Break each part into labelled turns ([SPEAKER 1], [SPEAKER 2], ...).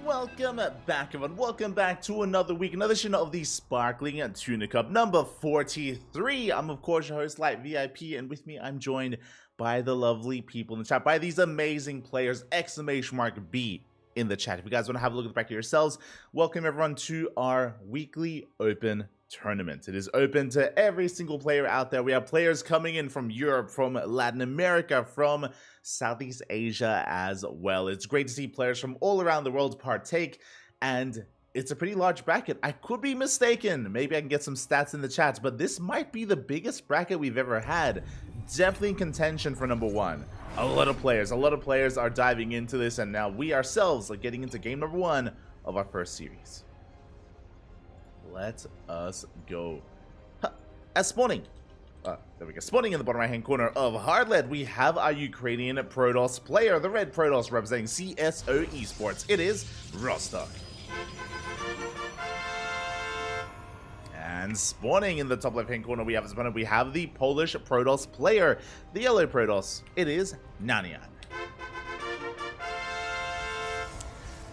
[SPEAKER 1] welcome back everyone, welcome back to another week, another edition of the Sparkling Tuna Cup number 43. I'm of course your host, Light VIP, and with me I'm joined by the lovely people in the chat, by these amazing players, !B in the chat. If you guys want to have a look at the back of yourselves, welcome everyone to our weekly open tournament. It is open to every single player out there. We have players coming in from Europe, from Latin America, from Southeast Asia as well. It's great to see players from all around the world partake, and it's a pretty large bracket. I could be mistaken. Maybe I can get some stats in the chat, but this might be the biggest bracket we've ever had. Definitely in contention for number one. A lot of players are diving into this, and now we ourselves are getting into game number one of our first series. Let us go. As spawning. There we go. Spawning in the bottom right-hand corner of Hardlet, we have our Ukrainian Protoss player, the red Protoss representing CSO Esports. It is Rostock. And spawning in the top left-hand corner, we have his opponent. We have the Polish Protoss player, the yellow Protoss. It is Nanian.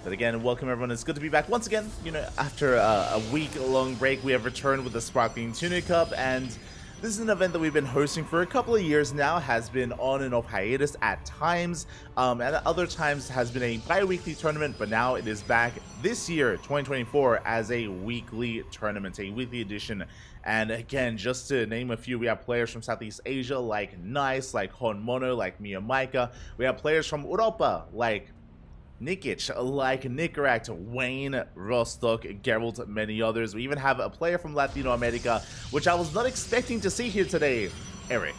[SPEAKER 1] But again, welcome everyone. It's good to be back once again. You know, after a week-long break, we have returned with the Sparkling Tuna Cup, and this is an event that we've been hosting for a couple of years now. Has been on and off hiatus at times, and at other times has been a bi-weekly tournament, but now it is back this year, 2024, as a weekly tournament, a weekly edition. And again, just to name a few, we have players from Southeast Asia like Nice, like Honmono, like Mia Maika. We have players from Europa like Nikic, like Nikaract, Wayne, Rostock, Geralt, many others. We even have a player from Latino America, which I was not expecting to see here today, Eric.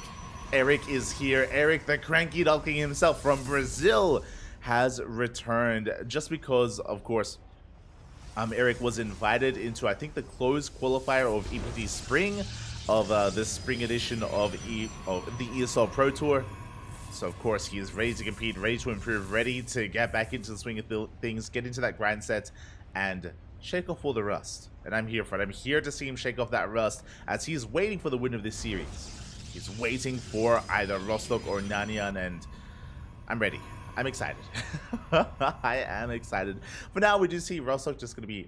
[SPEAKER 1] Eric is here. Eric, the CranKy Duckling himself from Brazil, has returned just because, of course, Eric was invited into, I think, the closed qualifier of EPT Spring, of this spring edition of the ESL Pro Tour. So of course he is ready to compete, ready to improve, ready to get back into the swing of things, get into that grind set, and shake off all the rust. And I'm here for it. I'm here to see him shake off that rust as he's waiting for the win of this series. He's waiting for either Rostock or Nanian, and I'm ready. I'm excited. I am excited. For now, we do see Rostock just going to be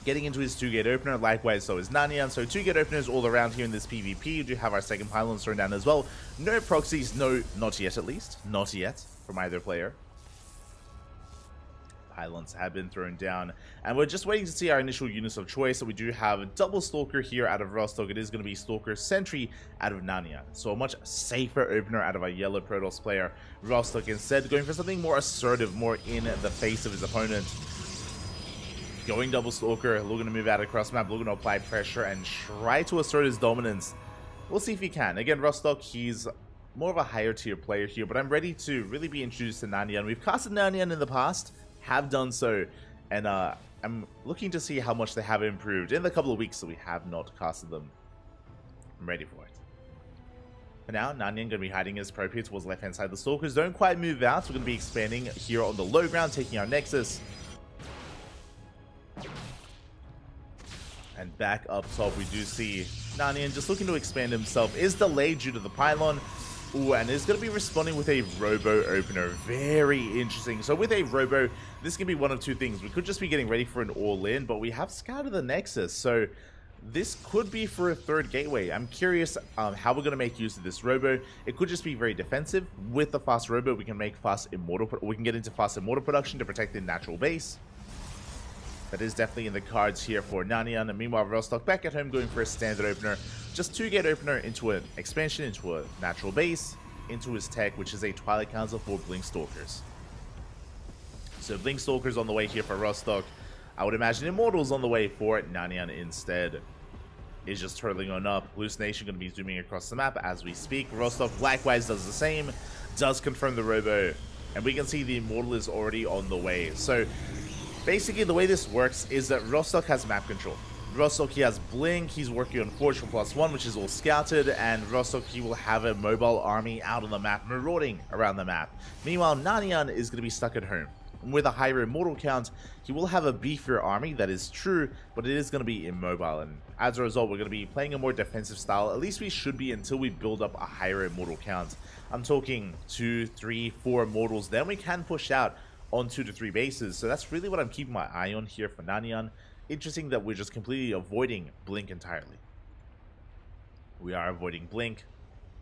[SPEAKER 1] getting into his 2-gate opener, likewise so is Nanian. So 2-gate openers all around here in this PvP. We do have our second pylons thrown down as well. No proxies, no, not yet at least. Not yet from either player. Pylons have been thrown down, and we're just waiting to see our initial units of choice. So we do have a double Stalker here out of Rostock. It is going to be Stalker Sentry out of Nanian. So a much safer opener out of our yellow Protoss player. Rostock instead going for something more assertive, more in the face of his opponent. Going double Stalker, looking to move out across map, looking to apply pressure and try to assert his dominance. We'll see if he can. Again, Rostock, he's more of a higher tier player here, but I'm ready to really be introduced to Nanian. We've casted Nanian in the past, have done so, and I'm looking to see how much they have improved in the couple of weeks that we have not casted them. I'm ready for it. For now, Nanian going to be hiding his pro pit towards the left-hand side. The Stalkers don't quite move out, so we're going to be expanding here on the low ground, taking our Nexus. And back up top, we do see Nanian just looking to expand himself. Is delayed due to the pylon. Ooh, and is going to be responding with a Robo opener. Very interesting. So with a Robo, this can be one of two things. We could just be getting ready for an all-in, but we have scouted the Nexus. So this could be for a third gateway. I'm curious how we're going to make use of this Robo. It could just be very defensive. With the fast Robo, we can make fast Immortal. We can get into fast Immortal production to protect the natural base. That is definitely in the cards here for Nanian. And meanwhile, Rostock back at home going for a standard opener. Just 2-gate opener into an expansion, into a natural base, into his tech, which is a Twilight Council for Blink Stalkers. So Blink Stalkers on the way here for Rostock. I would imagine Immortals on the way for Nanian instead. Is just turtling on up. Hallucination going to be zooming across the map as we speak. Rostock likewise does the same. Does confirm the Robo. And we can see the Immortal is already on the way. So basically, the way this works is that Rostock has map control. Rostock, he has Blink, he's working on Forge for +1, which is all scouted, and Rostock, he will have a mobile army out on the map, marauding around the map. Meanwhile, Nanian is going to be stuck at home. With a higher immortal count, he will have a beefier army, that is true, but it is going to be immobile, and as a result, we're going to be playing a more defensive style. At least we should be until we build up a higher immortal count. I'm talking 2, 3, 4 immortals, then we can push out on 2 to 3 bases. So that's really what I'm keeping my eye on here for Nanian. Interesting that we're just completely avoiding Blink entirely. We are avoiding Blink.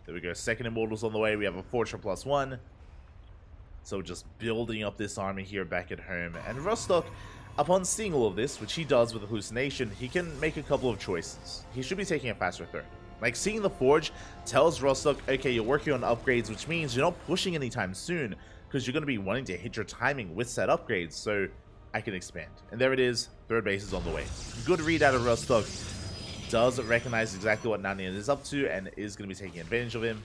[SPEAKER 1] There we go. Second Immortals on the way. We have a Fortune +1. So just building up this army here back at home. And Rostock, upon seeing all of this, which he does with the Hallucination, he can make a couple of choices. He should be taking a faster third. Like, seeing the Forge tells Rostock, okay, you're working on upgrades, which means you're not pushing anytime soon, because you're going to be wanting to hit your timing with said upgrades, so I can expand. And there it is, third base is on the way. Good read out of Rostock. Does recognize exactly what Nanian is up to, and is going to be taking advantage of him.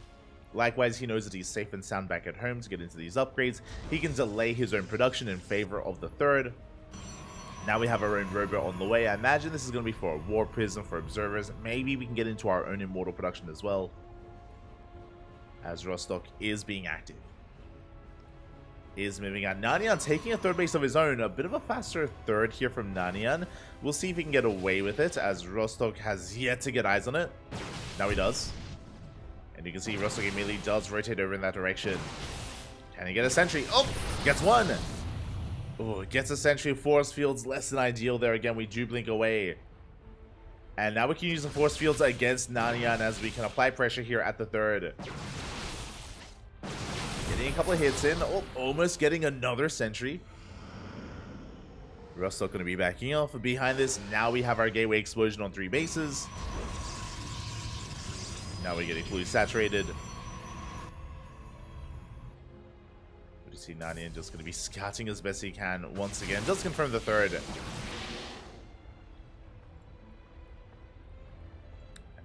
[SPEAKER 1] Likewise, he knows that he's safe and sound back at home to get into these upgrades. He can delay his own production in favor of the third. Now we have our own robot on the way. I imagine this is going to be for a War Prism for observers. Maybe we can get into our own Immortal production as well, as Rostock is being active. Is moving out. Nanian taking a third base of his own. A bit of a faster third here from Nanian. We'll see if he can get away with it, as Rostock has yet to get eyes on it. Now he does. And you can see Rostock immediately does rotate over in that direction. Can he get a sentry? Oh, gets one. Oh, gets a sentry. Force fields less than ideal there. Again, we do blink away. And now we can use the force fields against Nanian as we can apply pressure here at the third. Getting a couple of hits in. Oh, almost getting another sentry. Rostock going to be backing off. Behind this, now we have our gateway explosion on 3 bases. Now we're getting fully saturated. We see Nanian just going to be scouting as best he can once again. Does confirm the third.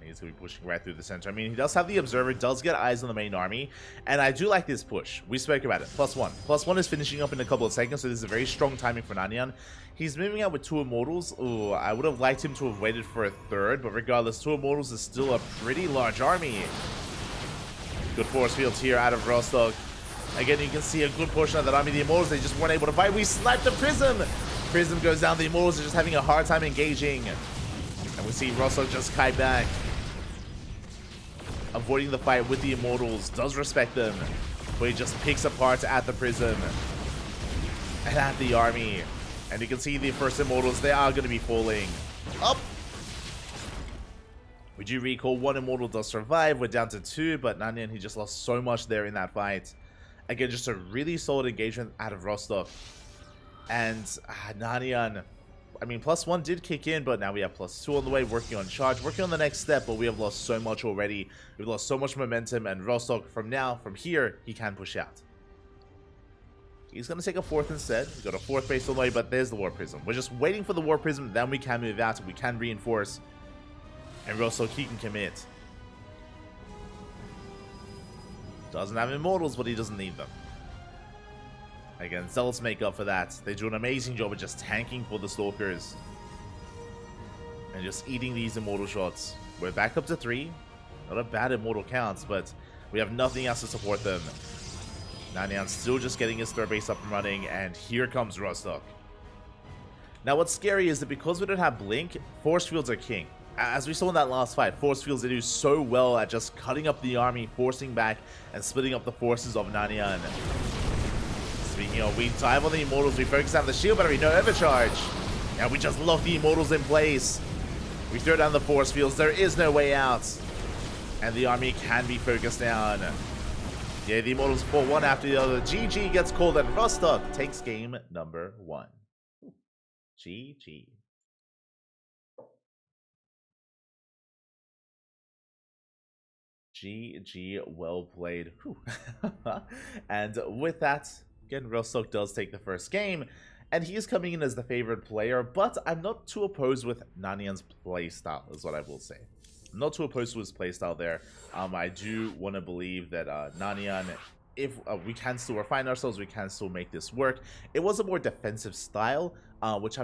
[SPEAKER 1] He's going to be pushing right through the center. I mean, he does have the Observer, does get eyes on the main army, and I do like this push. We spoke about it. +1. +1 is finishing up in a couple of seconds, so this is a very strong timing for Nanian. He's moving out with 2 Immortals. Ooh, I would have liked him to have waited for a third, but regardless, 2 Immortals is still a pretty large army. Good force fields here out of Rostock. Again, you can see a good portion of that army. The Immortals, they just weren't able to fight. We sniped the Prism! Prism goes down. The Immortals are just having a hard time engaging. And we see Rostock just kite back. Avoiding the fight with the Immortals, does respect them, but he just picks apart at the Prism and at the army. And you can see the first Immortals, they are going to be falling. Up! We do recall 1 Immortal does survive, we're down to 2, but Nanian, he just lost so much there in that fight. Again, just a really solid engagement out of Rostock. And Nanian, I mean, +1 did kick in, but now we have +2 on the way, working on charge, working on the next step, but we have lost so much already. We've lost so much momentum, and Rostock, from here, he can push out. He's going to take a 4th instead. We've got a 4th base on the way, but there's the War Prism. We're just waiting for the War Prism, then we can move out, we can reinforce, and Rostock, he can commit. Doesn't have Immortals, but he doesn't need them. Again, Zealots make up for that. They do an amazing job of just tanking for the Stalkers. And just eating these Immortal shots. We're back up to 3. Not a bad Immortal count, but we have nothing else to support them. Nanian's still just getting his 3rd base up and running, and here comes Rostock. Now what's scary is that because we don't have Blink, Force Fields are king. As we saw in that last fight, Force Fields, they do so well at just cutting up the army, forcing back, and splitting up the forces of Nanian. Speaking of, we dive on the Immortals, we focus on the shield battery, no overcharge. And we just lock the Immortals in place. We throw down the force fields, there is no way out. And the army can be focused down. Yeah, the Immortals fall one after the other. GG gets called, and Rostock takes game number 1. GG. GG, well played. And with that, again, Rostock does take the first game, and he is coming in as the favorite player, but I'm not too opposed with Nanian's playstyle, is what I will say. I'm not too opposed to his playstyle there. I do want to believe that Nanian, if we can still refine ourselves, we can still make this work. It was a more defensive style, which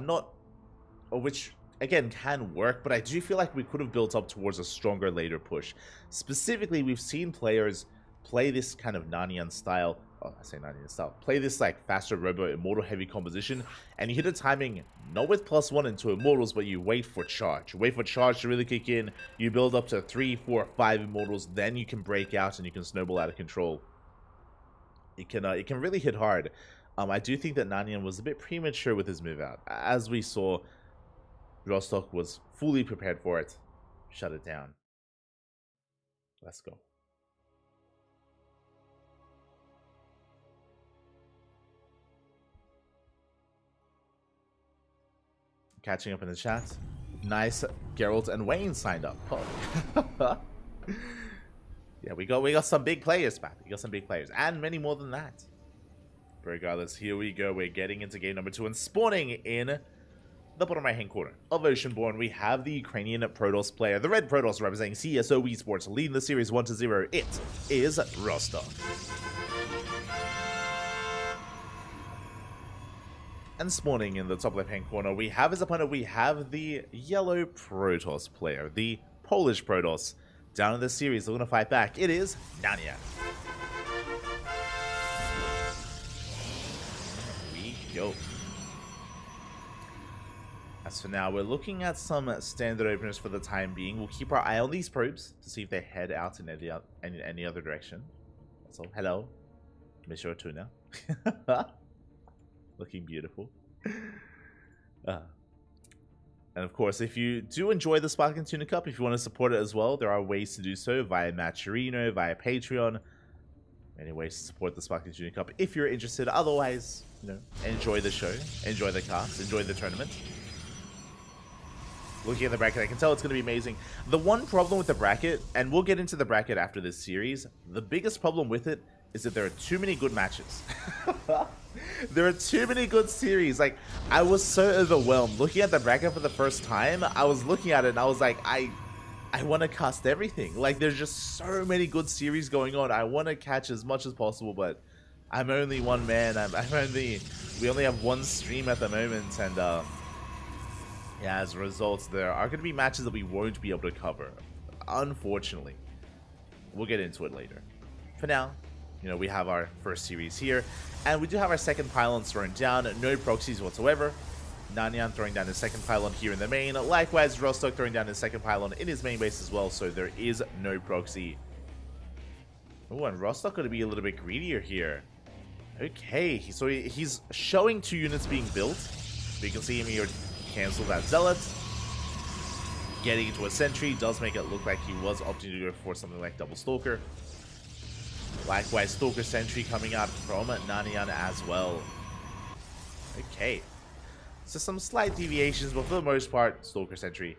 [SPEAKER 1] again, can work, but I do feel like we could have built up towards a stronger later push. Specifically, we've seen players play this kind of Nanian style, play this like faster robo immortal heavy composition, and you hit a timing not with +1 and 2 immortals, but you wait for charge. You wait for charge to really kick in, you build up to 3, 4, 5 immortals, then you can break out and you can snowball out of control. It can really hit hard. I do think that Nanyang was a bit premature with his move out. As we saw, Rostock was fully prepared for it. Shut it down. Let's go. Catching up in the chat. Nice. Geralt and Wayne signed up. Oh. Yeah, we got some big players, man. We got some big players. And many more than that. But regardless, here we go. We're getting into game number 2 and spawning in the bottom right-hand corner of Oceanborn. We have the Ukrainian Protoss player, the red Protoss representing CSO Esports, leading the series 1-0. It is Rostock. And spawning in the top left-hand corner, we have his opponent. We have the yellow Protoss player, the Polish Protoss. Down in the series, they're going to fight back. It is Nanyang. Here we go. As for now, we're looking at some standard openers for the time being. We'll keep our eye on these probes to see if they head out in any other direction. So, hello, Monsieur Tuna. Looking beautiful. And of course, if you do enjoy the Sparkling Tuna Cup, if you want to support it as well, there are ways to do so via Matcherino, via Patreon. Many ways to support the Sparkling Tuna Cup if you're interested. Otherwise, you know, enjoy the show, enjoy the cast, enjoy the tournament. Looking at the bracket, I can tell it's going to be amazing. The one problem with the bracket, and we'll get into the bracket after this series, the biggest problem with it is that there are too many good matches. There are too many good series. Like, I was so overwhelmed looking at the bracket for the first time. I was looking at it and I was like, I want to cast everything. Like, there's just so many good series going on. I want to catch as much as possible, but I'm only one man. We only have one stream at the moment, and yeah, as a result, there are going to be matches that we won't be able to cover, unfortunately. We'll get into it later. For now, you know, we have our first series here, and we do have our second pylon thrown down. No proxies whatsoever. Nanyang throwing down his second pylon here in the main. Likewise, Rostock throwing down his second pylon in his main base as well, so there is no proxy. Oh, and Rostock going to be a little bit greedier here. Okay, so he's showing 2 units being built. We can see him here cancel that Zealot. Getting into a Sentry does make it look like he was opting to go for something like Double Stalker. Likewise, Stalker Sentry coming out from Nanyang as well. Okay. So some slight deviations, but for the most part, Stalker Sentry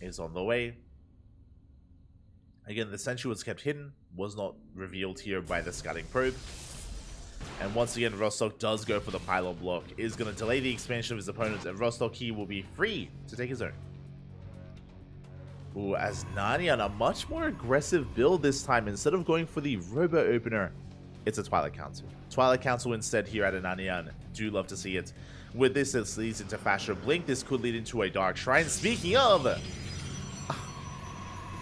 [SPEAKER 1] is on the way. Again, the Sentry was kept hidden, was not revealed here by the scouting probe. And once again, Rostock does go for the pylon block. It is going to delay the expansion of his opponents, and Rostock he will be free to take his own. Ooh, as Nanyang, a much more aggressive build this time. Instead of going for the Robo Opener, it's a Twilight Council. Twilight Council instead here at Nanyang. Do love to see it. With this, it leads into faster blink. This could lead into a Dark Shrine. Speaking of,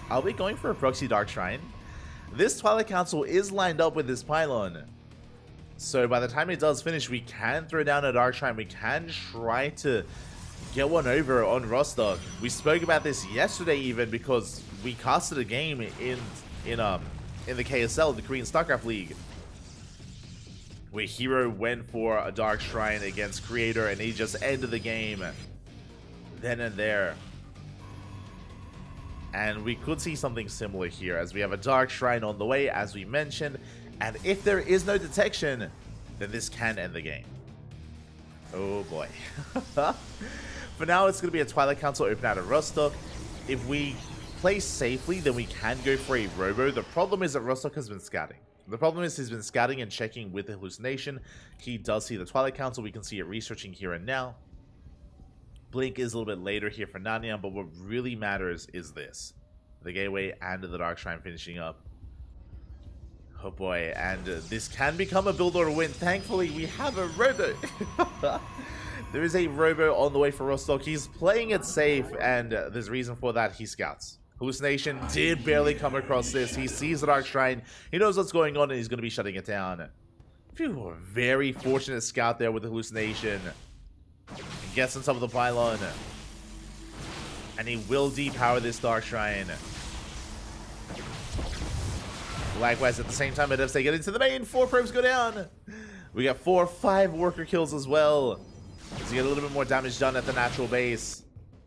[SPEAKER 1] are we going for a proxy Dark Shrine? This Twilight Council is lined up with this pylon. So by the time it does finish, we can throw down a Dark Shrine. We can try to get one over on Rostock. We spoke about this yesterday even, because we casted a game in the KSL, the Korean StarCraft League, where Hero went for a Dark Shrine against Creator, and he just ended the game then and there. And we could see something similar here, as we have a Dark Shrine on the way, as we mentioned. And if there is no detection, then this can end the game. Oh boy. For now, it's going to be a Twilight Council open out of Rostock. If we play safely, then we can go for a Robo. The problem is that Rostock has been scouting. The problem is he's been scouting and checking with the hallucination. He does see the Twilight Council. We can see it researching here and now. Blink is a little bit later here for Nanyang, but what really matters is this. The Gateway and the Dark Shrine finishing up. Oh boy, and this can become a build or a win. Thankfully, we have a Robo. There is a Robo on the way for Rostock. He's playing it safe, and there's a reason for that. He scouts. Hallucination did barely come across this. He sees the Dark Shrine. He knows what's going on, and he's going to be shutting it down. Phew, very fortunate scout there with the Hallucination. Gets on top of the pylon. And he will depower this Dark Shrine. Likewise, at the same time, if they get into the main, 4 probes go down. We got 4 or 5 worker kills as well. So get a little bit more damage done at the natural base.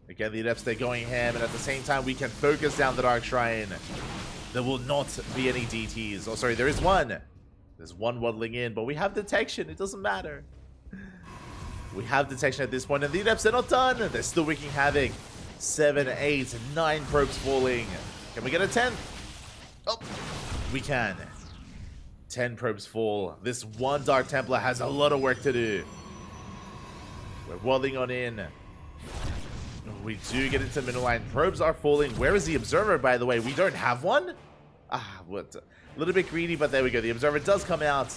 [SPEAKER 1] Again, the Adepts, they're going ham, and at the same time, we can focus down the Dark Shrine. There will not be any DTs. Oh, sorry, there is one. There's one waddling in, but we have detection. It doesn't matter. We have detection at this point, and the Adepts are not done. They're still wreaking havoc. 7, 8, 9 probes falling. Can we get a 10th? Oh, we can. 10 probes fall. This one Dark Templar has a lot of work to do. We're waddling on in. We do get into middle line. Probes are falling. Where is the Observer, by the way? We don't have one? Ah, what? A little bit greedy, but there we go. The Observer does come out.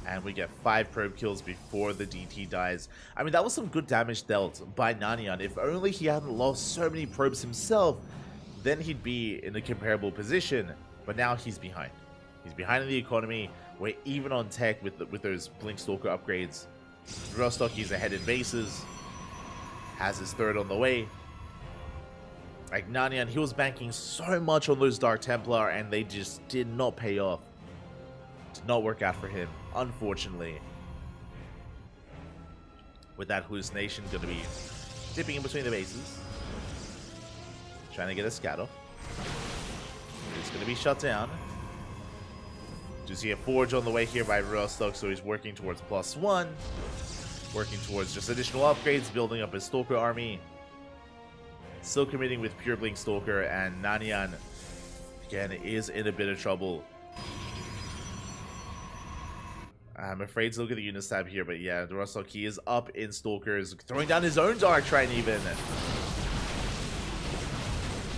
[SPEAKER 1] And we get 5 probe kills before the DT dies. I mean, that was some good damage dealt by Nanian. If only he hadn't lost so many probes himself, then he'd be in a comparable position. But now he's behind. He's behind in the economy. We're even on tech with those Blink Stalker upgrades. Rostock, he's ahead in bases. Has his 3rd on the way. Like Nanian, he was banking so much on those Dark Templar, and they just did not pay off. Did not work out for him, unfortunately. With that hallucination going to be dipping in between the bases. Trying to get a scat off. It's going to be shut down. Do see a Forge on the way here by Rostock, so he's working towards +1. Working towards just additional upgrades, building up his Stalker army. Still committing with Pure Blink Stalker, and Nanian, again, is in a bit of trouble. I'm afraid to look at the units tab here, but yeah, the Rostock, he is up in Stalkers, throwing down his own Dark Shrine even.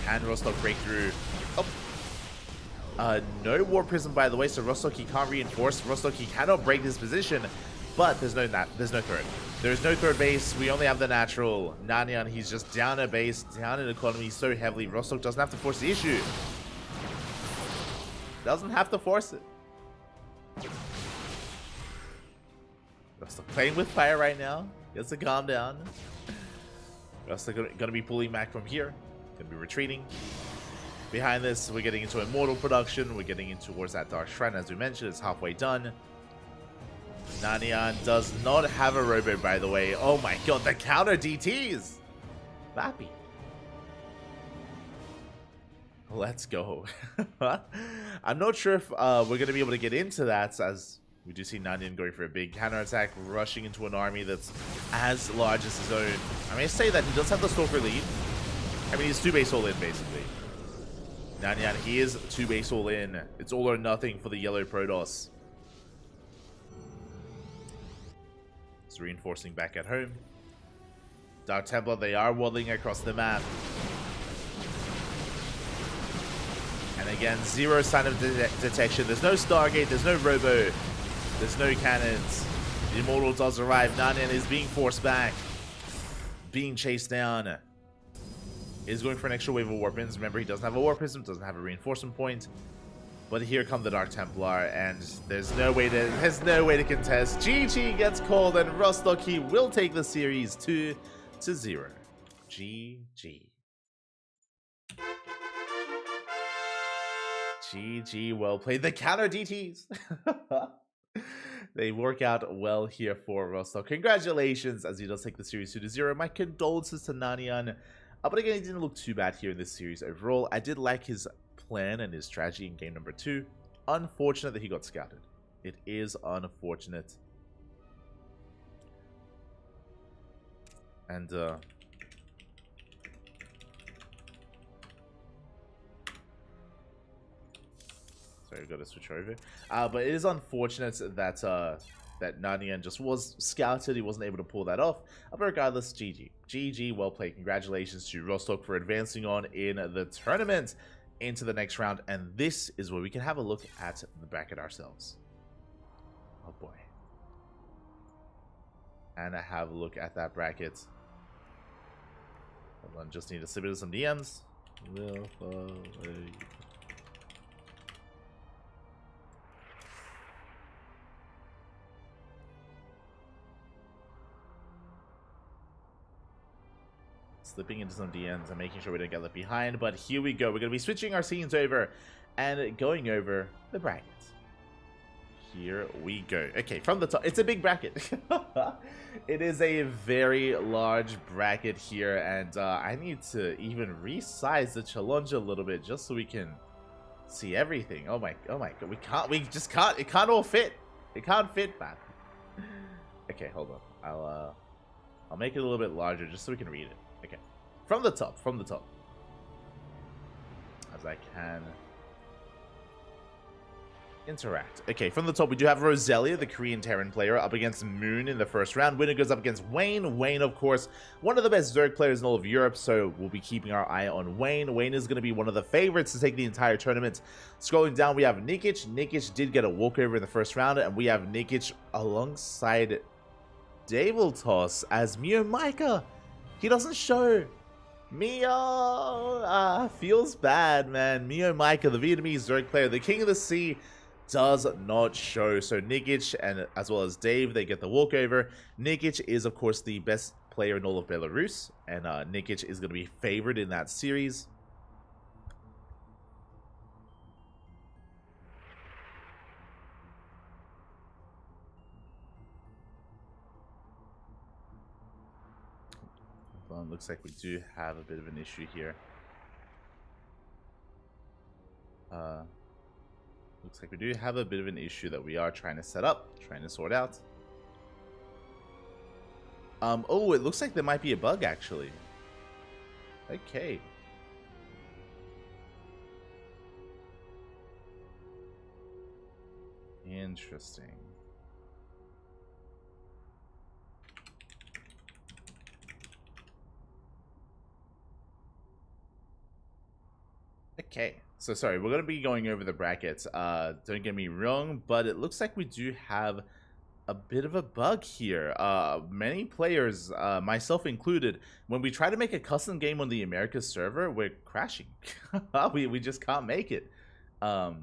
[SPEAKER 1] Can Rostock break through? Oh. No War Prism, by the way, so Rostock, he can't reinforce. Rostock, he cannot break this position, but there's no third. There's no third base. We only have the natural. Nanian, he's just down a base, down in economy so heavily. Rostock doesn't have to force the issue. Doesn't have to force it. Rostock playing with fire right now. He has to calm down. Rostock gonna be pulling back from here. Gonna be retreating. Behind this, we're getting into Immortal production. We're getting in towards that Dark Shrine, as we mentioned. It's halfway done. Nanian does not have a Robo, by the way. Oh my god, the counter DTs! Vappy. Let's go. I'm not sure if we're going to be able to get into that, as we do see Nanian going for a big counterattack, rushing into an army that's as large as his own. I may say that he does have the Stalker lead. I mean, he's 2 base all in, basically. Nanian, he is 2 base all in. It's all or nothing for the yellow Protoss. It's reinforcing back at home. Dark Templar, they are waddling across the map. And again, 0 sign of detection. There's no Stargate, there's no Robo, there's no cannons. The Immortal does arrive. Nanian is being forced back, being chased down. Is going for an extra wave of Warpins. Remember, he doesn't have a War Prism, doesn't have a reinforcement point. But here come the Dark Templar, and there's no way to contest. GG gets called, and Rostock, he will take the series 2-0. GG. GG, well played. The counter DTs. They work out well here for Rostock. Congratulations, as he does take the series 2-0. My condolences to Nanian. But again, he didn't look too bad here in this series overall. I did like his plan and his strategy in game number 2. Unfortunate that he got scouted. It is unfortunate. And sorry, we've got to switch over. But it is unfortunate that that Nanian just was scouted. He wasn't able to pull that off. But regardless, GG. GG, well played. Congratulations to Rostock for advancing on in the tournament into the next round. And this is where we can have a look at the bracket ourselves. Oh boy. And I have a look at that bracket. Hold on, just need to submit some DMs. Will follow you. Slipping into some DMs and making sure we don't get left behind. But here we go. We're going to be switching our scenes over and going over the brackets. here we go. Okay, from the top, it's a big bracket. It is a very large bracket here, and I need to even resize the challenge a little bit just so we can see everything. Oh my god, we just can't, it can't all fit. It can't fit, man. Okay, hold on. I'll make it a little bit larger just so we can read it. Okay, from the top, as I can interact. Okay, from the top, we do have Roselia, the Korean Terran player, up against Moon in the first round. Winner goes up against Wayne. Wayne, of course, one of the best Zerg players in all of Europe, so we'll be keeping our eye on Wayne. Wayne is going to be one of the favorites to take the entire tournament. Scrolling down, we have Nikic. Nikic did get a walkover in the first round, and we have Nikic alongside Davultos as Mio Micah. He doesn't show. Mio feels bad, man. Mio Micah, the Vietnamese Zerg player, the King of the Sea, does not show. So Nikic and as well as Dave, they get the walkover. Nikic is, of course, the best player in all of Belarus, and Nikic is going to be favored in that series. Well, it looks like we do have a bit of an issue here. Looks like we do have a bit of an issue that we are trying to set up, trying to sort out. Oh, it looks like there might be a bug, actually. Okay. Interesting. Okay, so sorry, we're going to be going over the brackets. Don't get me wrong, but it looks like we do have a bit of a bug here. Many players, myself included, when we try to make a custom game on the Americas server, we're crashing. we just can't make it. So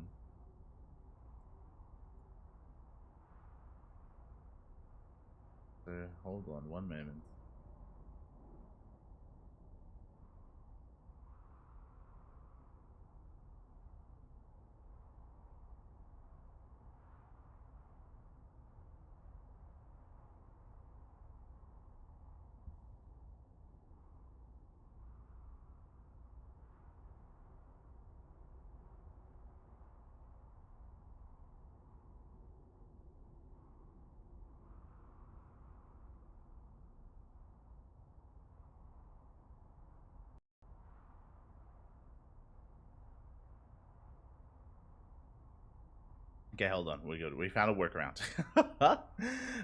[SPEAKER 1] hold on one moment. Okay, hold on. We're good. We found a workaround.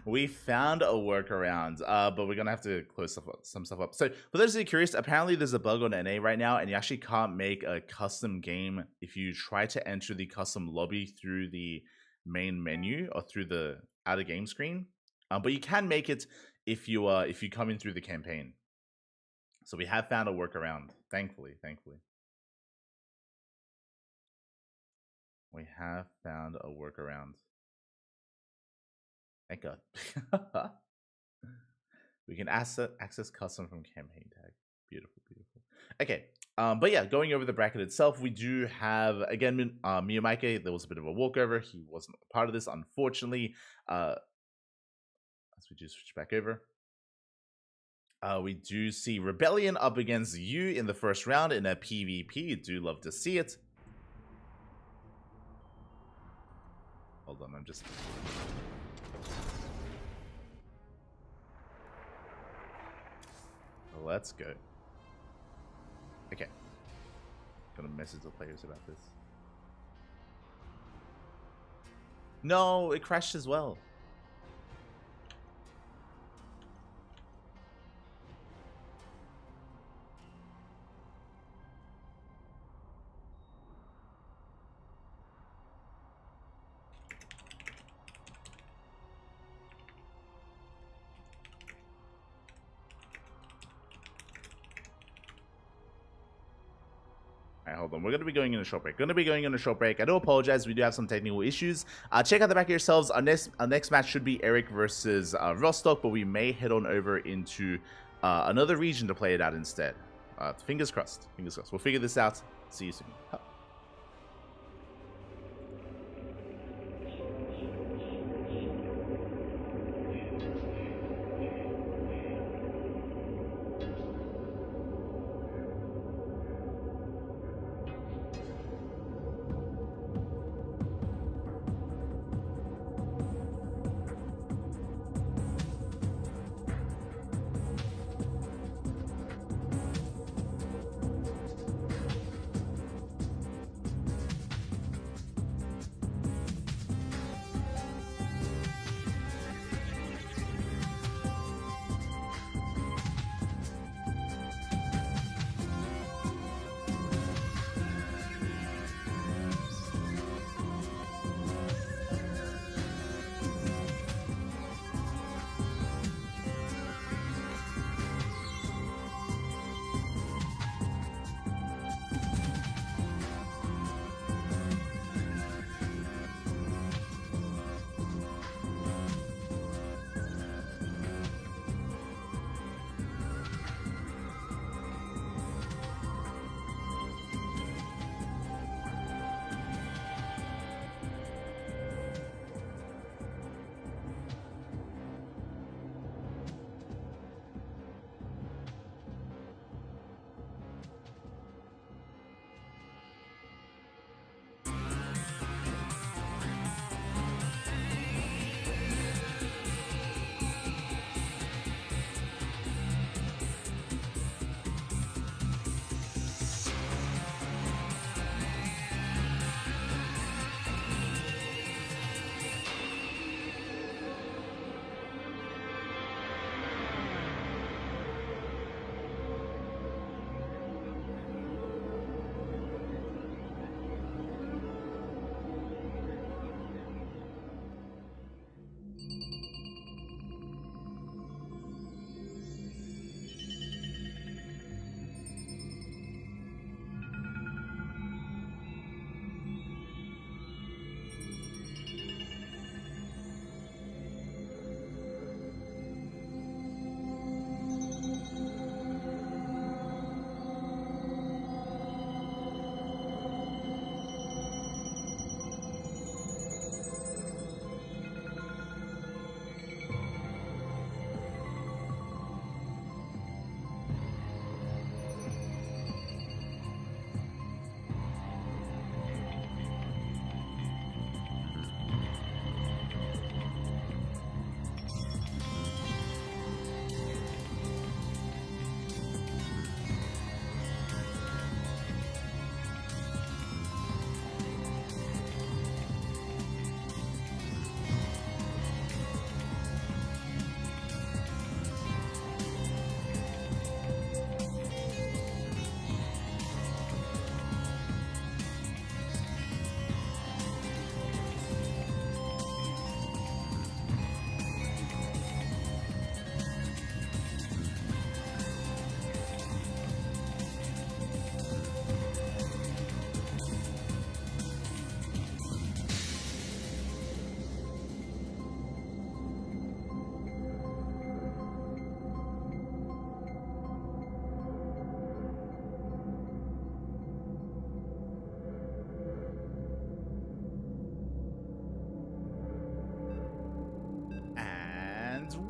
[SPEAKER 1] We found a workaround, but we're gonna have to close some stuff up. So, for those of you curious, apparently there's a bug on NA right now, and you actually can't make a custom game if you try to enter the custom lobby through the main menu or through the outer game screen. But you can make it if you come in through the campaign. So we have found a workaround, thankfully. We have found a workaround. Thank God. We can access custom from campaign tag. Beautiful, beautiful. Okay, but yeah, going over the bracket itself, we do have, again, Mio Micah, there was a bit of a walkover. He wasn't a part of this, unfortunately. As we do switch back over. We do see Rebellion up against you in the first round in a PvP. You do love to see it. Hold on, I'm just... Let's go. Okay. Gonna message the players about this. No, it crashed as well. Hold on, we're going to be going in a short break. I do apologize, we do have some technical issues. Check out the back of yourselves. Our next match should be Eric versus Rostock, but we may head on over into another region to play it out instead. Fingers crossed. We'll figure this out. See you soon.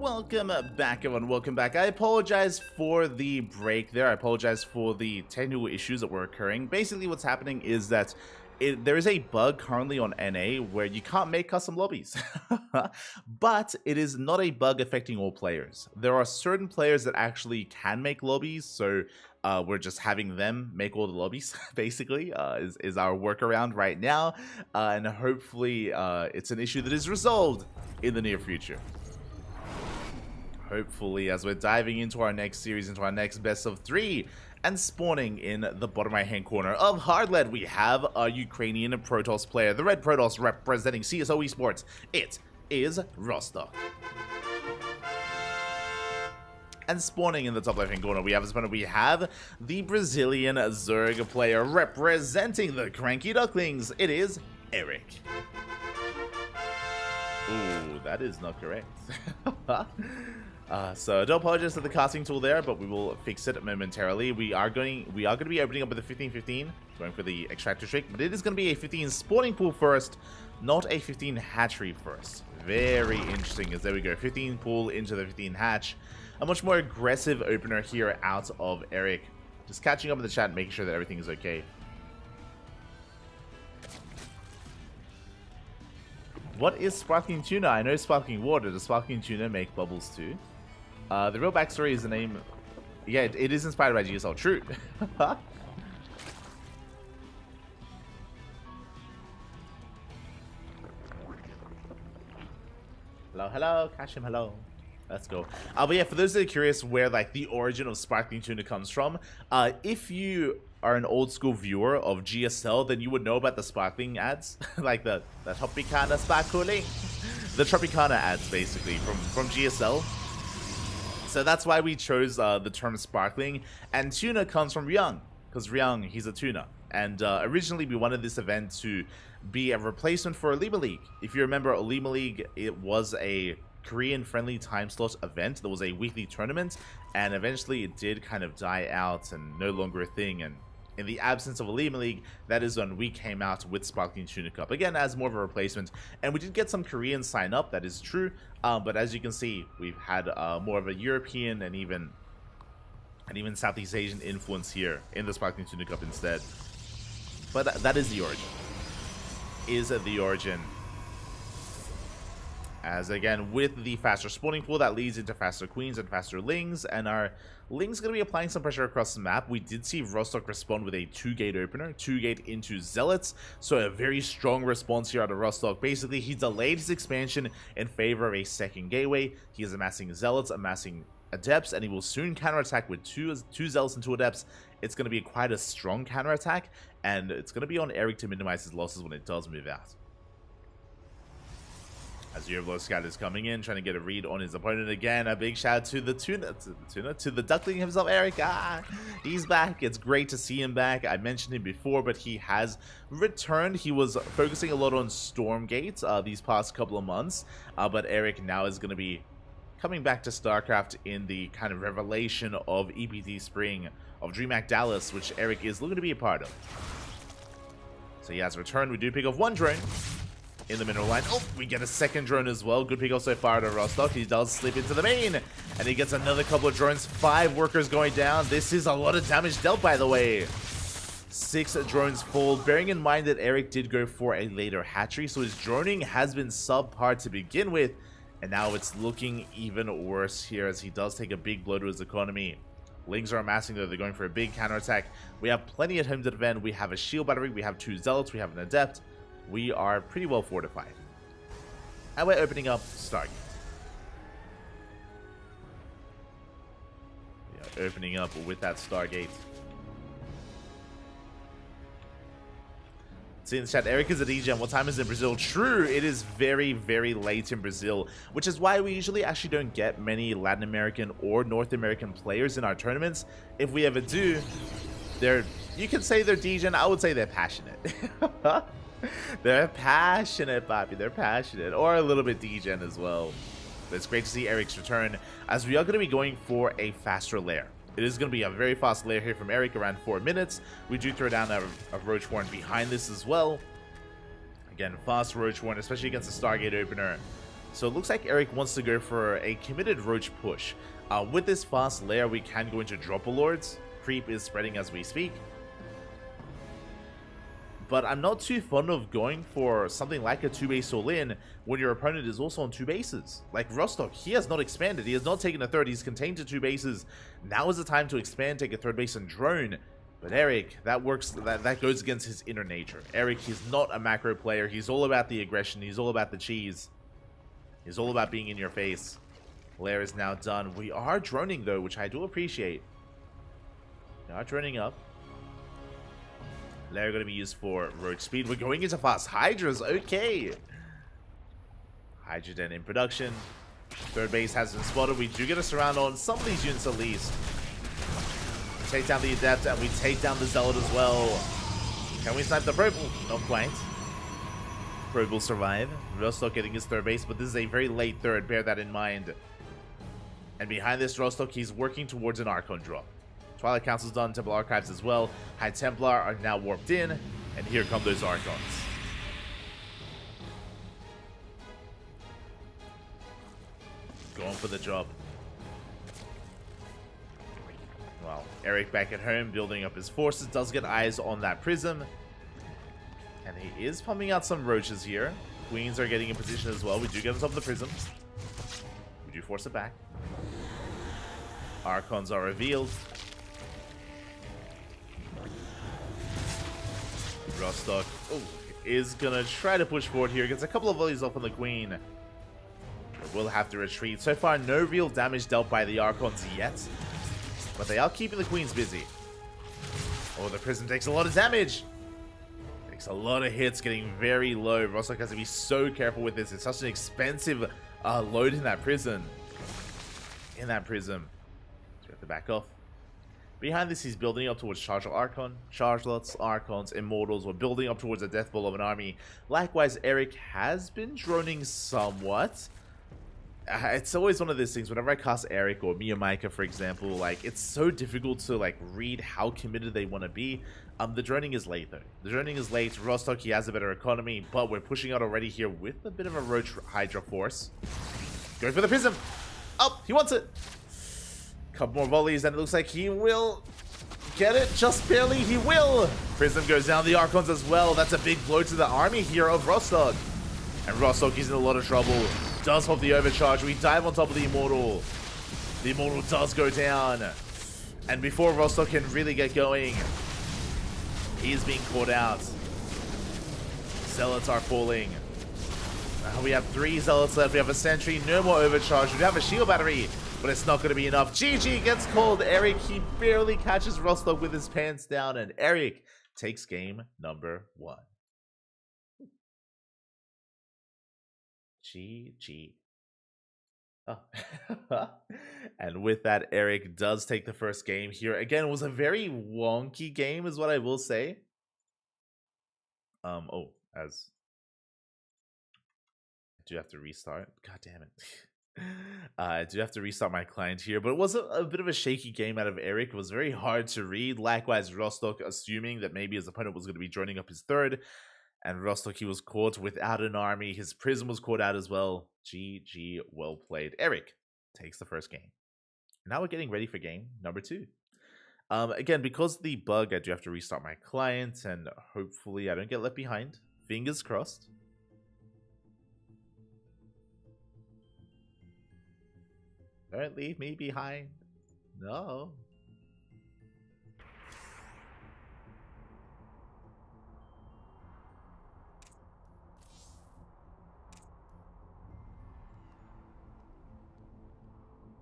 [SPEAKER 1] Welcome back, everyone. Welcome back. I apologize for the break there. I apologize for the technical issues that were occurring. Basically, what's happening is that there is a bug currently on NA where you can't make custom lobbies. But it is not a bug affecting all players. There are certain players that actually can make lobbies, so we're just having them make all the lobbies, basically, is our workaround right now. And hopefully it's an issue that is resolved in the near future. Hopefully, as we're diving into our next series, into our next best of 3, and spawning in the bottom right hand corner of Hardlet, we have a Ukrainian Protoss player, the Red Protoss representing CSO Esports. It is Rostock. And spawning in the top left hand corner, we have the Brazilian Zerg player representing the CranKy Ducklings. It is Eric. Ooh, that is not correct. So I do apologize for the casting tool there, but we will fix it momentarily. We are going to be opening up with a 15-15, going for the extractor trick, but it is going to be a 15 spawning pool first, not a 15 hatchery first. Very interesting, as there we go, 15 pool into the 15 hatch. A much more aggressive opener here out of Eric. Just catching up with the chat, making sure that everything is okay. What is Sparkling Tuna? I know Sparkling Water. Does Sparkling Tuna make bubbles too? The real backstory is the name... Yeah, it is inspired by GSL. True. Hello, Kashim, hello. Let's go. But yeah, for those that are curious where like the origin of Sparkling Tuna comes from, if you are an old school viewer of GSL, then you would know about the sparkling ads, like the Tropicana sparkling, the Tropicana ads basically from GSL. So that's why we chose the term sparkling, and tuna comes from Ryung, because Ryung, he's a tuna. And originally we wanted this event to be a replacement for Olima League. If you remember, Olima League, it was a Korean-friendly time slot event. There was a weekly tournament, and eventually it did kind of die out and no longer a thing. And in the absence of Olima League, that is when we came out with Sparkling Tuna Cup, again as more of a replacement. And we did get some Koreans sign up, that is true, but as you can see, we've had more of a European and even Southeast Asian influence here in the Sparkling Tuna Cup instead. But that is the origin. As again, with the faster spawning pool, that leads into faster queens and faster lings, and our lings going to be applying some pressure across the map. We did see Rostock respond with a 2-gate opener, 2-gate into Zealots, so a very strong response here out of Rostock. Basically, he delayed his expansion in favor of a second gateway. He is amassing Zealots, amassing Adepts, and he will soon counterattack with two Zealots and 2 Adepts. It's going to be quite a strong counterattack, and it's going to be on Eric to minimize his losses when it does move out. As Euroblow Scout is coming in, trying to get a read on his opponent again. A big shout out to the to the Duckling himself, Eric. He's back. It's great to see him back. I mentioned him before, but he has returned. He was focusing a lot on Stormgate these past couple of months, but Eric now is going to be coming back to StarCraft in the kind of revelation of EPT Spring of DreamHack Dallas, which Eric is looking to be a part of. So he has returned. We do pick off 1 drone in the mineral line. Oh, we get a 2nd drone as well. Good pick off so far to Rostock. He does slip into the main, and he gets another couple of drones. 5 workers going down. This is a lot of damage dealt, by the way. 6 drones fall. Bearing in mind that Eric did go for a later hatchery, so his droning has been subpar to begin with, and now it's looking even worse here as he does take a big blow to his economy. Lings are amassing though. They're going for a big counterattack. We have plenty at home to defend. We have a shield battery. We have 2 Zealots. We have an Adept. We are pretty well fortified. And we're opening up Stargate. We are opening up with that Stargate. See in the chat, Eric is a DJ. What time is it in Brazil? True, it is very, very late in Brazil, which is why we usually actually don't get many Latin American or North American players in our tournaments. If we ever do, you can say they're DJ. I would say they're passionate. They're passionate, Bobby. They're passionate. Or a little bit degen as well. But it's great to see Eric's return, as we are going to be going for a faster lair. It is going to be a very fast lair here from Eric, around 4 minutes. We do throw down a Roach Warren behind this as well. Again, fast Roach Warren, especially against the Stargate opener. So it looks like Eric wants to go for a committed roach push. With this fast layer, we can go into Dropper Lords. Creep is spreading as we speak. But I'm not too fond of going for something like a 2-base all-in when your opponent is also on 2 bases. Like Rostock, he has not expanded. He has not taken a third. He's contained to 2 bases. Now is the time to expand, take a third base and drone. But Eric, that works. That goes against his inner nature. Eric, he's not a macro player. He's all about the aggression. He's all about the cheese. He's all about being in your face. Lair is now done. We are droning though, which I do appreciate. We are droning up. Lair going to be used for roach speed. We're going into fast Hydras. Okay. Hydra Den in production. Third base has been spotted. We do get a surround on some of these units at least. We take down the Adept and we take down the Zealot as well. Can we snipe the Probe? Not quite. Probe will survive. Rostock getting his third base, but this is a very late third. Bear that in mind. And behind this Rostock, he's working towards an Archon drop. Twilight Council's done, Templar Archives as well. High Templar are now warped in, and here come those Archons. Going for the job. Well, Eric back at home, building up his forces, does get eyes on that Prism. And he is pumping out some roaches here. Queens are getting in position as well. We do get on top of the Prisms. We do force it back. Archons are revealed. Rostock is gonna try to push forward here. Gets a couple of volleys off on the Queen. Will have to retreat. So far, no real damage dealt by the Archons yet. But they are keeping the Queens busy. Oh, the Prism takes a lot of damage. Takes a lot of hits, getting very low. Rostock has to be so careful with this. It's such an expensive load in that Prism. So we have to back off. Behind this, he's building up towards Charger Archon. Chargelots, Archons, Immortals. We're building up towards a Death Ball of an army. Likewise, Eric has been droning somewhat. It's always one of those things, whenever I cast Eric or Miyamika, for example, like, it's so difficult to, like, read how committed they want to be. The droning is late, though. The droning is late. Rostock, he has a better economy, but we're pushing out already here with a bit of a Roach Hydra force. Going for the Prism! Oh, he wants it! Couple more volleys, and it looks like he will get it. Just barely, he will. Prism goes down, the Archons as well. That's a big blow to the army here of Rostock. And Rostock is in a lot of trouble. Does pop the overcharge. We dive on top of the Immortal. The Immortal does go down. And before Rostock can really get going, he is being caught out. Zealots are falling. We have 3 Zealots left. We have a Sentry. No more overcharge. We have a Shield Battery. But it's not going to be enough. GG gets called. Eric, he barely catches Rostock with his pants down. And Eric takes game number 1. GG. Oh. And with that, Eric does take the first game here. Again, it was a very wonky game is what I will say. As I do have to restart. God damn it. I do have to restart my client here, but it was a bit of a shaky game out of Eric. It was very hard to read. Likewise, Rostock, assuming that maybe his opponent was going to be joining up his third, and Rostock, he was caught without an army. His Prism was caught out as well. GG, well played. Eric takes the first game. Now we're getting ready for game number 2. Again, because the bug, I do have to restart my client, and hopefully I don't get left behind. Fingers crossed. Don't leave me behind. No.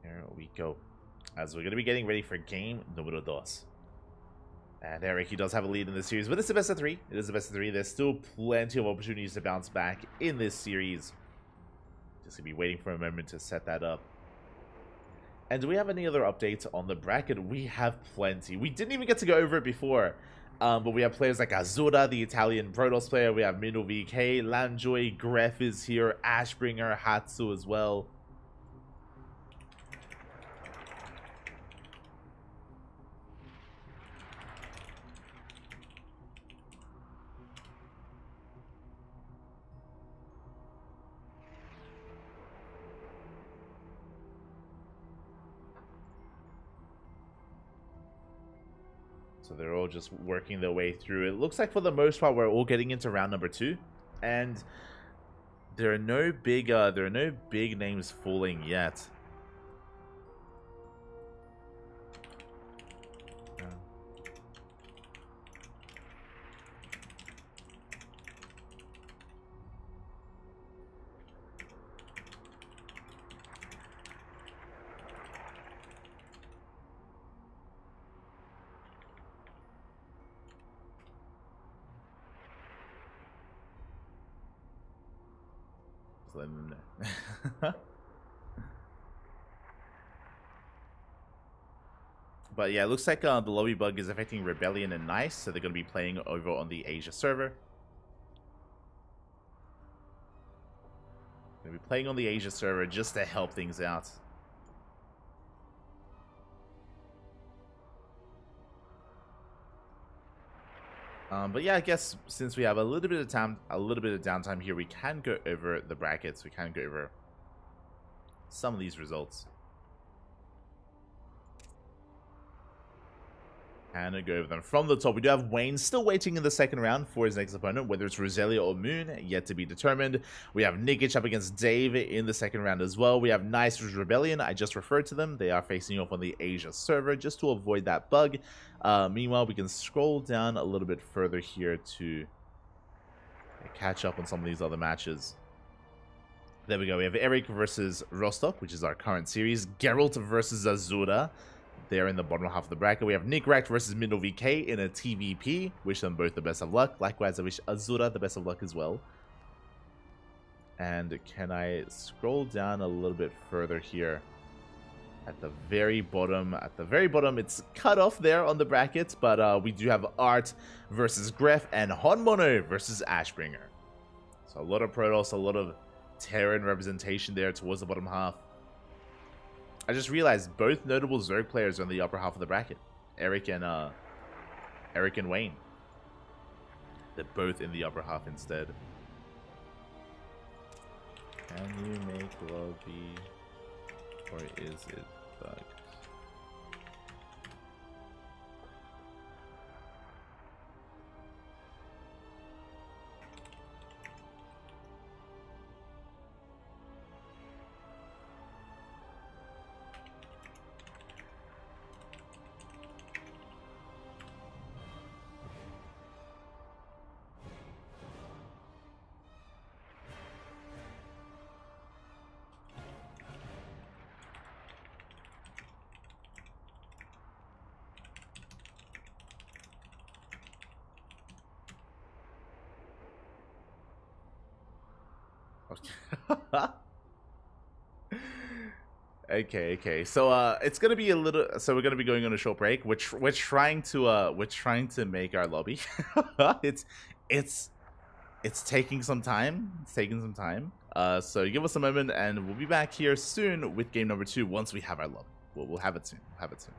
[SPEAKER 1] Here we go. As we're going to be getting ready for game numero 2. And Eric, he does have a lead in this series, but it's the best of 3. It is the best of 3. There's still plenty of opportunities to bounce back in this series. Just going to be waiting for a moment to set that up. And do we have any other updates on the bracket? We have plenty. We didn't even get to go over it before. But we have players like Azura, the Italian Protoss player. We have Mino VK, Lanjoy, Gref is here, Ashbringer, Hatsu as well. So they're all just working their way through. It looks like for the most part we're all getting into round number 2, and there are no big names falling yet. Let them know. But yeah, it looks like the lobby bug is affecting Rebellion and Nice, so they're going to be playing over on the Asia server. They'll be playing on the Asia server just to help things out. But yeah, I guess since we have a little bit of downtime here, we can go over the brackets. We can go over some of these results. And I go over them from the top. We do have Wayne still waiting in the second round for his next opponent, whether it's Roselia or Moon, yet to be determined. We have Nikic up against Dave in the second round as well. We have Nice versus Rebellion. I just referred to them. They are facing off on the Asia server just to avoid that bug. Meanwhile, we can scroll down a little bit further here to catch up on some of these other matches. There we go. We have Eric versus Rostock, which is our current series. Geralt versus Azura. They're in the bottom half of the bracket. We have Nick Rack versus Mindle VK in a TVP. Wish them both the best of luck. Likewise, I wish Azura the best of luck as well. And can I scroll down a little bit further here? At the very bottom, it's cut off there on the brackets, but we do have Art versus Gref and Honmono versus Ashbringer. So a lot of Protoss, a lot of Terran representation there towards the bottom half. I just realized both notable Zerg players are in the upper half of the bracket. Eric and Wayne. They're both in the upper half instead. Can you make lobby, or is it bugged? Okay. So it's gonna be a little. So we're gonna be going on a short break. We're trying to make our lobby. it's taking some time. It's taking some time. So give us a moment, and we'll be back here soon with game number 2 once we have our lobby. We'll have it soon. We'll have it soon.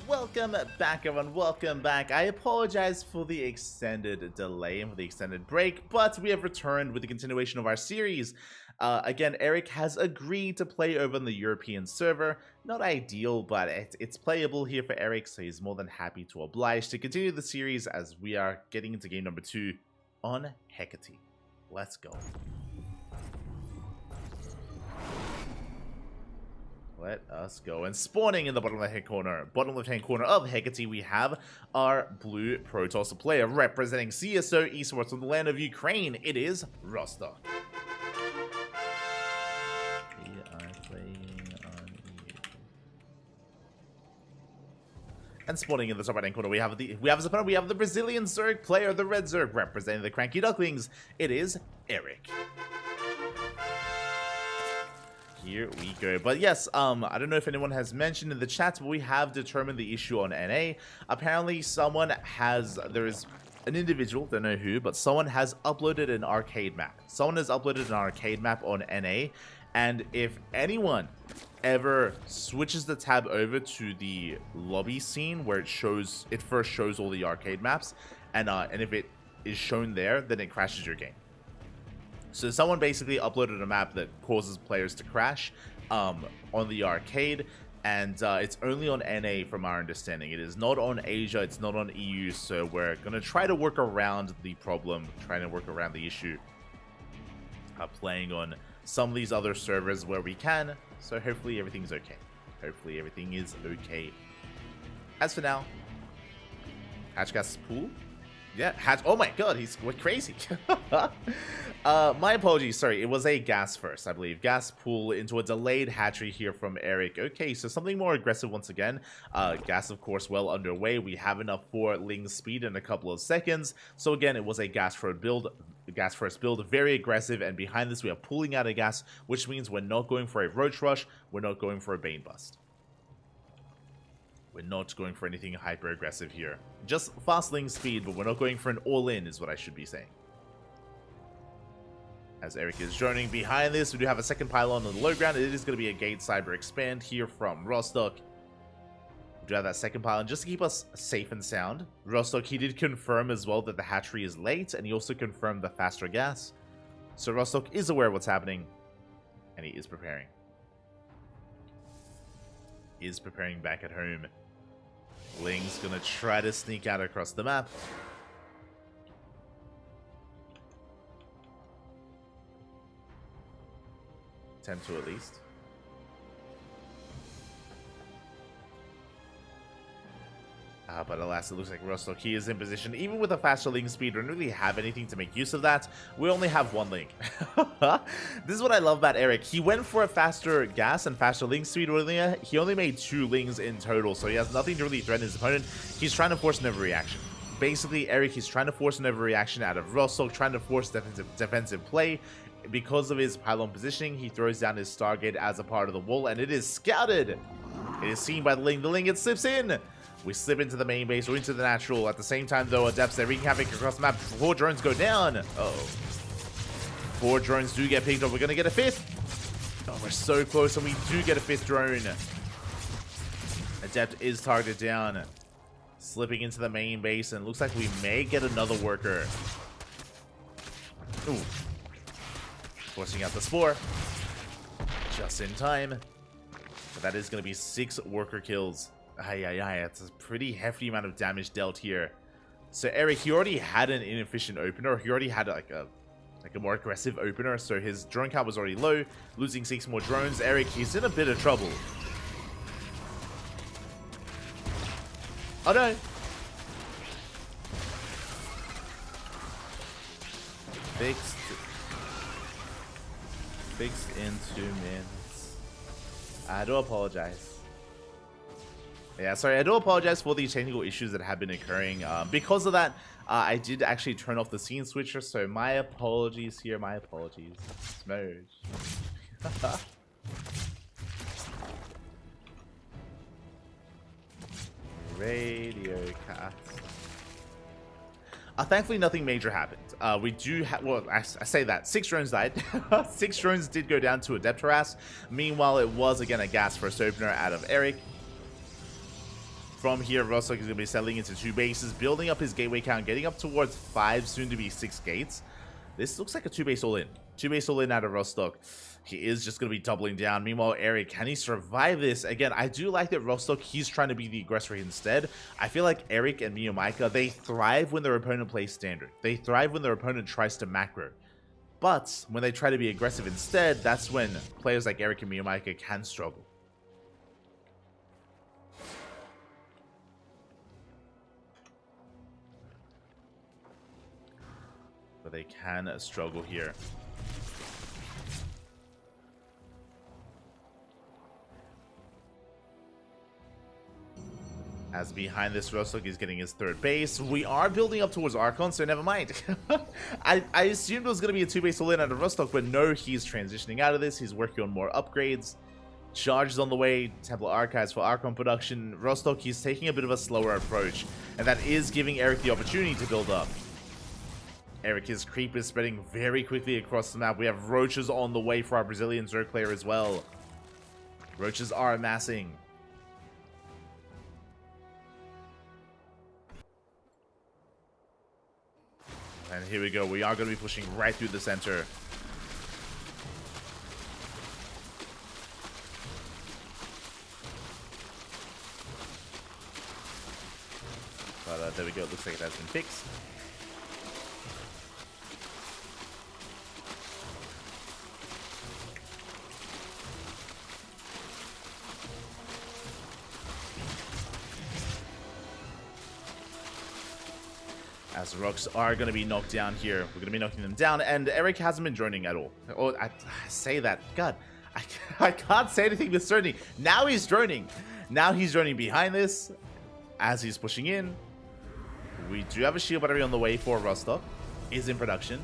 [SPEAKER 1] Welcome back, everyone. Welcome back. I apologize for the extended delay and for the extended break, but we have returned with the continuation of our series. Again, Eric has agreed to play over on the European server. Not ideal, but it's playable here for Eric, so he's more than happy to oblige to continue the series as we are getting into game number 2 on Hecate. Let's go. Let us go. And spawning in the bottom left-hand corner of Hecate, we have our blue Protoss player representing CSO Esports from the land of Ukraine. It is Rostov. We are playing on EU. And spawning in the top right-hand corner, we have the Brazilian Zerg player, the Red Zerg, representing the CranKy Ducklings. It is Eric. Here we go. But yes, I don't know if anyone has mentioned in the chat, but we have determined the issue on NA. Apparently there is an individual, don't know who, but someone has uploaded an arcade map. Someone has uploaded an arcade map on NA, and if anyone ever switches the tab over to the lobby scene where it first shows all the arcade maps, and if it is shown there, then it crashes your game. So someone basically uploaded a map that causes players to crash on the arcade, and it's only on NA from our understanding. It is not on Asia, it's not on EU, so we're going to try to work around the problem, trying to work around the issue, playing on some of these other servers where we can, so hopefully everything's okay. Hopefully everything is okay. As for now, Hatchgas pool? Yeah, oh my god, he's crazy. My apologies, sorry, it was a gas first, I believe. Gas pool into a delayed hatchery here from Eric. Okay, so something more aggressive once again. Gas, of course, well underway. We have enough for Ling's speed in a couple of seconds. So again, it was a gas first build, very aggressive, and behind this we are pulling out a gas, which means we're not going for a roach rush, we're not going for a bane bust. We're not going for anything hyper aggressive here. Just fast Ling speed, but we're not going for an all-in is what I should be saying. As Eric is joining behind this, we do have a second pylon on the low ground. It is going to be a gate cyber expand here from Rostock. We do have that second pylon just to keep us safe and sound. Rostock, he did confirm as well that the hatchery is late, and he also confirmed the faster gas. So Rostock is aware of what's happening, and he is preparing. He is preparing back at home. Ling's gonna try to sneak out across the map. Attempt to at least. But alas, it looks like Rostock, he is in position. Even with a faster Ling speed, we don't really have anything to make use of that. We only have one Ling. This is what I love about Eric. He went for a faster gas and faster Ling speed earlier. He only made 2 Lings in total, so he has nothing to really threaten his opponent. He's trying to force an overreaction. Basically, Eric, he's trying to force an overreaction out of Rostock, trying to force defensive play. Because of his pylon positioning, he throws down his Stargate as a part of the wall, and it is scouted. It is seen by the Ling. The Ling, it slips in. We slip into the main base or into the natural. At the same time, though, Adepts, they're wreaking havoc across the map. 4 drones go down. Uh-oh. 4 drones do get picked up. We're going to get a 5th. Oh, we're so close, and we do get a 5th drone. Adept is targeted down. Slipping into the main base, and looks like we may get another worker. Ooh. Forcing out the Spore. Just in time. But that is going to be 6 worker kills. That's a pretty hefty amount of damage dealt here. So Eric, he already had an inefficient opener. He already had like a more aggressive opener, so his drone count was already low. Losing 6 more drones. Eric, he's in a bit of trouble. Oh no! Fixed in 2 minutes. I do apologize. Yeah, sorry, I do apologize for the technical issues that have been occurring. Because of that, I did actually turn off the scene switcher, so my apologies here, my apologies. Smooch. Radio cat. Thankfully, nothing major happened. We do have, well, I say that, 6 drones died. 6 drones did go down to Adept harass. Meanwhile, it was, again, a gas first opener out of Eric. From here, Rostock is going to be settling into 2 bases, building up his gateway count, getting up towards 5, soon to be 6 gates. This looks like a 2-base all-in. 2-base all-in out of Rostock. He is just going to be doubling down. Meanwhile, Eric, can he survive this? Again, I do like that Rostock, he's trying to be the aggressor instead. I feel like Eric and Miyamaika, they thrive when their opponent plays standard. They thrive when their opponent tries to macro. But when they try to be aggressive instead, that's when players like Eric and Miyamaika can struggle. But they can struggle here. As behind this, Rostock is getting his 3rd base. We are building up towards Archon, so never mind. I assumed it was going to be a 2-base all-in out of Rostock, but no, he's transitioning out of this. He's working on more upgrades. Charges on the way, Templar Archives for Archon production. Rostock, he's taking a bit of a slower approach, and that is giving Eric the opportunity to build up. Eric, his creep is spreading very quickly across the map. We have Roaches on the way for our Brazilian Zerg player as well. Roaches are amassing. And here we go. We are going to be pushing right through the center. But there we go. It looks like it has been fixed. As rocks are going to be knocked down here. We're going to be knocking them down, and Eric hasn't been droning at all. Oh, I say that. God, I can't say anything with certainty. Now he's droning. Now he's droning behind this as he's pushing in. We do have a shield battery on the way for Rostock. Is in production.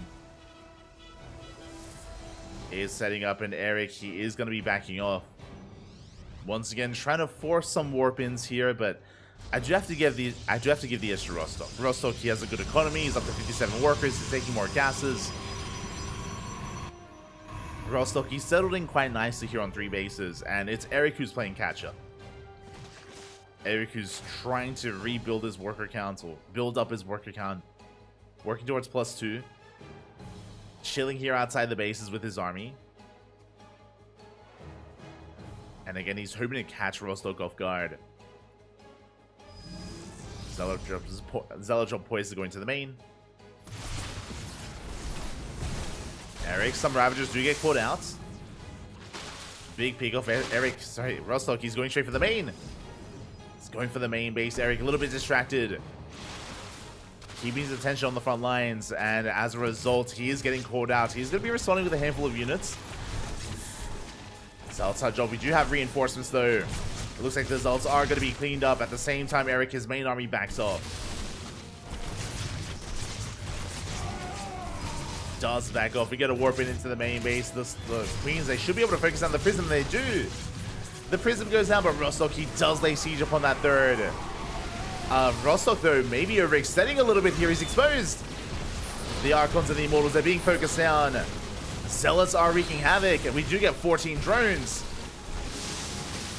[SPEAKER 1] Is setting up, and Eric, he is going to be backing off. Once again, trying to force some warp-ins here, but I do have to give the edge to Rostock. Rostock, he has a good economy. He's up to 57 workers. He's taking more gases. Rostock, he's settled in quite nicely here on 3 bases, and it's Eric who's playing catch-up. Eric who's trying to rebuild his worker count, or build up his worker count. Working towards +2. Chilling here outside the bases with his army. And again, he's hoping to catch Rostock off guard. Zealot drop poised to go into the main. Eric, some Ravagers do get caught out. Big peek off Eric. Sorry, Rostock, he's going straight for the main. He's going for the main base. Eric, a little bit distracted. Keeping his attention on the front lines, and as a result, he is getting caught out. He's going to be responding with a handful of units. Zealot's job. We do have reinforcements, though. It looks like the Zealots are going to be cleaned up. At the same time, Eric, his main army backs off. Does back off. We get a warp in into the main base. The Queens, they should be able to focus on the Prism. They do. The Prism goes down, but Rostock, he does lay siege upon that 3rd. Rostock, though, maybe overextending a little bit here. He's exposed. The Archons and the Immortals, they're being focused down. Zealots are wreaking havoc, and we do get 14 drones.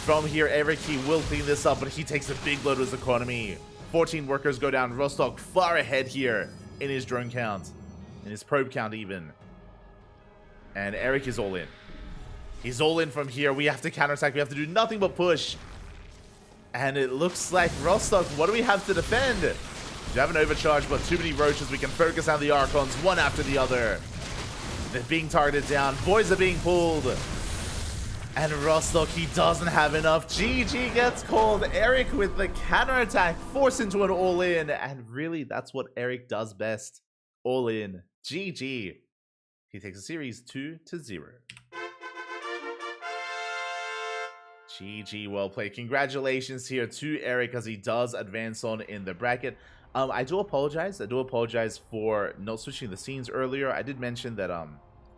[SPEAKER 1] From here, Eric, he will clean this up, but he takes a big blow to his economy. 14 workers go down. Rostock far ahead here in his drone count, in his probe count even. And Eric is all in. He's all in from here. We have to counterattack. We have to do nothing but push. And it looks like Rostock, what do we have to defend? We have an overcharge, but too many Roaches. We can focus on the Archons one after the other. They're being targeted down. Boys are being pulled. And Rostock, he doesn't have enough. GG gets called. Eric with the counterattack, forced into an all-in. And really, that's what Eric does best. All-in. GG. He takes a series 2-0. GG, well played. Congratulations here to Eric as he does advance on in the bracket. I do apologize. I do apologize for not switching the scenes earlier. I did mention that,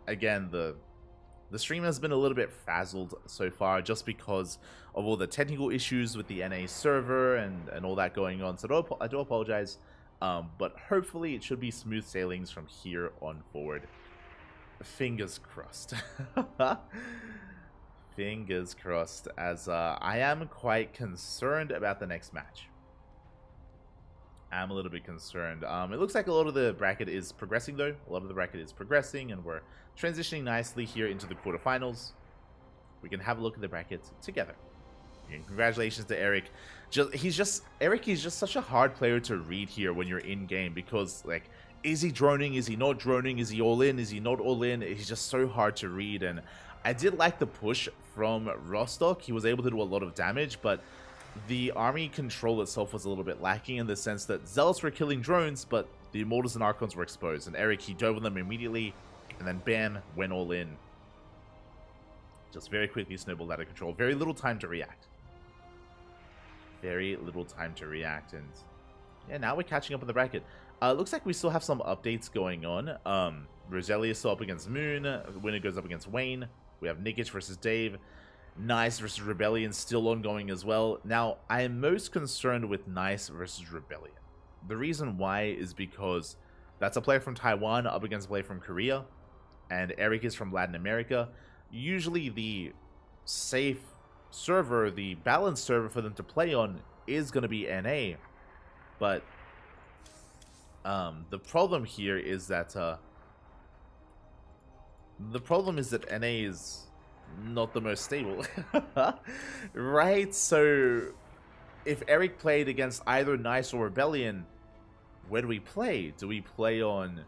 [SPEAKER 1] again, the stream has been a little bit frazzled so far just because of all the technical issues with the NA server and all that going on. So I do apologize, but hopefully it should be smooth sailings from here on forward. Fingers crossed. Fingers crossed, as I am quite concerned about the next match. I'm a little bit concerned. It looks like a lot of the bracket is progressing, though. A lot of the bracket is progressing, and we're transitioning nicely here into the quarterfinals. We can have a look at the bracket together. And congratulations to Eric. Eric is just such a hard player to read here when you're in game, because like, is he droning? Is he not droning? Is he all in? Is he not all in? He's just so hard to read. And I did like the push from Rostock. He was able to do a lot of damage, but the army control itself was a little bit lacking, in the sense that Zealots were killing drones, but the Immortals and Archons were exposed. And Eric, he dove on them immediately, and then bam, went all in. Just very quickly snowballed out of control. Very little time to react. Very little time to react, and yeah, now we're catching up in the bracket. Looks like we still have some updates going on. Roselia is still up against Moon. Winner goes up against Wayne. We have Nikic versus Dave. Nice versus Rebellion still ongoing as well. Now, I am most concerned with Nice versus Rebellion. The reason why is because that's a player from Taiwan up against a player from Korea, and Eric is from Latin America. Usually the safe server, the balanced server for them to play on is going to be NA, but the problem here is that NA is not the most stable. Right? So if Eric played against either Nice or Rebellion, where do we play? Do we play on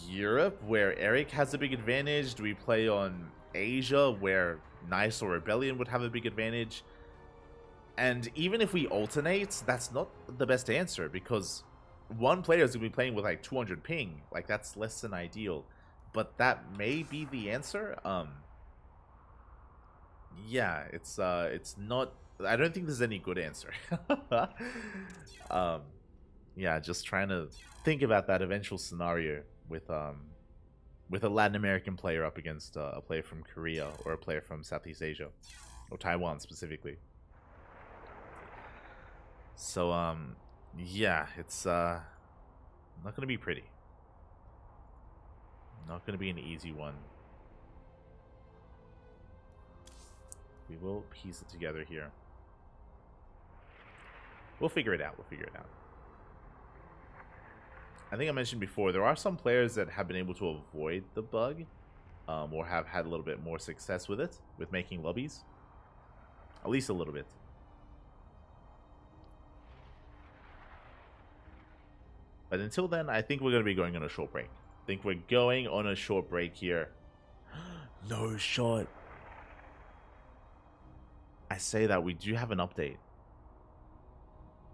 [SPEAKER 1] Europe, where Eric has a big advantage? Do we play on Asia, where Nice or Rebellion would have a big advantage? And even if we alternate, that's not the best answer, because one player is going to be playing with like 200 ping. Like, that's less than ideal. But that may be the answer. Yeah, it's not... I don't think there's any good answer. Yeah, just trying to think about that eventual scenario with a Latin American player up against a player from Korea, or a player from Southeast Asia, or Taiwan specifically. So yeah, it's not gonna be pretty. Not gonna be an easy one. We will piece it together here. We'll figure it out. We'll figure it out. I think I mentioned before, there are some players that have been able to avoid the bug, or have had a little bit more success with it, with making lobbies. At least a little bit. But until then, I think we're going to be going on a short break. I think we're going on a short break here. No shot. I say that we do have an update.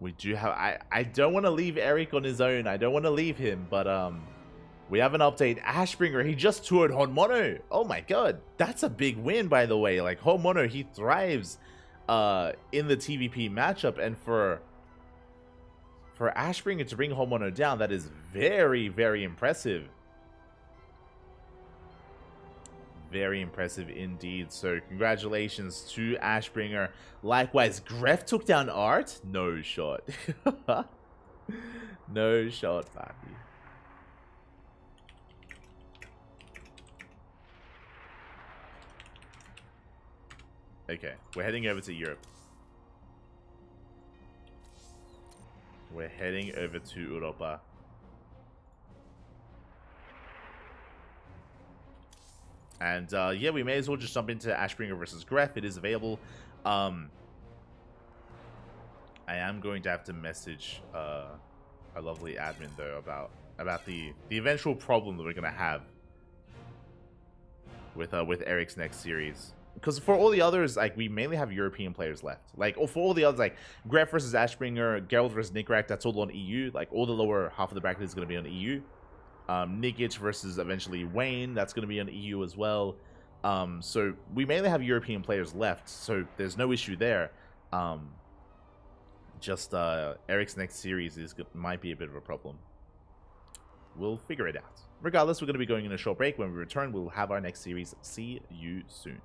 [SPEAKER 1] We do have... I don't want to leave Eric on his own. I don't want to leave him, but we have an update. Ashbringer, he just toured Honmono. Oh my god. That's a big win, by the way. Like, Honmono, he thrives in the TVP matchup, and for Ashbringer to bring Honmono down, that is very, very impressive. Very impressive indeed. So congratulations to Ashbringer. Likewise, Gref took down Art. No shot. No shot, papi. Okay, we're heading over to Europe. We're heading over to Europa. And yeah, we may as well just jump into Ashbringer versus Gref. It is available. I am going to have to message our lovely admin though about the eventual problem that we're gonna have with Eric's next series. Because for all the others, like, we mainly have European players left. Like, for all the others, like Gref versus Ashbringer, Geralt versus Nikrak, that's all on EU. Like, all the lower half of the bracket is going to be on EU. Nikic versus eventually Wayne, that's going to be on EU as well. So we mainly have European players left, so there's no issue there. Just Eric's next series might be a bit of a problem. We'll figure it out. Regardless, we're going to be going in a short break. When we return, we'll have our next series. See you soon.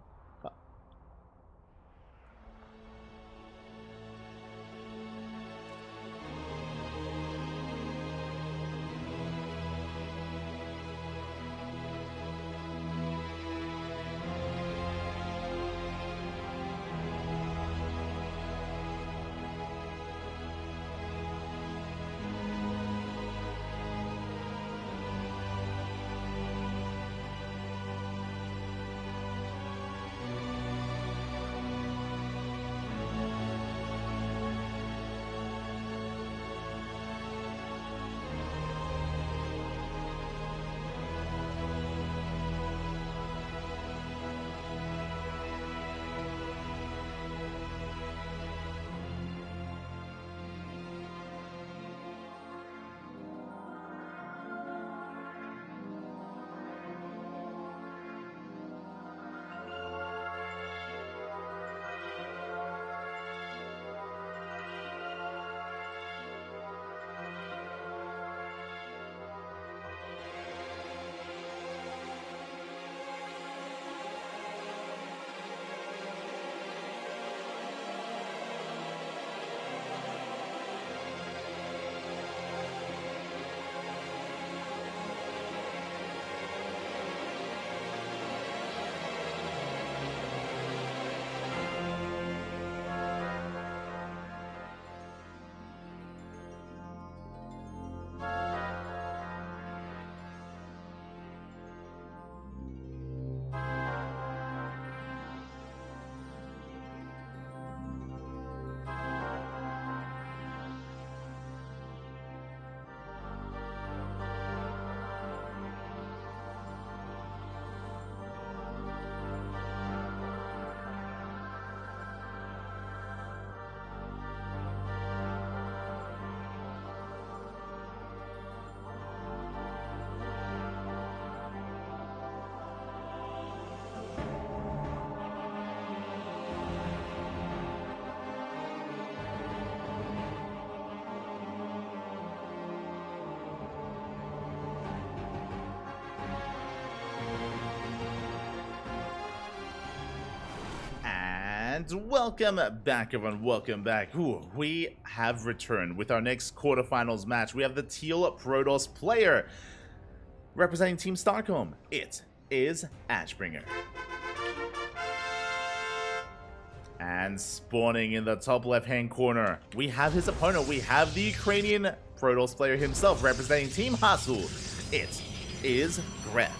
[SPEAKER 1] And welcome back, everyone. Welcome back. Ooh, we have returned with our next quarterfinals match. We have the Teal Protoss player representing Team Starcom. It is Ashbringer. And spawning in the top left-hand corner, we have his opponent. We have the Ukrainian Protoss player himself representing Team Hasul. It is Gref.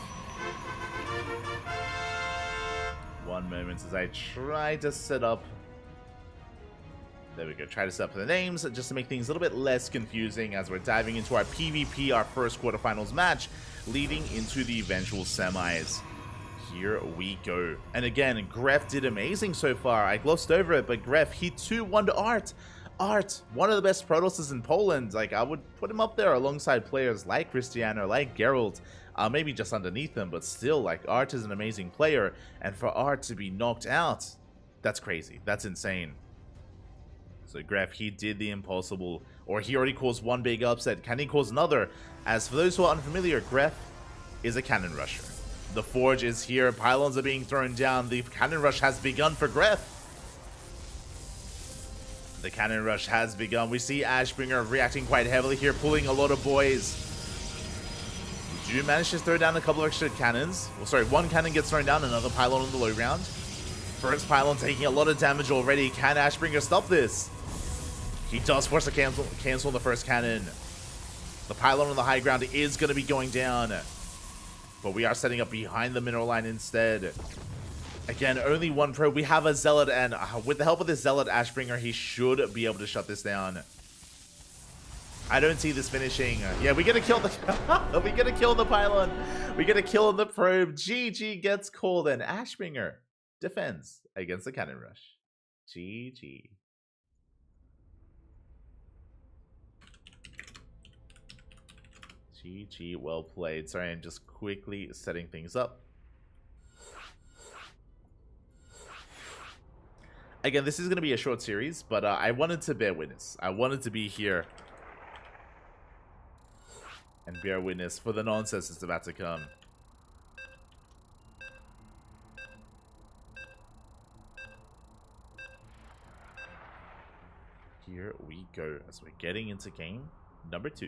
[SPEAKER 1] One moment as I try to set up. There we go. Try to set up the names just to make things a little bit less confusing as we're diving into our PvP, our first quarterfinals match, leading into the eventual semis. Here we go. And again, Gref did amazing so far. I glossed over it, but Gref, he 2-1 to Art. Art, one of the best Protosses in Poland. Like, I would put him up there alongside players like Cristiano, like Geralt. Maybe just underneath them, but still, like, Art is an amazing player, and for Art to be knocked out, that's crazy. That's insane. So Gref, he did the impossible, or he already caused one big upset. Can he cause another? As for those who are unfamiliar, Gref is a cannon rusher. The Forge is here, pylons are being thrown down, the cannon rush has begun for Gref. The cannon rush has begun. We see Ashbringer reacting quite heavily here, pulling a lot of boys. Do manage to throw down a couple of extra cannons. Well, sorry, one cannon gets thrown down, another pylon on the low ground. First pylon taking a lot of damage already. Can Ashbringer stop this? He does force a cancel on the first cannon. The pylon on the high ground is going to be going down. But we are setting up behind the mineral line instead. Again, only one probe. We have a Zealot, and with the help of this Zealot, Ashbringer, he should be able to shut this down. I don't see this finishing. Yeah, we gotta kill the we gotta kill the pylon. We gotta kill the probe. GG gets called, and Ashbringer defends against the cannon rush. GG. GG, well played. Sorry, I'm just quickly setting things up. Again, this is going to be a short series, but I wanted to bear witness. I wanted to be here and bear witness for the nonsense that's about to come. Here we go as we're getting into game number 2.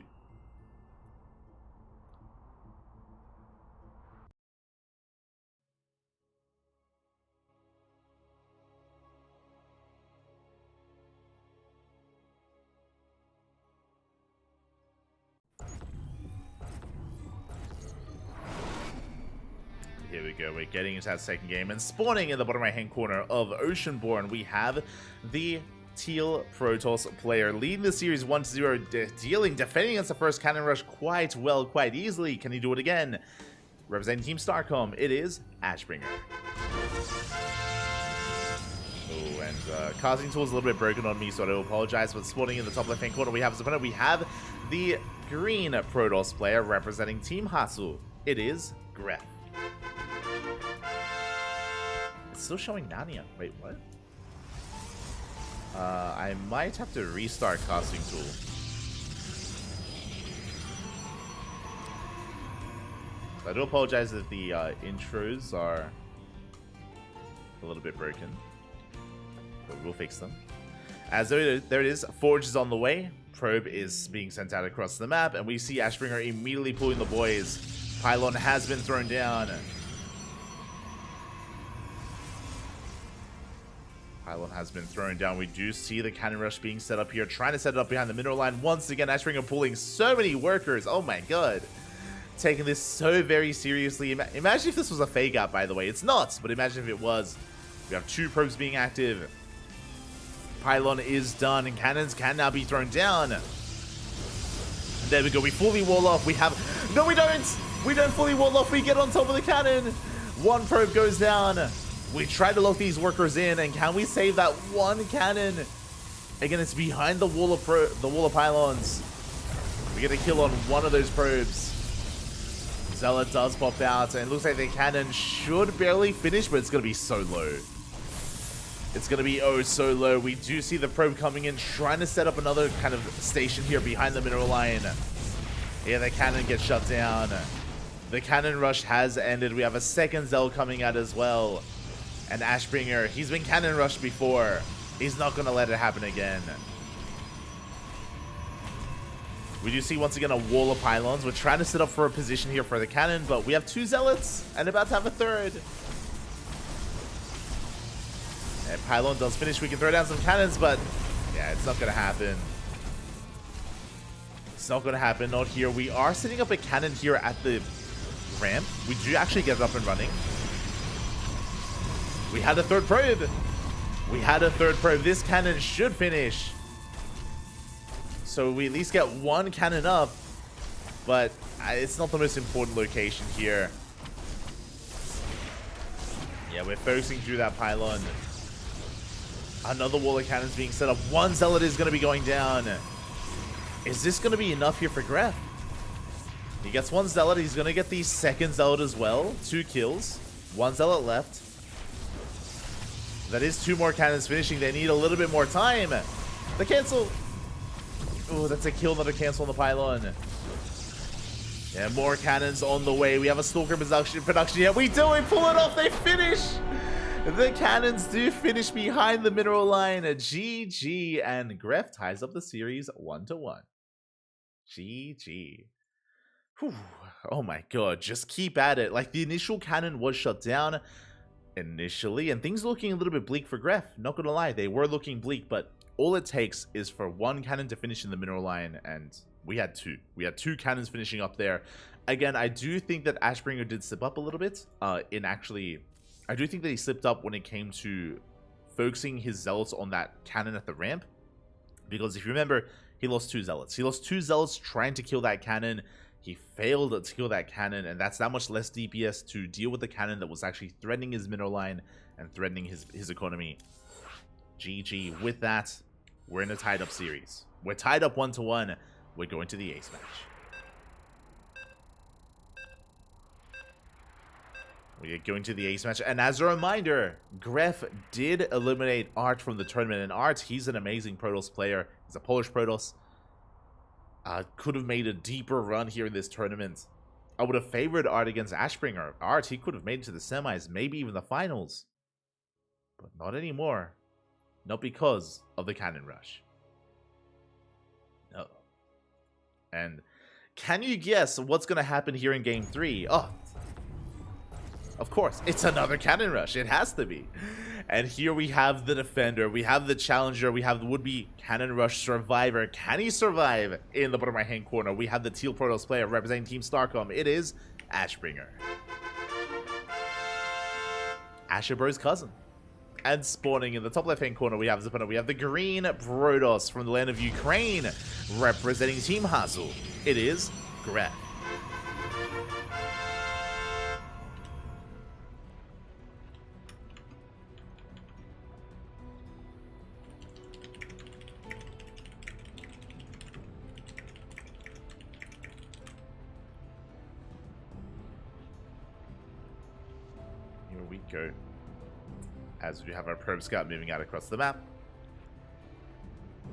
[SPEAKER 1] Here we go, we're getting into that second game, and spawning in the bottom right hand corner of Oceanborn, we have the Teal Protoss player leading the series 1-0, defending against the first cannon rush quite well, quite easily. Can he do it again? Representing Team Starcom, it is Ashbringer. Oh, and casting tool is a little bit broken on me, so I do apologize, but spawning in the top left hand corner, we have as opponent, we have the green Protoss player representing Team Hasul. It is Gref. Still showing Nania. Wait, what? I might have to restart casting tool. I do apologize if the intros are a little bit broken, but we'll fix them. As there it is, Forge is on the way, Probe is being sent out across the map, and we see Ashbringer immediately pulling the boys. Pylon has been thrown down. Pylon has been thrown down. We do see the cannon rush being set up here, trying to set it up behind the mineral line. Once again, Ashbringer pulling so many workers. Oh my god. Taking this so very seriously. Imagine if this was a fake out, by the way. It's not, but imagine if it was. We have 2 probes being active. Pylon is done, and cannons can now be thrown down. There we go. We fully wall off. We have... No, we don't! We don't fully wall off. We get on top of the cannon. 1 probe goes down. We try to lock these workers in, and can we save that 1 cannon? Again, it's behind the wall of pylons. We get a kill on 1 of those probes. Zealot does pop out, and it looks like the cannon should barely finish, but it's going to be so low. It's going to be oh so low. We do see the probe coming in, trying to set up another kind of station here behind the mineral line. Yeah, the cannon gets shut down. The cannon rush has ended. We have a second Zell coming out as well. And Ashbringer, he's been cannon rushed before. He's not going to let it happen again. We do see once again a wall of pylons. We're trying to set up for a position here for the cannon, but we have 2 zealots and about to have a 3rd. And pylon does finish. We can throw down some cannons, but yeah, it's not going to happen. It's not going to happen. Not here. We are setting up a cannon here at the ramp. We do actually get it up and running. We had a 3rd probe. We had a 3rd probe. This cannon should finish. So we at least get 1 cannon up, but it's not the most important location here. Yeah, we're focusing through that pylon. Another wall of cannons being set up. 1 zealot is going to be going down. Is this going to be enough here for Gref? He gets 1 zealot. He's going to get the 2nd zealot as well. 2 kills. 1 zealot left. That is 2 more cannons finishing. They need a little bit more time. The cancel. Oh, that's a kill, not a cancel on the pylon. And more cannons on the way. We have a Stalker production. Yeah, we do. We pull it off. They finish. The cannons do finish behind the mineral line. GG. And Gref ties up the series 1-1. GG. Whew. Oh my god. Just keep at it. Like, the initial cannon was shut down initially, and things looking a little bit bleak for Gref. Not gonna lie. They were looking bleak, but all it takes is for 1 cannon to finish in the mineral line, and we had 2. We had 2 cannons finishing up there. Again, I do think that Ashbringer did slip up a little bit. I do think that he slipped up when it came to focusing his zealots on that cannon at the ramp. Because if you remember, he lost 2 zealots. He lost 2 zealots trying to kill that cannon. He failed to kill that cannon, and that's that much less DPS to deal with the cannon that was actually threatening his mineral line and threatening his economy. GG. With that, we're in a tied up series. We're tied up 1-1. We're going to the ace match. We are going to the ace match. And as a reminder, Gref did eliminate Art from the tournament. And Art, he's an amazing Protoss player. He's a Polish Protoss. Could have made a deeper run here in this tournament. I would have favored Art against Ashbringer. Art, he could have made it to the semis, maybe even the finals. But not anymore. Not because of the cannon rush. No. And can you guess what's going to happen here in Game 3? Oh, of course, it's another cannon rush. It has to be. And here we have the defender, we have the challenger, we have the would-be cannon rush survivor. Can he survive? In the bottom right-hand corner, we have the Teal Protoss player representing Team Starcom. It is Ashbringer. Asherbro's cousin. And spawning in the top left-hand corner, we have Zipana. We have the green Protoss from the land of Ukraine representing Team Hazel. It is Gref. Here we go. As we have our probe scout moving out across the map.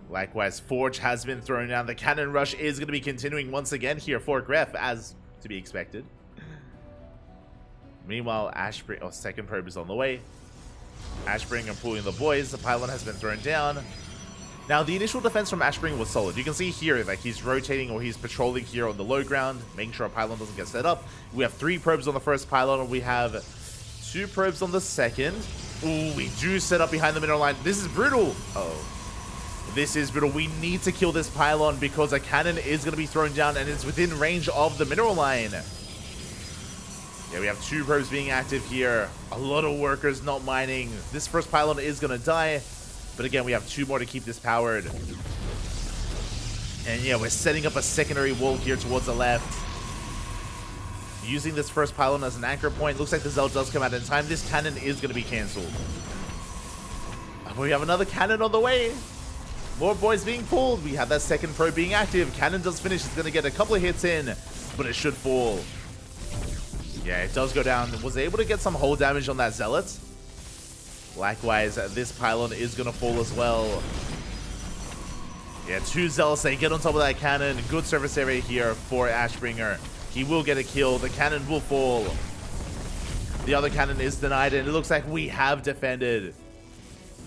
[SPEAKER 1] Likewise, Forge has been thrown down. The cannon rush is going to be continuing once again here for Gref, as to be expected. Meanwhile, second probe is on the way. Ashbringer pulling the boys. The pylon has been thrown down. Now, the initial defense from Ashbringer was solid. You can see here, like, he's rotating or he's patrolling here on the low ground, making sure our pylon doesn't get set up. We have 3 probes on the first pylon, and we have 2 probes on the second. Ooh, we do set up behind the mineral line. This is brutal. This is brutal. We need to kill this pylon because a cannon is going to be thrown down and it's within range of the mineral line. Yeah, we have 2 probes being active here. A lot of workers not mining. This first pylon is going to die. But again, we have 2 more to keep this powered. And yeah, we're setting up a secondary wall here towards the left. Using this first pylon as an anchor point. Looks like the Zealot does come out in time. This cannon is going to be cancelled. We have another cannon on the way. More boys being pulled. We have that second probe being active. Cannon does finish. It's going to get a couple of hits in, but it should fall. Yeah, it does go down. Was able to get some hull damage on that Zealot. Likewise, this pylon is going to fall as well. Yeah, 2 Zealots. They get on top of that cannon. Good service area here for Ashbringer. He will get a kill. The cannon will fall. The other cannon is denied, and it looks like we have defended.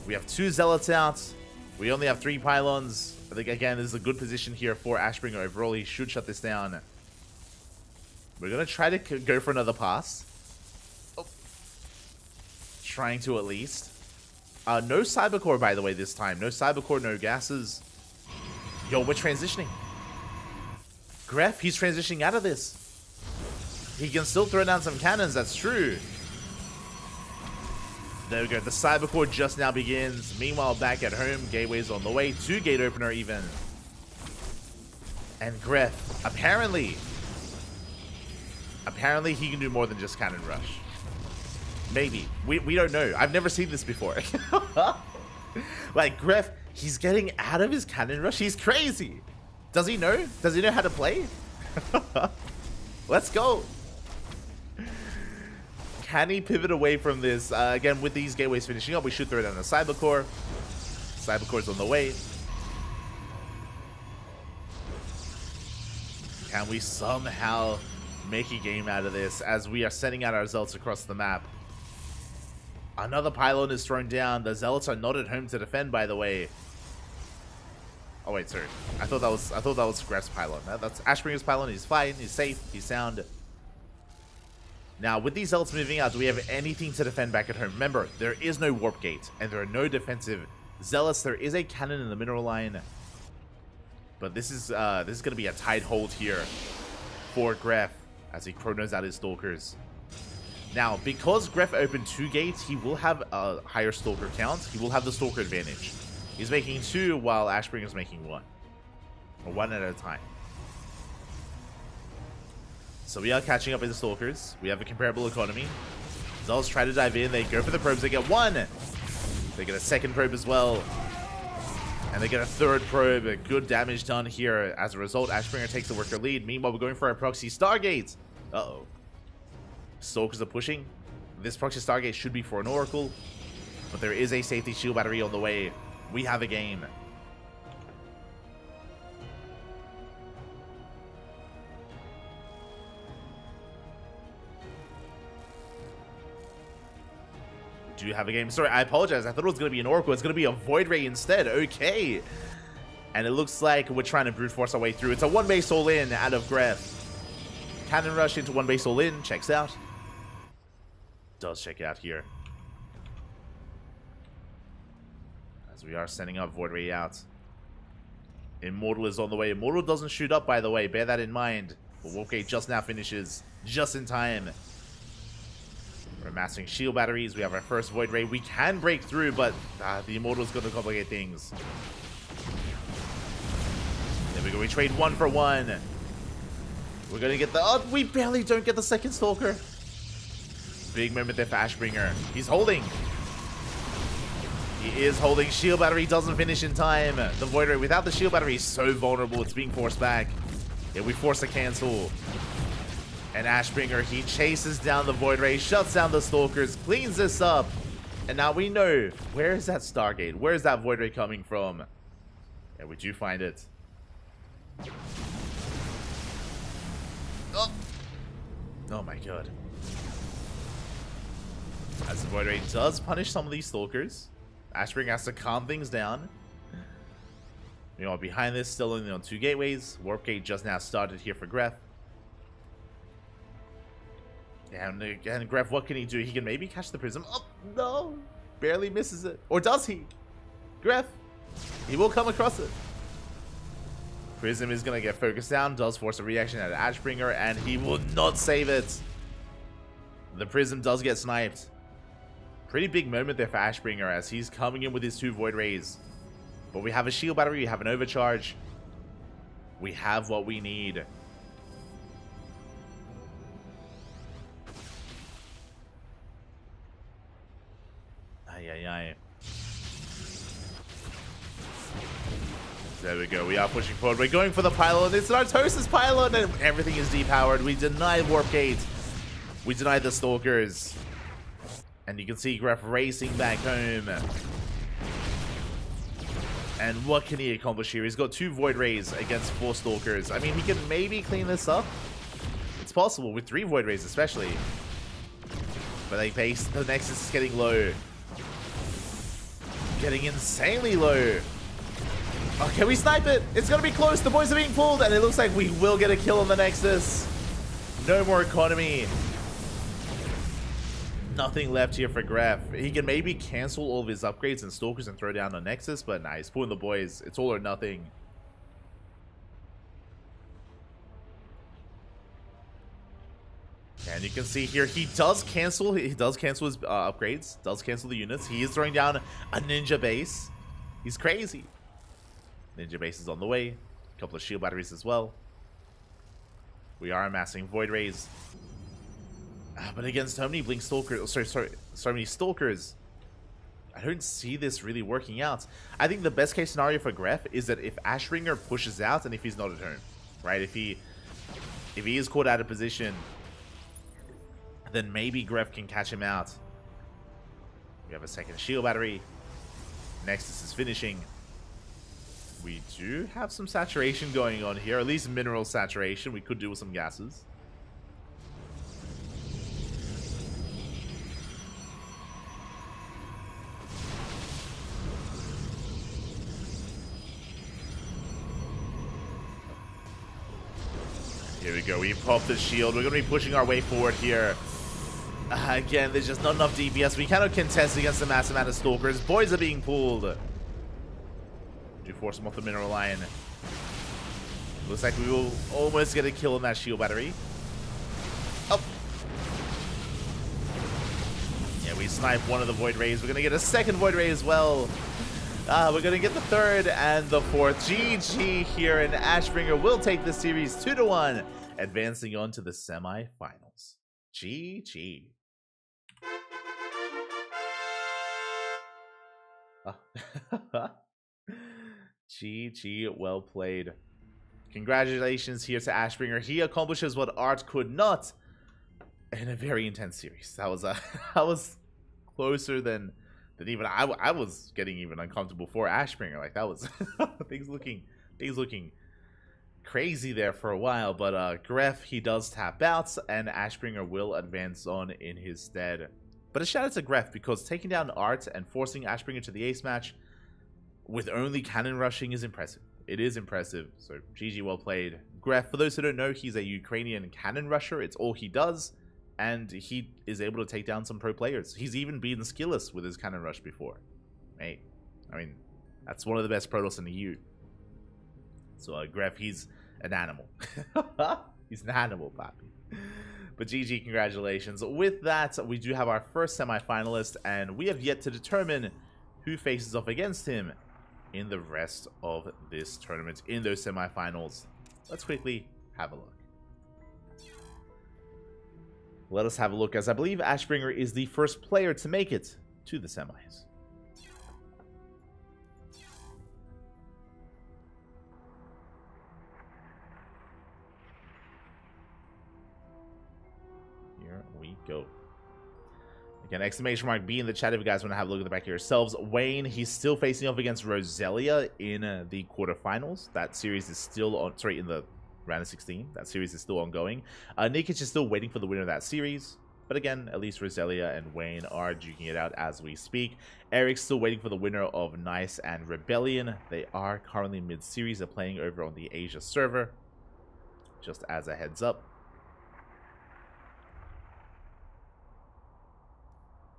[SPEAKER 1] We have 2 zealots out. We only have 3 pylons. I think, again, this is a good position here for Ashbringer overall. He should shut this down. We're going to try to go for another pass. Oh. Trying to, at least. No Cybercore, by the way, this time. No Cybercore, no gases. Yo, we're transitioning. Gref, he's transitioning out of this. He can still throw down some cannons, that's true. There we go, the Cybercore just now begins. Meanwhile, back at home, Gateway's on the way. 2 gate opener even. And Gref, apparently he can do more than just cannon rush. Maybe. We don't know. I've never seen this before. Like, Gref, he's getting out of his cannon rush. He's crazy. Does he know? Does he know how to play? Let's go. Can he pivot away from this? Again, with these gateways finishing up, we should throw down a Cybercore. Cybercore's on the way. Can we somehow make a game out of this as we are sending out our zealots across the map? Another pylon is thrown down. The zealots are not at home to defend, by the way. Oh wait, sorry. I thought that was Gref's pylon. That's Ashbringer's pylon. He's fine. He's safe. He's sound. Now, with these zealots moving out, do we have anything to defend back at home? Remember, there is no warp gate, and there are no defensive zealots. There is a cannon in the mineral line, but this is going to be a tight hold here for Gref as he chronos out his stalkers. Now, because Gref opened 2 gates, he will have a higher stalker count. He will have the stalker advantage. He's making 2 while Ashbringer's making 1, or 1 at a time. So we are catching up with the stalkers. We have a comparable economy. Zealots try to dive in. They go for the probes. They get 1. They get a 2nd probe as well. And they get a 3rd probe. Good damage done here. As a result, Ashbringer takes the worker lead. Meanwhile, we're going for our proxy Stargate. Uh-oh. Stalkers are pushing. This proxy Stargate should be for an Oracle. But there is a safety shield battery on the way. We have a game. Do you have a game? Sorry, I apologize. I thought it was going to be an Oracle. It's going to be a Void Ray instead. Okay. And it looks like we're trying to brute force our way through. It's a 1 base all in out of Gref. Cannon rush into 1 base all in. Checks out. Does check out here. As we are sending our Void Ray out. Immortal is on the way. Immortal doesn't shoot up, by the way. Bear that in mind. But Warpgate just now finishes. Just in time. We're amassing shield batteries. We have our first Void Ray. We can break through, but the Immortal is going to complicate things. There we go. We trade 1 for 1. We're going to get the... Oh, we barely don't get the 2nd Stalker. Big moment there for Ashbringer. He's holding. He is holding. Shield battery doesn't finish in time. The Void Ray without the shield battery is so vulnerable. It's being forced back. Yeah, we force a cancel. And Ashbringer, he chases down the Void Ray, shuts down the Stalkers, cleans this up. And now we know, where is that Stargate? Where is that Void Ray coming from? Yeah, we do find it. Oh, oh my god. As the Void Ray does punish some of these Stalkers, Ashbringer has to calm things down. Meanwhile, behind this, still only on 2 gateways. Warp Gate just now started here for Gref. And Gref, what can he do? He can maybe catch the Prism. Oh, no. Barely misses it. Or does he? Gref, he will come across it. Prism is going to get focused down. Does force a reaction at Ashbringer, and he will not save it. The Prism does get sniped. Pretty big moment there for Ashbringer as he's coming in with his 2 Void Rays. But we have a shield battery. We have an overcharge. We have what we need. There we go. We are pushing forward. We're going for the pylon. It's Nartosis pylon, and everything is depowered. We deny Warp Gate. We deny the Stalkers. And you can see Gref racing back home. And what can he accomplish here? He's got 2 Void Rays against 4 Stalkers. I mean, he can maybe clean this up. It's possible with 3 Void Rays especially. But they base the Nexus is getting low. Getting insanely low. Oh, can we snipe it? It's gonna be close. The boys are being pulled, and it looks like we will get a kill on the Nexus. No more economy. Nothing left here for Graf. He can maybe cancel all of his upgrades and Stalkers and throw down the Nexus, but nah, he's pulling the boys. It's all or nothing. And you can see here, he does cancel his upgrades, does cancel the units. He is throwing down a ninja base. He's crazy. Ninja base is on the way. A couple of shield batteries as well. We are amassing Void Rays. But against so many Blink Stalkers, so many Stalkers, I don't see this really working out. I think the best case scenario for Gref is that if Ashbringer pushes out and if he's not at home, right? If he is caught out of position, then maybe Gref can catch him out. We have a second shield battery. Nexus is finishing. We do have some saturation going on here, at least mineral saturation. We could do with some gases. Here we go. We popped the shield. We're going to be pushing our way forward here. Again, there's just not enough DPS. We cannot contest against the massive amount of Stalkers. Boys are being pulled. Do force them off the mineral line. Looks like we will almost get a kill on that shield battery. Up. Yeah, we snipe one of the Void Rays. We're going to get a second Void Ray as well. We're going to get the third and the fourth. GG here, and Ashbringer will take the series 2-1, advancing on to the semi-finals. GG. GG, well played. Congratulations here to Ashbringer. He accomplishes what Art could not in a very intense series. That was closer than even I was getting even uncomfortable for Ashbringer. Like that was things looking crazy there for a while. But Gref, he does tap out, and Ashbringer will advance on in his stead. But a shout out to Gref, because taking down Art and forcing Ashbringer to the ace match with only cannon rushing is impressive. It is impressive. So GG, well played. Gref, for those who don't know, he's a Ukrainian cannon rusher. It's all he does. And he is able to take down some pro players. He's even beaten Skillus with his cannon rush before. Mate, I mean, that's one of the best Protoss in the EU. So Gref, he's an animal. He's an animal, papi. But GG, congratulations. With that, we do have our first semi-finalist, and we have yet to determine who faces off against him in the rest of this tournament, in those semi-finals. Let's quickly have a look. Let us have a look, as I believe Ashbringer is the first player to make it to the semis. Here we go. Again, exclamation mark B in the chat if you guys want to have a look at the back of yourselves. Wayne, he's still facing off against Roselia in the quarterfinals. That series is still on, sorry, in the round of 16. That series is still ongoing. Nikic is still waiting for the winner of that series. But again, at least Roselia and Wayne are duking it out as we speak. Eric's still waiting for the winner of Nice and Rebellion. They are currently mid-series. They're playing over on the Asia server. Just as a heads up.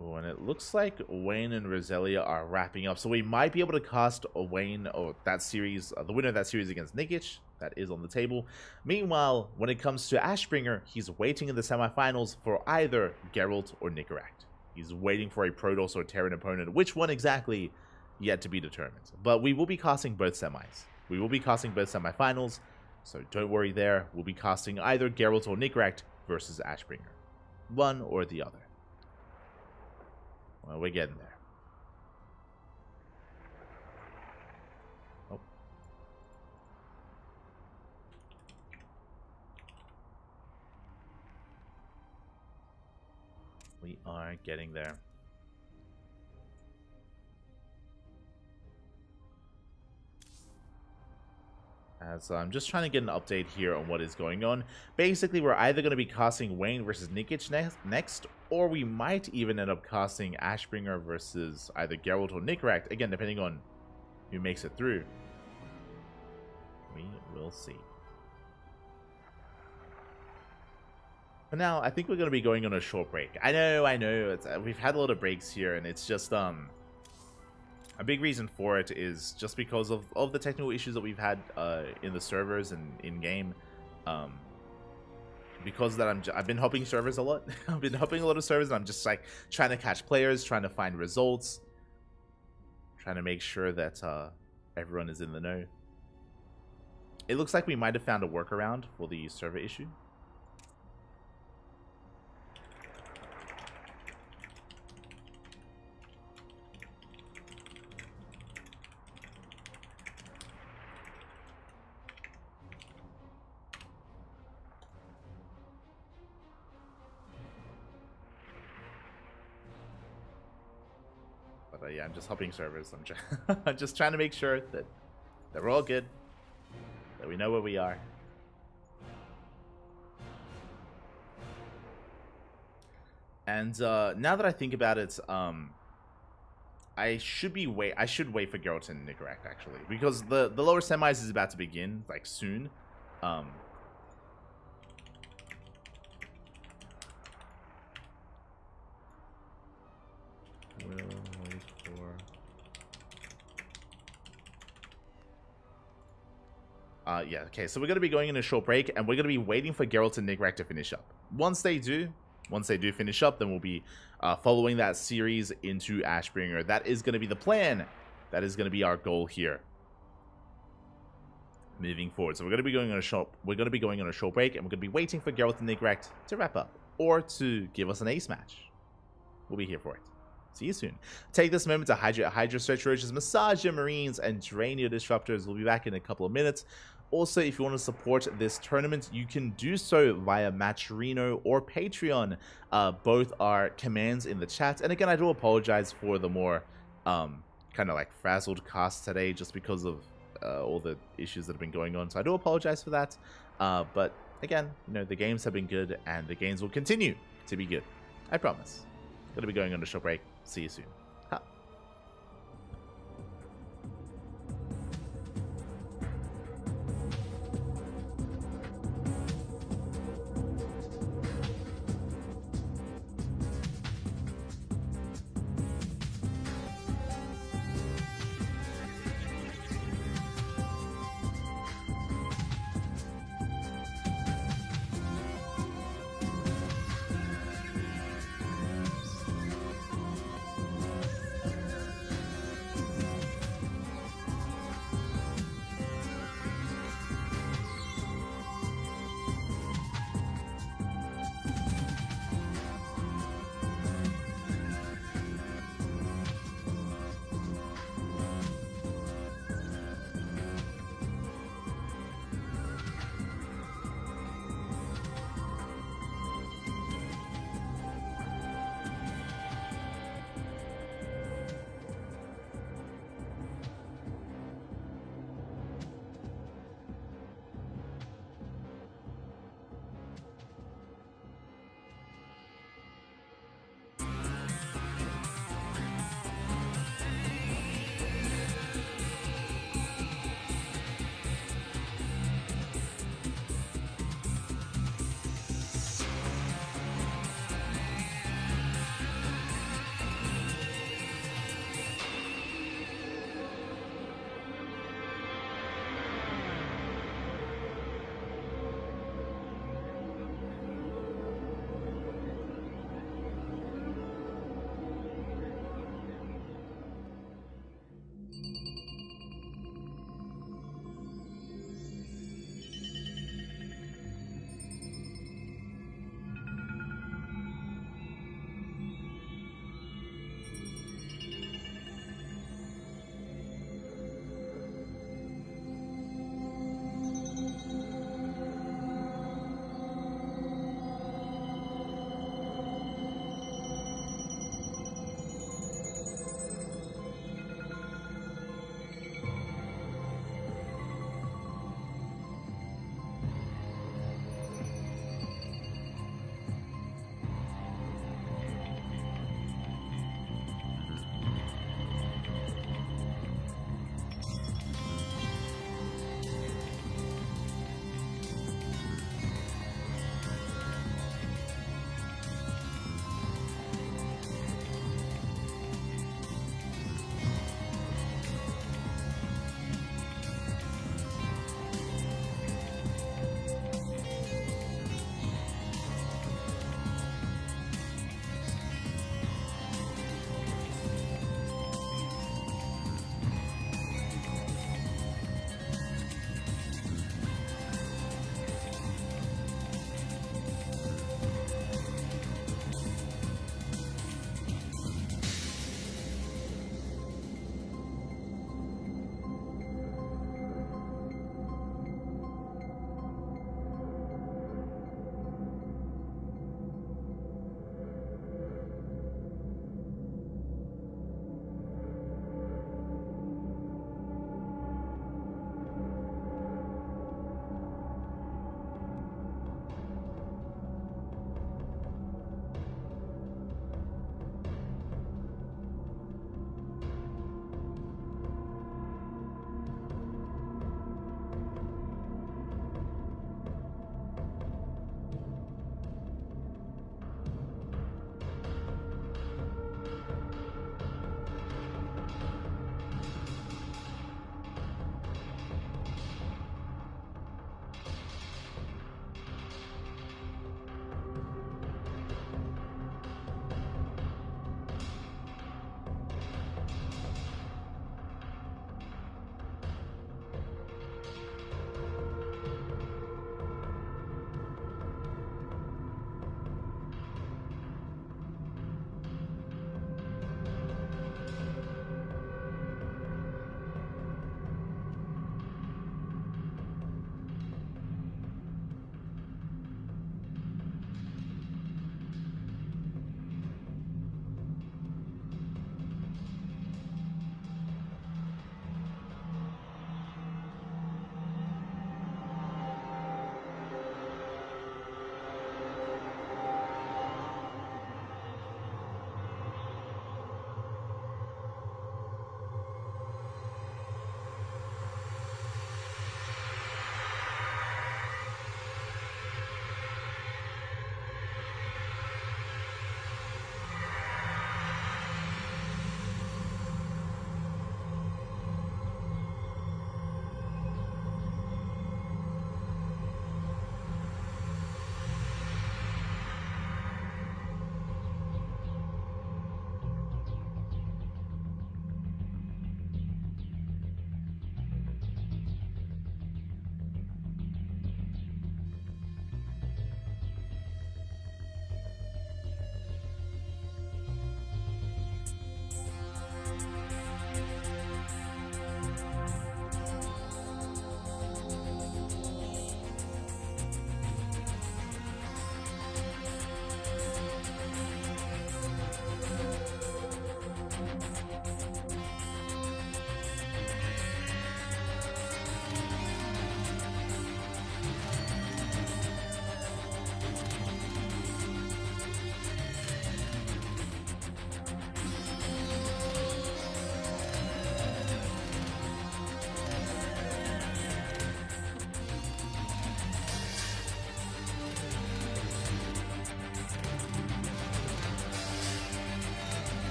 [SPEAKER 1] Oh, and it looks like Wayne and Roselia are wrapping up. So we might be able to cast a Wayne or that series, the winner of that series against Nikic. That is on the table. Meanwhile, when it comes to Ashbringer, he's waiting in the semifinals for either Geralt or Nicaract. He's waiting for a Protoss or Terran opponent. Which one exactly, yet to be determined. But we will be casting both semis. We will be casting both semifinals. So don't worry there. We'll be casting either Geralt or Nicaract versus Ashbringer. One or the other. Well, we're getting there. Oh. We are getting there. as I'm just trying to get an update here on what is going on. Basically, we're either going to be casting Wayne versus Nikic next, or we might even end up casting Ashbringer versus either Geralt or Nickrat, again, depending on who makes it through. We will see. For now, I think we're going to be going on a short break. I know, it's, we've had a lot of breaks here, and it's just, a big reason for it is just because of the technical issues that we've had in the servers and in-game. Because of that, I've been hopping servers a lot. I've been hopping a lot of servers, and I'm just, like, trying to catch players, trying to find results, trying to make sure that everyone is in the know. It looks like we might have found a workaround for the server issue. But yeah, I'm just hopping servers. I'm just trying to make sure that we're all good, that we know where we are. And now that I think about it, I should wait for Geralt and Nickrat actually, because the lower semis is about to begin, like, soon. We'll wait for... yeah, okay, so we're going to be going in a short break, and we're going to be waiting for Geralt and Nickrat to finish up. Once they do finish up, then we'll be following that series into Ashbringer. That is going to be the plan. That is going to be our goal here, moving forward. So we're going to be going on a short break, and we're going to be waiting for Geralt and Nickrat to wrap up, or to give us an ace match. We'll be here for it. See you soon. Take this moment to hydrate Hydra Search Roaches, massage your Marines, and drain your Disruptors. We'll be back in a couple of minutes. Also, if you want to support this tournament, you can do so via Matcherino or Patreon. Both are commands in the chat. And again, I do apologize for the more kind of like frazzled cast today, just because of all the issues that have been going on. So I do apologize for that. But again, you know, the games have been good, and the games will continue to be good. I promise. Going to be going on a short break. See you soon.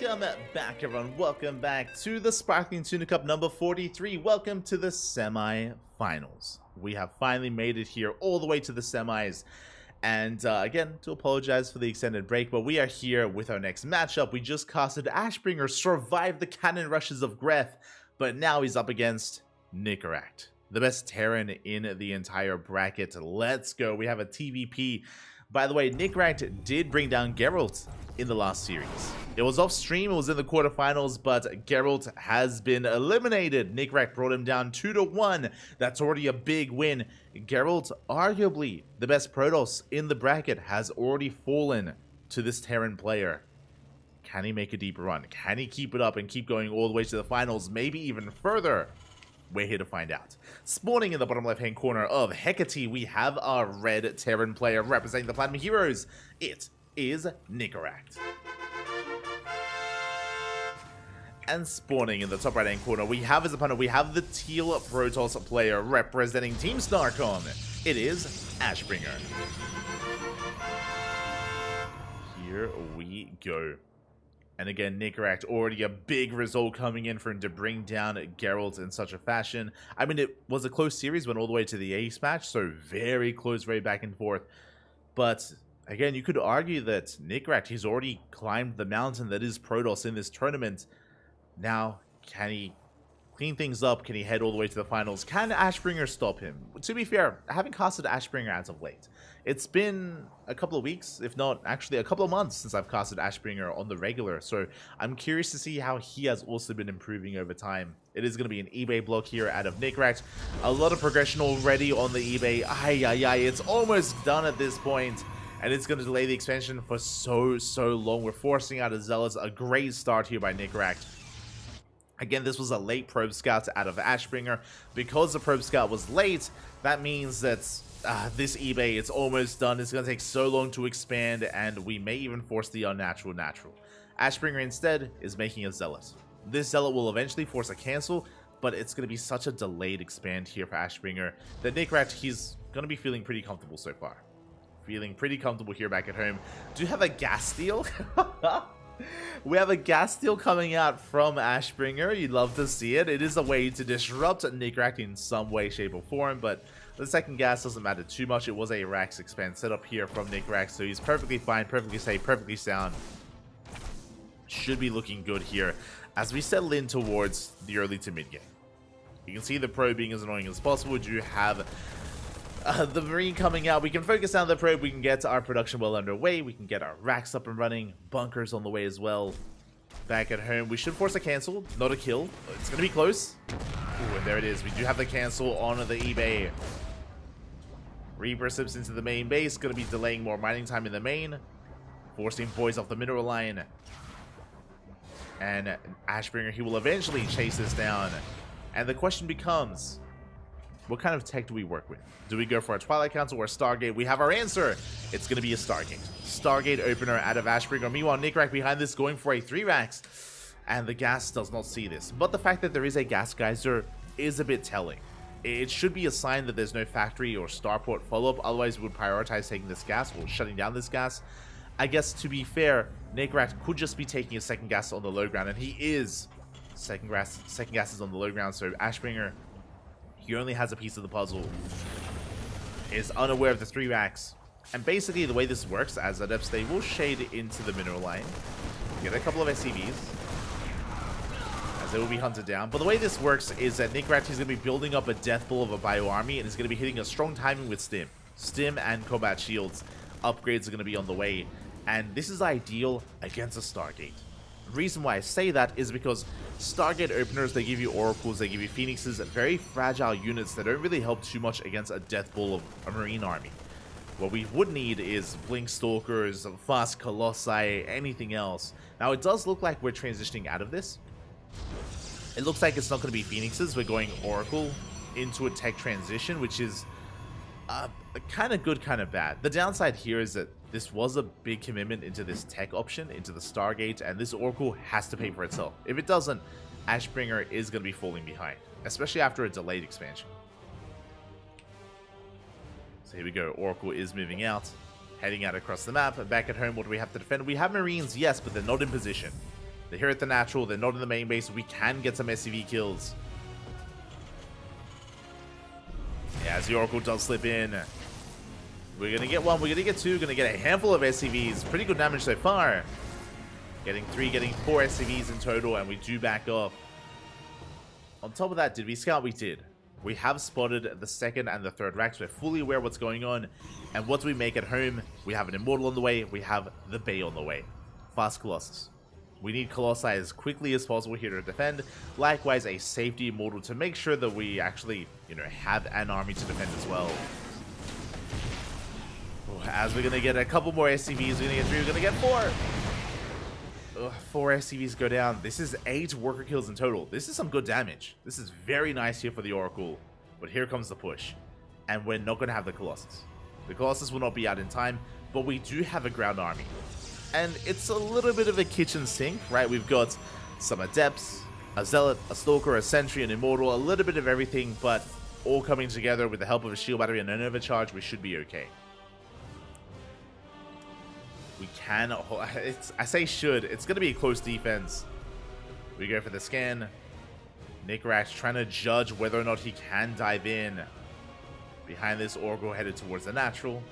[SPEAKER 1] Welcome back, everyone. Welcome back to the Sparkling Tuna Cup number 43. Welcome to the semi-finals. We have finally made it here all the way to the semis. And again, to apologize for the extended break, but we are here with our next matchup. We just casted Ashbringer, survived the cannon rushes of Greth, but now he's up against Nicaract, the best Terran in the entire bracket. Let's go. We have a TVP. By the way, Nicaract did bring down Geralt in the last series. It was off stream, it was in the quarterfinals, but Geralt has been eliminated. Nicaract brought him down 2-1. That's already a big win. Geralt, arguably the best Protoss in the bracket, has already fallen to this Terran player. Can he make a deeper run? Can he keep it up and keep going all the way to the finals, maybe even further? We're here to find out. Spawning in the bottom left-hand corner of Hecate, we have our red Terran player representing the Platinum Heroes. It is Nicaract. And spawning in the top right-hand corner, we have as opponent, we have the teal Protoss player representing Team Snarcon. It is Ashbringer. Here we go. And again, Nicaract, already a big result coming in for him to bring down Geralt in such a fashion. I mean, it was a close series, went all the way to the ace match, so very close, very back and forth. But again, you could argue that Nicaract, he's already climbed the mountain that is Protoss in this tournament. Now, can he clean things up? Can he head all the way to the finals? Can Ashbringer stop him? To be fair, I haven't casted Ashbringer as of late. It's been a couple of weeks, if not actually a couple of months, since I've casted Ashbringer on the regular. So I'm curious to see how he has also been improving over time. It is going to be an eBay block here out of Nicaract. A lot of progression already on the eBay. It's almost done at this point. And it's going to delay the expansion for so long. We're forcing out a Zealous. A great start here by Nicaract. Again, this was a late Probe Scout out of Ashbringer. Because the Probe Scout was late, that means that this eBay, it's almost done. It's going to take so long to expand, and we may even force the unnatural natural. Ashbringer instead is making a Zealot. This Zealot will eventually force a cancel, but it's going to be such a delayed expand here for Ashbringer that Nicaract, he's going to be feeling pretty comfortable so far. Feeling pretty comfortable here back at home. Do you have a gas steal? We have a gas steal coming out from Ashbringer. You'd love to see it. It is a way to disrupt Nicaract in some way, shape, or form, but the second gas doesn't matter too much. It was a Rax expand setup here from Nicaract, so he's perfectly fine, perfectly safe, perfectly sound. Should be looking good here as we settle in towards the early to mid game. You can see the probe being as annoying as possible. You have the Marine coming out. We can focus on the probe. We can get our production well underway. We can get our racks up and running. Bunkers on the way as well. Back at home, we should force a cancel, not a kill. It's going to be close. Ooh, and there it is. We do have the cancel on the eBay. Reaper sips into the main base. Going to be delaying more mining time in the main. Forcing boys off the mineral line. And Ashbringer, he will eventually chase this down. And the question becomes, what kind of tech do we work with? Do we go for a Twilight Council or a Stargate? We have our answer. It's going to be a Stargate. Stargate opener out of Ashbringer. Meanwhile, Nicaract behind this going for a 3-Rax. And the gas does not see this. But the fact that there is a gas geyser is a bit telling. It should be a sign that there's no factory or starport follow-up. Otherwise, we would prioritize taking this gas or shutting down this gas. I guess, to be fair, Nicaract could just be taking a second gas on the low ground. And he is. Second gas is on the low ground. So Ashbringer, he only has a piece of the puzzle, is unaware of the 3-Rax. And basically the way this works, as adepts, they will shade into the mineral line, get a couple of SCVs, as they will be hunted down. But the way this works is that Nicaract is going to be building up a death ball of a bio army, and is going to be hitting a strong timing with Stim. Stim and combat shields. Upgrades are going to be on the way, and this is ideal against a Stargate. The reason why I say that is because Stargate openers, they give you oracles, they give you phoenixes, very fragile units that don't really help too much against a death ball of a marine army. What we would need is blink stalkers, fast colossi, anything else. Now it does look like we're transitioning out of this. It looks like it's not going to be phoenixes. We're going oracle into a tech transition, which is kind of good, kind of bad. The downside here is that this was a big commitment into this tech option, into the Stargate, and this oracle has to pay for itself. If it doesn't, Ashbringer is going to be falling behind, especially after a delayed expansion. So here we go. Oracle is moving out, heading out across the map. Back at home, what do we have to defend? We have Marines, yes, but they're not in position. They're here at the natural. They're not in the main base. We can get some SCV kills. Yeah, as the Oracle does slip in. We're going to get one. We're going to get two. We're going to get a handful of SCVs. Pretty good damage so far. Getting 3, getting 4 SCVs in total, and we do back off. On top of that, did we scout? We did. We have spotted the second and the third racks. We're fully aware of what's going on. And what do we make at home? We have an Immortal on the way. We have the Bay on the way. Fast Colossus. We need Colossi as quickly as possible here to defend. Likewise, a safety Immortal to make sure that we actually, have an army to defend as well. As we're going to get a couple more SCVs, we're going to get 3, we're going to get 4. 4 SCVs go down. This is 8 worker kills in total. This is some good damage. This is very nice here for the Oracle. But here comes the push. And we're not going to have the Colossus. The Colossus will not be out in time, but we do have a ground army. And it's a little bit of a kitchen sink, right? We've got some Adepts, a Zealot, a Stalker, a Sentry, an Immortal, a little bit of everything, but all coming together with the help of a shield battery and an overcharge, we should be okay. We can, I say should, it's going to be a close defense. We go for the scan. Nickrat trying to judge whether or not he can dive in. Behind this, Oracle headed towards the natural.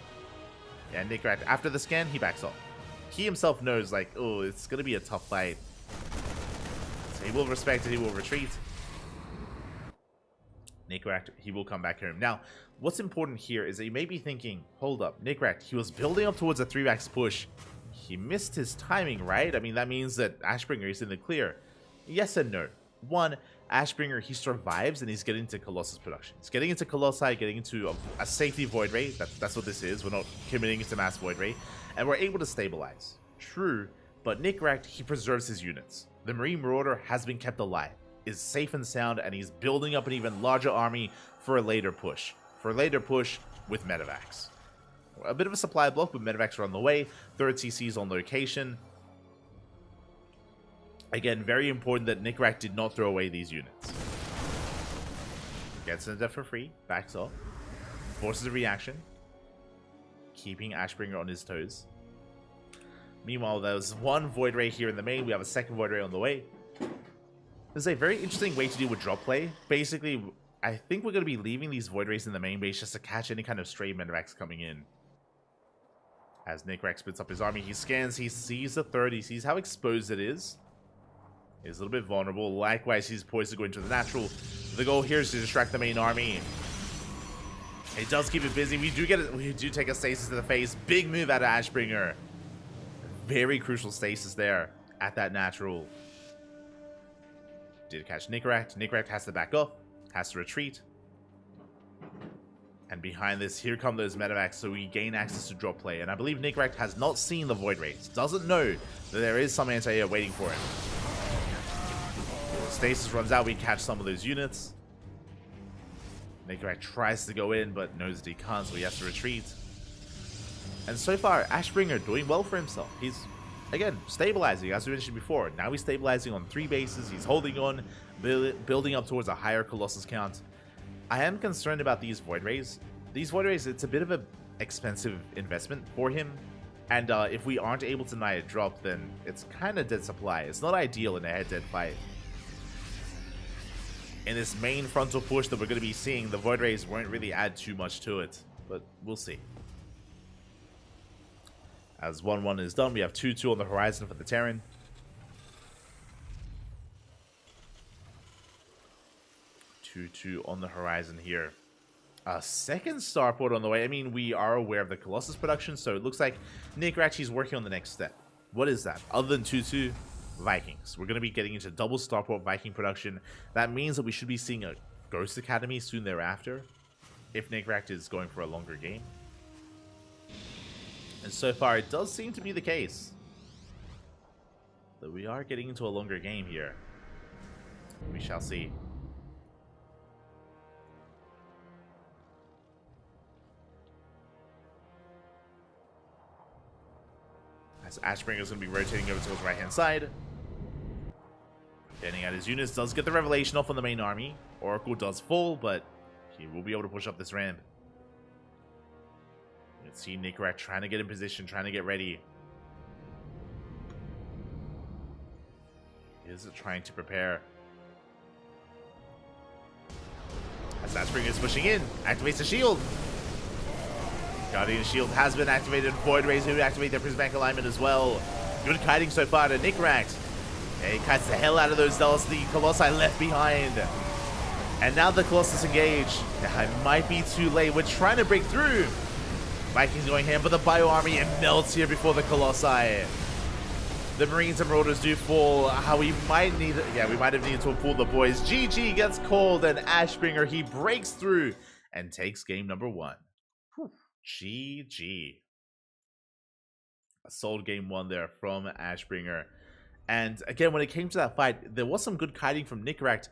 [SPEAKER 1] Yeah, Nickrat, after the scan, he backs off. He himself knows, like, oh, it's going to be a tough fight. So he will respect it, he will retreat. Nickrat, he will come back home. Now, what's important here is that you may be thinking, hold up, Nickrat, he was building up towards a 3-max push. He missed his timing, right? I mean, that means that Ashbringer is in the clear. Yes and no. One, Ashbringer, he survives and he's getting into Colossus production. He's getting into Colossi, getting into a safety Void Ray. That's what this is. We're not committing to mass Void Ray. And we're able to stabilize. True, but Nickrat, he preserves his units. The Marine Marauder has been kept alive, is safe and sound, and he's building up an even larger army for a later push. For a later push with Medivacs. A bit of a supply block, but Medivacs are on the way. 3rd CC's on location. Again, very important that Nickrat did not throw away these units. Gets into for free, backs off. Forces a reaction. Keeping Ashbringer on his toes. Meanwhile, there's one Void Ray here in the main. We have a second Void Ray on the way. This is a very interesting way to deal with drop play. Basically, I think we're going to be leaving these Void Rays in the main base just to catch any kind of stray Medivacs coming in. As Nickrat splits up his army, he scans, he sees the 3rd, he sees how exposed it is. He's a little bit vulnerable. Likewise, he's poised to go into the natural. The goal here is to distract the main army. It does keep it busy. We do take a stasis to the face. Big move out of Ashbringer. Very crucial stasis there at that natural. Did catch Nickrat. Nickrat has to back up. Has to retreat. And behind this, here come those Medivacs, so we gain access to drop play. And I believe Nickrat has not seen the Void Rays. Doesn't know that there is some anti-air waiting for him. Stasis runs out, we catch some of those units. Nickrat tries to go in, but knows that he can't, so he has to retreat. And so far, Ashbringer doing well for himself. He's, again, stabilizing, as we mentioned before. Now he's stabilizing on 3 bases. He's holding on, building up towards a higher Colossus count. I am concerned about these Void Rays. These Void Rays, it's a bit of an expensive investment for him. And if we aren't able to deny a drop, then it's kind of dead supply. It's not ideal in a head-to-head fight. In this main frontal push that we're going to be seeing, the Void Rays won't really add too much to it. But we'll see. As 1-1 is done, we have 2-2 on the horizon for the Terran. 2-2 on the horizon here. A second starport on the way. I mean, we are aware of the Colossus production, so it looks like Nickrat is working on the next step. What is that? Other than 2-2, Vikings. We're going to be getting into double starport Viking production. That means that we should be seeing a Ghost Academy soon thereafter, if Nickrat is going for a longer game. And so far, it does seem to be the case that we are getting into a longer game here. We shall see. As Ashbringer is going to be rotating over to his right-hand side. Getting out his units, does get the revelation off on the main army. Oracle does fall, but he will be able to push up this ramp. You can see Nickrat trying to get in position, trying to get ready. is trying to prepare. As Ashbringer is pushing in, activates the shield. Guardian shield has been activated. Void Rays who activate their prismatic alignment as well. Good kiting so far to Nickrat. Yeah, he kites the hell out of those Zealots. The Colossi left behind. And now the Colossus engage. It might be too late. We're trying to break through. Vikings going ham, but the Bio Army, it melts here before the Colossi. The Marines and Marauders do fall. We might have needed to pull the boys. GG gets called, and Ashbringer, he breaks through and takes game number 1. Whew. GG. A solid game 1 there from Ashbringer. And again, when it came to that fight, there was some good kiting from Nickrat,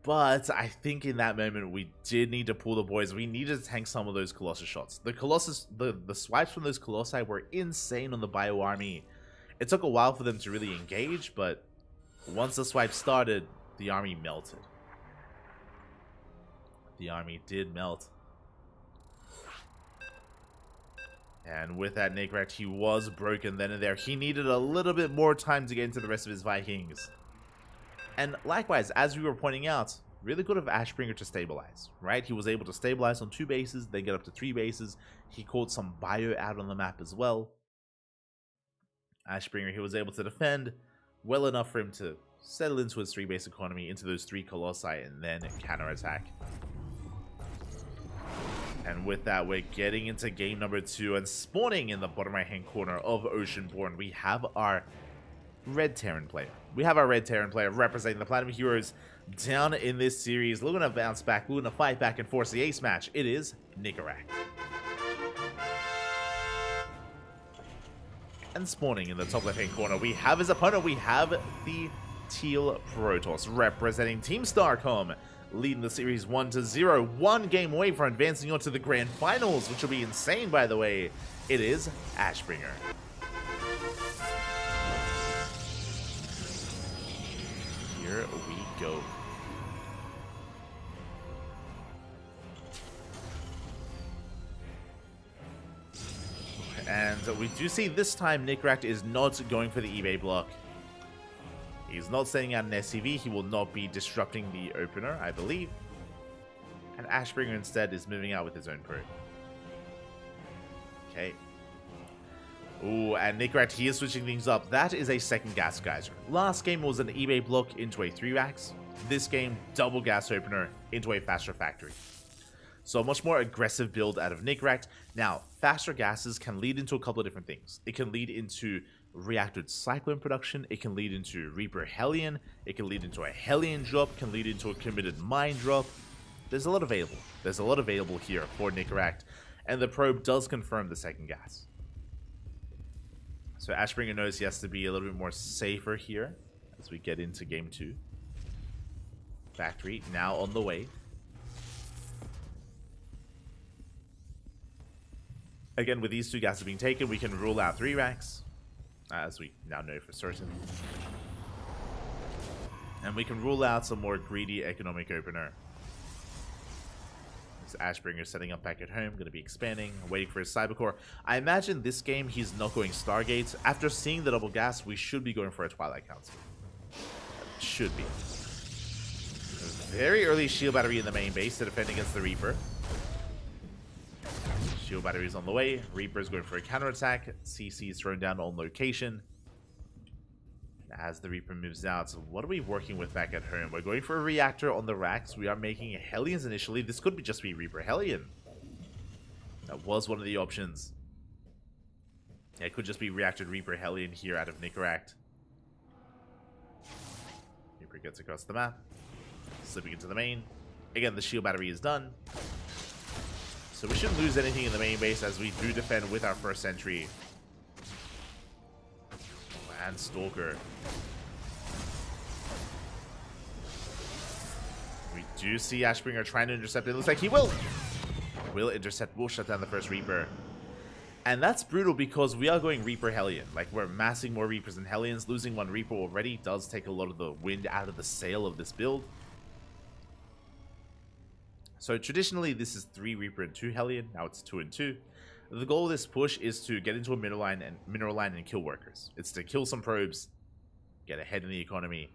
[SPEAKER 1] but I think in that moment we did need to pull the boys. We needed to tank some of those Colossus shots. The swipes from those Colossi were insane on the Bio Army. It took a while for them to really engage, but once the swipe started, the army melted. The army did melt. And with that, Nickrat, he was broken then and there. He needed a little bit more time to get into the rest of his Vikings. And likewise, as we were pointing out, really good of Ashbringer to stabilize, right? He was able to stabilize on 2 bases, then get up to 3 bases. He caught some bio out on the map as well. Ashbringer, he was able to defend well enough for him to settle into his 3-base economy, into those 3 Colossi, and then counterattack. And with that, we're getting into game number 2, and spawning in the bottom right-hand corner of Oceanborn, we have our Red Terran player. We have our Red Terran player representing the Platinum Heroes down in this series. Looking to bounce back, looking to fight back and force the ace match. It is Nickrat. And spawning in the top left-hand corner, we have his opponent. We have the Teal Protoss representing Team Starcom, leading the series 1-0, 1 game away from advancing on to the grand finals, which will be insane, by the way. It is Ashbringer. Here we go. And we do see this time Nickrat is not going for the eBay block. He's not sending out an SCV. He will not be disrupting the opener, I believe. And Ashbringer instead is moving out with his own probe. Okay. Ooh, and Nickrat, he is switching things up. That is a second gas geyser. Last game was an eBay block into a 3-racks. This game, double gas opener into a faster factory. So a much more aggressive build out of Nickrat. Now, faster gases can lead into a couple of different things. It can lead into reacted Cyclone production. It can lead into Reaper Hellion. It can lead into a Hellion drop. Can lead into a committed mine drop. There's a lot available. There's a lot available here for Nickrat. And the probe does confirm the second gas. So Ashbringer knows he has to be a little bit more safer here as we get into game 2. Factory now on the way. Again, with these 2 gases being taken, we can rule out 3-racks, as we now know for certain. And we can rule out some more greedy economic opener. So Ashbringer setting up back at home, going to be expanding, waiting for his Cybercore. I imagine this game he's not going Stargate. After seeing the double gas, we should be going for a Twilight Council. Should be. Very early shield battery in the main base to defend against the Reaper. Shield battery is on the way. Reaper is going for a counterattack. CC is thrown down on location. As the Reaper moves out, so what are we working with back at home? We're going for a reactor on the racks. We are making Hellions initially. This could just be Reaper Hellion. That was one of the options. Yeah, it could just be reacted Reaper Hellion here out of Nickrat. Reaper gets across the map. Slipping into the main. Again, the shield battery is done. So we shouldn't lose anything in the main base as we do defend with our first sentry. And Stalker. We do see Ashbringer trying to intercept it. It looks like he will. Will intercept, will shut down the first Reaper. And that's brutal because we are going Reaper Hellion. Like, we're massing more Reapers than Hellions. Losing 1 Reaper already does take a lot of the wind out of the sail of this build. So traditionally, this is 3 Reaper and 2 Hellion. Now it's 2 and 2. The goal of this push is to get into a mineral line and kill workers. It's to kill some probes, get ahead in the economy,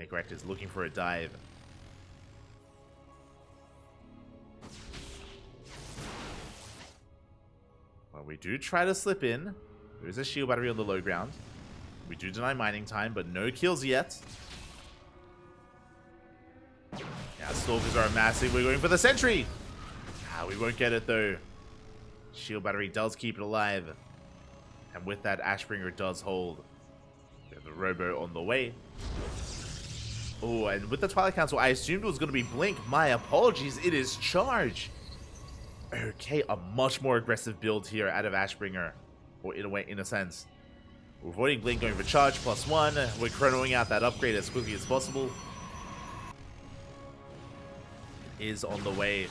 [SPEAKER 1] Necract is looking for a dive. Well, we do try to slip in. There is a shield battery on the low ground. We do deny mining time, but no kills yet. Yeah, Stalkers are massive. We're going for the sentry. Ah, we won't get it though. Shield battery does keep it alive. And with that, Ashbringer does hold. We have the Robo on the way. Oh, and with the Twilight Council, I assumed it was going to be Blink. My apologies. It is Charge. Okay, a much more aggressive build here out of Ashbringer. Or in a way, in a sense. We're avoiding Blink, going for Charge +1. We're chronoing out that upgrade as quickly as possible. It is on the way.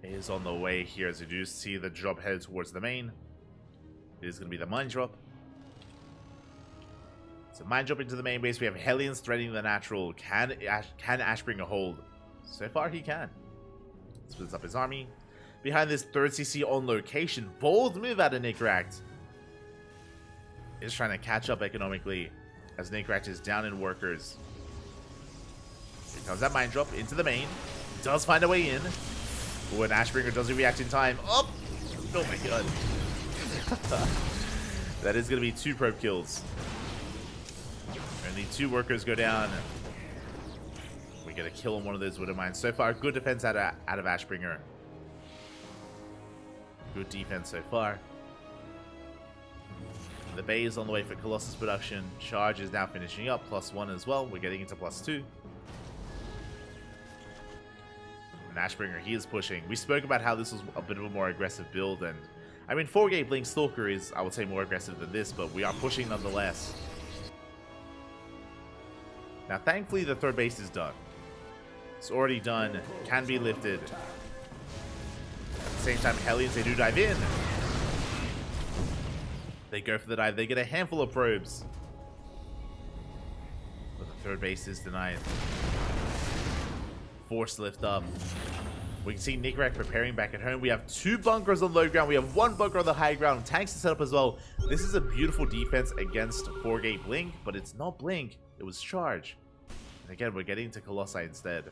[SPEAKER 1] It is on the way here, as you do see the drop headed towards the main. It is going to be the mine drop. So mine drop into the main base. We have Hellions threatening the natural. Can Ashbringer hold? So far he can. Splits up his army. Behind this 3rd CC on location. Bold move out of Necract. Is trying to catch up economically as Necract is down in workers. Here comes that mine drop into the main. Does find a way in. When Ashbringer doesn't react in time. Oh my god. That is going to be 2 probe kills. Only 2 workers go down. We get a kill on one of those Widow Mines. So far, good defense out of Ashbringer. Good defense so far. The Bay is on the way for Colossus production. Charge is now finishing up. +1 as well. We're getting into +2. And Ashbringer, he is pushing. We spoke about how this was a bit of a more aggressive build, and I mean, 4-gate Blink Stalker is, I would say, more aggressive than this, but we are pushing nonetheless. Now, thankfully, the 3rd base is done. It's already done. Can be lifted. At the same time, Hellions, they do dive in. They go for the dive. They get a handful of probes. But the 3rd base is denied. Force lift up. We can see Necract preparing back at home. We have 2 bunkers on low ground. We have 1 bunker on the high ground. Tanks to set up as well. This is a beautiful defense against 4-gate Blink, but it's not Blink. It was Charge. And again, we're getting to Colossi instead.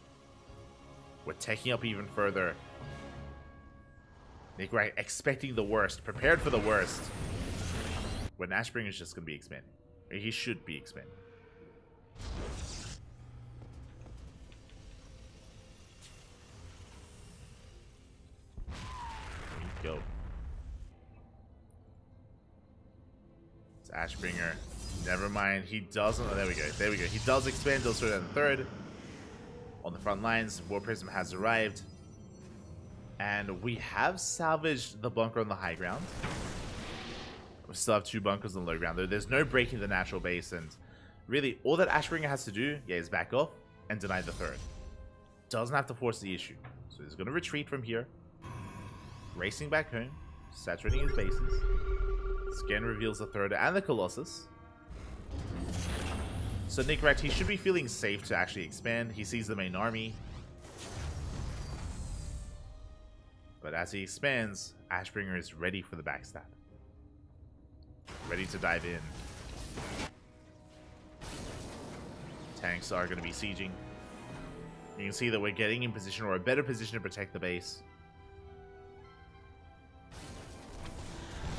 [SPEAKER 1] We're taking up even further. Necract expecting the worst. Prepared for the worst. When Ashbringer is just going to be expanding. He should be expanding. Go. It's Ashbringer. Never mind. He doesn't. Oh, there we go. There we go. He does expand. Does throw down the 3rd. On the front lines, War Prism has arrived. And we have salvaged the bunker on the high ground. We still have 2 bunkers on the low ground. There's no breaking the natural base. And really, all that Ashbringer has to do, is back off and deny the 3rd. Doesn't have to force the issue. So he's going to retreat from here. Racing back home, saturating his bases. Scan reveals the 3rd and the Colossus. So Necract, he should be feeling safe to actually expand. He sees the main army. But as he expands, Ashbringer is ready for the backstab. Ready to dive in. Tanks are going to be sieging. You can see that we're getting in position, or a better position, to protect the base.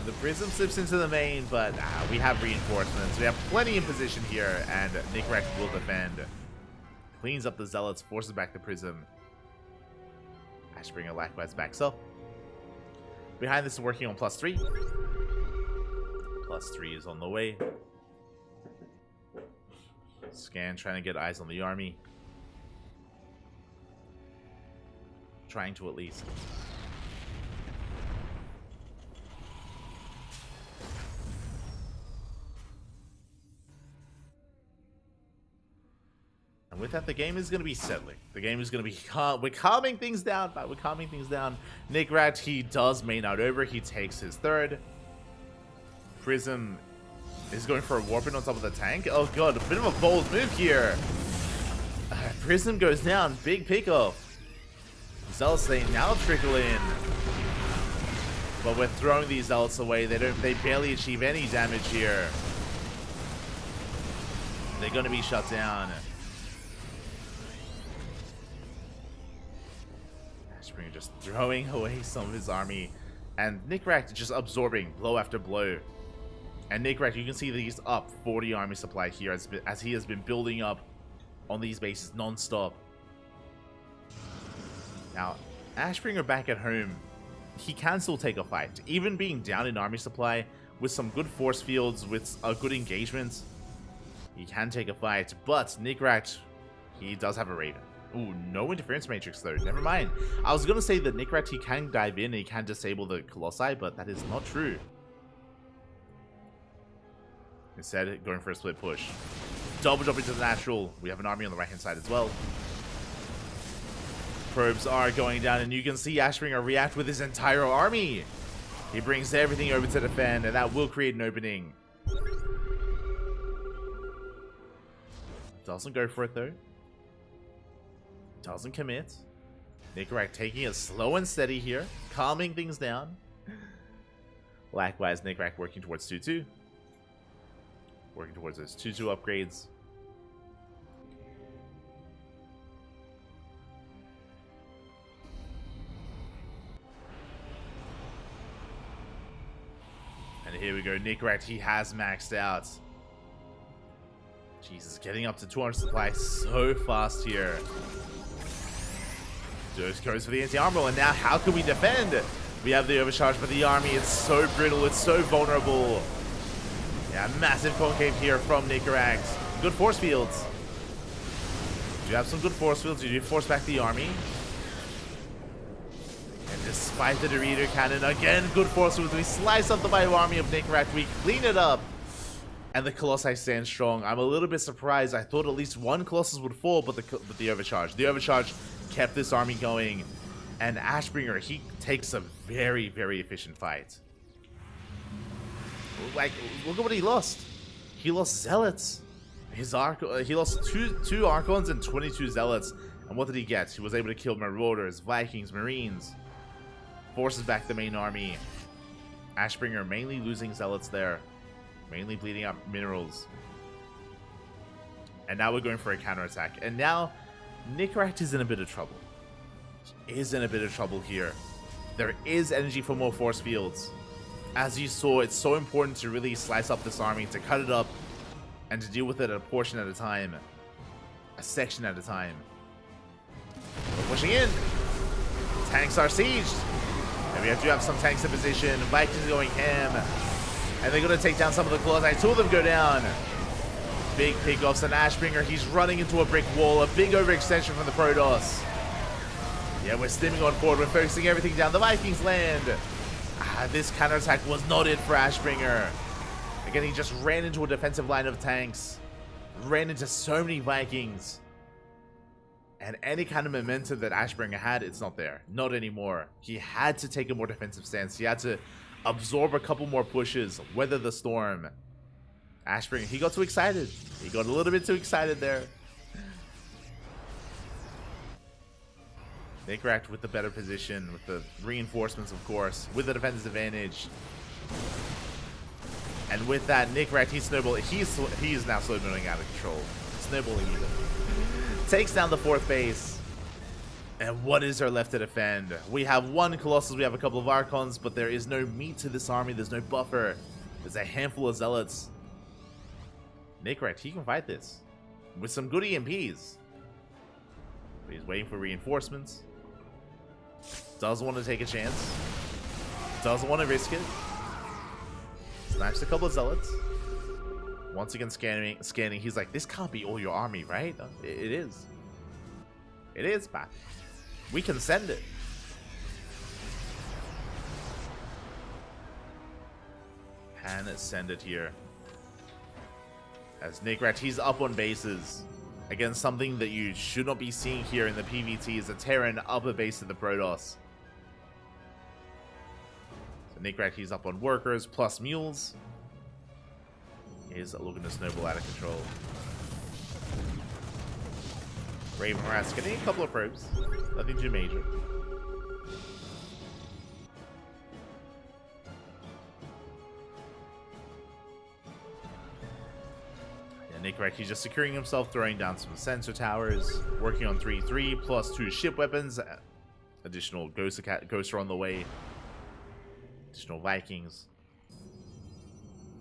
[SPEAKER 1] The Prism slips into the main, but we have reinforcements. We have plenty in position here, and Necract will defend. Cleans up the Zealots, forces back the Prism. Ashbringer likewise backs up. Behind this, working on +3. +3 is on the way. Scan trying to get eyes on the army. Trying to, at least. And with that, the game is going to be settling. The game is going to be we're calming things down, but we're calming things down. Necract, he does main out over. He takes his 3rd. Prism is going for a warping on top of the tank. Oh god, a bit of a bold move here. Prism goes down. Big pickoff. Zealots, they now trickle in. But we're throwing these Zealots away. They barely achieve any damage here. They're going to be shut down. Ashbringer just throwing away some of his army. And Nickrak just absorbing blow after blow. And Nickrak, you can see that he's up 40 army supply here as he has been building up on these bases non-stop. Now, Ashbringer back at home, he can still take a fight. Even being down in army supply, with some good force fields, with a good engagement, he can take a fight. But Nickrak, he does have a Raven. Ooh, no interference matrix though. Never mind. I was gonna say that Nickrak, he can dive in and he can disable the Colossi, but that is not true. Instead, going for a split push. Double jump into the natural. We have an army on the right hand side as well. Probes are going down, and you can see Ashbringer react with his entire army. He brings everything over to defend, and that will create an opening. Doesn't go for it though. Doesn't commit. Nickrak taking it slow and steady here, calming things down. Likewise, Nickrak working towards 2-2. Working towards those 2-2 upgrades. And here we go, Nickrak, he has maxed out. Jesus, getting up to 200 supply so fast here. Just goes for the anti-armor, and now how can we defend? We have the overcharge, but the army, it's so brittle, it's so vulnerable. Yeah, massive concave here from Nickrak. Good force fields. You have some good force fields, you do force back the army. And despite the Dorito cannon, again, good force fields. We slice up the bio army of Nickrak, we clean it up. And the Colossi stand strong. I'm a little bit surprised. I thought at least one Colossus would fall, but the overcharge. The overcharge kept this army going. And Ashbringer, he takes a very, very efficient fight. Like, look at what he lost. He lost Zealots. He lost two Archons and 22 Zealots. And what did he get? He was able to kill Marauders, Vikings, Marines. Forces back the main army. Ashbringer mainly losing Zealots there. Mainly bleeding up minerals. And now we're going for a counterattack. And now, Nickrak is in a bit of trouble. He is in a bit of trouble here. There is energy for more force fields. As you saw, it's so important to really slice up this army, to cut it up, and to deal with it a portion at a time. A section at a time. We're pushing in. Tanks are sieged. And we do have some tanks in position. Vikings going ham. And they're going to take down some of the Colossi. Two of them go down. Big pickoffs, and Ashbringer, he's running into a brick wall. A big overextension from the Protoss. Yeah, we're stimming on forward. We're focusing everything down. The Vikings land. This counterattack was not it for Ashbringer. Again, he just ran into a defensive line of tanks. Ran into so many Vikings. And any kind of momentum that Ashbringer had, it's not there. Not anymore. He had to take a more defensive stance. He had to absorb a couple more pushes, weather the storm. Ashbringer, he got too excited. He got a little bit too excited there. Nickrak with the better position, with the reinforcements, of course, with the defensive advantage. And with that, Nickrak, he's now snowballing out of control. Snowballing even. Takes down the 4th base. And what is there left to defend? We have one Colossus, we have a couple of Archons, but there is no meat to this army, there's no buffer. There's a handful of Zealots. Nickrak, he can fight this. With some good EMPs. But he's waiting for reinforcements. Doesn't want to take a chance. Doesn't want to risk it. Snipes a couple of Zealots. Once again scanning, he's like, this can't be all your army, right? It is. It is, man. We can send it. Can send it here. As Nickrak, he's up on bases. Again, something that you should not be seeing here in the PvT is a Terran up a base of the Protoss. So Nickrak, he's up on workers plus mules. He's looking to snowball out of control. Raven Rats getting a couple of probes. Nothing too major. Nickrat, he's just securing himself, throwing down some sensor towers, working on 3-3 plus 2 ship weapons, additional Ghoster on the way, additional Vikings.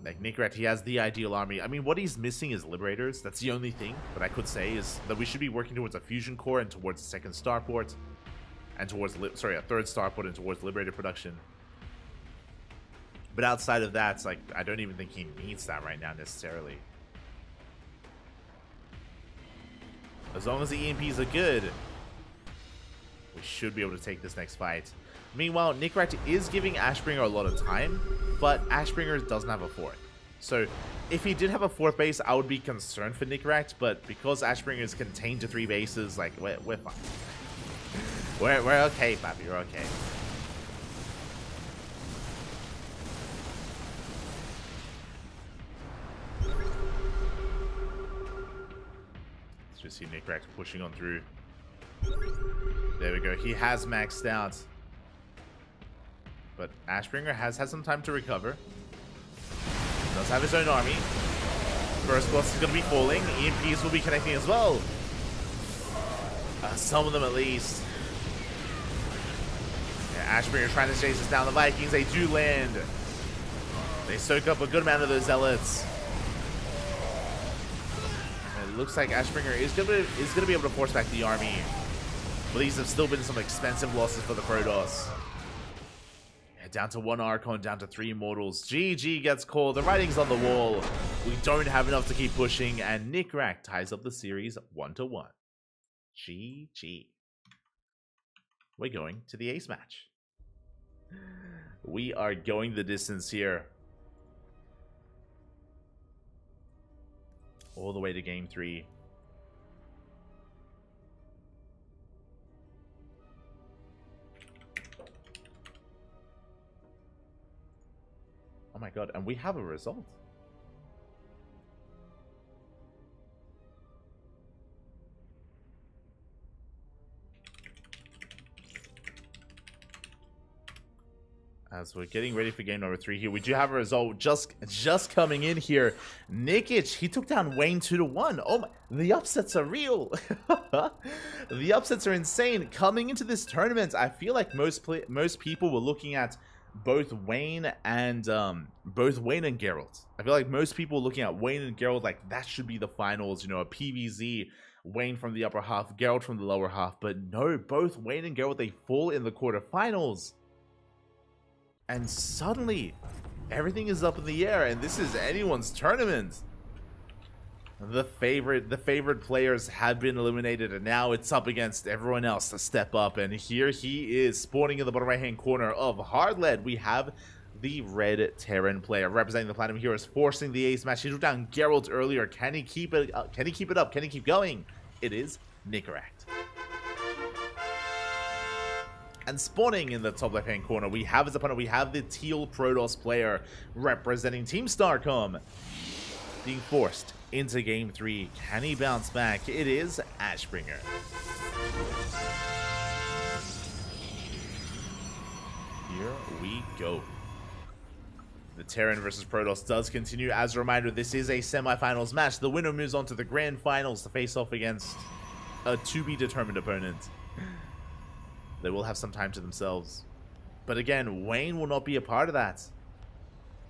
[SPEAKER 1] Like Nickrat, he has the ideal army. I mean, what he's missing is Liberators. That's the only thing that I could say is that we should be working towards a fusion core and towards a second starport, and towards a third starport and towards Liberator production. But outside of that, it's like I don't even think he needs that right now necessarily. As long as the EMPs are good, we should be able to take this next fight. Meanwhile, Nickrat is giving Ashbringer a lot of time, but Ashbringer doesn't have a fourth. So if he did have a fourth base, I would be concerned for Nickrat, but because Ashbringer is contained to 3 bases, like, we're fine. We're okay, Pappy, we're okay. Just see Nickrat pushing on through. There we go. He has maxed out. But Ashbringer has had some time to recover. Does have his own army. First boss is going to be falling. EMPs will be connecting as well. Some of them at least. Yeah, Ashbringer trying to chase us down. The Vikings, they do land. They soak up a good amount of those zealots. It looks like Ashbringer is gonna be able to force back the army. But these have still been some expensive losses for the Protoss. Yeah, down to 1 Archon, down to 3 Immortals. GG gets called. The writing's on the wall. We don't have enough to keep pushing, and Nickrat ties up the series 1-1. GG. We're going to the ace match. We are going the distance here. All the way to game 3. Oh my god, and we have a result. As we're getting ready for game number 3 here, we do have a result just coming in here. Nickich, he took down Wayne 2-1. Oh my, the upsets are real. The upsets are insane. Coming into this tournament, I feel like most people were looking at both Wayne and Geralt. I feel like most people were looking at Wayne and Geralt like that should be the finals, you know, a PvZ. Wayne from the upper half, Geralt from the lower half. But no, both Wayne and Geralt, they fall in the quarterfinals. And suddenly, everything is up in the air, and this is anyone's tournament. The favorite players have been eliminated, and now it's up against everyone else to step up. And here he is, spawning in the bottom right-hand corner of Hardlead. We have the red Terran player representing the Platinum Heroes, forcing the ace match. He took down Geralt earlier. Can he keep it up? Can he keep it up? Can he keep going? It is Nickrat. And spawning in the top left-hand corner, we have his opponent. We have the teal Protoss player representing Team Starcom, being forced into game 3. Can he bounce back? It is Ashbringer. Here we go. The Terran versus Protoss does continue. As a reminder, this is a semifinals match. The winner moves on to the grand finals to face off against a to-be-determined opponent. They will have some time to themselves. But again, Wayne will not be a part of that.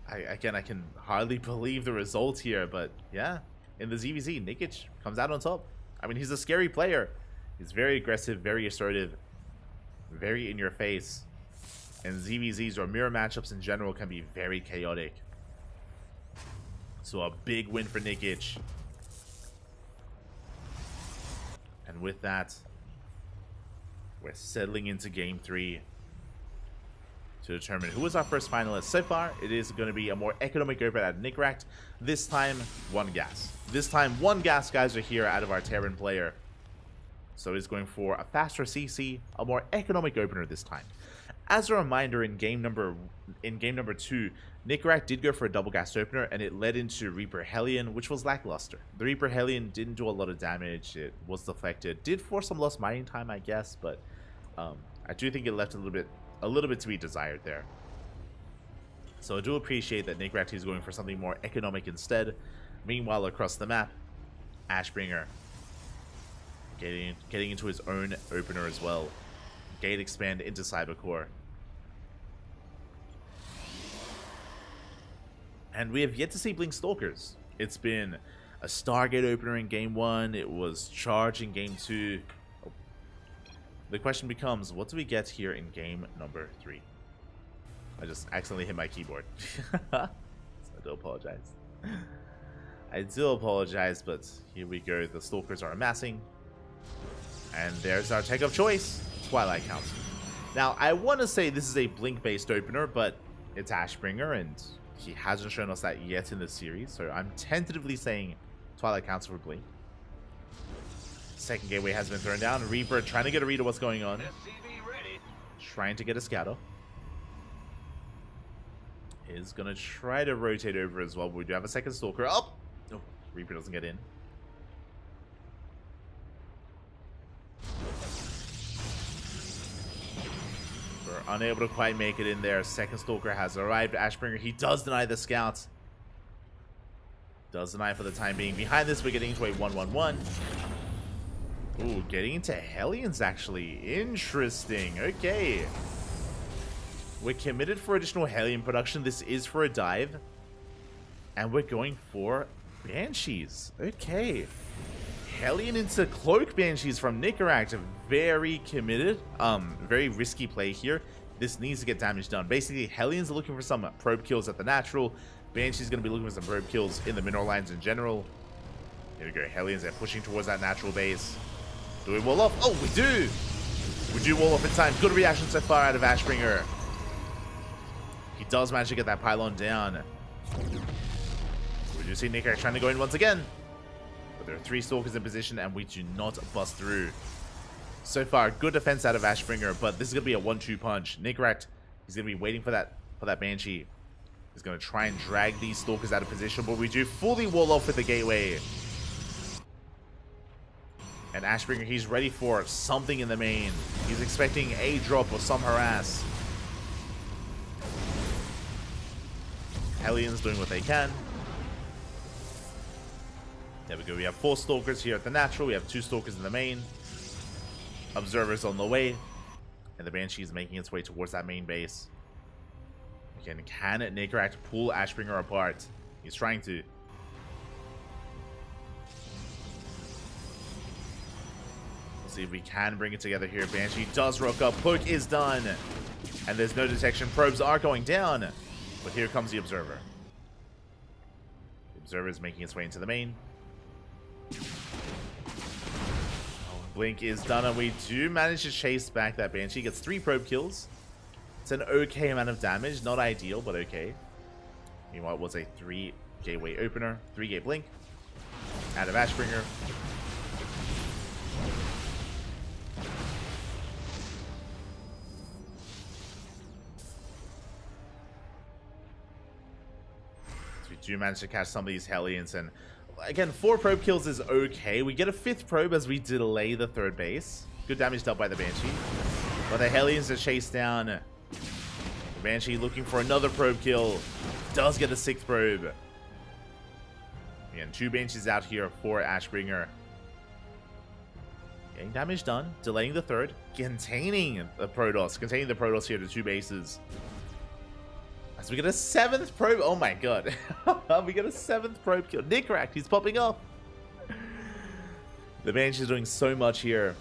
[SPEAKER 1] I can hardly believe the result here, but yeah. In the ZVZ, Nickich comes out on top. I mean, he's a scary player. He's very aggressive, very assertive, very in your face. And ZVZs or mirror matchups in general can be very chaotic. So a big win for Nickich. And with that, we're settling into game 3 to determine who is our first finalist. So far, it is going to be a more economic open at Nickrat. This time, 1 gas. This time, 1 gas guys are here out of our Terran player. So he's going for a faster CC, a more economic opener this time. As a reminder, in game number 2, Nickerack did go for a double gas opener, and it led into Reaper Hellion, which was lackluster. The Reaper Hellion didn't do a lot of damage. It was deflected. Did force some lost mining time, I guess, but I do think it left a little bit to be desired there. So I do appreciate that Nickerack is going for something more economic instead. Meanwhile, across the map, Ashbringer getting into his own opener as well. Gate expand into Cybercore. And we have yet to see Blink Stalkers. It's been a Stargate opener in Game 1. It was Charge in Game 2. Oh. The question becomes, what do we get here in Game number 3? I just accidentally hit my keyboard. So I do apologize. I do apologize, but here we go. The Stalkers are amassing. And there's our tech of choice, Twilight Council. Now, I want to say this is a Blink-based opener, but it's Ashbringer, and he hasn't shown us that yet in the series, so I'm tentatively saying Twilight Council for Blink. Second gateway has been thrown down. Reaper trying to get a read of what's going on. Trying to get a scatter. Is going to try to rotate over as well, but we do have a second Stalker. Oh! Oh, Reaper doesn't get in. We're unable to quite make it in there. Second Stalker has arrived. Ashbringer, he does deny the scout. Does deny for the time being. Behind this, we're getting into a 1-1-1. Ooh, getting into Hellions, actually. Interesting. Okay. We're committed for additional Hellion production. This is for a dive. And we're going for Banshees. Okay. Hellion into Cloak Banshees from Nickerack. Very committed. Very risky play here. This needs to get damage done. Basically, Hellions are looking for some probe kills at the natural. Banshee's going to be looking for some probe kills in the mineral lines in general. Here we go. Hellions are pushing towards that natural base. Do we wall off? Oh, we do! We do wall off in time. Good reaction so far out of Ashbringer. He does manage to get that pylon down. We do see Nickerack trying to go in once again. But there are 3 Stalkers in position, and we do not bust through. So far, good defense out of Ashbringer, but this is going to be a 1-2 punch. Nickerack, he's going to be waiting for that Banshee. He's going to try and drag these Stalkers out of position, but we do fully wall off with the gateway. And Ashbringer, he's ready for something in the main. He's expecting a drop or some harass. Hellions doing what they can. There we go. We have 4 Stalkers here at the natural. We have 2 Stalkers in the main. Observers on the way. And the Banshee is making its way towards that main base. Again, can Nickerack pull Ashbringer apart? He's trying to. Let's see if we can bring it together here. Banshee does rock up. Cloak is done. And there's no detection. Probes are going down. But here comes the Observer. The Observer is making its way into the main. Blink is done, and we do manage to chase back that Banshee. Gets 3 probe kills. It's an okay amount of damage. Not ideal, but okay. Meanwhile, it was a 3 gateway opener. 3 gate blink. Out of Ashbringer. So we do manage to catch some of these Hellions, and again, 4 probe kills is okay. We get a 5th probe as we delay the 3rd base. Good damage dealt by the Banshee. But the Hellions are chased down. The Banshee looking for another probe kill. Does get a 6th probe. Again, 2 Banshees out here for Ashbringer. Getting damage done. Delaying the 3rd. Containing the Protoss. Containing the Protoss here to 2 bases. As we get a 7th probe. Oh my god. We get a 7th probe kill. Nickerack, he's popping up. The Banshee is doing so much here.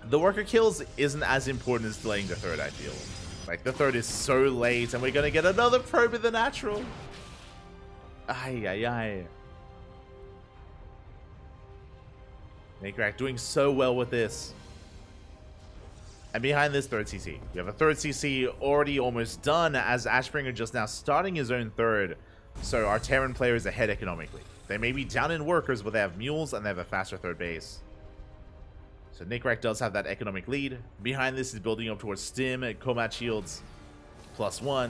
[SPEAKER 1] The worker kills isn't as important as delaying the 3rd, I feel. Like, the 3rd is so late, and we're going to get another probe in the natural. Ay, ay, ay. Nickerack doing so well with this. And behind this 3rd CC, we have a 3rd CC already almost done, as Ashbringer just now starting his own 3rd. So our Terran player is ahead economically. They may be down in workers, but they have mules and they have a faster 3rd base. So Nickerack does have that economic lead. Behind this is building up towards Stim, combat shields, +1.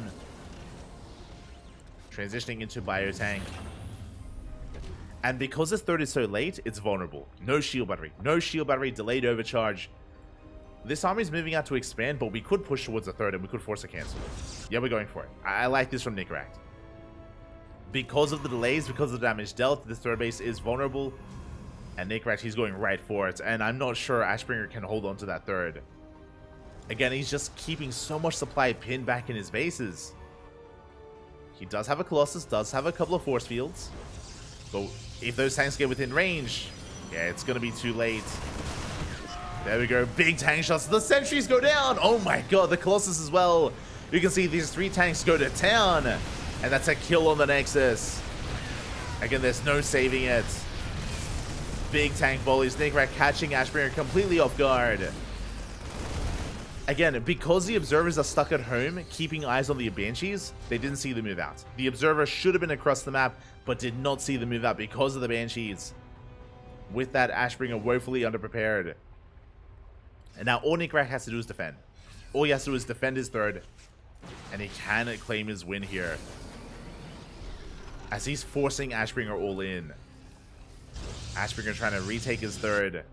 [SPEAKER 1] Transitioning into Biotank. And because this third is so late, it's vulnerable. No shield battery. No shield battery. Delayed overcharge. This army is moving out to expand, but we could push towards the third and we could force a cancel. Yeah, we're going for it. I like this from Nickrack. Because of the delays, because of the damage dealt, this third base is vulnerable. And Nickrack, he's going right for it. And I'm not sure Ashbringer can hold on to that third. Again, he's just keeping so much supply pinned back in his bases. He does have a Colossus, does have a couple of force fields. But if those tanks get within range, yeah, it's going to be too late. There we go. Big tank shots. The sentries go down. Oh my god, the Colossus as well. You can see these 3 tanks go to town. And that's a kill on the Nexus. Again, there's no saving it. Big tank volleys. Nickrack catching Ashbringer completely off guard. Again, because the observers are stuck at home, keeping eyes on the Banshees, they didn't see the move out. The observer should have been across the map, but did not see the move out because of the Banshees. With that, Ashbringer woefully underprepared. And now all Nickrack has to do is defend. All he has to do is defend his third, and he can claim his win here. As he's forcing Ashbringer all in. Ashbringer trying to retake his third.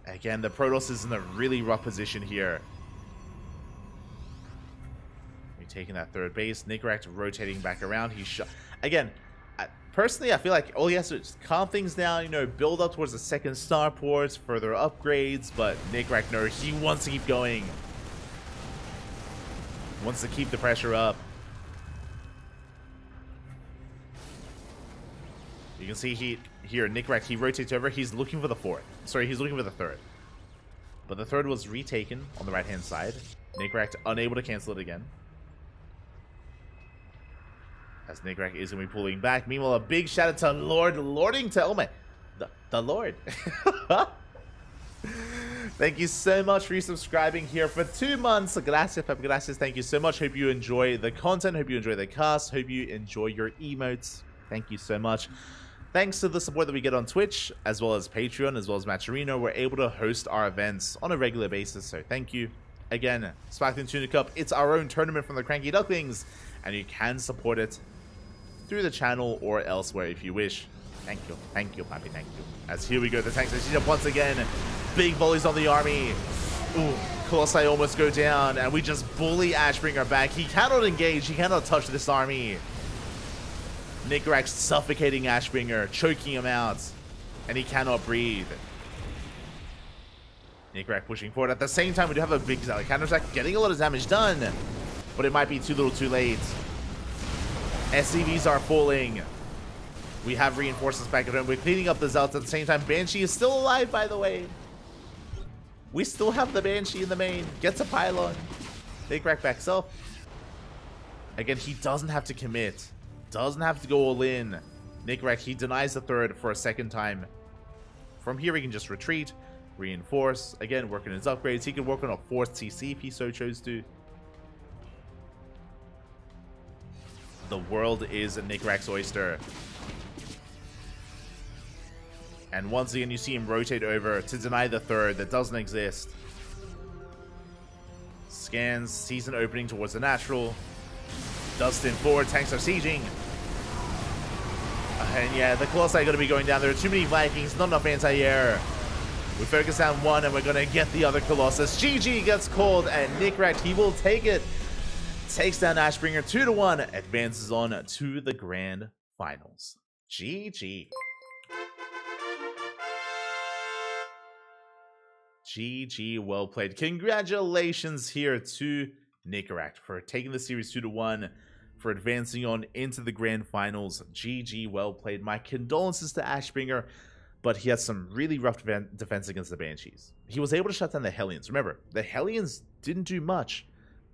[SPEAKER 1] Again, the Protoss is in a really rough position here. Retaking that third base. Nickrack rotating back around. He's shot. Again, personally, I feel like all he has to do is calm things down, you know, build up towards the second starport, further upgrades, but Nickrack, no, he wants to keep going. Wants to keep the pressure up. You can see here, Nickrack, he rotates over, he's looking for the fourth. Sorry, he's looking for the third. But the third was retaken on the right-hand side. Nickrack unable to cancel it again. As Nickrack is going to be pulling back. Meanwhile, a big shout out to Lording to, oh my, the Lord. Thank you so much for subscribing here for 2 months. Gracias, Pep, gracias. Thank you so much. Hope you enjoy the content. Hope you enjoy the cast. Hope you enjoy your emotes. Thank you so much. Thanks to the support that we get on Twitch, as well as Patreon, as well as Matcherino, we're able to host our events on a regular basis, so thank you. Again, Sparkling Tuna Cup, it's our own tournament from the CranKy Ducklings, and you can support it through the channel or elsewhere if you wish. Thank you, Papi, thank you. As here we go, the tanks are up once again. Big volleys on the army. Ooh, Colossi almost go down, and we just bully Ashbringer back. He cannot engage, he cannot touch this army. Nickrack suffocating Ashbringer, choking him out, and he cannot breathe. Nickrack pushing forward. At the same time, we do have a big counterattack, getting a lot of damage done, but it might be too little too late. SCVs are falling. We have reinforcements back at home. We're cleaning up the Zealots at the same time. Banshee is still alive, by the way. We still have the Banshee in the main. Gets a pylon. Nickrack backs up. Again, he doesn't have to commit. Doesn't have to go all in. Nickrack, he denies the third for a second time. From here, he can just retreat, reinforce. Again, work on his upgrades. He can work on a fourth CC if he so chose to. The world is Nickrack's oyster. And once again, you see him rotate over to deny the third that doesn't exist. Scans, sees an opening towards the natural. Dustin forward, tanks are sieging. And yeah, the Colossi are going to be going down. There are too many Vikings, not enough anti-air. We focus on one, and we're going to get the other Colossus. GG gets called, and Nickrack, he will take it. Takes down Ashbringer 2-1, advances on to the grand finals. GG. GG, well played. Congratulations here to Nickrack for taking the series 2-1, for advancing on into the grand finals. GG, well played. My condolences to Ashbringer, but he had some really rough defense against the Banshees. He was able to shut down the Hellions. Remember, the Hellions didn't do much,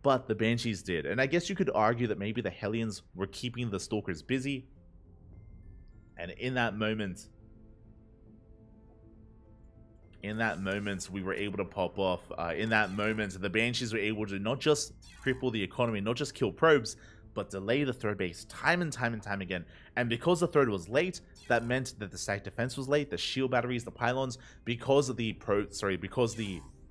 [SPEAKER 1] but the Banshees did. And I guess you could argue that maybe the Hellions were keeping the Stalkers busy. And in that moment, we were able to pop off. In that moment, the Banshees were able to not just cripple the economy, not just kill probes, but delay the third base time and time again. And because the third was late, that meant that the stack defense was late, the shield batteries, the pylons, because of the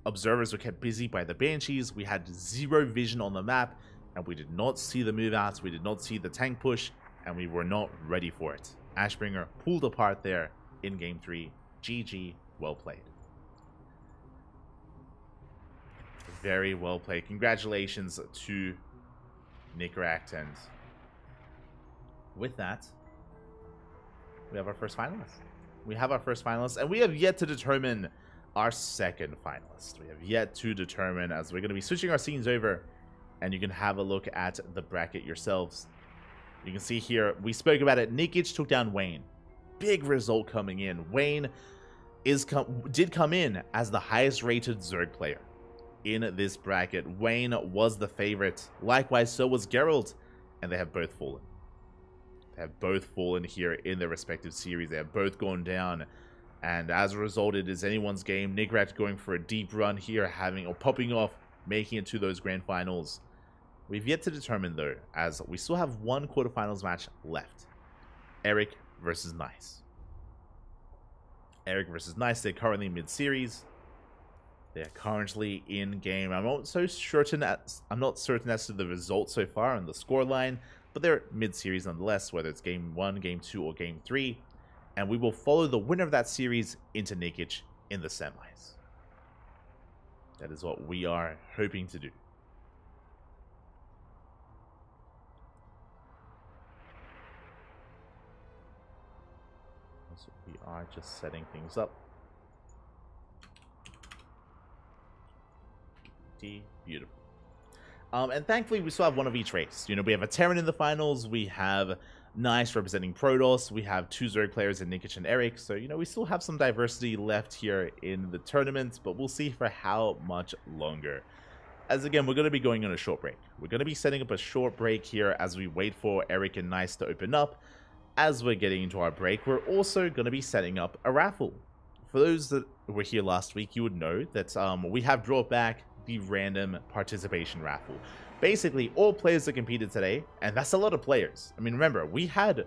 [SPEAKER 1] observers were kept busy by the Banshees. We had zero vision on the map. and we did not see the move outs, we did not see the tank push, and we were not ready for it. Ashbringer pulled apart there in Game 3. GG, well played. Very well played. Congratulations to Nickeract, and with that, we have our first finalist. We have our first finalist, and we have yet to determine our second finalist. We have yet to determine, as we're going to be switching our scenes over, and you can have a look at the bracket yourselves. You can see here, we spoke about it. Nikic took down Wayne. Big result coming in. Wayne did come in as the highest rated Zerg player in this bracket. Wayne was the favorite. Likewise, so was Geralt, and they have both fallen. They have both fallen here in their respective series. They have both gone down, and as a result, it is anyone's game. Nickeract going for a deep run here, popping off, making it to those grand finals. We've yet to determine, though, as we still have one quarterfinals match left. Eric versus Nice. Eric versus Nice. They're currently mid-series. They're currently in game. I'm not certain as to the result so far on the scoreline, but they're mid-series nonetheless, whether it's Game 1, Game 2, or Game 3. And we will follow the winner of that series into Nikic in the semis. That is what we are hoping to do. So we are just setting things up. Beautiful. And thankfully, we still have one of each race. You know, we have a Terran in the finals. We have Nice representing Protoss. We have two Zerg players in Nikic and Eric. So, you know, we still have some diversity left here in the tournament, but we'll see for how much longer. As again, we're going to be going on a short break. We're going to be setting up a short break here as we wait for Eric and Nice to open up. As we're getting into our break, we're also going to be setting up a raffle. For those that were here last week, you would know that we have brought back the random participation raffle. Basically, all players that competed today, and that's a lot of players. I mean, remember, we had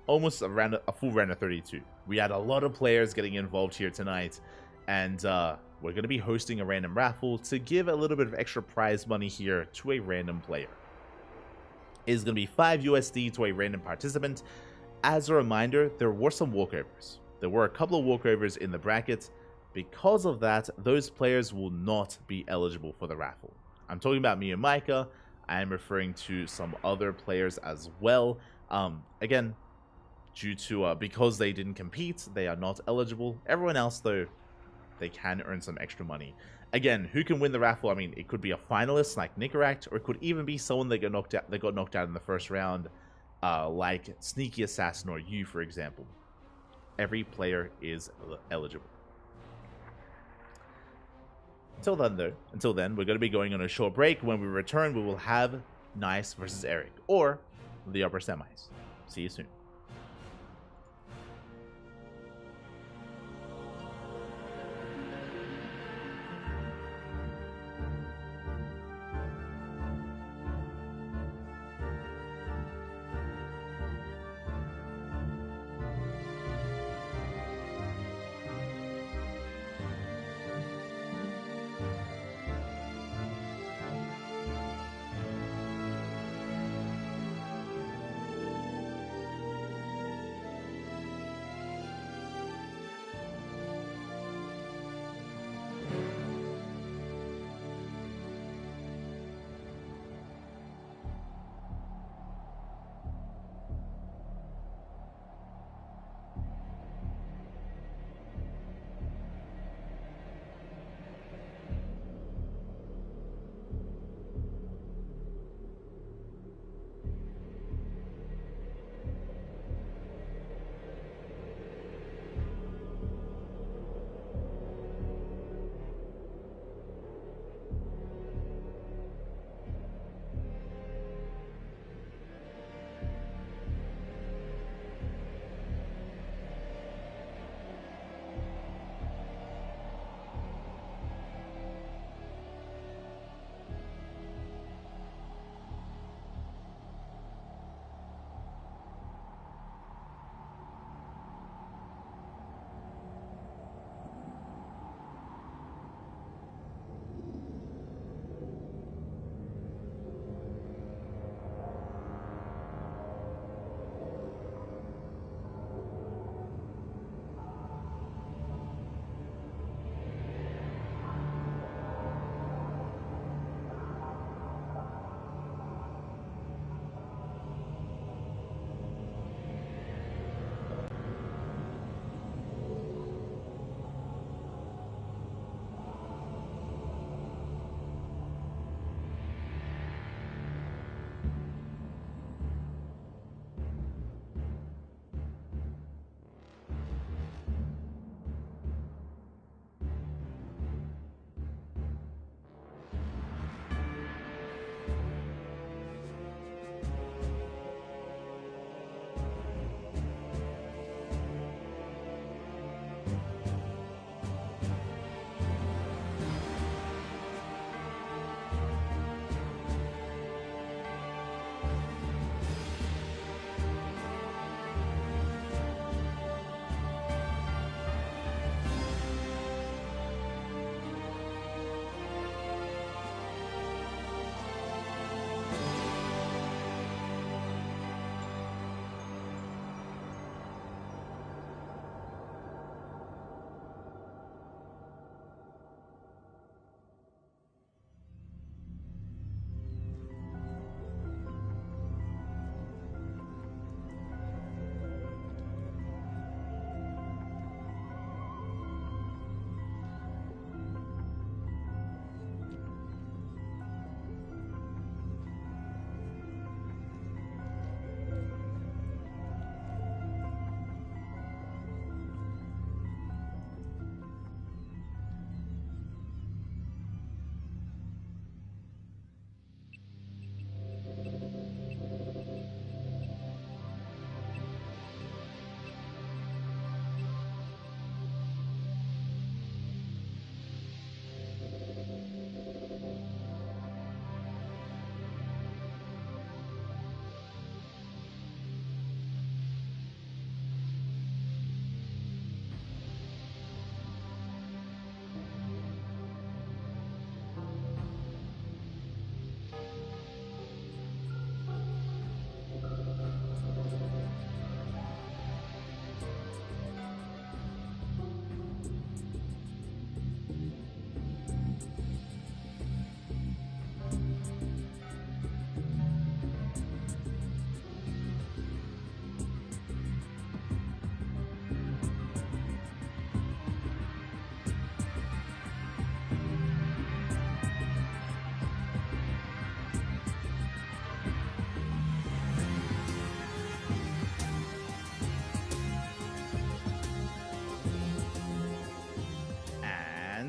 [SPEAKER 1] almost a full round of 32. We had a lot of players getting involved here tonight, and we're going to be hosting a random raffle to give a little bit of extra prize money here to a random player. It is going to be 5 USD to a random participant. As a reminder, there were some walkovers. There were a couple of walkovers in the brackets. Because of that, those players will not be eligible for the raffle. I'm talking about me and Micah. I am referring to some other players as well. Again, due to because they didn't compete, they are not eligible. Everyone else, though, they can earn some extra money. Again, who can win the raffle? I mean, it could be a finalist like Nickeract, or it could even be someone that got knocked out in the first round, like Sneaky Assassin or you, for example. Every player is eligible. Until then, we're going to be going on a short break. When we return, we will have Nice versus Eric, or the upper semis. See you soon.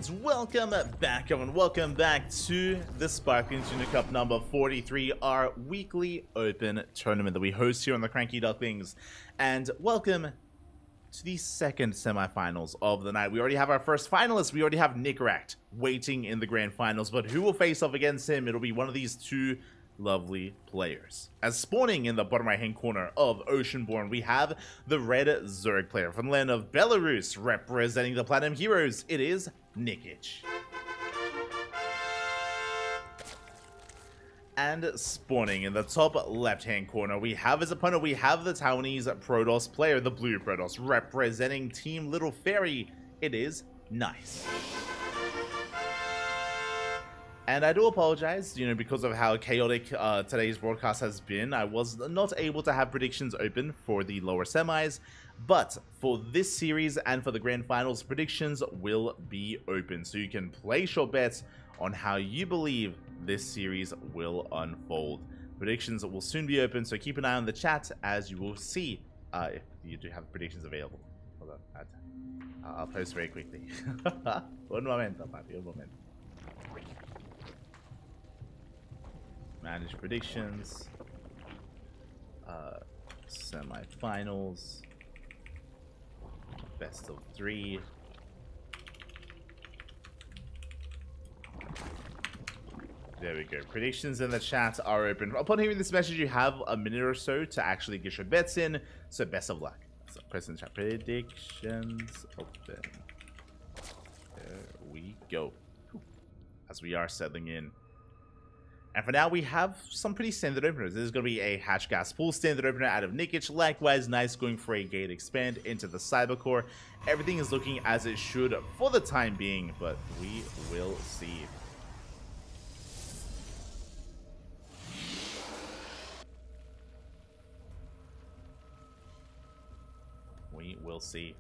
[SPEAKER 1] And welcome back, everyone. Welcome back to the Sparkling Tuna Cup number 43, our weekly open tournament that we host here on the CranKy Ducklings. And welcome to the second semifinals of the night. We already have our first finalist. We already have Nickeract waiting in the grand finals. But who will face off against him? It'll be one of these two lovely players. As spawning in the bottom right hand corner of Oceanborn, we have the red Zerg player from the land of Belarus, representing the Platinum Heroes. It is Nikic. And spawning in the top left hand corner, we have his opponent. We have the Taiwanese Protoss player, the blue Protoss, representing Team Little Fairy. It is Nice. And I do apologize, because of how chaotic today's broadcast has been. I was not able to have predictions open for the lower semis, but for this series and for the grand finals, predictions will be open. So you can place your bets on how you believe this series will unfold. Predictions will soon be open, so keep an eye on the chat as you will see if you do have predictions available. Hold on, I'll post very quickly. Un momento, papi, un momento. Manage predictions, semi-finals, best of 3. There we go. Predictions in the chat are open. Upon hearing this message, you have a minute or so to actually get your bets in. So best of luck. So press in the chat. Predictions open. There we go. As we are settling in. And for now, we have some pretty standard openers. This is going to be a Hatch Gas full standard opener out of Nikic. Likewise, Nice going for a Gate Expand into the Cybercore. Everything is looking as it should for the time being, but we will see. We will see.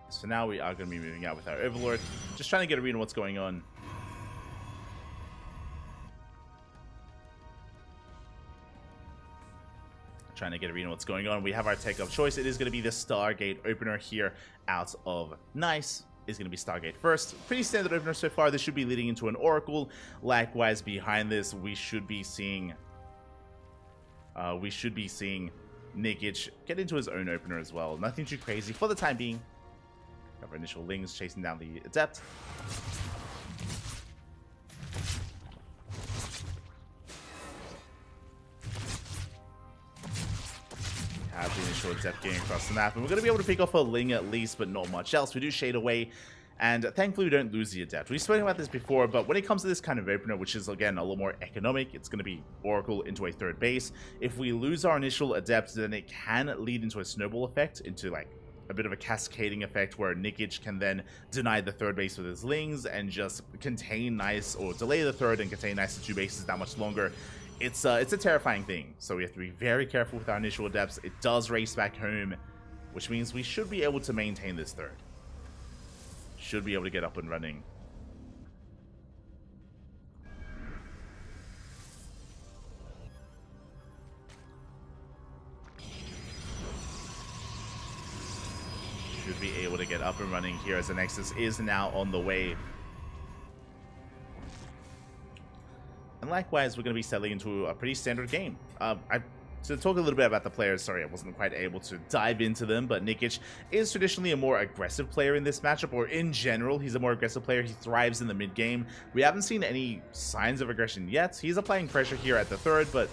[SPEAKER 1] So now we are going to be moving out with our Overlord. Just trying to get a read on what's going on. Trying to get a read on what's going on. We have our tech of choice. It is going to be the Stargate opener here out of Nice. Is going to be Stargate first. Pretty standard opener so far. This should be leading into an Oracle. Likewise, behind this, we should be seeing Nikic get into his own opener as well. Nothing too crazy for the time being. Have our initial Lings chasing down the Adept. We have the initial Adept getting across the map, and we're going to be able to pick off a Ling at least, but not much else. We do shade away, and thankfully we don't lose the Adept. We've spoken about this before, but when it comes to this kind of opener, which is again a little more economic, it's going to be Oracle into a third base. If we lose our initial Adept, then it can lead into a snowball effect, into like a bit of a cascading effect where Nikic can then deny the third base with his Lings and just contain Nice, or delay the third and contain Nice to 2 bases that much longer. It's a terrifying thing, so we have to be very careful with our initial Adepts. It does race back home, which means we should be able to maintain this third. Should be able to get up and running. Should be able to get up and running here as the Nexus is now on the way. And likewise, we're going to be settling into a pretty standard game. To talk a little bit about the players, sorry, I wasn't quite able to dive into them, but Nikic is traditionally a more aggressive player in this matchup, or in general, he's a more aggressive player. He thrives in the mid game. We haven't seen any signs of aggression yet. He's applying pressure here at the third, but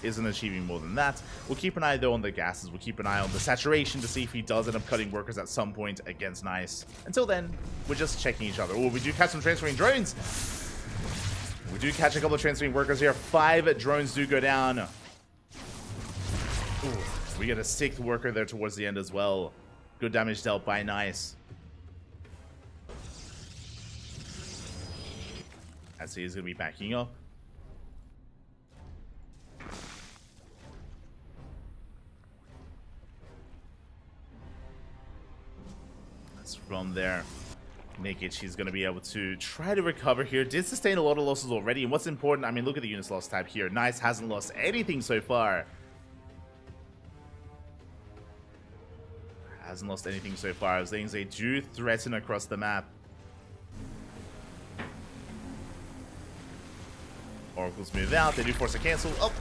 [SPEAKER 1] isn't achieving more than that. We'll keep an eye though on the gases. We'll keep an eye on the saturation to see if he does end up cutting workers at some point against Nice. Until then, we're just checking each other. Oh, we do catch some transferring drones. We do catch a couple of transferring workers here. 5 drones do go down. Ooh, we get a 6th worker there towards the end as well. Good damage dealt by Nice. As he is going to be backing up. From there, Naked, she's going to be able to try to recover here. Did sustain a lot of losses already. And what's important, I mean, look at the units lost tab here. Nice hasn't lost anything so far. Hasn't lost anything so far. As they do threaten across the map. Oracles move out. They do force a cancel. Oh,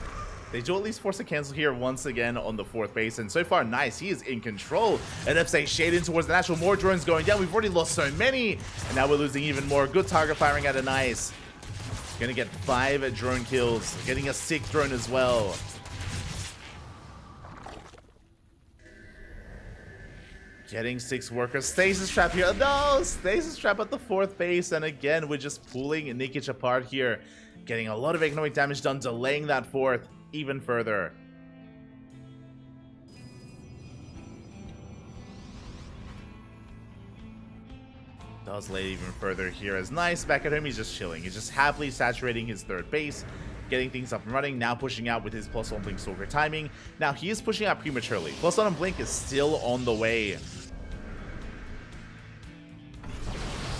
[SPEAKER 1] they do at least force a cancel here once again on the 4th base. And so far, Nice, he is in control. And up saying shade in towards the natural. More drones going down. We've already lost so many. And now we're losing even more. Good target firing out of Nice. Gonna get 5 drone kills. Getting a 6th drone as well. Getting 6 workers. Stasis trap here. No! Stasis trap at the 4th base. And again, we're just pulling Nikic apart here. Getting a lot of economic damage done. Delaying that 4th even further. Does delay even further here as Nice back at home. He's just chilling. He's just happily saturating his 3rd base. Getting things up and running. Now pushing out with his +1 Blink Stalker timing. Now he is pushing out prematurely. +1 Blink is still on the way.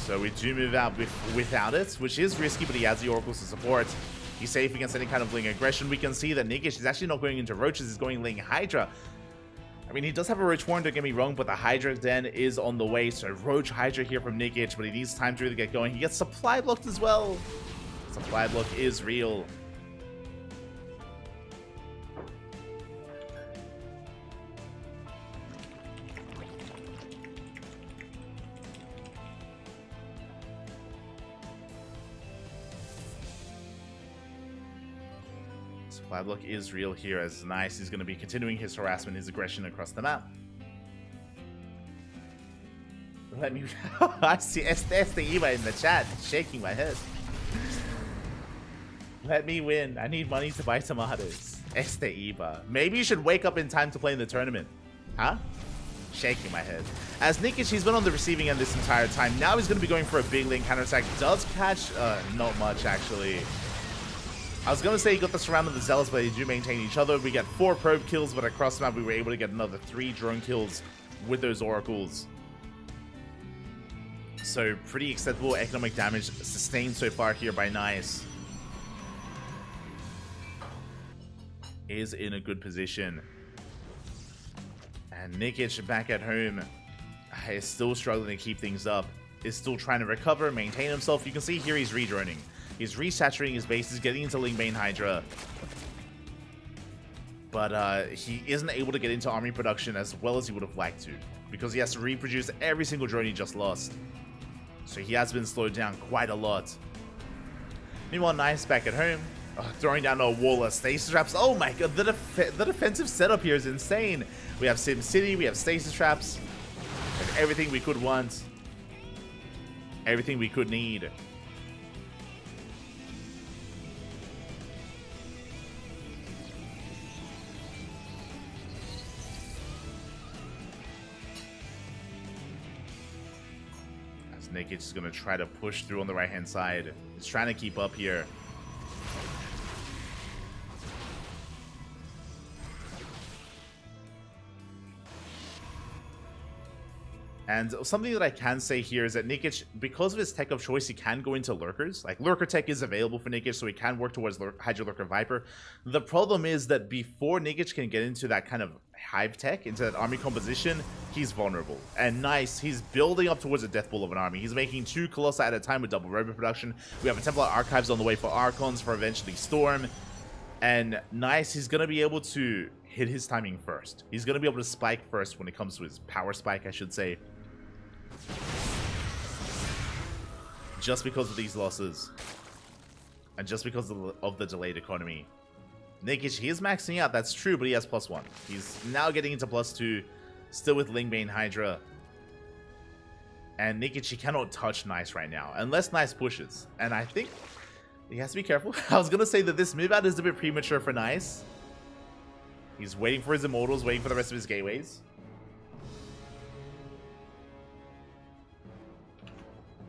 [SPEAKER 1] So we do move out without it, which is risky, but he has the Oracles to support. He's safe against any kind of Ling aggression. We can see that Nikic is actually not going into Roaches, he's going Ling Hydra. I mean, he does have a Roach Warren, don't get me wrong, but the Hydra Den is on the way. So Roach Hydra here from Nikic, but he needs time to really get going. He gets supply blocked as well. Supply block is real. Supply block is real here as Nice is going to be continuing his harassment, his aggression across the map. Let me... I see the Eva in the chat, shaking my head. Let me win. I need money to buy tomatoes. Eva. Maybe you should wake up in time to play in the tournament. Huh? Shaking my head. As Nikic, he's been on the receiving end this entire time. Now he's going to be going for a big lane counterattack. Does catch... not much, actually. I was going to say he got the surround of the Zealots, but they do maintain each other. We get 4 probe kills, but across the map we were able to get another 3 drone kills with those Oracles. So pretty acceptable economic damage sustained so far here by Nice. Is in a good position. And Nikic back at home is still struggling to keep things up. Is still trying to recover, maintain himself. You can see here he's redroning. He's resaturating his base. He's getting into Lingbane Hydra. But he isn't able to get into army production as well as he would have liked to. Because he has to reproduce every single drone he just lost. So he has been slowed down quite a lot. Meanwhile, Nice back at home. Throwing down a wall of stasis traps. Oh my god, the defensive setup here is insane. We have Sim City, we have stasis traps. And everything we could want. Everything we could need. Nikic is going to try to push through on the right-hand side. He's trying to keep up here. And something that I can say here is that Nikic, because of his tech of choice, he can go into Lurkers. Like, Lurker tech is available for Nikic, so he can work towards Hydra Lurker Viper. The problem is that before Nikic can get into that kind of hive tech, into that army composition, he's vulnerable. And Nice, he's building up towards a death ball of an army. He's making 2 Colossi at a time with double robot production. We have a Templar Archives on the way for Archons, for eventually Storm. And Nice, he's going to be able to hit his timing first. He's going to be able to spike first when it comes to his power spike, I should say. Just because of these losses. And just because of the delayed economy. Nikic, he is maxing out, that's true, but he has +1. He's now getting into +2, still with Lingbane Hydra. And Nikic, he cannot touch Nice right now, unless Nice pushes. And I think he has to be careful. I was going to say that this move out is a bit premature for Nice. He's waiting for his Immortals, waiting for the rest of his gateways.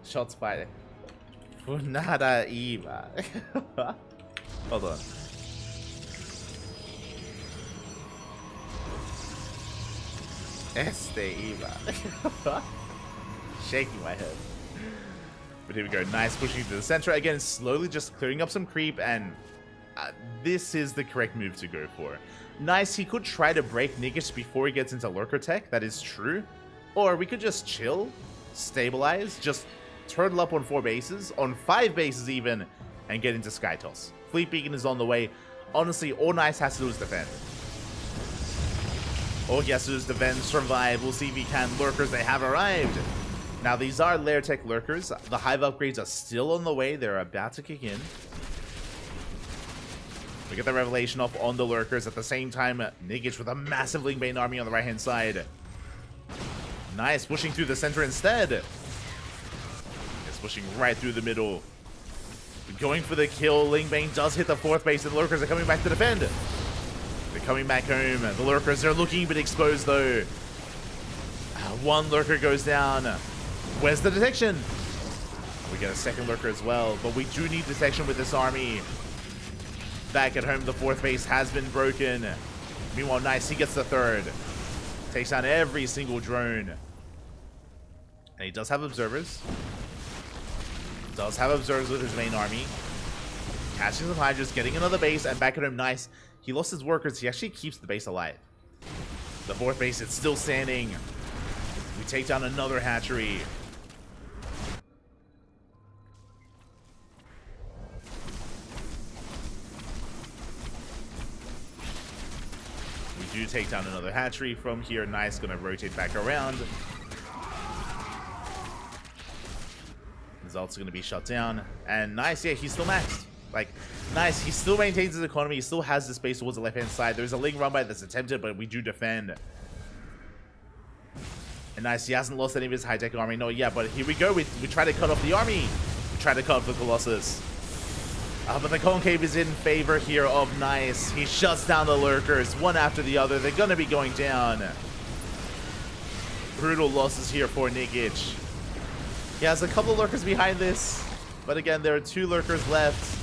[SPEAKER 1] Shots fired. Funada Eva. Hold on. Eva. Shaking my head. But here we go. Nice pushing to the center. Again, slowly just clearing up some creep, and this is the correct move to go for. Nice, he could try to break Nigish before he gets into Lurker Tech. That is true. Or we could just chill, stabilize, just turtle up on 4 bases, on 5 bases even, and get into Sky Toss. Fleet Beacon is on the way. Honestly, all Nice has to do is defend. All he has to do is defend, survive. We'll see if he can. Lurkers, they have arrived. Now, these are Lair Tech Lurkers. The Hive upgrades are still on the way. They're about to kick in. We get the Revelation off on the Lurkers. At the same time, Nigish with a massive Lingbane army on the right-hand side. Nice, pushing through the center instead. It's pushing right through the middle. Going for the kill. Lingbane does hit the 4th base, and the Lurkers are coming back to defend. They're coming back home. The Lurkers are looking a bit exposed, though. One Lurker goes down. Where's the detection? We get a 2nd Lurker as well, but we do need detection with this army. Back at home, the 4th base has been broken. Meanwhile, Nice, he gets the 3rd. Takes down every single drone. And he does have observers. Does have observers with his main army. Catching some Hydras, getting another base, and back at home, Nice. He lost his workers. He actually keeps the base alive. The 4th base, it's still standing. We take down another hatchery. We do take down another hatchery from here. Nice, gonna rotate back around. His ult's gonna be shut down. And Nice, yeah, he's still maxed. Like, Nice, he still maintains his economy. He still has the space towards the left-hand side. There's a Ling run by that's attempted, but we do defend. And Nice, he hasn't lost any of his high-tech army. No, yeah, but here we go. We try to cut off the army. We try to cut off the Colossus. But the Concave is in favor here of Nice. He shuts down the Lurkers, one after the other. They're going to be going down. Brutal losses here for Nigish. He has a couple of Lurkers behind this. But again, there are 2 Lurkers left.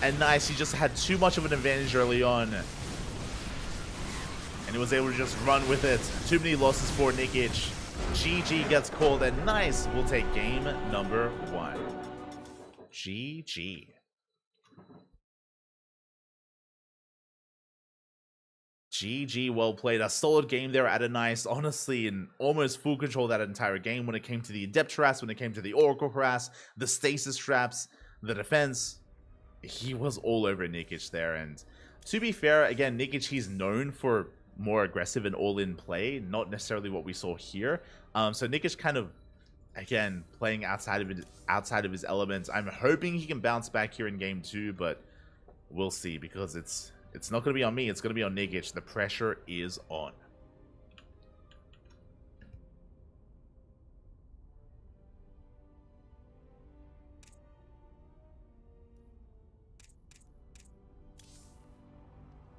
[SPEAKER 1] And Nice, he just had too much of an advantage early on. And he was able to just run with it. Too many losses for Nigish. GG gets called, and Nice will take game number 1. GG. GG, well played. A solid game there at a Nice, honestly, in almost full control that entire game when it came to the Adept Harass, when it came to the Oracle Harass, the Stasis Traps, the defense. He was all over Nigish there, and to be fair, again, Nigish, he's known for more aggressive and all-in play, not necessarily what we saw here. So Nigish kind of, again, playing outside of his elements. I'm hoping he can bounce back here in game 2, but we'll see, because it's not going to be on me. It's going to be on Nigish. The pressure is on.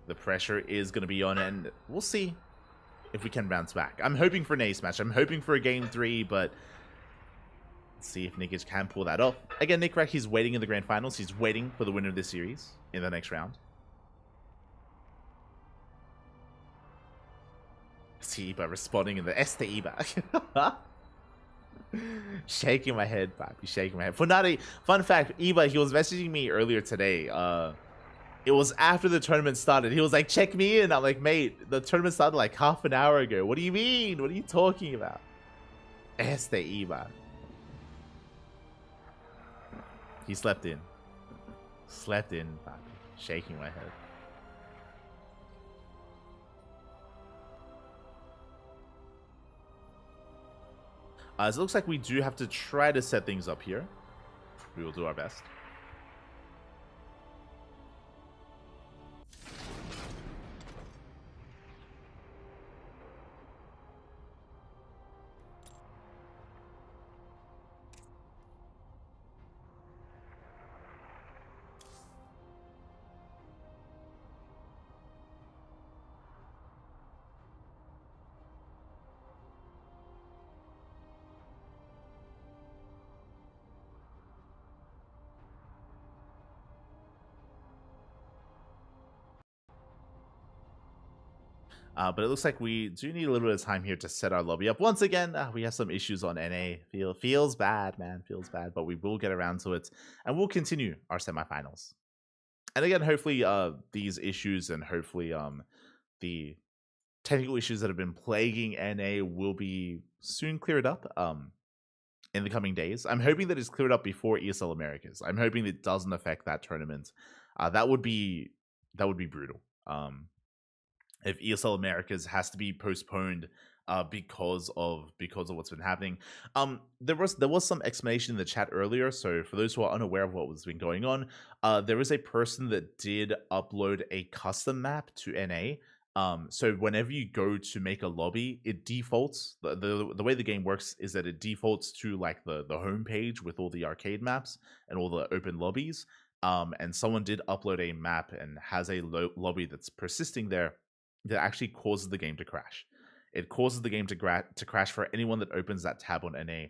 [SPEAKER 1] The pressure is going to be on, and we'll see if we can bounce back. I'm hoping for an ace match. I'm hoping for a game 3, but let's see if Nigish can pull that off. Again, Nickrak, he's waiting in the grand finals. He's waiting for the winner of this series in the next round. Iba responding in the Este Iba. Shaking my head, Papi, shaking my head. Funari, fun fact, Iba, he was messaging me earlier today. It was after the tournament started. He was like, check me in. I'm like, mate, the tournament started like half an hour ago. What do you mean? What are you talking about? Este Iba. He slept in. Slept in, Papi. Shaking my head. So it looks like we do have to try to set things up here. We will do our best. But it looks like we do need a little bit of time here to set our lobby up. Once again, we have some issues on NA. Feels bad, man. Feels bad, but we will get around to it. And we'll continue our semifinals. And again, hopefully these issues and hopefully the technical issues that have been plaguing NA will be soon cleared up in the coming days. I'm hoping that it's cleared up before ESL Americas. I'm hoping it doesn't affect that tournament. That would be brutal. If ESL Americas has to be postponed because of what's been happening. There was some explanation in the chat earlier, so for those who are unaware of what was been going on, there is a person that did upload a custom map to NA. So whenever you go to make a lobby, it defaults. The way the game works is that it defaults to like the home page with all the arcade maps and all the open lobbies. And someone did upload a map and has a lobby that's persisting there that actually causes the game to crash. It causes the game to crash for anyone that opens that tab on NA.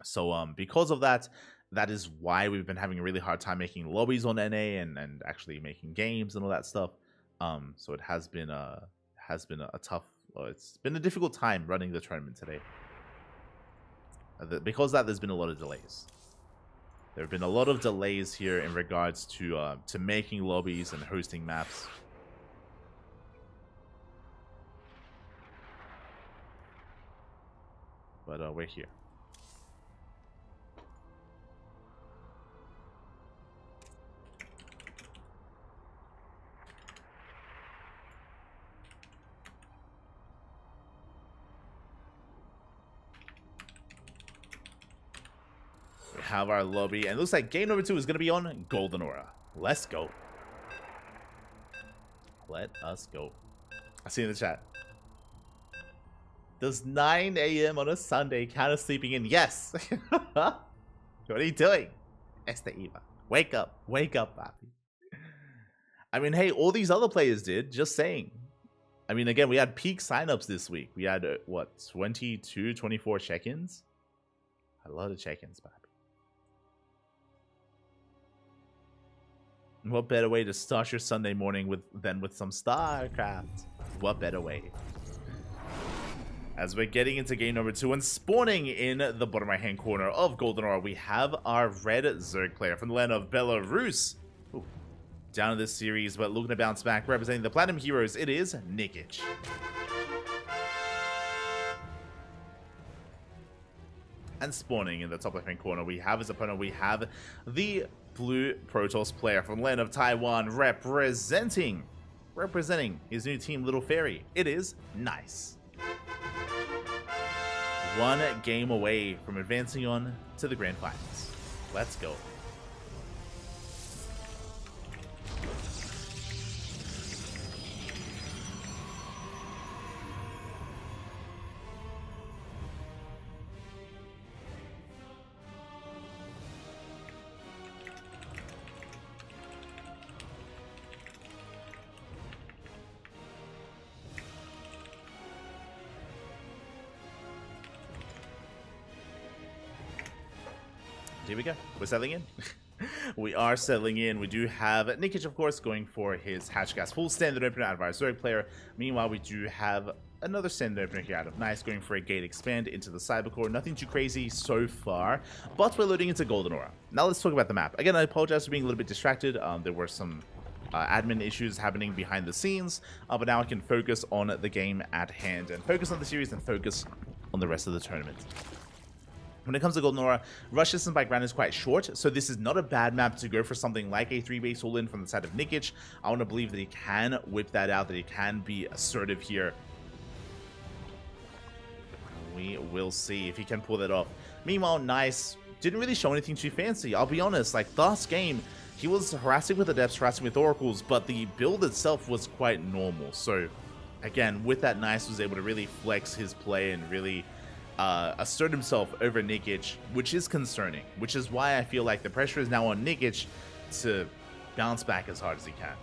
[SPEAKER 1] So because of that, that is why we've been having a really hard time making lobbies on NA and actually making games and all that stuff. So it has been a tough. It's been a difficult time running the tournament today. Because of that, there's been a lot of delays. There have been a lot of delays here in regards to making lobbies and hosting maps. But we're here. We have our lobby, and it looks like game number 2 is going to be on Golden Aura. Let's go. Let us go. I see in the chat. Does 9 a.m. on a Sunday count as sleeping in? Yes. What are you doing? Esta Eva. Wake up. Wake up, Papi. I mean, hey, all these other players did. Just saying. I mean, again, we had peak signups this week. We had, what, 22, 24 check-ins? A lot of check-ins, Papi. What better way to start your Sunday morning than with some StarCraft? What better way? As we're getting into game number 2 and spawning in the bottom right hand corner of Golden Aura, we have our red Zerg player from the land of Belarus. Ooh, down in this series, but looking to bounce back, representing the Platinum Heroes, it is Nikic. And spawning in the top left hand corner, we have his opponent, we have the blue Protoss player from the land of Taiwan, representing his new team, Little Fairy. It is Nice. One game away from advancing on to the grand finals. Let's go. Here we go. We're settling in. We are settling in. We do have Nikic, of course, going for his Hatchgas full standard opener out of our Zerg player. Meanwhile, we do have another standard opener here out of Nice, going for a gate expand into the Cybercore. Nothing too crazy so far, but we're loading into Golden Aura. Now let's talk about the map. Again, I apologize for being a little bit distracted. There were some admin issues happening behind the scenes, but now I can focus on the game at hand and focus on the series and focus on the rest of the tournament. When it comes to Golden Aura, rush distance by ground is quite short, so this is not a bad map to go for something like a 3-base all-in from the side of Nikic. I want to believe that he can whip that out, that he can be assertive here. We will see if he can pull that off. Meanwhile, Nice didn't really show anything too fancy. I'll be honest, like last game, he was harassing with Adepts, harassing with Oracles, but the build itself was quite normal. So, again, with that, Nice was able to really flex his play and really assert himself over Nikic, which is concerning, which is why I feel like the pressure is now on Nikic to bounce back as hard as he can.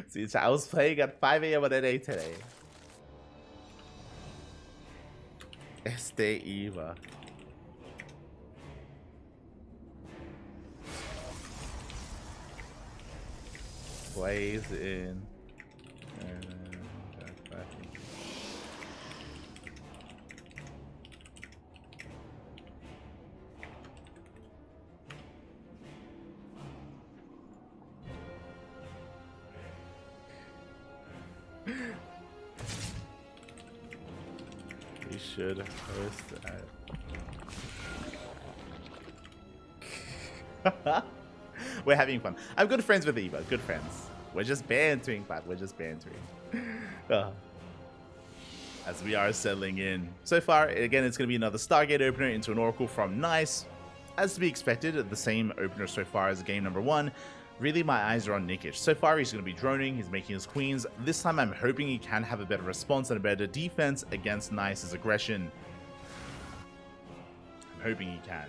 [SPEAKER 1] See, I was playing at 5 a.m. on NA today. Este Eva. Plays in. We should host that. We're having fun. I'm good friends with Eva. Good friends. We're just bantering, but we're just bantering. As we are settling in. So far, again, it's going to be another Stargate opener into an Oracle from Nice. As to be expected, the same opener so far as game number 1. Really, my eyes are on Nikish. So far, he's going to be droning. He's making his queens. This time, I'm hoping he can have a better response and a better defense against Nice's aggression. I'm hoping he can.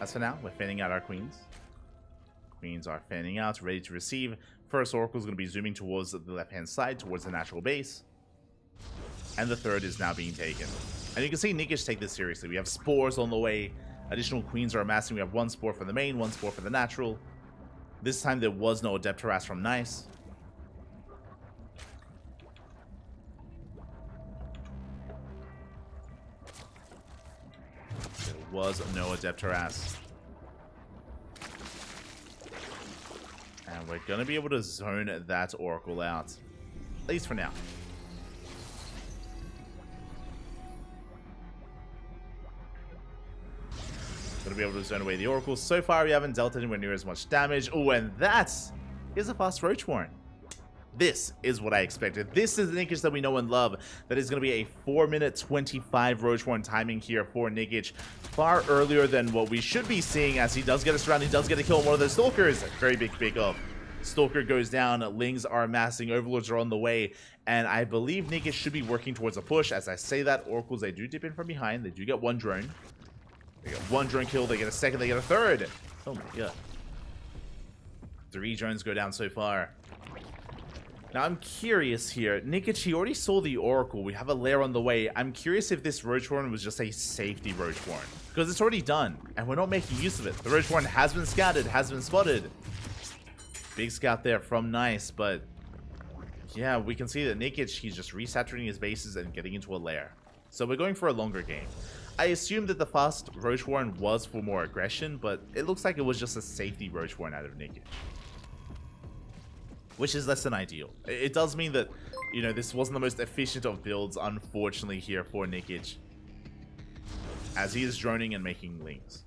[SPEAKER 1] As for now, we're fanning out our queens. Queens are fanning out, ready to receive. First Oracle is going to be zooming towards the left-hand side, towards the natural base. And the third is now being taken. And you can see Nikish take this seriously. We have spores on the way. Additional queens are amassing. We have 1 spore for the main, 1 spore for the natural. This time there was no Adept Harass from Nice. There was no Adept Harass. And we're going to be able to zone that Oracle out. At least for now. Going to be able to zone away the Oracles. So far, we haven't dealt anywhere near as much damage. Oh, and that is a fast Roach Warren. This is what I expected. This is the Nikish that we know and love. That is going to be a 4-minute 25 Roach Warren timing here for Nikish. Far earlier than what we should be seeing, as he does get us around. He does get a kill on one of those Stalkers. Very big pick up. Stalker goes down. Lings are amassing. Overlords are on the way. And I believe Nikish should be working towards a push. As I say that, Oracles, they do dip in from behind. They do get 1 drone. They get 1 drone kill, they get a second, they get a third. Oh my god. 3 drones go down so far. Now I'm curious here. Nikish, he already saw the Oracle. We have a lair on the way. I'm curious if this Roach Warren was just a safety Roach Warren. Because it's already done, and we're not making use of it. The Roach Warren has been scouted, has been spotted. Big scout there from Nice, but yeah, we can see that Nikish, he's just resaturating his bases and getting into a lair. So we're going for a longer game. I assumed that the fast Roach Warren was for more aggression, but it looks like it was just a safety Roach Warren out of Nikish. Which is less than ideal. It does mean that, you know, this wasn't the most efficient of builds, unfortunately, here for Nikish. As he is droning and making lings.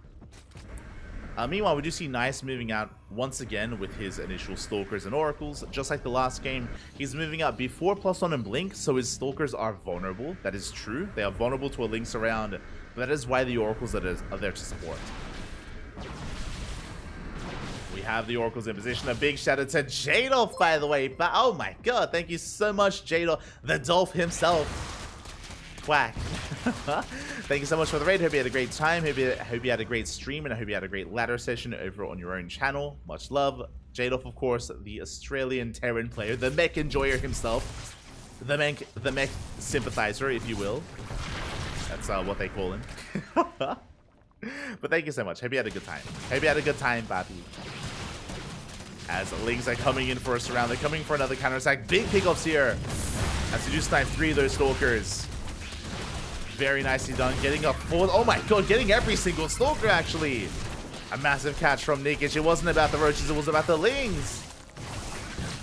[SPEAKER 1] Meanwhile, we do see Nice moving out once again with his initial Stalkers and Oracles. Just like the last game, he's moving out before +1 and Blink, so his Stalkers are vulnerable. That is true. They are vulnerable to a Link surround, but that is why the Oracles are there to support. We have the Oracles in position. A big shout out to Jadolf, by the way. But oh my god, thank you so much, Jadolf, the Dolph himself. Quack. Thank you so much for the raid. Hope you had a great time. Hope you had a great stream, and I hope you had a great ladder session over on your own channel. Much love. Jadolf, of course, the Australian Terran player, the mech enjoyer himself. The mech sympathizer, if you will. That's what they call him. But thank you so much. Hope you had a good time. Hope you had a good time, Bobby. As the Lings are coming in for a surround. They're coming for another counterattack. Big pickups here. As we do snipe 3 of those Stalkers. Very nicely done. Getting a 4th. Oh my god, getting every single Stalker, actually. A massive catch from Nikish. It wasn't about the Roaches, it was about the Lings.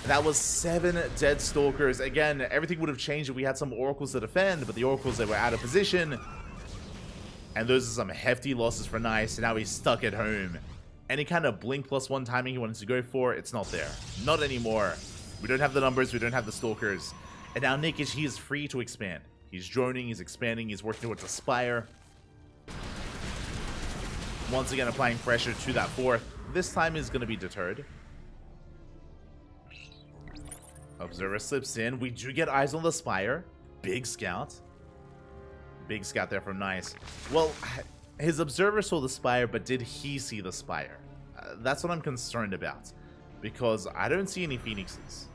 [SPEAKER 1] That was 7 dead Stalkers. Again, everything would have changed if we had some Oracles to defend, but the Oracles, they were out of position. And those are some hefty losses for Nice, and now he's stuck at home. Any kind of Blink +1 timing he wanted to go for, it's not there. Not anymore. We don't have the numbers, we don't have the Stalkers. And now Nikish, he is free to expand. He's droning, he's expanding, he's working towards a Spire. Once again, applying pressure to that 4th. This time is going to be deterred. Observer slips in. We do get eyes on the Spire. Big scout. Big scout there from Nice. Well, his Observer saw the Spire, but did he see the Spire? That's what I'm concerned about. Because I don't see any Phoenixes.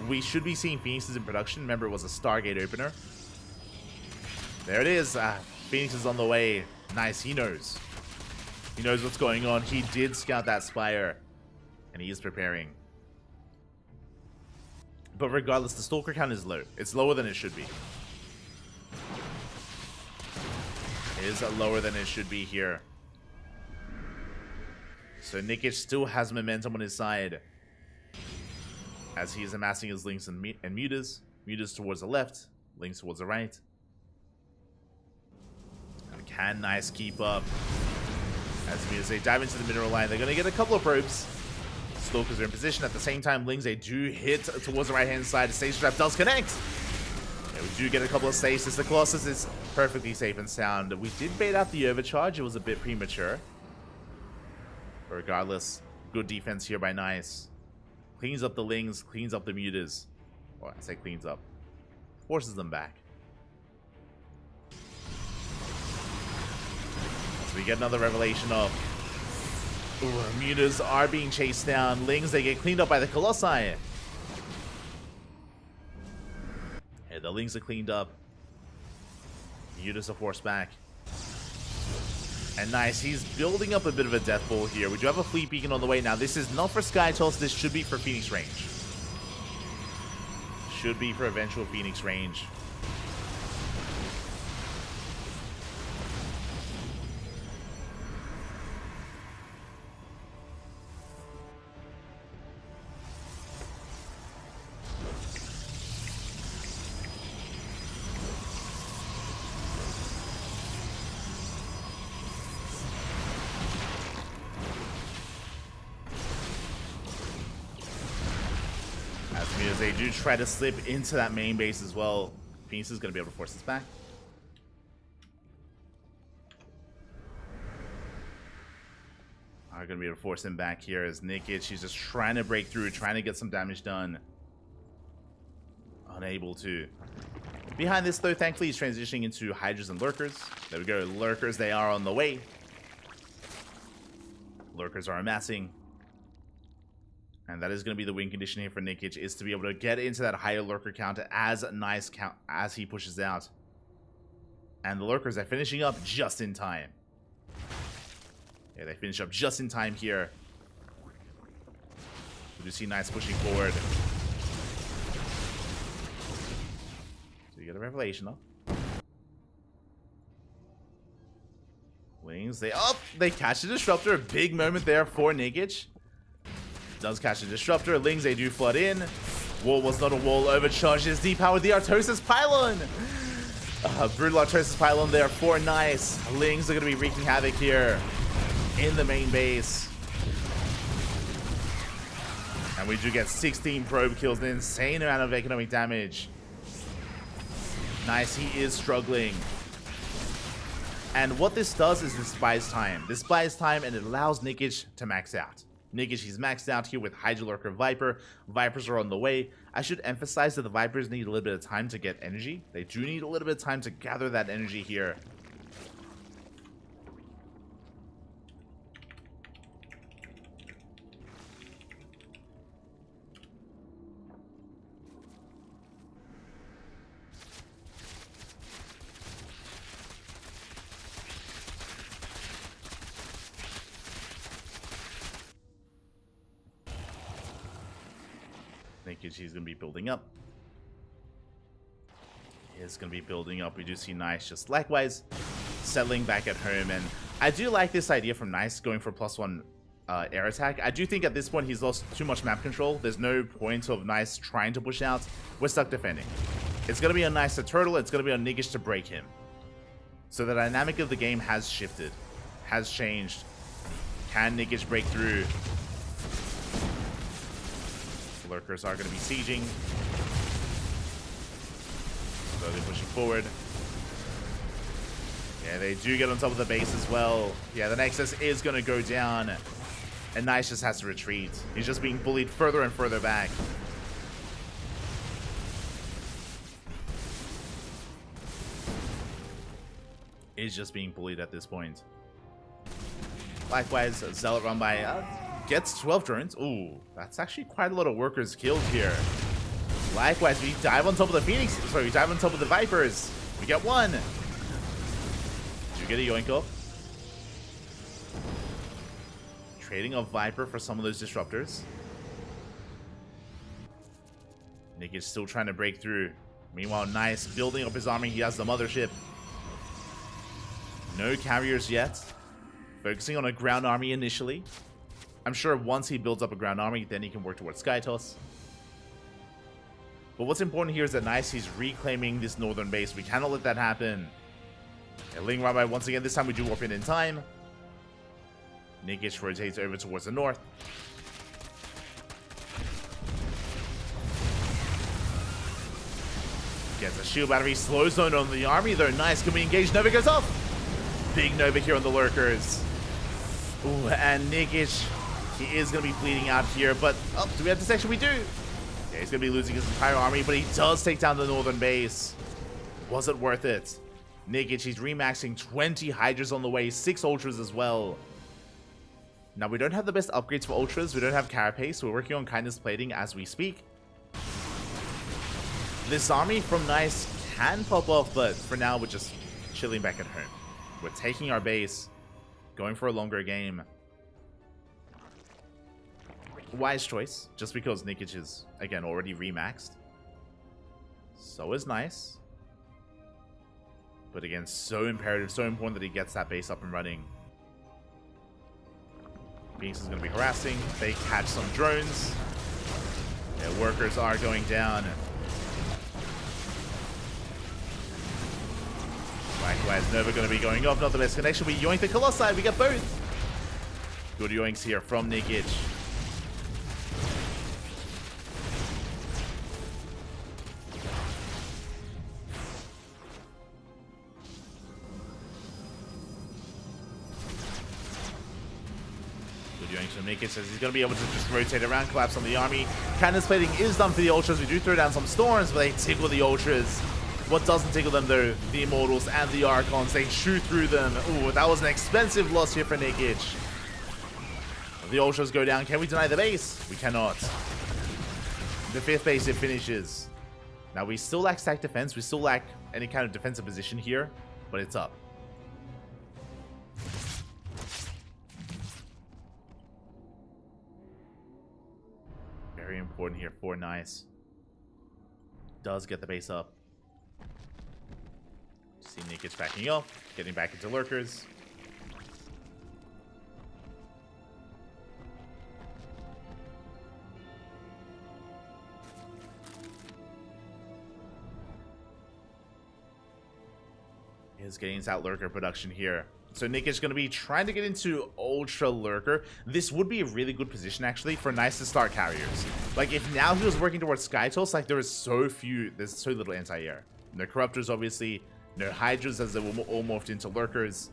[SPEAKER 1] We should be seeing Phoenixes in production. Remember, it was a Stargate opener. There it is. Phoenix is on the way. Nice, he knows. He knows what's going on. He did scout that spire. And he is preparing. But regardless, the Stalker count is low. It's lower than it should be. It is lower than it should be here. So Nikic still has momentum on his side. As he is amassing his links and mutas. Mutas towards the left. Links towards the right. And can Nice keep up? As they dive into the mineral line, they're going to get a couple of probes. Stalkers are in position. At the same time, Lings, they do hit towards the right-hand side. The Stage Trap does connect. Yeah, we do get a couple of stasis. The Colossus is perfectly safe and sound. We did bait out the overcharge. It was a bit premature. But regardless, good defense here by Nice. Cleans up the Lings, cleans up the mutas. Or I say cleans up. Forces them back. So we get another revelation of mutas are being chased down. Lings, they get cleaned up by the Colossi. Yeah, the Lings are cleaned up. Mutas are forced back. And Nice, he's building up a bit of a death ball here. We do have a fleet beacon on the way now. This is not for Sky Toss. This should be for Phoenix range. Should be for eventual Phoenix range. As they do try to slip into that main base as well, Phoenix is going to be able to force this back. Are going to be able to force him back here as Nikic, he's just trying to break through, trying to get some damage done. Unable to. Behind this though, thankfully he's transitioning into Hydras and Lurkers. There we go, Lurkers, they are on the way. Lurkers are amassing. And that is going to be the win condition here for Nikic, is to be able to get into that higher Lurker count as Nice count as he pushes out. And the Lurkers are finishing up just in time. Yeah, they finish up just in time here. We do see Nice pushing forward. So you get a revelation up. Wings, they catch the Disruptor. A big moment there for Nikic. Does catch the Disruptor. Lings, they do flood in. Wall was not a wall. Overcharges deep power with the Artosis Pylon. Brutal Artosis Pylon there for Nice. Lings are going to be wreaking havoc here in the main base. And we do get 16 probe kills, an insane amount of economic damage. Nice, he is struggling. And what this does is this buys time. This buys time and it allows Nikic to max out. Nikic, he's maxed out here with Hydra, Lurker, Viper. Vipers are on the way. I should emphasize that the Vipers need a little bit of time to get energy. They do need a little bit of time to gather that energy here. Nikic, he's going to be building up. He's going to be building up. We do see Nice just likewise settling back at home. And I do like this idea from Nice going for +1 air attack. I do think at this point he's lost too much map control. There's no point of Nice trying to push out. We're stuck defending. It's going to be on Nice to turtle. It's going to be on Nikic to break him. So the dynamic of the game has shifted. Has changed. Can Nikic break through? Lurkers are going to be sieging. Slowly pushing forward. Yeah, they do get on top of the base as well. Yeah, the Nexus is going to go down. And Nice just has to retreat. He's just being bullied further and further back. He's just being bullied at this point. Likewise, Zealot run by... gets 12 drones. Ooh, that's actually quite a lot of workers killed here. Likewise, we dive on top of the Phoenix. Sorry, we dive on top of the Vipers. We get one. Did you get a yoink off? trading a Viper for some of those disruptors. Nick is still trying to break through. Meanwhile, Nice building up his army. He has the mothership. No carriers yet. Focusing on a ground army initially. I'm sure once he builds up a ground army, then he can work towards Skytoss. But what's important here is that Nice, he's reclaiming this northern base. We cannot let that happen. Ling Rabbi once again. This time we do warp in time. Nikic rotates over towards the north. Gets a shield battery. Slow zone on the army though. Nice. Can we engage? Nova goes off. Big Nova here on the lurkers. Ooh, and Nikic, he is going to be bleeding out here. But, oh, do we have dissection? We do. Yeah, he's going to be losing his entire army, but he does take down the northern base. Was it worth it? Nikic, he's remaxing 20 Hydras on the way, 6 Ultras as well. Now, we don't have the best upgrades for Ultras. We don't have Carapace. We're working on Kindness Plating as we speak. This army from Nice can pop off, but for now, we're just chilling back at home. We're taking our base, going for a longer game. Wise choice, just because Nikic is, again, already remaxed. So is Nice. But again, so imperative, so important that he gets that base up and running. Phoenix is going to be harassing. They catch some drones. Their workers are going down. Likewise, Nova going to be going off. Not the best connection. We yoink the Colossi. We get both. Good yoinks here from Nikic. Nikic says he's going to be able to just rotate around, collapse on the army. Cannon plating is done for the Ultras. We do throw down some Storms, but they tickle the Ultras. What doesn't tickle them, though? The Immortals and the Archons. They shoot through them. Ooh, that was an expensive loss here for Nikic. The Ultras go down. Can we deny the base? We cannot. The 5th base, it finishes. Now, we still lack stack defense. We still lack any kind of defensive position here, but it's up. Very important here for Nice. Does get the base up. See Nikic backing up, getting back into lurkers. Is getting into that lurker production here. So Nick is going to be trying to get into Ultra Lurker. This would be a really good position, actually, for Nice to start carriers. Like, if now he was working towards Skytoss, like, there's so little anti-air. No Corruptors, obviously. No Hydras, as they were all morphed into Lurkers.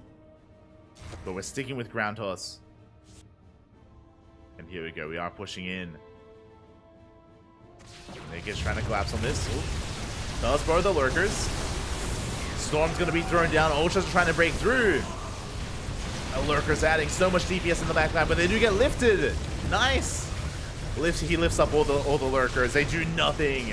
[SPEAKER 1] But we're sticking with Ground Toss. And here we go. We are pushing in. Nick is trying to collapse on this. Ooh. Does borrow the Lurkers. Storm's going to be thrown down. Ultras are trying to break through. A Lurker's adding so much DPS in the backline, but they do get lifted. Nice. He lifts up all the Lurkers. They do nothing.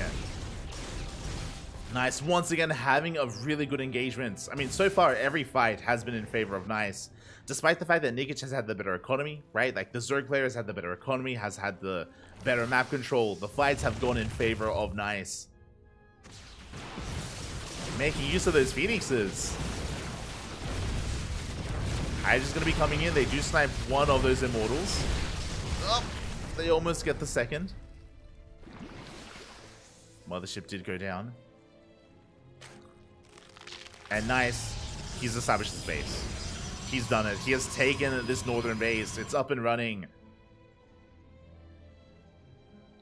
[SPEAKER 1] Nice. Once again, having a really good engagement. I mean, so far, every fight has been in favor of Nice. Despite the fact that Nikic has had the better economy, right? Like, the Zerg player has had the better economy, has had the better map control. The fights have gone in favor of Nice. Making use of those Phoenixes. Hydra's going to be coming in. They do snipe one of those Immortals. Oh, they almost get the second. Mothership did go down. And Nice, he's established his base. He's done it. He has taken this northern base. It's up and running.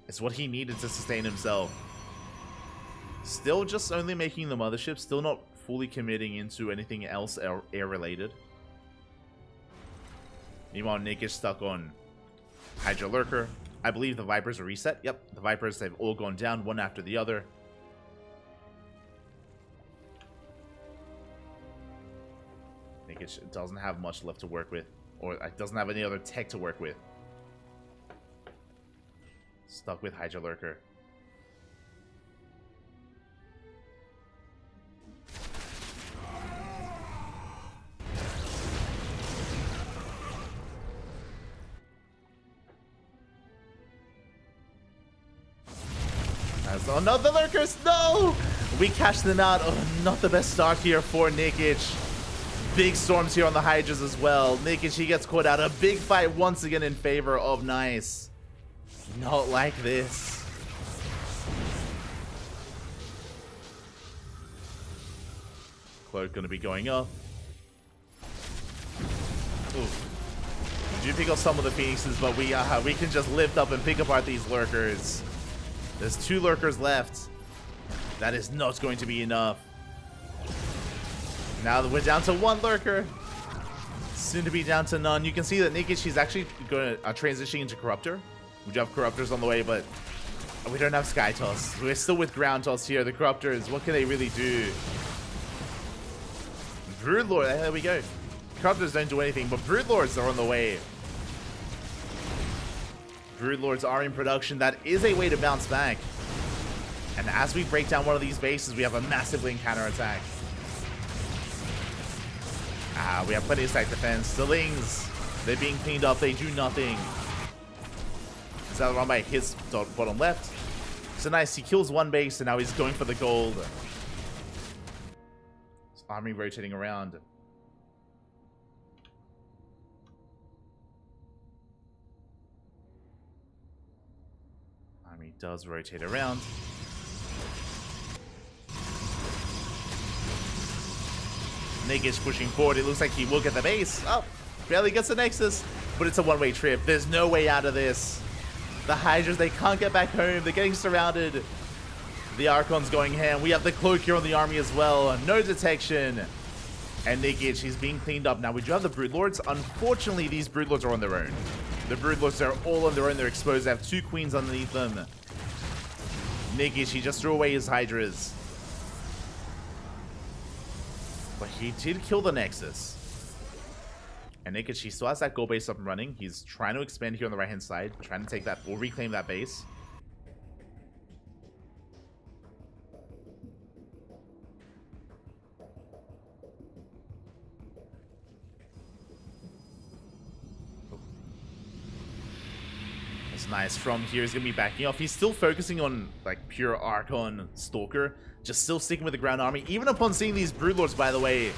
[SPEAKER 1] It's what he needed to sustain himself. Still just only making the mothership, still not fully committing into anything else air-related. Meanwhile, Nick is stuck on Hydra Lurker. I believe the Vipers are reset. Yep, the Vipers, they've all gone down, one after the other. Nick doesn't have much left to work with, or doesn't have any other tech to work with. Stuck with Hydra Lurker. Oh no, the lurkers! No! We catch them out. Oh, not the best start here for Nikic. Big storms here on the Hydras as well. Nikic, he gets caught out. A big fight once again in favor of Nice. Not like this. Cloak gonna be going up. Oof. We do pick up some of the Phoenixes, but we can just lift up and pick apart these lurkers. There's 2 lurkers left. That is not going to be enough. Now that we're down to 1 lurker. Soon to be down to none. You can see that Nikic, she's actually going to transition into Corruptor. We do have Corruptors on the way, but we don't have Sky Toss. We're still with Ground Toss here. The Corruptors, what can they really do? Broodlord, there we go. Corruptors don't do anything, but Broodlords are on the way. Broodlords are in production. That is a way to bounce back. And as we break down one of these bases, we have a massive link counterattack. We have plenty of stack defense. The Lings, they're being cleaned up. They do nothing. Is that run by his bottom left? So nice. He kills 1 base, and now he's going for the gold. His army rotating around. Army does rotate around. Nikic pushing forward. It looks like he will get the base. Oh, barely gets the Nexus, but it's a one-way trip. There's no way out of this. The Hydras, they can't get back home. They're getting surrounded. The Archon's going ham. We have the Cloak here on the army as well. No detection. And Nikic, he's being cleaned up. Now, we do have the Broodlords. Unfortunately, these Broodlords are on their own. The Broodlords are all on their own. They're exposed. They have 2 queens underneath them. Nikic, he just threw away his Hydras. But he did kill the Nexus. And Nikic, he still has that gold base up and running. He's trying to expand here on the right-hand side. Trying to take that, or reclaim that base. That's nice. From here, he's going to be backing off. He's still focusing on, like, pure Archon Stalker. Just still sticking with the ground army. Even upon seeing these Broodlords, by the way.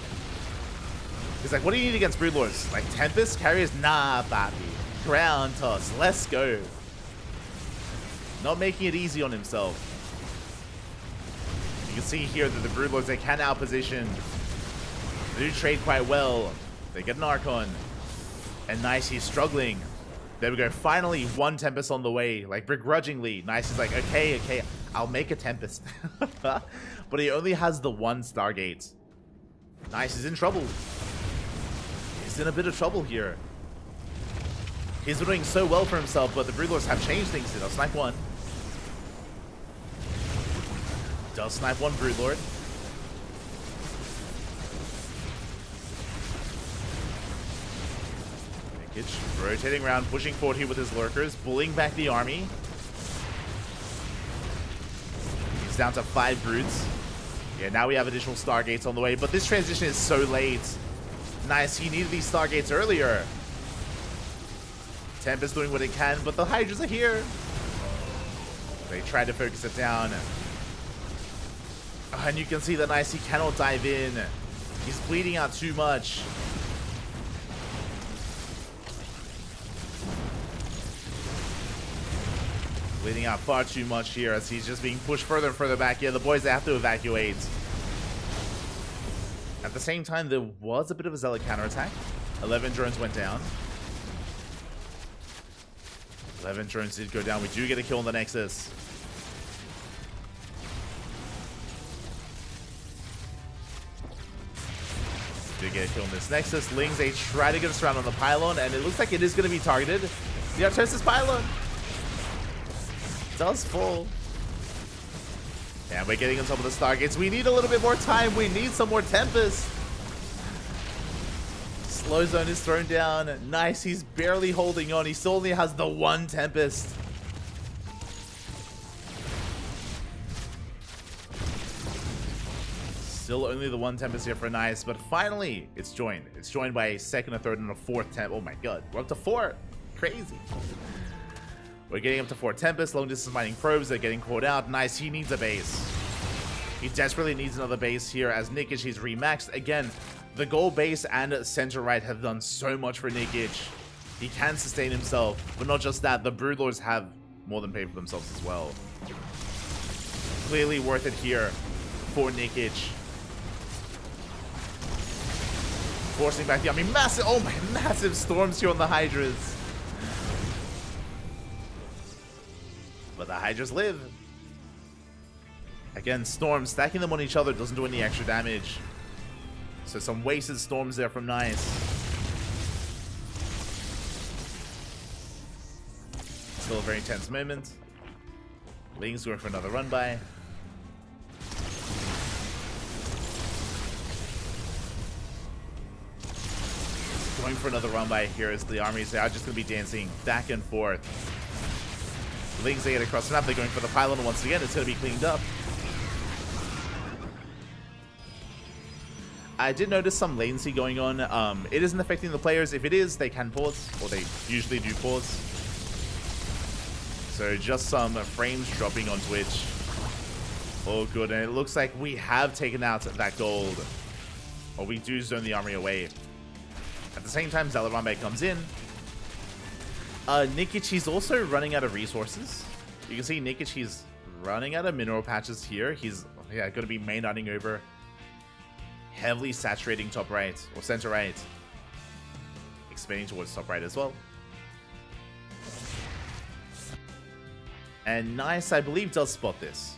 [SPEAKER 1] He's like, what do you need against Broodlords? Like, Tempest? Carriers? Nah, Bobby. Ground Toss. Let's go. Not making it easy on himself. You can see here that the Broodlords, they can outposition. They do trade quite well. They get an Archon. And Nice, he's struggling. There we go. Finally, 1 Tempest on the way. Like, begrudgingly. Nice is like, okay, I'll make a Tempest. But he only has the 1 Stargate. Nice is in trouble. He's in a bit of trouble here. He's doing so well for himself, but the Broodlords have changed things. They'll snipe 1. Does snipe 1 Broodlord. Nikic rotating around, pushing forward here with his lurkers, bullying back the army. He's down to 5 broods. Yeah, now we have additional Stargates on the way, but this transition is so late. Nice, he needed these Stargates earlier. Tempest doing what it can, but the Hydras are here. They try to focus it down. And you can see that Nice, he cannot dive in. He's bleeding out too much. Bleeding out far too much here as he's just being pushed further and further back. Yeah, the boys, they have to evacuate. At the same time, there was a bit of a Zealot counterattack. 11 drones went down. 11 drones did go down. We do get a kill on the Nexus. Do get a kill on this Nexus. Lings, they try to get us around on the pylon, and it looks like it is going to be targeted. The Artosis pylon does fall. And we're getting on top of the Stargates. We need a little bit more time. We need some more Tempest. Slow zone is thrown down. Nice. He's barely holding on. He still only has the 1 Tempest. Still only the 1 Tempest here for Nice. But finally, it's joined. It's joined by a 2nd, a 3rd, and a 4th Tempest. Oh my god. We're up to 4. Crazy. We're getting up to 4 Tempest. Long distance mining probes. They're getting caught out. Nice. He needs a base. He desperately needs another base here as Nikic, he's remaxed. Again, the gold base and center right have done so much for Nikic. He can sustain himself. But not just that, the Broodlords have more than paid for themselves as well. Clearly worth it here for Nikic. Forcing back the army. Massive, oh my, massive storms here on the Hydras. But the Hydras live. Again, storms, stacking them on each other doesn't do any extra damage. So some wasted storms there from Nice. Still a very tense moment. Ling's going for another run by. Going for another run by here as the armies are just going to be dancing back and forth. Lings, they get across the map. They're going for the pylon once again. It's going to be cleaned up. I did notice some latency going on. It isn't affecting the players. If it is, they can pause, or they usually do pause. So just some frames dropping on Twitch. Oh, good. And it looks like we have taken out that gold. Or we do zone the army away. At the same time, Zalarambe comes in. Nikic, he's also running out of resources. You can see Nikic, he's running out of mineral patches here. He's going to be main running over. Heavily saturating top right, or center right. Expanding towards top right as well. And Nice, I believe, does spot this.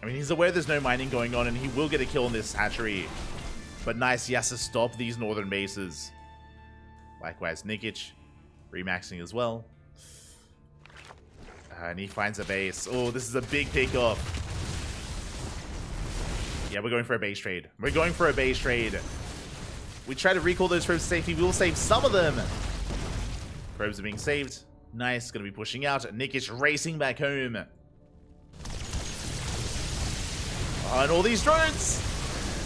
[SPEAKER 1] I mean, he's aware there's no mining going on, and he will get a kill in this hatchery. But Nice, he has to stop these northern bases. Likewise, Nikic, remaxing as well. And he finds a base. Oh, this is a big takeoff. Yeah, we're going for a base trade. We're going for a base trade. We try to recall those probes to safety. We will save some of them. Probes are being saved. Nice, going to be pushing out. Nikic racing back home. Oh, and all these drones.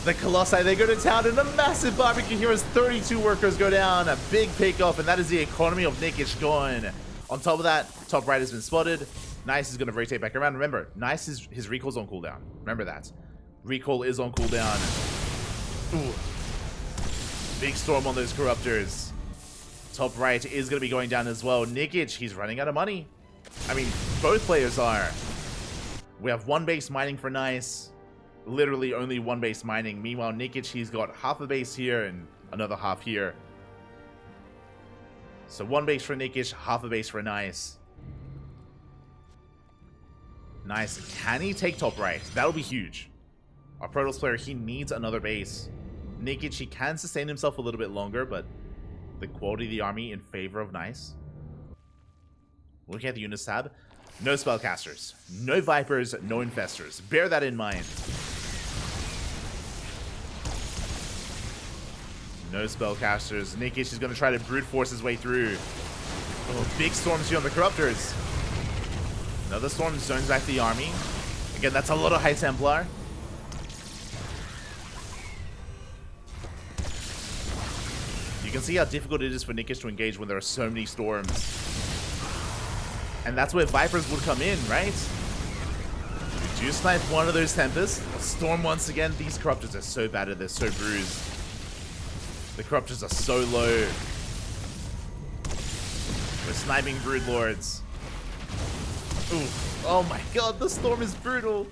[SPEAKER 1] The Colossi, they go to town in a massive barbecue here as 32 workers go down. A big pickoff, and that is the economy of Nikic gone. On top of that, top right has been spotted. Nice is going to rotate back around. Remember, Nice is his recall's on cooldown. Remember that. Recall is on cooldown. Ooh. Big storm on those Corruptors. Top right is going to be going down as well. Nikic, he's running out of money. I mean, both players are. We have one base mining for Nice. Literally only one base mining. Meanwhile, Nikic, he's got half a base here and another half here. So one base for Nikic, half a base for Nice. Nice. Can he take top right? That'll be huge. Our Protoss player, he needs another base. Nikic, he can sustain himself a little bit longer, but the quality of the army in favor of Nice. Looking at the units tab, no spellcasters, no vipers, no infestors. Bear that in mind. No spellcasters. Nikic is going to try to brute force his way through. Oh, big storms here on the Corruptors. Another storm zones back the army. Again, that's a lot of High Templar. You can see how difficult it is for Nikic to engage when there are so many storms. And that's where Vipers would come in, right? We do snipe one of those Tempests. Storm once again. These Corruptors are so battered. They're so bruised. The Corruptors are so low. We're sniping Broodlords. Ooh. Oh my god, the storm is brutal.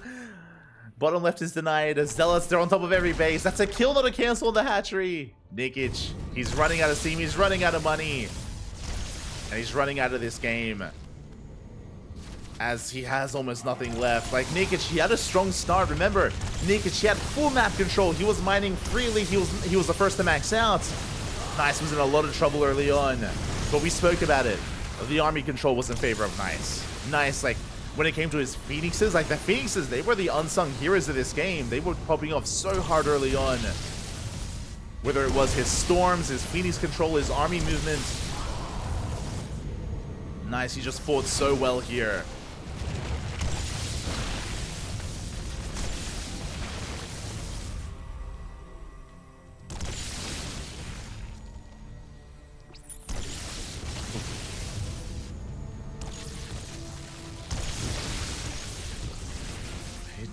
[SPEAKER 1] Bottom left is denied. Zealots, they're on top of every base. That's a kill, not a cancel on the hatchery. Nikic, he's running out of steam. He's running out of money. And he's running out of this game. As he has almost nothing left. Like Nikic, he had a strong start. Remember, Nikic, he had full map control. He was mining freely. He was the first to max out. Nice was in a lot of trouble early on. But we spoke about it. The army control was in favor of Nice. Nice, like, when it came to his Phoenixes, like the Phoenixes, they were the unsung heroes of this game. They were popping off so hard early on. Whether it was his storms, his Phoenix control, his army movement. Nice, he just fought so well here.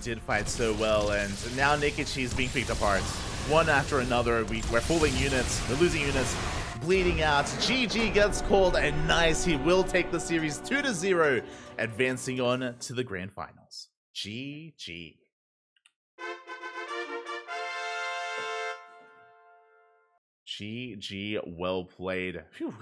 [SPEAKER 1] did fight so well, and now Nikichi is being picked apart. One after another, we're pulling units, we're losing units, bleeding out. GG gets called, and nice, he will take the series 2-0, advancing on to the grand finals. GG. GG, well played. Phew.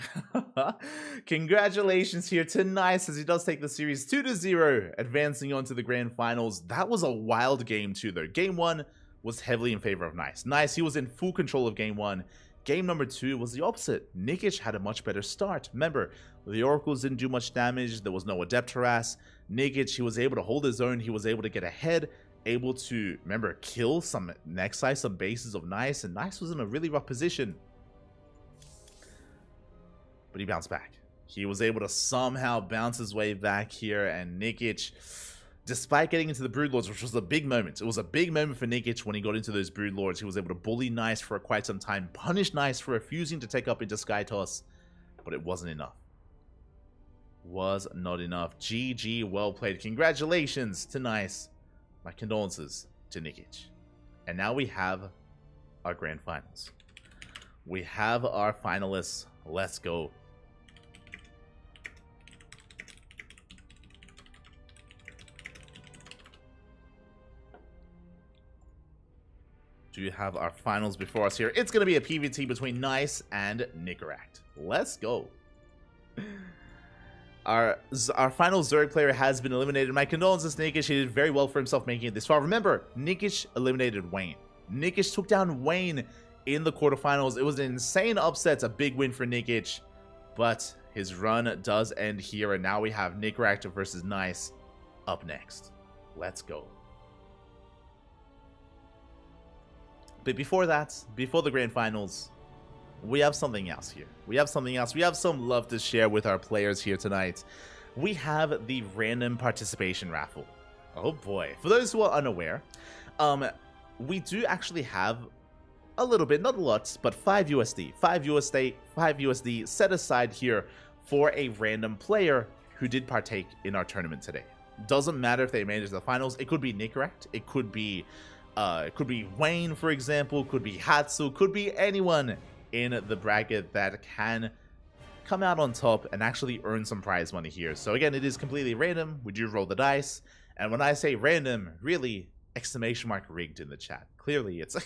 [SPEAKER 1] Congratulations here to Nice as he does take the series 2-0, advancing on to the grand finals. That was a wild game too though. Game 1 was heavily in favor of Nice. Nice, he was in full control of game 1. Game number 2 was the opposite. Nikic had a much better start. Remember, the Oracles didn't do much damage. There was no Adept Harass. Nikic, he was able to hold his own. He was able to get ahead. Able to, remember, kill some Nexi, some bases of Nice, and Nice was in a really rough position. But he bounced back. He was able to somehow bounce his way back here, and Nikic, despite getting into the Broodlords, which was a big moment. It was a big moment for Nikic when he got into those Broodlords. He was able to bully Nice for quite some time, punish Nice for refusing to take up into Sky Toss, but it wasn't enough. Was not enough. GG, well played. Congratulations to Nice. My condolences to Nikic. And now we have our grand finals. We have our finalists. Let's go. Do you have our finals before us here? It's going to be a PvT between Nice and Nicaract. Let's go. Our final Zerg player has been eliminated. My condolences, Nikic. He did very well for himself making it this far. Remember, Nikic eliminated Wayne. Nikic took down Wayne in the quarterfinals. It was an insane upset, a big win for Nikic. But his run does end here, and now we have Nicaract versus Nice up next. Let's go. But before that, before the grand finals, we have something else here. We have something else. We have some love to share with our players here tonight. We have the random participation raffle. Oh boy. For those who are unaware, we do actually have a little bit, not a lot, but 5 USD. 5 USD set aside here for a random player who did partake in our tournament today. Doesn't matter if they made it to the finals. It could be Nicaract. It could be Wayne, for example. Could be Hatsu. Could be anyone in the bracket that can come out on top and actually earn some prize money here. So again, it is completely random. We do roll the dice. And when I say random, really, exclamation mark rigged in the chat. Clearly it's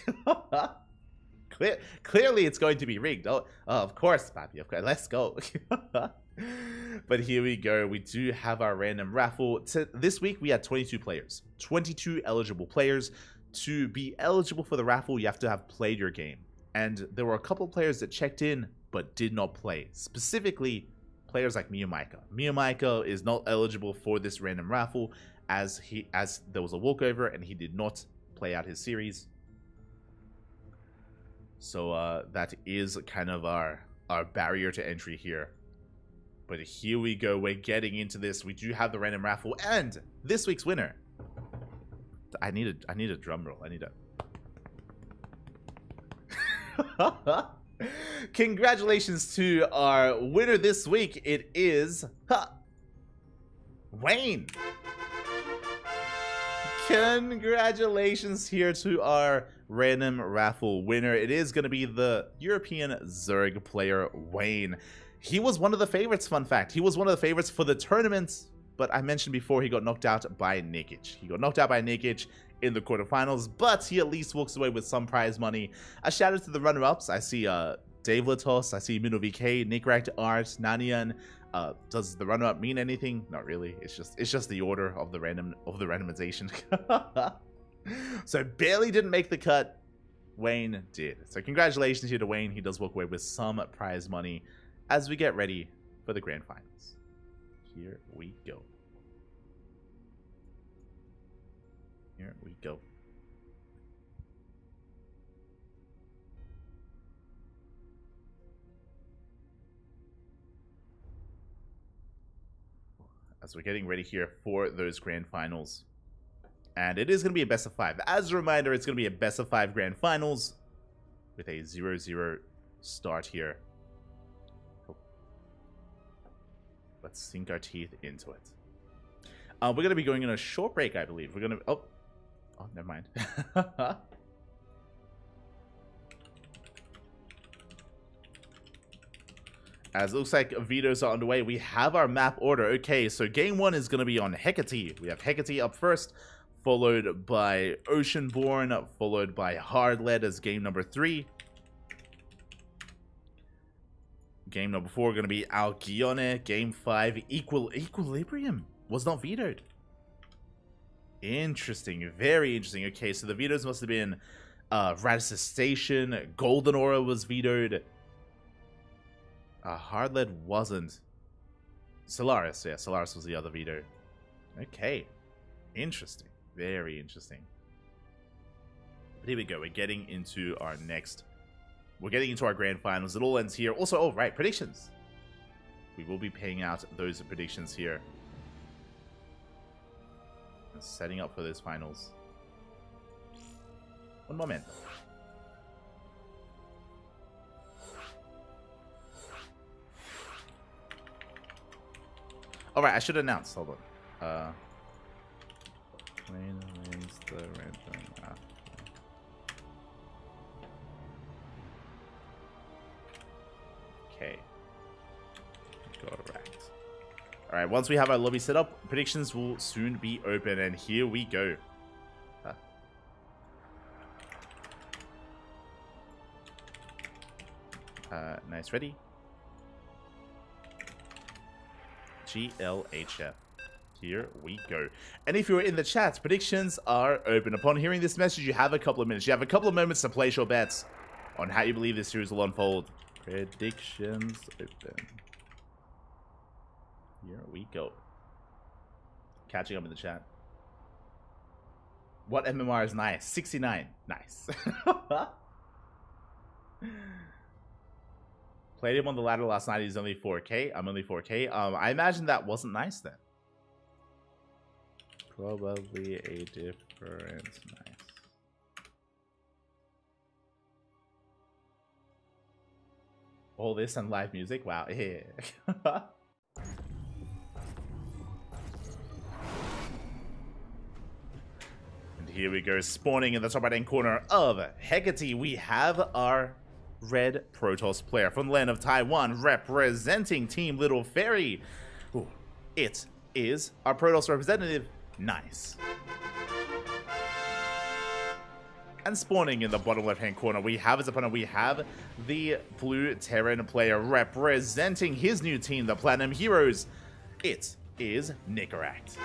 [SPEAKER 1] clearly it's going to be rigged. Oh, of course, Papi, of course. Let's go. But here we go. We do have our random raffle. This week we had 22 players. 22 eligible players. To be eligible for the raffle, you have to have played your game. And there were a couple of players that checked in but did not play. Specifically, players like Miyamaika. Miyamaika is not eligible for this random raffle as there was a walkover and he did not play out his series. So that is kind of our barrier to entry here. But here we go. We're getting into this. We do have the random raffle and this week's winner. I need a drum roll. I need a Congratulations to our winner this week. It is Wayne. Congratulations here to our random raffle winner. It is going to be the European Zerg player Wayne. He was one of the favorites, fun fact. He was one of the favorites for the tournament, but I mentioned before he got knocked out by Nikic. He got knocked out by Nikic in the quarterfinals, but he at least walks away with some prize money. A shout out to the runner-ups. I see Dave Latos, I see Mino VK, Nicaract Art, Nanian. Does the runner-up mean anything? Not really. It's just the order of the randomization. So barely didn't make the cut. Wayne did. So congratulations here to Wayne. He does walk away with some prize money as we get ready for the grand finals. Here we go. Here we go. As we're getting ready here for those grand finals. And it is going to be a best of 5. As a reminder, it's going to be a best of 5 grand finals with a 0-0 start here. Let's sink our teeth into it. We're going to be going on a short break, I believe. We're going to... Oh, Oh, never mind. As it looks like vetoes are underway, we have our map order. Okay, so game 1 is going to be on Hecate. We have Hecate up first, followed by Oceanborn, followed by Hardlead as game number 3. Game number 4 going to be Algyone. Game 5, Equilibrium was not vetoed. Interesting, very interesting. Okay, so the vetoes must have been Radisson Station, Golden Aura was vetoed. Hardlead wasn't. Solaris, yeah, Solaris was the other veto. Okay, interesting, very interesting. But here we go, we're getting into our grand finals. It all ends here. Also, oh right, predictions. We will be paying out those predictions here. And setting up for those finals. One moment. Alright, I should announce. Hold on. Okay. Correct. Alright, once we have our lobby set up, predictions will soon be open, and here we go. Nice, ready? GLHF. Here we go. And if you're in the chat, predictions are open. Upon hearing this message, you have a couple of minutes. You have a couple of moments to place your bets on how you believe this series will unfold. Predictions open. Here we go. Catching up in the chat. What MMR is nice? 69. Nice. Played him on the ladder last night. He's only 4K. I'm only 4K. I imagine that wasn't nice then. Probably a different nice. All this and live music? Wow. Yeah. And here we go. Spawning in the top right-hand corner of Hecate, we have our Red Protoss player from the land of Taiwan, representing Team Little Fairy. Ooh, it is our Protoss representative, Nice. And spawning in the bottom left-hand corner, we have his opponent. We have the Blue Terran player representing his new team, the Platinum Heroes. It is Nicorakt.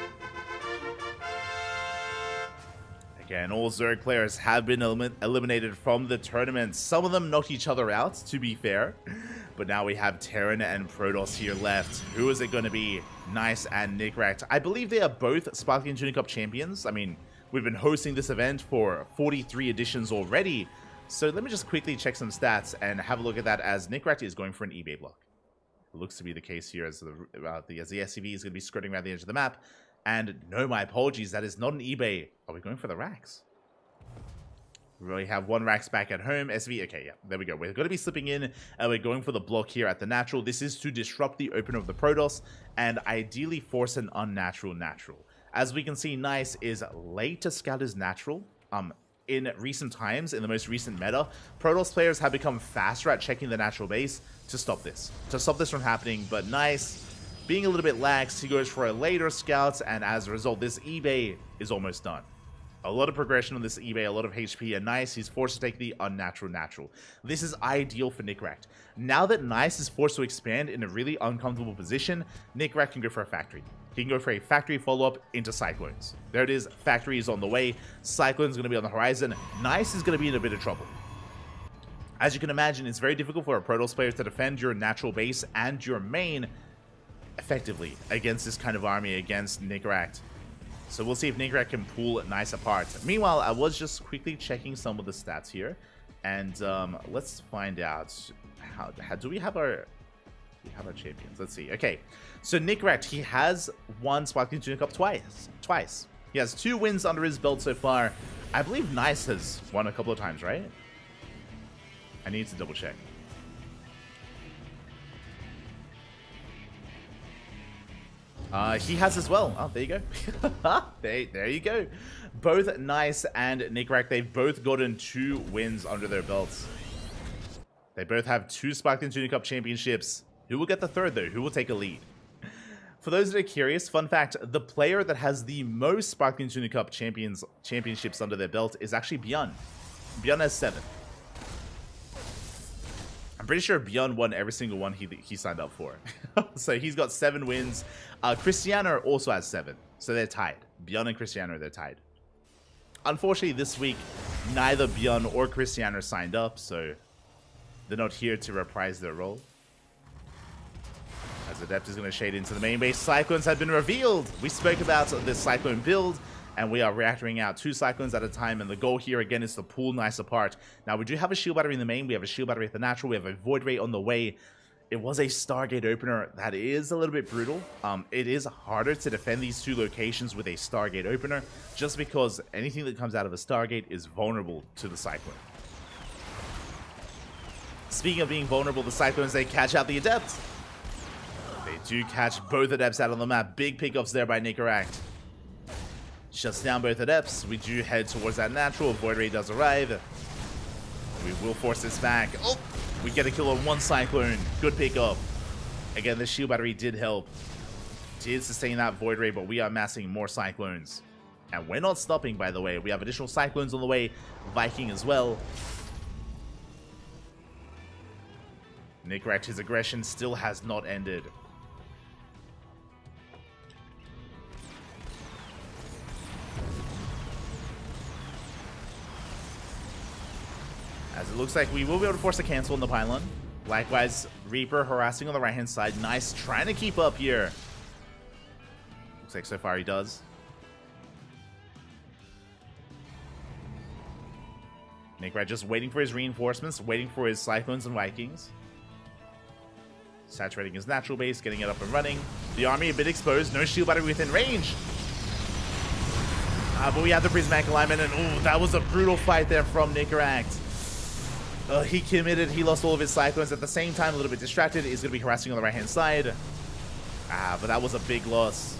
[SPEAKER 1] Again, all Zerg players have been eliminated from the tournament. Some of them knocked each other out, to be fair. But now we have Terran and Protoss here left. Who is it going to be? Nice and Nicorakt. I believe they are both Sparkling Tuna Cup champions. I mean, we've been hosting this event for 43 editions already. So let me just quickly check some stats and have a look at that, as Nicorakt is going for an eBay block. It looks to be the case here, as the SCV is going to be skirting around the edge of the map. And no, my apologies, that is not an eBay. Are we going for the racks? We already have one racks back at home. SV, okay, yeah, there we go. We're going to be slipping in, and we're going for the block here at the natural. This is to disrupt the opener of the Protoss, and ideally force an unnatural natural. As we can see, Nice is late to scout his natural. In recent times, in the most recent meta, Protoss players have become faster at checking the natural base to stop this. To stop this from happening, but Nice, being a little bit lax, he goes for a later scout, and as a result, this eBay is almost done. A lot of progression on this eBay, a lot of HP, and Nice, he's forced to take the unnatural natural. This is ideal for Nicorakt. Now that Nice is forced to expand in a really uncomfortable position, Nicorakt can go for a factory. He can go for a factory follow-up into Cyclones. There it is, factory is on the way, Cyclone's going to be on the horizon, Nice is going to be in a bit of trouble. As you can imagine, it's very difficult for a Protoss player to defend your natural base and your main effectively against this kind of army, against Nicorakt. So we'll see if Nicorakt can pull Nice apart. Meanwhile, I was just quickly checking some of the stats here, and let's find out how do we have our champions. Let's see. Okay, so Nicorakt, he has won Sparkling Tuna Cup twice. He has 2 wins under his belt so far. I believe Nice has won a couple of times, right? I need to double check. He has as well. Oh, there you go. there you go. Both Nice and Nickrak, they've both gotten 2 wins under their belts. They both have 2 Sparkling Tuna Cup championships. Who will get the 3rd, though? Who will take a lead? For those that are curious, fun fact, the player that has the most Sparkling Tuna Cup championships under their belt is actually Bjorn. Bjorn has 7. I'm pretty sure Bjorn won every single one he signed up for. So he's got 7 wins. Cristiano also has 7. So they're tied. Bjorn and Cristiano, they're tied. Unfortunately, this week, neither Bjorn or Cristiano signed up, so they're not here to reprise their role. As Adept is going to shade into the main base, Cyclones have been revealed. We spoke about this Cyclone build, and we are reactoring out 2 Cyclones at a time, and the goal here again is to pull Nice apart. Now, we do have a shield battery in the main, we have a shield battery at the natural, we have a Void Ray on the way. It was a Stargate opener that is a little bit brutal. It is harder to defend these 2 locations with a Stargate opener, just because anything that comes out of a Stargate is vulnerable to the Cyclone. Speaking of being vulnerable, the Cyclones, they catch out the Adept. They do catch both Adepts out on the map. Big pickups there by Nickrak. Shuts down both Adepts. We do head towards that natural. Void Ray does arrive. We will force this back. Oh! We get a kill on 1 Cyclone. Good pickup. Again, the shield battery did help. Did sustain that Void Ray, but we are massing more Cyclones. And we're not stopping, by the way. We have additional Cyclones on the way. Viking as well. Nickrak, his aggression still has not ended. As it looks like we will be able to force a cancel in the pylon. Likewise, Reaper harassing on the right-hand side. Nice, trying to keep up here. Looks like so far he does. Nickrak just waiting for his reinforcements, waiting for his Cyclones and Vikings. Saturating his natural base, getting it up and running. The army a bit exposed, no shield battery within range. But we have the prismatic alignment, and ooh, that was a brutal fight there from Nickrak. He committed, he lost all of his Cyclones at the same time, a little bit distracted. He's going to be harassing on the right-hand side. But that was a big loss.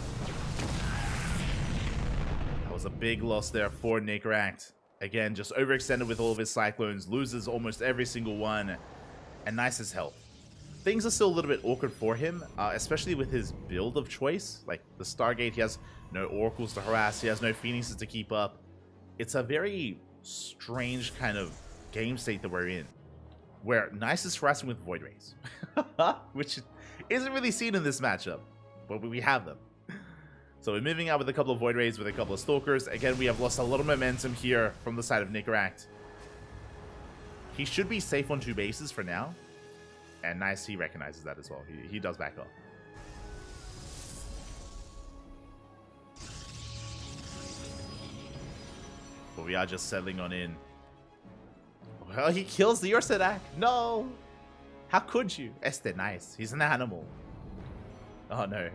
[SPEAKER 1] That was a big loss there for Nickrak. Again, just overextended with all of his Cyclones, loses almost every single one. And Nice's health. Things are still a little bit awkward for him, especially with his build of choice. Like the Stargate, he has no Oracles to harass, he has no Phoenixes to keep up. It's a very strange kind of game state that we're in, where Nice is harassing with Void Rays, which isn't really seen in this matchup, but we have them. So we're moving out with a couple of Void Rays, with a couple of Stalkers. Again, we have lost a little momentum here from the side of Nickrak. He should be safe on 2 bases for now. And Nice, he recognizes that as well. He does back up. But we are just settling on in. Well, he kills the Ursadak. No! How could you? Este Nice. He's an animal. Oh no.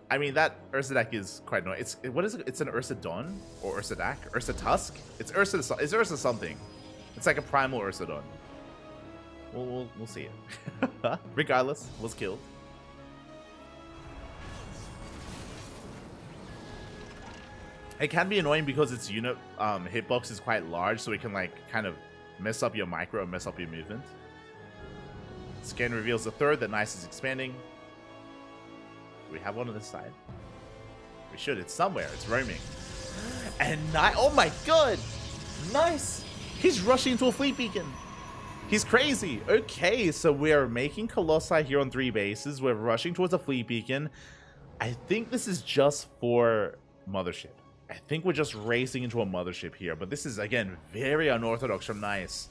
[SPEAKER 1] I mean, that Ursadak is quite annoying. What is it? It's an Ursadon? Or Ursadak? Ursatusk? It's Ursa something. It's like a primal Ursadon. We'll see it. Regardless, was killed. It can be annoying because its unit hitbox is quite large, so it can like kind of mess up your micro and mess up your movement. Scan reveals the 3rd that Nice is expanding. Do we have one on this side? We should. It's somewhere. It's roaming. And oh my god! Nice! He's rushing into a fleet beacon. He's crazy. Okay, so we're making Colossi here on 3 bases. We're rushing towards a fleet beacon. I think this is just for Mothership. I think we're just racing into a Mothership here. But this is, again, very unorthodox from Nice.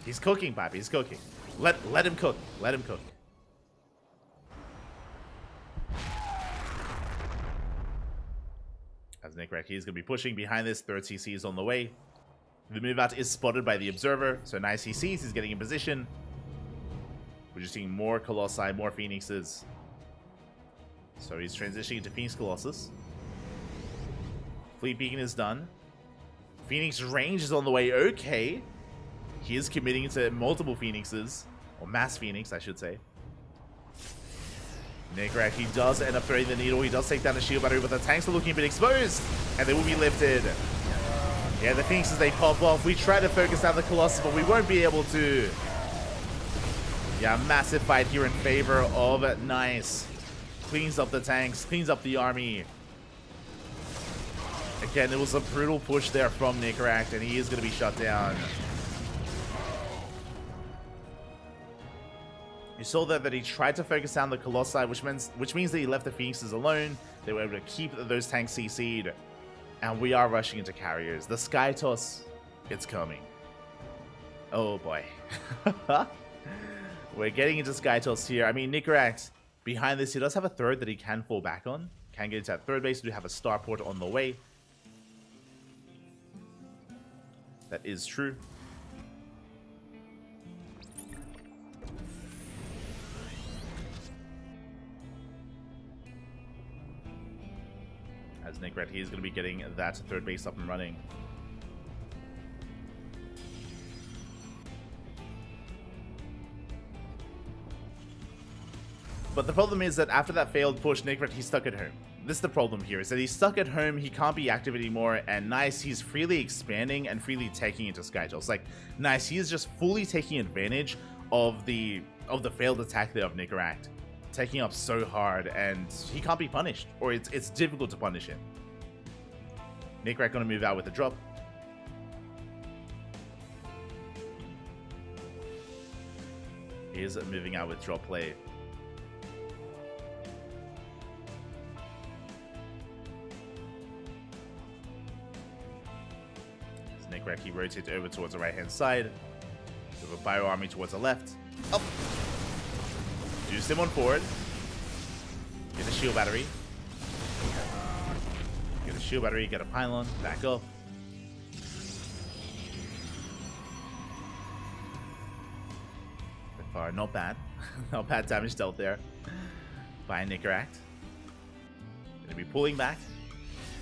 [SPEAKER 1] He's cooking, Papi. He's cooking. Let him cook. Let him cook. As Nickrak, he's going to be pushing behind this. 3rd CC is on the way. The move out is spotted by the Observer. So Nice, he sees, he's getting in position. We're just seeing more Colossi, more Phoenixes. So he's transitioning into Phoenix Colossus. Fleet Beacon is done. Phoenix range is on the way. Okay. He is committing to multiple Phoenixes. Or mass Phoenix, I should say. Necrack, he does end up throwing the needle. He does take down the shield battery, but the tanks are looking a bit exposed, and they will be lifted. Yeah, the Phoenixes, they pop off. We try to focus down the Colossus, but we won't be able to. Yeah, massive fight here in favor of Nice. Cleans up the tanks, cleans up the army. Again, it was a brutal push there from Necrack, and he is going to be shut down. You saw there that he tried to focus down the Colossi, which means that he left the Phoenixes alone. They were able to keep those tanks CC'd. And we are rushing into carriers. The Sky Toss, it's coming. Oh boy. We're getting into Sky Toss here. I mean, Necrack, behind this, he does have a third that he can fall back on. Can get into that third base. We do have a starport on the way. That is true. As Necrack, he is going to be getting that third base up and running. But the problem is that after that failed push, Necrack, he's stuck at home. This is the problem here, is that he's stuck at home, he can't be active anymore, and Nice, he's freely expanding and freely taking into Skytels. Like, Nice, he is just fully taking advantage of the failed attack there of Necrack. Taking up so hard, and he can't be punished, or it's difficult to punish him. Necrack gonna move out with a drop. He is moving out with drop play. Necrack, he rotates over towards the right-hand side. With a bio army towards the left. Up! Do stim on forward. Get a shield battery. Get a shield battery, get a pylon, back up. So far, not bad. Not bad damage dealt there by Necrack. Gonna be pulling back.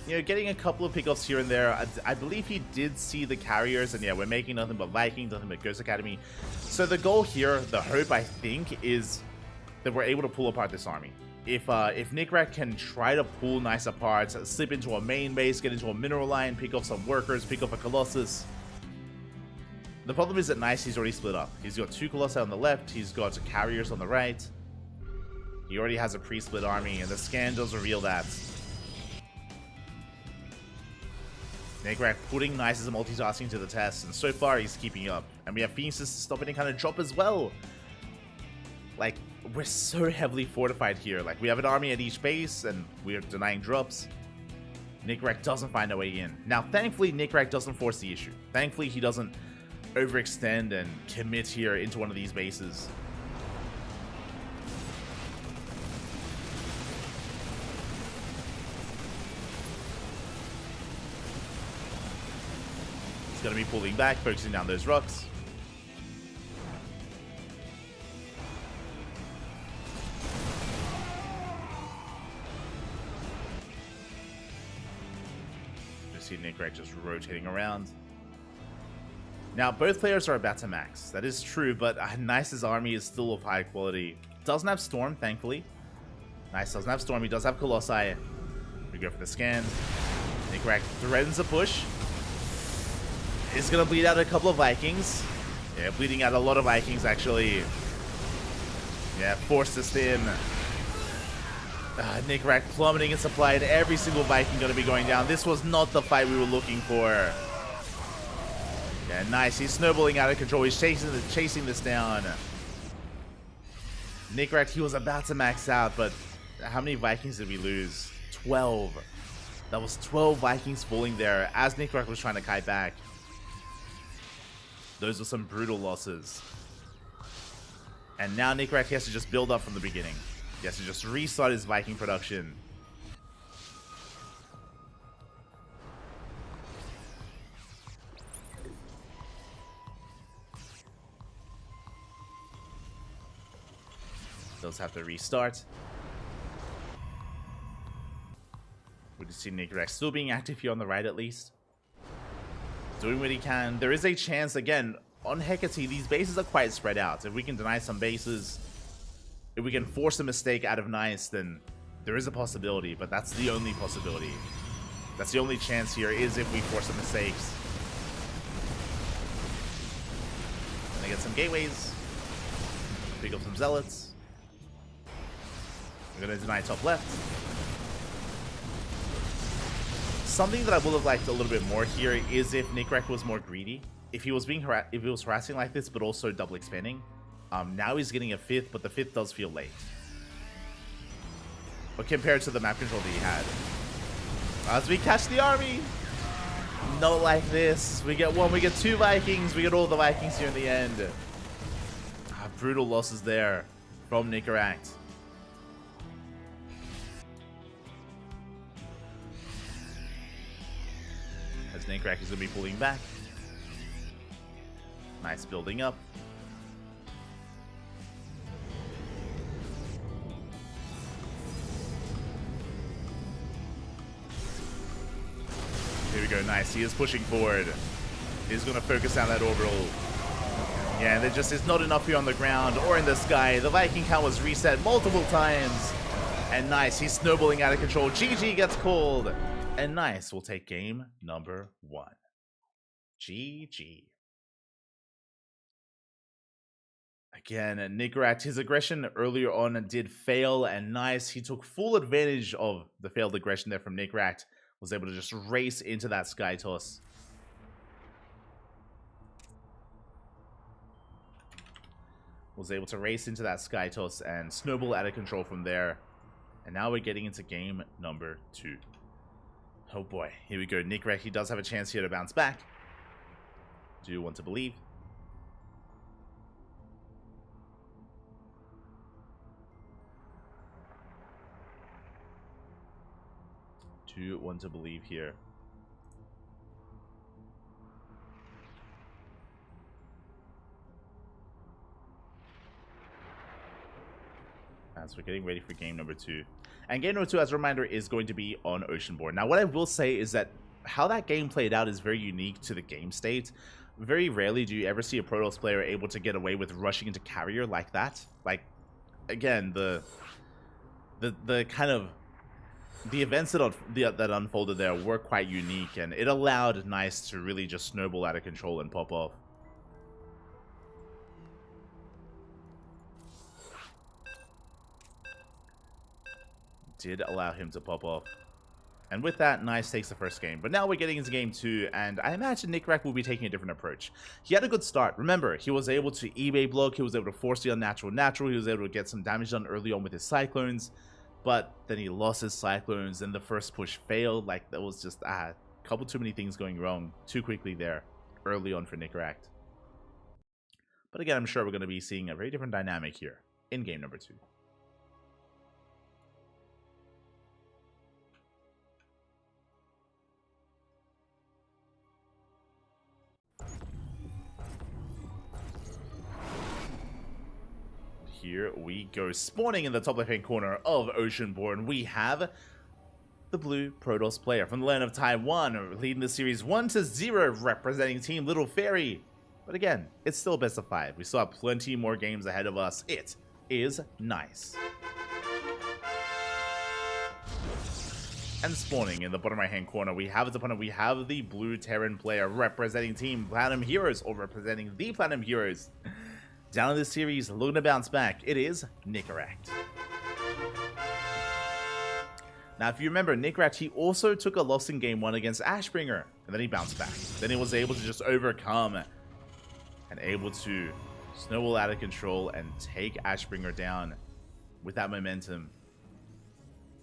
[SPEAKER 1] You know, getting a couple of pickoffs here and there. I believe he did see the carriers, and yeah, we're making nothing but Vikings, nothing but Ghost Academy. So the goal here, the hope, I think, is that we're able to pull apart this army. If Necrack can try to pull Nice apart, slip into a main base, get into a mineral line, pick off some workers, pick off a Colossus. The problem is that Nice, he's already split up. He's got two Colossi on the left, he's got carriers on the right. He already has a pre-split army, and the scan does reveal that. Necrack putting Nice's multitasking to the test, and so far he's keeping up. And we have Phoenixes stopping and kind of drop as well. Like, we're so heavily fortified here. Like, we have an army at each base, and we're denying drops. Necrack doesn't find a way in. Now, thankfully, Necrack doesn't force the issue. Thankfully, he doesn't overextend and commit here into one of these bases. He's going to be pulling back, focusing down those rocks. Just see Necrack just rotating around. Now, both players are about to max. That is true, but Nice's army is still of high quality. Doesn't have Storm, thankfully. Nice doesn't have Storm. He does have Colossi. We go for the scan. Necrack threatens a push. Is going to bleed out a couple of Vikings. Yeah, bleeding out a lot of Vikings, actually. Yeah, forced us in. Necrack plummeting in supply, and every single Viking going to be going down. This was not the fight we were looking for. Yeah, Nice. He's snowballing out of control. He's chasing this down. Necrack, he was about to max out, but how many Vikings did we lose? 12. That was 12 Vikings falling there as Necrack was trying to kite back. Those are some brutal losses. And now Necrack has to just build up from the beginning. He has to just restart his Viking production. Does have to restart. We just see Necrack still being active here on the right at least. Doing what he can. There is a chance, again, on Hecate, these bases are quite spread out. If we can deny some bases, If we can force a mistake out of Nice, then there is a possibility, but that's the only possibility. That's the only chance here, is if we force some mistakes. Gonna get some gateways. Pick up some zealots. We're gonna deny top left. Something that I would have liked a little bit more here is if Nickrak was more greedy. If he was being if he was harassing like this, but also double expanding. Now he's getting a 5th, but the 5th does feel late. But compared to the map control that he had. As we catch the army. Not like this. We get 1, we get 2 Vikings. We get all the Vikings here in the end. Brutal losses there from Nickrak. As Nickrak is going to be pulling back. Nice building up. Here we go, nice. He is pushing forward. He's going to focus on that orbital. Yeah, there just is not enough here on the ground or in the sky. The Viking count was reset multiple times. And Nice, he's snowballing out of control. GG gets called. And Nice will take game number 1. GG. Again, Nickrak, his aggression earlier on did fail, and Nice, he took full advantage of the failed aggression there from Nickrak. Was able to just race into that sky toss. Was able to race into that sky toss and snowball out of control from there. And now we're getting into game number 2. Oh boy, here we go. Nickrak, he does have a chance here to bounce back. Do you want to believe? Do you want to believe here? As we're getting ready for game number 2. And game number 2, as a reminder, is going to be on Oceanborn. Now, what I will say is that how that game played out is very unique to the game state. Very rarely do you ever see a Protoss player able to get away with rushing into carrier like that. Like, again, the kind of the events that unfolded there were quite unique, and it allowed Nice to really just snowball out of control and pop off. Did allow him to pop off. And with that, Nice takes the first game. But now we're getting into game 2, and I imagine Nickrak will be taking a different approach. He had a good start. Remember, he was able to eBay block, he was able to force the unnatural natural, he was able to get some damage done early on with his Cyclones, but then he lost his Cyclones, and the first push failed. Like, there was just a couple too many things going wrong too quickly there, early on for Nickrak. But again, I'm sure we're going to be seeing a very different dynamic here in game number 2. Here we go. Spawning in the top left-hand corner of Oceanborn, we have the blue Protoss player from the land of Taiwan, leading the series 1-0, representing Team Little Fairy. But again, it's still best of 5. We still have plenty more games ahead of us. It is Nice. And spawning in the bottom right-hand corner, we have its opponent. We have the blue Terran player representing Team Platinum Heroes, or representing the Platinum Heroes. Down in this series, looking to bounce back, it is Nickrak. Now, if you remember, Nickrak, he also took a loss in game 1 against Ashbringer, and then he bounced back. Then he was able to just overcome and able to snowball out of control and take Ashbringer down with that momentum.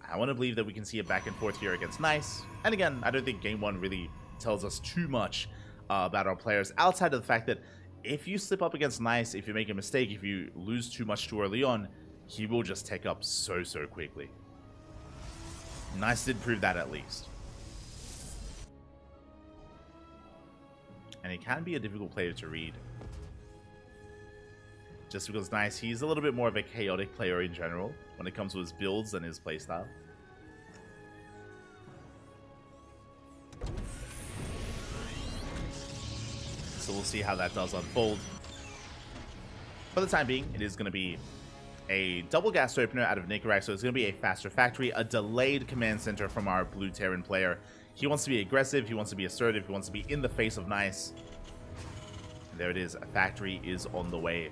[SPEAKER 1] I want to believe that we can see a back and forth here against Nice. And again, I don't think game 1 really tells us too much about our players, outside of the fact that if you slip up against Nice, if you make a mistake, if you lose too much too early on, he will just take up so quickly. Nice did prove that at least. And he can be a difficult player to read. Just because Nice, he's a little bit more of a chaotic player in general when it comes to his builds and his playstyle. So we'll see how that does unfold. For the time being, it is going to be a double gas opener out of Nicorach, so it's going to be a faster factory, a delayed command center from our blue Terran player. He wants to be aggressive, he wants to be assertive, he wants to be in the face of nice. And there it is, a factory is on the way.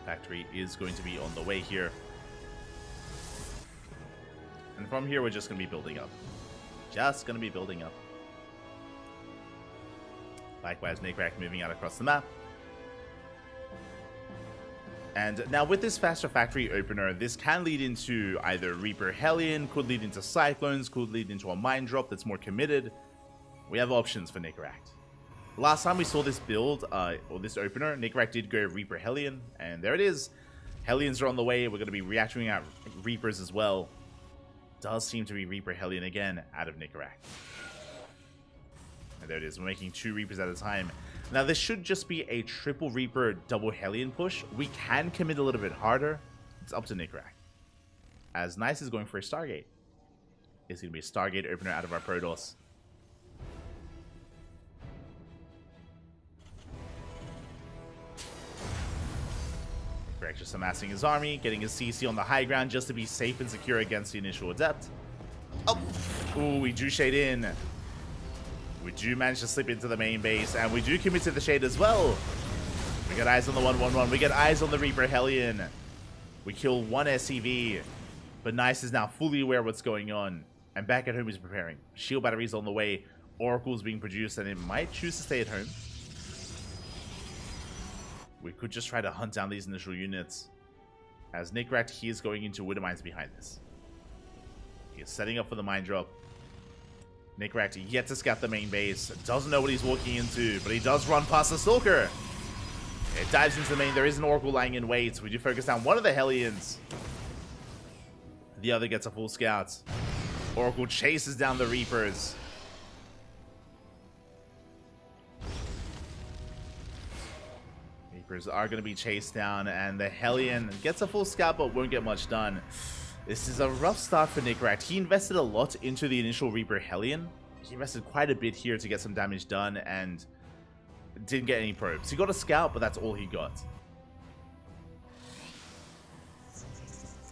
[SPEAKER 1] Factory is going to be on the way here. And from here, we're just going to be building up. Just going to be building up. Likewise, Nicorach moving out across the map. And now with this faster factory opener, this can lead into either Reaper Hellion, could lead into Cyclones, could lead into a mine drop that's more committed. We have options for Nicorach. Last time we saw this build, or this opener, Nicorach did go Reaper Hellion, and there it is. Hellions are on the way. We're going to be reactivating out Reapers as well. Does seem to be Reaper Hellion again out of Nicorach. And there it is. We're making 2 Reapers at a time. Now, this should just be a triple Reaper, double Hellion push. We can commit a little bit harder. It's up to Nicorach. As Nice is going for a Stargate. It's going to be a Stargate opener out of our Protoss. Nicorach just amassing his army, getting his CC on the high ground just to be safe and secure against the initial Adept. Oh! Ooh, we do shade in. We do manage to slip into the main base, and we do commit to the shade as well. We got eyes on the 1-1-1. We get eyes on the Reaper Hellion. We kill 1 SCV, but Nice is now fully aware of what's going on. And back at home he's preparing. Shield batteries on the way. Oracle's being produced, and it might choose to stay at home. We could just try to hunt down these initial units. As Nicorach, he is going into Widow Mines behind this. He is setting up for the mine drop. Nicorach yet to scout the main base. Doesn't know what he's walking into, but he does run past the Stalker. It dives into the main. There is an Oracle lying in wait. We do focus down one of the Hellions. The other gets a full scout. Oracle chases down the Reapers. Reapers are going to be chased down, and the Hellion gets a full scout but won't get much done. This is a rough start for Nicorach. He invested a lot into the initial Reaper Hellion. He invested quite a bit here to get some damage done, and didn't get any probes. He got a scout, but that's all he got.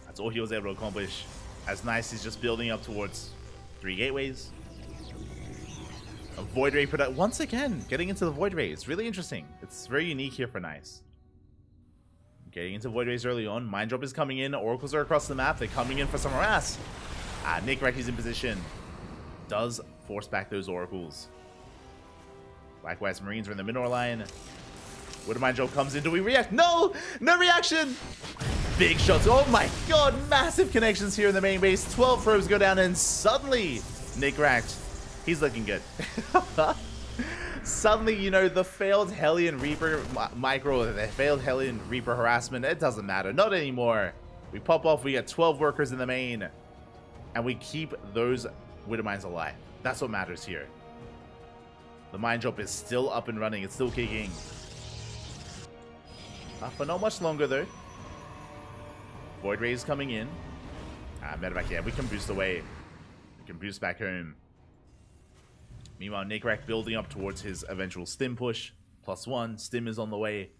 [SPEAKER 1] That's all he was able to accomplish. As Nice is just building up towards 3 gateways. A Void Ray product once again, getting into the Void Rays. Really interesting. It's very unique here for Nice. Getting into Void Rays early on. Mine Drop is coming in. Oracles are across the map. They're coming in for some harass. Nicorach is in position. Does force back those Oracles. Likewise, Marines are in the mineral line. Widow Mine Drop comes in. Do we react? No! No reaction! Big shots. Oh my god! Massive connections here in the main base. 12 probes go down, and suddenly Nicorach, he's looking good. Suddenly, you know, the failed Hellion Reaper micro, the failed Hellion Reaper harassment, it doesn't matter. Not anymore. We pop off, we get 12 workers in the main, and we keep those Widow Mines alive. That's what matters here. The mine drop is still up and running. It's still kicking. For not much longer, though. Void Ray is coming in. Medevac, yeah, we can boost away. We can boost back home. Meanwhile, Nicorach building up towards his eventual Stim push. +1. Stim is on the way.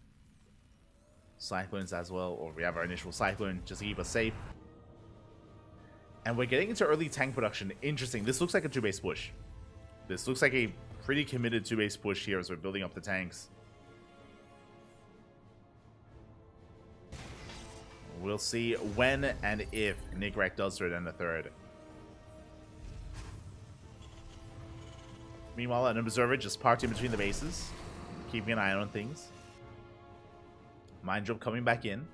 [SPEAKER 1] Cyclones as well. Or we have our initial Cyclone just to keep us safe. And we're getting into early tank production. Interesting. This looks like a 2-base push. This looks like a pretty committed 2-base push here as we're building up the tanks. We'll see when and if Nicorach does throw down the third. Meanwhile, an observer just parked in between the bases, keeping an eye on things. Mine Drop coming back in.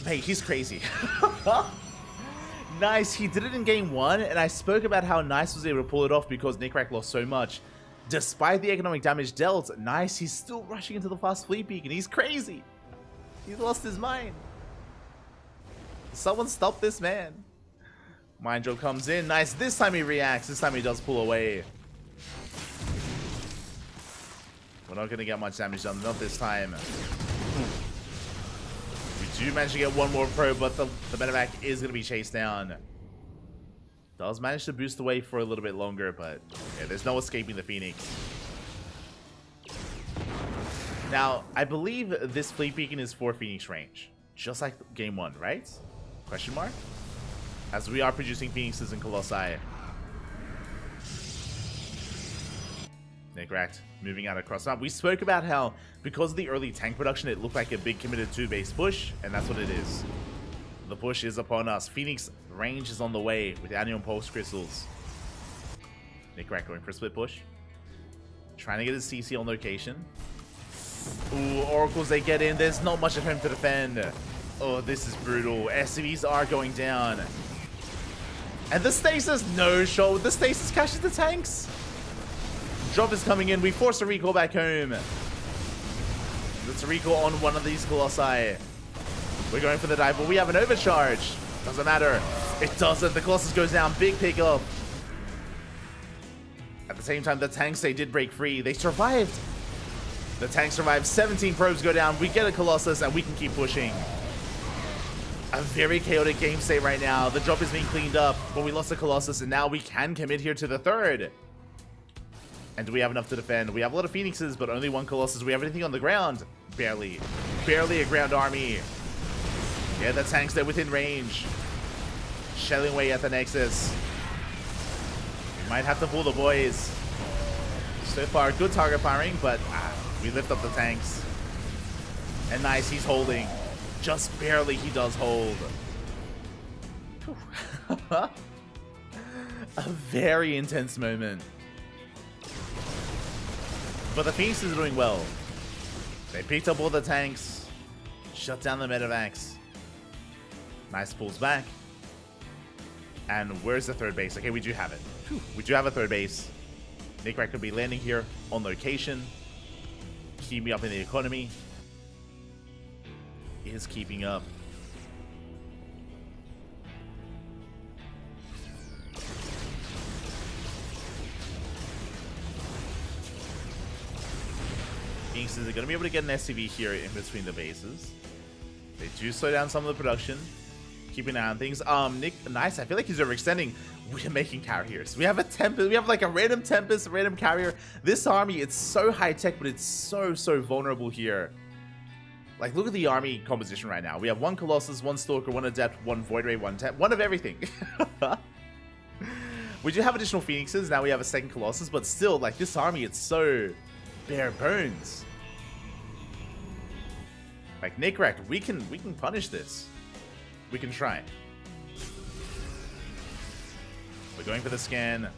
[SPEAKER 1] Hey, he's crazy. Nice, he did it in game 1, and I spoke about how Nice was able to pull it off because Nicorach lost so much. Despite the economic damage dealt, Nice, he's still rushing into the fast fleet peak, and he's crazy. He's lost his mind. Someone stop this man. Mine Drop comes in. Nice. This time he reacts. This time he does pull away. We're not going to get much damage done. Not this time. We do manage to get one more probe, but the medevac is going to be chased down. Does manage to boost away for a little bit longer, but yeah, there's no escaping the Phoenix. Now, I believe this fleet beacon is for Phoenix range, just like game 1, right? Question mark? As we are producing Phoenixes and Colossi. Necracked moving out across the map. We spoke about how, because of the early tank production, it looked like a big committed 2-base push, and that's what it is. The push is upon us. Phoenix range is on the way with Anion Pulse Crystals. Necracked going for a split push. Trying to get his CC on location. Ooh, Oracles, they get in. There's not much of him to defend. Oh, this is brutal. SCVs are going down. And the stasis, no show. The stasis catches the tanks. Drop is coming in. We force a recall back home. Let's recall on one of these Colossi. We're going for the dive, but we have an overcharge. Doesn't matter. It doesn't. The Colossus goes down. Big pickup. At the same time, the tanks, they did break free. They survived. The tank survived. 17 probes go down. We get a Colossus, and we can keep pushing. A very chaotic game state right now. The drop is being cleaned up, but we lost the Colossus, and now we can commit here to the third. And do we have enough to defend? We have a lot of Phoenixes, but only one Colossus. We have anything on the ground? Barely. Barely a ground army. Yeah, the tank's there within range. Shelling away at the Nexus. We might have to pull the boys. So far, good target firing, but we lift up the tanks. And nice, he's holding. Just barely, he does hold. A very intense moment. But the Phoenixes are doing well. They picked up all the tanks. Shut down the medevacs. Nice pulls back. And where's the third base? Okay, we do have it. Whew. We do have a third base. Necrack could be landing here on location. Keep me up in the economy. Is keeping up. Phoenixes are going to be able to get an SCV here in between the bases. They do slow down some of the production. Keeping an eye on things. Nick, nice. I feel like he's overextending. We're making carriers. We have a Tempest. We have like a random Tempest, a random carrier. This army, it's so high tech, but it's so vulnerable here. Like, look at the army composition right now. We have one Colossus, one Stalker, one Adept, one Void Ray, one Temp, one of everything. We do have additional Phoenixes. Now we have a second Colossus, but still, like, this army, it's so bare bones. Like, Necrack, we can punish this. We can try. We're going for the scan.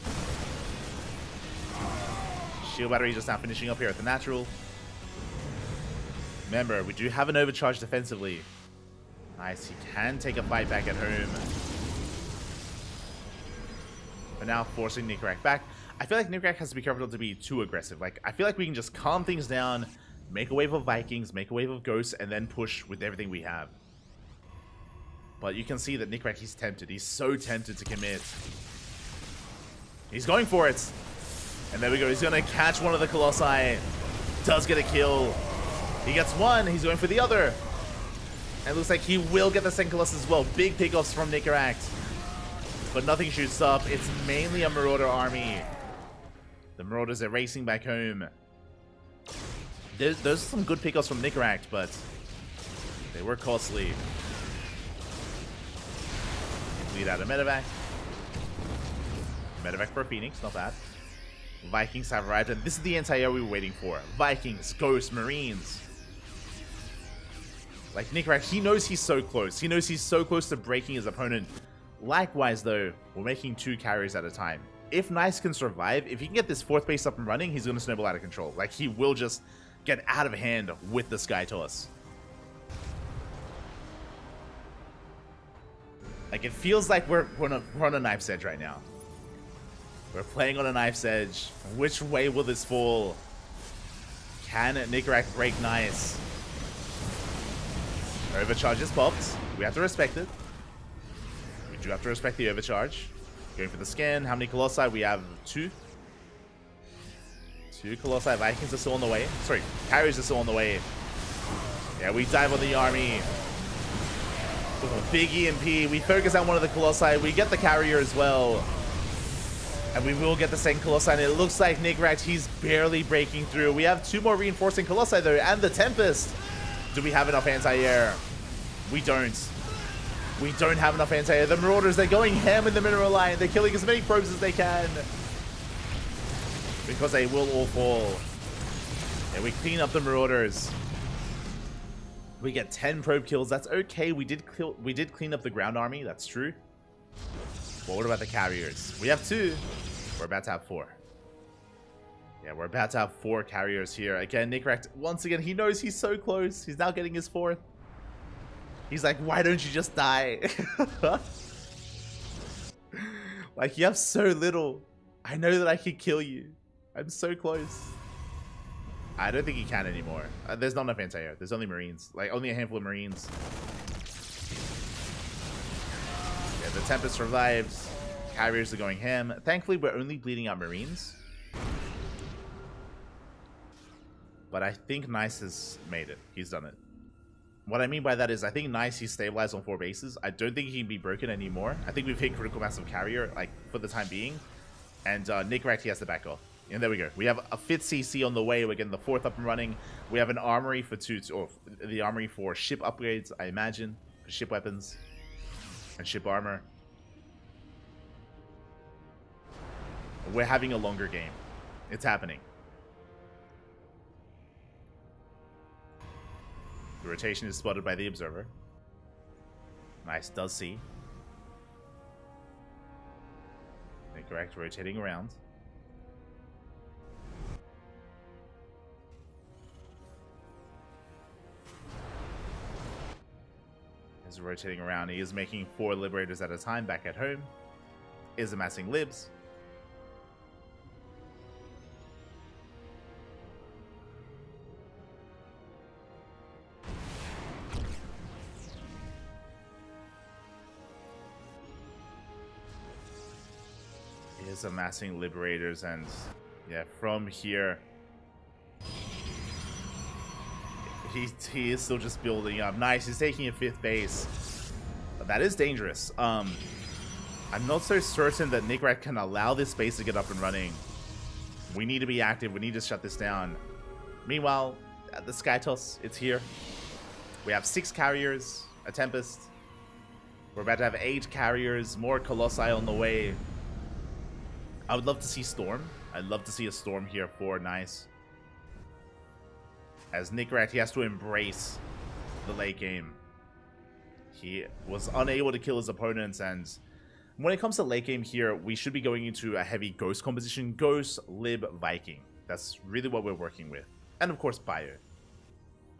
[SPEAKER 1] Shield battery just now finishing up here at the natural. Remember, we do have an overcharge defensively. Nice, he can take a fight back at home. But now forcing Necrack back. I feel like Necrack has to be careful not to be too aggressive. Like, I feel like we can just calm things down, make a wave of Vikings, make a wave of Ghosts, and then push with everything we have. But you can see that Necrack, he's tempted. He's so tempted to commit. He's going for it. And there we go. He's going to catch one of the Colossi. Does get a kill. He gets one. He's going for the other. And it looks like he will get the second Colossus as well. Big pickoffs from Necrack. But nothing shoots up. It's mainly a Marauder army. The Marauders are racing back home. There's some good pickups from Necrack, but they were costly. Lead out a medevac. Medevac for a Phoenix, not bad. Vikings have arrived, and this is the anti-air we were waiting for. Vikings, Ghosts, Marines. Like, Necrack, he knows he's so close. He knows he's so close to breaking his opponent. Likewise, though, we're making 2 carriers at a time. If Nice can survive, if he can get this 4th base up and running, he's going to snowball out of control. Like, he will just get out of hand with the Sky Toss. Like, it feels like we're on a knife's edge right now. We're playing on a knife's edge. Which way will this fall? Can Necrack break Nice? Overcharge is popped. We have to respect it. We do have to respect the overcharge. Going for the scan. How many Colossi? We have 2. 2 Colossi. Vikings are still on the way. Sorry, carriers are still on the way. Yeah, we dive on the army. Big EMP. We focus on one of the Colossi. We get the carrier as well. And we will get the second Colossi. And it looks like Nickrat, he's barely breaking through. We have 2 more reinforcing Colossi though. And the Tempest. Do we have enough anti-air? We don't. We don't have enough anti-air. The Marauders, they're going ham in the mineral line. They're killing as many probes as they can. Because they will all fall. And we clean up the Marauders. We get 10 probe kills. That's okay. We did clean up the ground army. That's true. But what about the carriers? We have 2. We're about to have 4. Yeah, we're about to have 4 carriers here. Again, Nickrat, once again, he knows he's so close. He's now getting his 4th. He's like, why don't you just die? Like, you have so little. I know that I can kill you. I'm so close. I don't think he can anymore. There's not enough anti-air. There's only Marines. Like, only a handful of Marines. Yeah, the Tempest survives. Carriers are going ham. Thankfully, we're only bleeding out Marines. But I think Nice has made it. He's done it. What I mean by that is, I think Nice, he's stabilized on 4 bases. I don't think he can be broken anymore. I think we've hit critical mass of carrier, like, for the time being. And Nickrat, he has to back off. And there we go. We have a 5th CC on the way. We're getting the 4th up and running. We have an armory for the armory for ship upgrades, I imagine. For ship weapons. And ship armor. We're having a longer game. It's happening. The rotation is spotted by the observer. Nice, does see. Incorrect, rotating around. He's rotating around. He is making 4 liberators at a time back at home. Is amassing libs. He is amassing liberators, and yeah, from here he is still just building up. Nice, he's taking a 5th base. That is dangerous. I'm not so certain that Nickrat can allow this base to get up and running. We need to be active. We need to shut this down. Meanwhile, at the Skytos, it's here. We have 6 carriers, a Tempest. We're about to have 8 carriers, more Colossi on the way. I would love to see Storm. I'd love to see a Storm here for Nice. As Nickrat, he has to embrace the late game. He was unable to kill his opponents, and when it comes to late game here, we should be going into a heavy Ghost composition. Ghost, Lib, Viking. That's really what we're working with. And of course, Bio.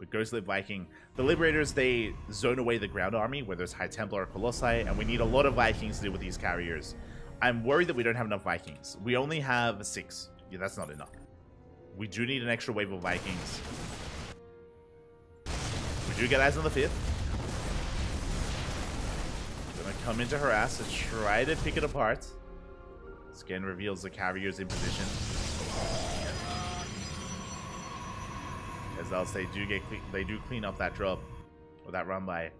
[SPEAKER 1] But Ghost, Lib, Viking. The Liberators, they zone away the ground army, whether it's High Templar or Colossi, and we need a lot of Vikings to deal with these carriers. I'm worried that we don't have enough Vikings. We only have 6. Yeah, that's not enough. We do need an extra wave of Vikings. We do get eyes on the 5th. Gonna come into harass to try to pick it apart. Scan reveals the carriers in position. As else, they do clean up that drop or that run by.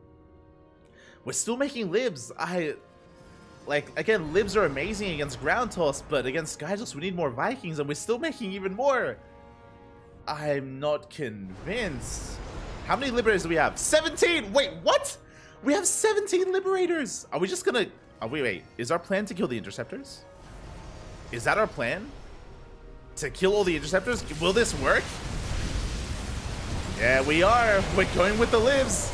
[SPEAKER 1] We're still making libs. Like, again, libs are amazing against ground toss, but against Skytoss we need more Vikings, and we're still making even more. I'm not convinced. How many liberators do we have? 17! Wait, what? We have 17 liberators! Are we just gonna... Oh, wait. Is our plan to kill the interceptors? Is that our plan? To kill all the interceptors? Will this work? Yeah, we are. We're going with the libs.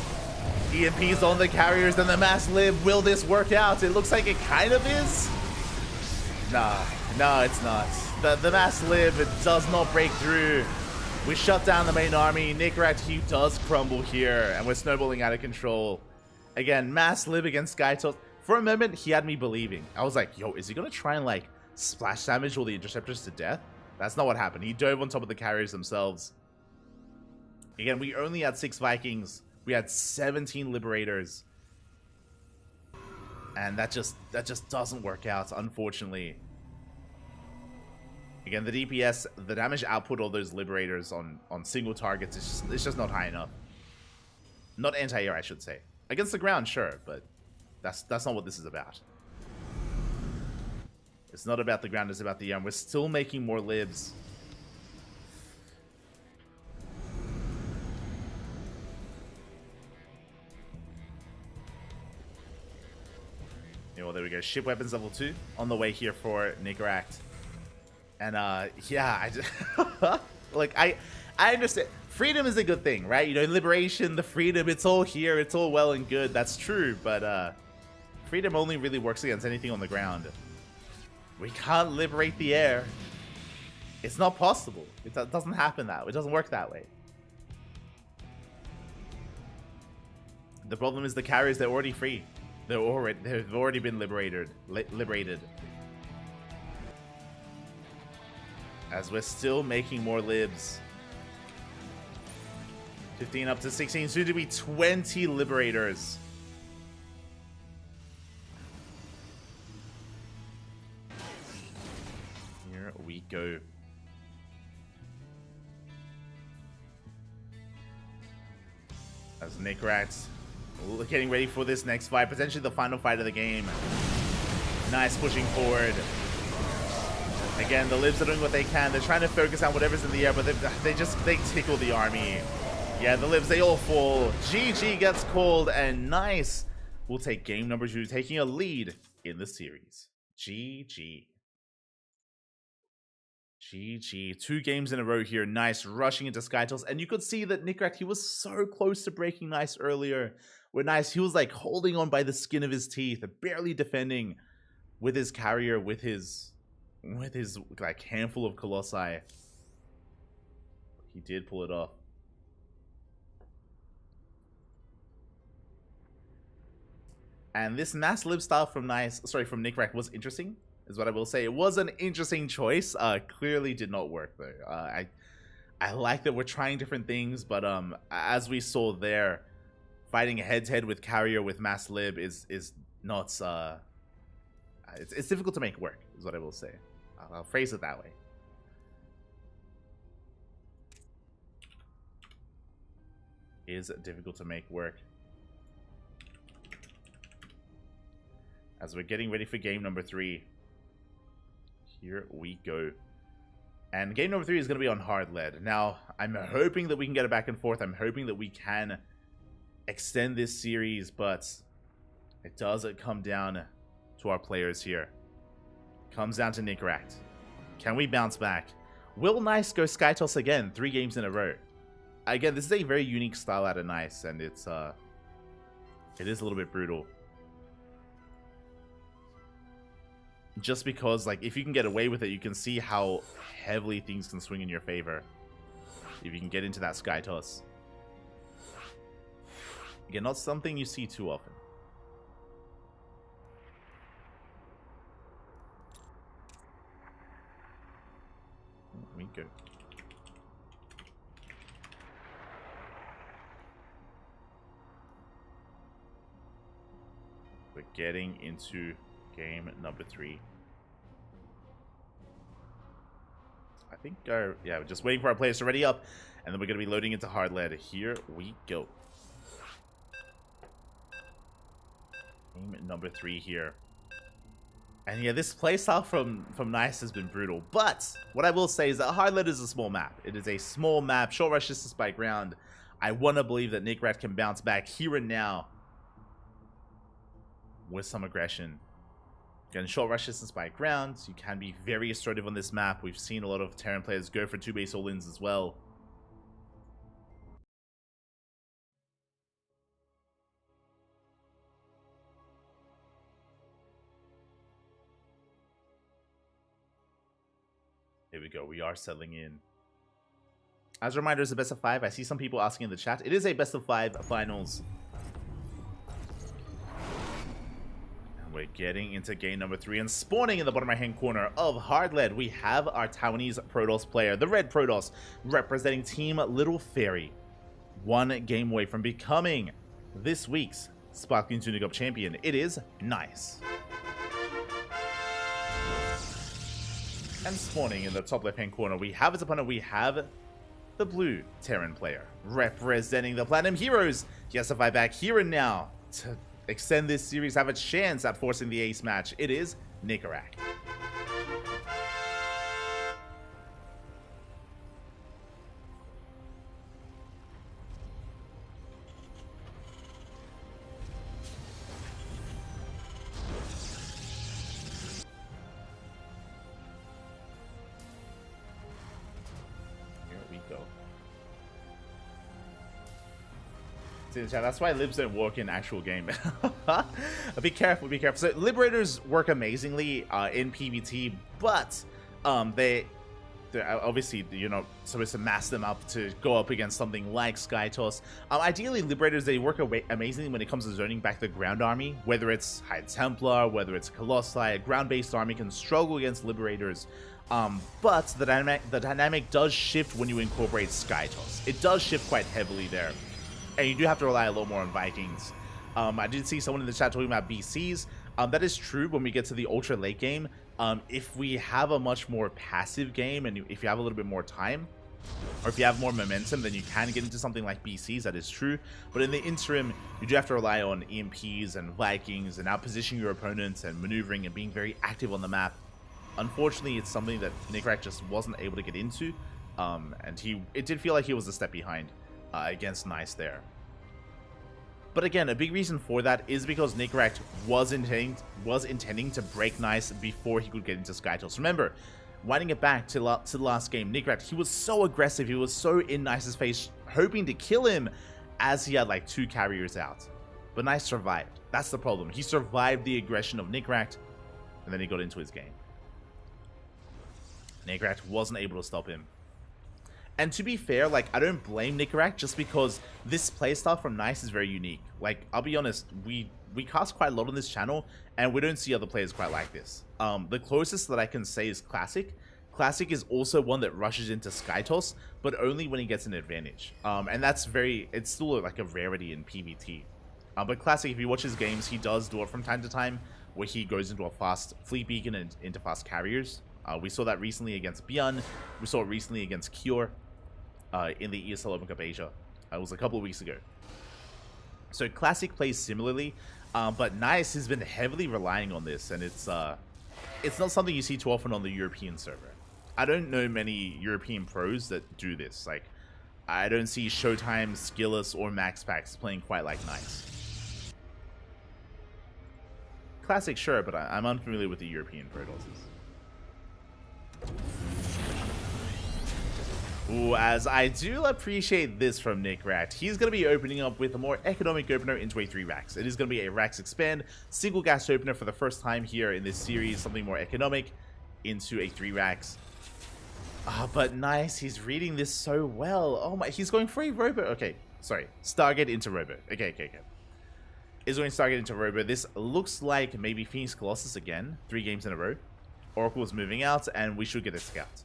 [SPEAKER 1] EMPs on the carriers and the mass lib. Will this work out? It looks like it kind of is. Nah, no, it's not. The mass lib, it does not break through. We shut down the main army. Nickrat, he does crumble here, and we're snowballing out of control. Again, mass lib against Skytoss. For a moment, he had me believing. I was like, yo, is he gonna try and like splash damage all the interceptors to death? That's not what happened. He dove on top of the carriers themselves. Again, we only had 6 Vikings. We had 17 Liberators. And that just doesn't work out, unfortunately. Again, the DPS, the damage output of those Liberators on single targets, it's just not high enough. Not anti-air, I should say. Against the ground, sure, but that's not what this is about. It's not about the ground, it's about the air. We're still making more libs. Yeah, well, there we go. Ship weapons level 2 on the way here for Nickeract. And yeah, I just like I understand freedom is a good thing, right? You know, liberation, the freedom, it's all here, it's all well and good. That's true, but freedom only really works against anything on the ground. We can't liberate the air. It's not possible. It doesn't happen that way. It doesn't work that way. The problem is the carriers, they're already free. They've already been liberated. As we're still making more libs. 15 up to 16, soon to be 20 liberators. Here we go. As Nickeract getting ready for this next fight, potentially the final fight of the game. Nice pushing forward. Again, the libs are doing what they can. They're trying to focus on whatever's in the air, but they tickle the army. Yeah, the libs, they all fall. GG gets called, and nice. We'll take game number 2, taking a lead in the series. GG. GG. 2 games in a row here. Nice rushing into Skytals. And you could see that Nickeract, he was so close to breaking Nice earlier. Where Nice, he was like holding on by the skin of his teeth, barely defending with his carrier, with his like handful of Colossi. He did pull it off. And this mass lib style from Nickeract was interesting, is what I will say. It was an interesting choice. Clearly did not work though. I like that we're trying different things, but as we saw there, fighting head to head with carrier with mass lib is not it's difficult to make work, is what I will say. I'll phrase it that way. It is difficult to make work. As we're getting ready for game number 3. Here we go. And game number 3 is going to be on hard lead. Now, I'm hoping that we can get it back and forth. I'm hoping that we can extend this series, but it does come down to our players here. Comes down to Nickeract. Can we bounce back? Will Nice go Skytoss again 3 games in a row? Again, this is a very unique style out of Nice, and it is a little bit brutal. Just because, like, if you can get away with it, you can see how heavily things can swing in your favor. If you can get into that Skytoss. Again, not something you see too often. Here we go. We're getting into game number 3. I think yeah, we're just waiting for our players to ready up, and then we're going to be loading into hard lead. Here we go. Game number 3 here. And yeah, this playstyle from Nice has been brutal. But what I will say is that hard lead is a small map. It is a small map, short rush distance by ground. I want to believe that Nickeract can bounce back here and now with some aggression. Again, short rush distance by ground. You can be very assertive on this map. We've seen a lot of Terran players go for 2 base all-ins as well. Here we go. We are settling in. As a reminder, it's a best of 5. I see some people asking in the chat. It is a best of 5 finals. We're getting into game number 3, and spawning in the bottom right hand corner of hard lead, we have our Taiwanese Protoss player, the Red Protoss, representing Team Little Fairy. 1 game away from becoming this week's Sparkling Tuna Cup champion. It is Nice. And spawning in the top left hand corner, we have his opponent. We have the blue Terran player, representing the Platinum Heroes. He has to fight back here and now to extend this series, have a chance at forcing the ace match. It is Nickerack. That's why libs don't work in actual game. Be careful, be careful. So liberators work amazingly in PvT, but they're obviously, you're not supposed to mass them up to go up against something like Skytoss. Ideally, liberators, they work amazingly when it comes to zoning back the ground army, whether it's High Templar, whether it's Colossi. A ground-based army can struggle against liberators. But the dynamic does shift when you incorporate Skytoss. It does shift quite heavily there. And you do have to rely a lot more on Vikings. I did see someone in the chat talking about BCs. That is true when we get to the ultra late game. If we have a much more passive game, and if you have a little bit more time, or if you have more momentum, then you can get into something like BCs. That is true. But in the interim, you do have to rely on EMPs and Vikings and outpositioning your opponents and maneuvering and being very active on the map. Unfortunately, it's something that Nickerack just wasn't able to get into. And it did feel like he was a step behind against Nice there. But again, a big reason for that is because Nickerack was intending to break Nice before he could get into Skytoss. Remember, winding it back to the last game, Nickerack, he was so aggressive, he was so in Nice's face, hoping to kill him as he had like 2 carriers out. But Nice survived. That's the problem. He survived the aggression of Nickerack, and then he got into his game. Nickerack wasn't able to stop him. And to be fair, like, I don't blame Nickerack just because this playstyle from Nice is very unique. Like, I'll be honest, we cast quite a lot on this channel, and we don't see other players quite like this. The closest that I can say is Classic. Classic is also one that rushes into Skytoss, but only when he gets an advantage. And it's still like a rarity in PvT. But Classic, if you watch his games, he does do it from time to time, where he goes into a fast fleet beacon and into fast carriers. We saw that recently against Bjorn. We saw it recently against Cure. In the ESL Open Cup Asia. It was a couple of weeks ago. So Classic plays similarly, but Nice has been heavily relying on this, and it's not something you see too often on the European server. I don't know many European pros that do this. Like, I don't see Showtime, Skillus, or MaxPax playing quite like Nice. Classic, sure, but I'm unfamiliar with the European pro doses. Ooh, as I do appreciate this from Nickerack. He's going to be opening up with a more economic opener into a 3 racks. It is going to be a racks expand, single gas opener for the first time here in this series, something more economic into a 3 racks. But Nice, he's reading this so well. Oh my, he's going for a Robo. Okay, sorry, Stargate into Robo. Okay. He's going Stargate into Robo. This looks like maybe Phoenix Colossus again, 3 games in a row. Oracle is moving out, and we should get a scout.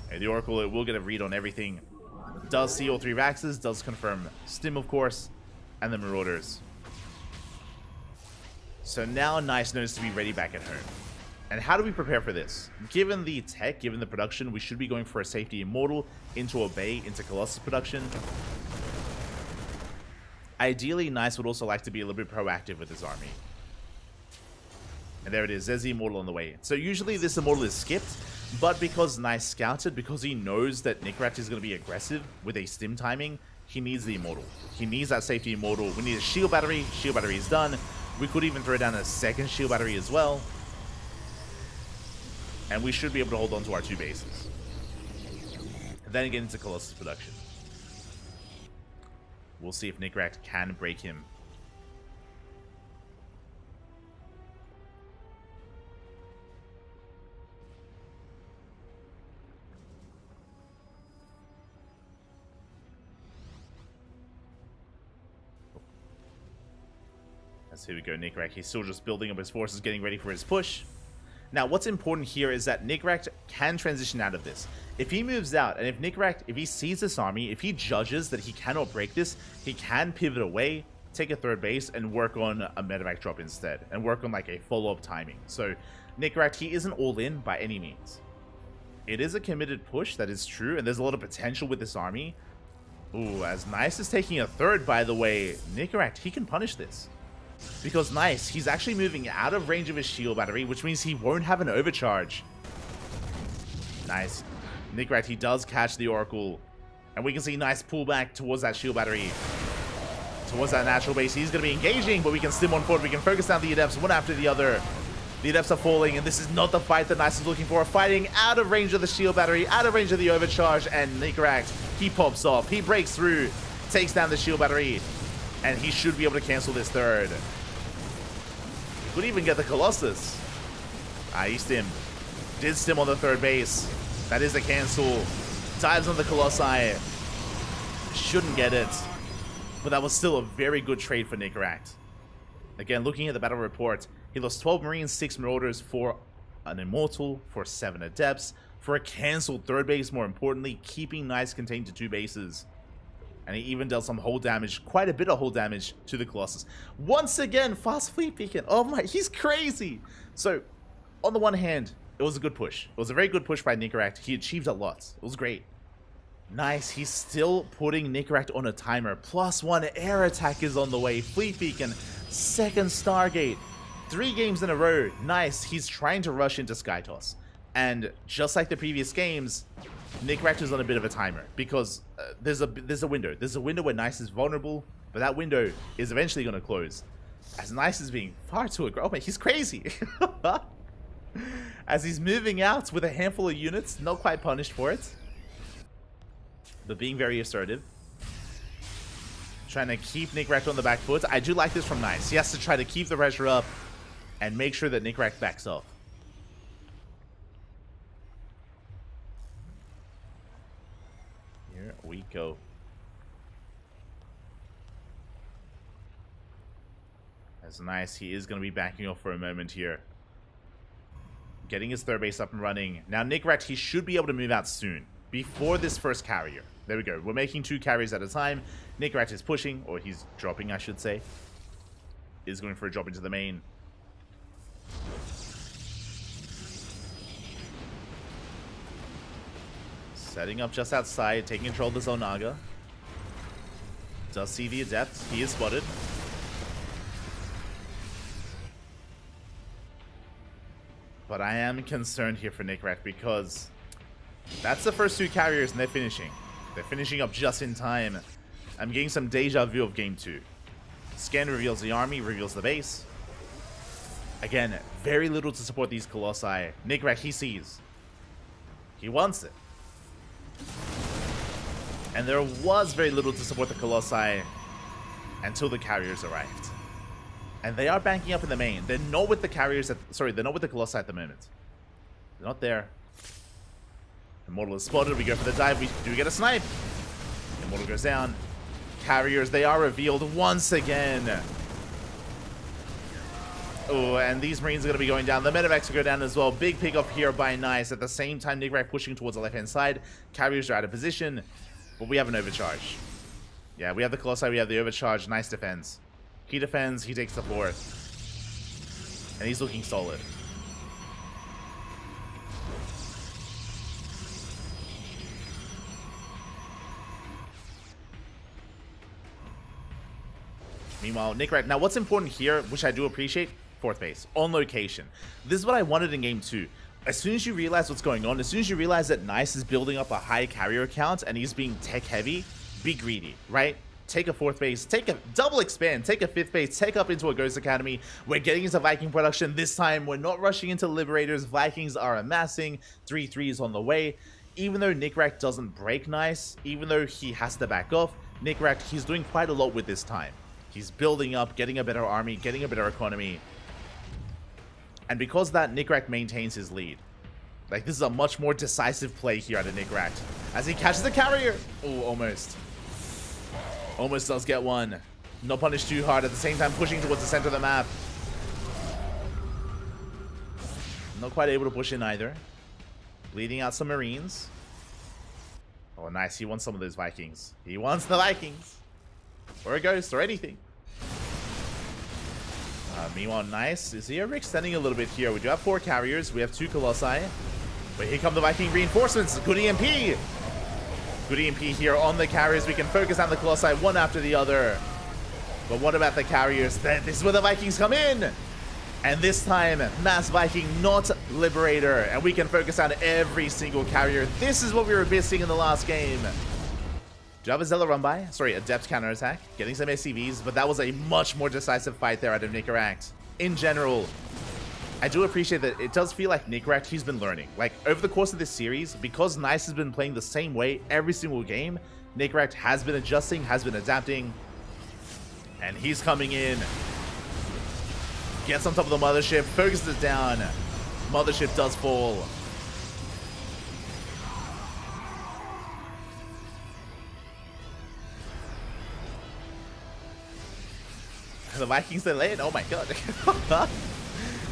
[SPEAKER 1] And the Oracle, it will get a read on everything. Does see all 3 Vaxes, does confirm Stim, of course, and the Marauders. So now Nice knows to be ready back at home. And how do we prepare for this? Given the tech, given the production, we should be going for a Safety Immortal into Obey, into Colossus production. Ideally, Nice would also like to be a little bit proactive with his army. And there it is, there's the Immortal on the way. So usually this Immortal is skipped, but because Nice scouted, because he knows that Nickerack is going to be aggressive with a stim timing, he needs the Immortal. He needs that Safety Immortal. We need a Shield Battery. Shield Battery is done. We could even throw down a second Shield Battery as well. And we should be able to hold on to our 2 bases. And then get into Colossus production. We'll see if Nickerack can break him. Here we go, Nickerack. He's still just building up his forces, getting ready for his push. Now, what's important here is that Nickerack can transition out of this. If he moves out, and if Nickerack, if he sees this army, if he judges that he cannot break this, he can pivot away, take a 3rd base, and work on a medevac drop instead, and work on like a follow-up timing. So, Nickerack, he isn't all in by any means. It is a committed push, that is true, and there's a lot of potential with this army. Ooh, as Nice is taking a 3rd, by the way, Nickerack, he can punish this. Because nice, he's actually moving out of range of his shield battery, which means he won't have an overcharge. Nice. Nickrat, he does catch the Oracle. And we can see nice pullback towards that shield battery. Towards that natural base. He's going to be engaging, but we can stim on forward. We can focus down the Adepts one after the other. The Adepts are falling, and this is not the fight that Nice is looking for. Fighting out of range of the shield battery, out of range of the overcharge, and Nickrat, he pops off. He breaks through, takes down the shield battery, and he should be able to cancel this third. Could even get the Colossus. He stimmed. Did stim on the third base. That is a cancel. Dives on the Colossi. Shouldn't get it. But that was still a very good trade for Nickrat. Again, looking at the battle report, he lost 12 Marines, 6 Marauders for an Immortal, for 7 Adepts, for a cancelled third base, more importantly, keeping Nice contained to 2 bases. And he even dealt some hull damage, quite a bit of hull damage to the Colossus. Once again, fast fleet peeking. Oh my, he's crazy. So, on the one hand, it was a good push. It was a very good push by Nickrat. He achieved a lot. It was great. Nice, he's still putting Nickrat on a timer. +1 air attack is on the way. Fleet beacon, second Stargate. 3 games in a row. Nice, he's trying to rush into Skytoss. And just like the previous games, Nickrat is on a bit of a timer. Because there's a window. There's a window where Nice is vulnerable. But that window is eventually going to close. As Nice is being far too aggressive. Oh man, he's crazy. As he's moving out with a handful of units. Not quite punished for it. But being very assertive. Trying to keep Nickrat on the back foot. I do like this from Nice. He has to try to keep the pressure up and make sure that Nickrat backs off. Here we go. That's nice. He is going to be backing off for a moment here. Getting his third base up and running. Now Nickrat, he should be able to move out soon. Before this first carrier. There we go. We're making 2 carriers at a time. Nickrat is pushing, or he's dropping, I should say. Is going for a drop into the main. Setting up just outside, taking control of the Zonaga. Does see the Adept. He is spotted. But I am concerned here for Nickrat because that's the first 2 carriers and they're finishing. They're finishing up just in time. I'm getting some deja vu of game 2. Scan reveals the army, reveals the base. Again, very little to support these Colossi. Nickrat, he sees. He wants it. And there was very little to support the Colossi until the carriers arrived. And they are banking up in the main. They're not with the carriers at... Sorry, they're not with the Colossi at the moment. They're not there. Immortal is spotted. We go for the dive. We do get a snipe. Immortal goes down. Carriers, they are revealed once again. Oh, and these Marines are going to be going down. The medevacs will go down as well. Big pick up here by Nice. At the same time, Nickrat pushing towards the left-hand side. Carriers are out of position. But we have an overcharge. Yeah, we have the Colossi. We have the overcharge. Nice defense. He defends. He takes the fourth. And he's looking solid. Meanwhile, Nickrat. Now, what's important here, which I do appreciate, 4th base, on location. This is what I wanted in game 2. As soon as you realize what's going on, as soon as you realize that Nice is building up a high carrier count and he's being tech heavy, be greedy, right? Take a 4th base, take a double expand, take a 5th base, take up into a Ghost Academy. We're getting into Viking production. This time, we're not rushing into Liberators. Vikings are amassing. 3-3s on the way. Even though Nickrat doesn't break Nice, even though he has to back off, Nickrat, he's doing quite a lot with this time. He's building up, getting a better army, getting a better economy. And because of that, Nickrat maintains his lead. Like, this is a much more decisive play here out of Nickrat. As he catches the carrier. Oh, almost. Almost does get one. Not punished too hard. At the same time, pushing towards the center of the map. Not quite able to push in either. Bleeding out some Marines. Oh, nice. He wants some of those Vikings. He wants the Vikings. Or a Ghost, or anything. Meanwhile, Nice is here extending a little bit here. We do have 4 carriers. We have 2 Colossi. But here come the Viking reinforcements. Good EMP. Good EMP here on the carriers. We can focus on the Colossi one after the other. But what about the carriers? This is where the Vikings come in. And this time, Mass Viking, not Liberator. And we can focus on every single carrier. This is what we were missing in the last game. Java Zella run by. Sorry, Adept counterattack. Getting some SCVs, but that was a much more decisive fight there out of Nicaract. In general, I do appreciate that it does feel like Nicaract, he's been learning. Like, over the course of this series, because Nice has been playing the same way every single game, Nicaract has been adjusting, has been adapting. And he's coming in. Gets on top of the Mothership, focuses it down. Mothership does fall. The Vikings, they lay it. Oh my god.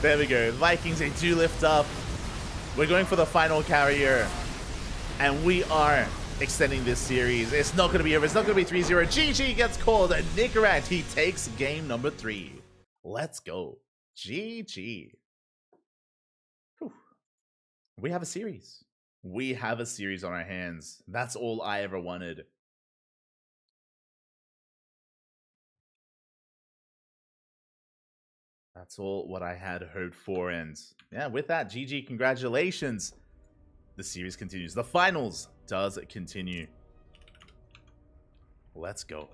[SPEAKER 1] There we go. The Vikings, they do lift up. We're going for the final carrier. And we are extending this series. It's not going to be over. It's not going to be 3-0. GG gets called. And Nicaract, he takes game number 3. Let's go. GG. Whew. We have a series. We have a series on our hands. That's all I ever wanted. That's all what I had hoped for. And yeah, with that, GG, congratulations. The series continues. The finals does continue. Let's go.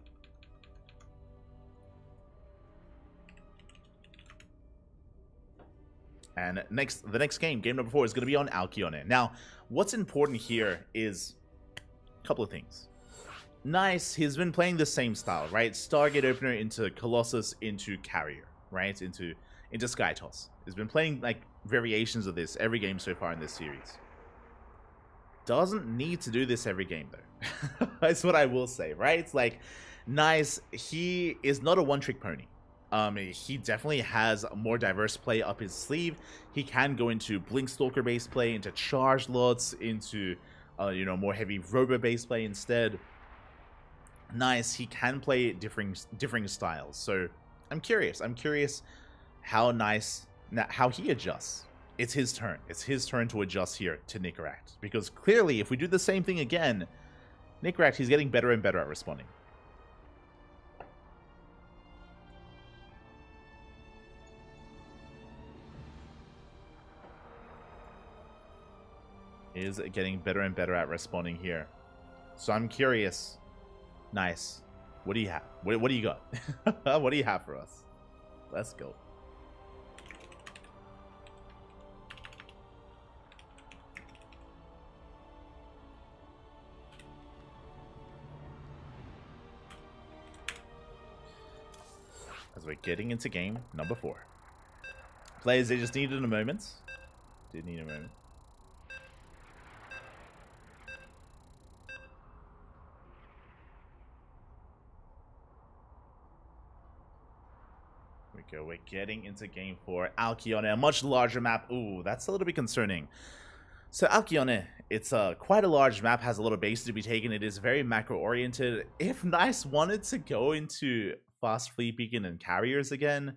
[SPEAKER 1] And the next game, game number 4, is going to be on Alcyone. Now, what's important here is a couple of things. Nice, he's been playing the same style, right? Stargate Opener into Colossus into Carrier, right? Into Sky Toss. He's been playing like variations of this every game so far in this series. Doesn't need to do this every game though. That's what I will say, right? It's like, Nice, he is not a one-trick pony. He definitely has a more diverse play up his sleeve. He can go into Blink Stalker based play, into Charge Lots, into you know, more heavy Robo based play instead. Nice, he can play differing styles. So I'm curious how Nice, how he adjusts. It's his turn. It's his turn to adjust here to Nicaract, because clearly if we do the same thing again, Nicaract, he's getting better and better at responding. Is getting better and better at responding here. So I'm curious. Nice. What do you have? What do you got? What do you have for us? Let's go. As we're getting into game number 4. Players, they just needed a moment. Did need a moment. We're getting into game 4. Alcyone, a much larger map. Ooh, that's a little bit concerning. So Alcyone, it's quite a large map, has a lot of base to be taken. It is very macro oriented. If Nice wanted to go into Fast Fleet Beacon and Carriers again,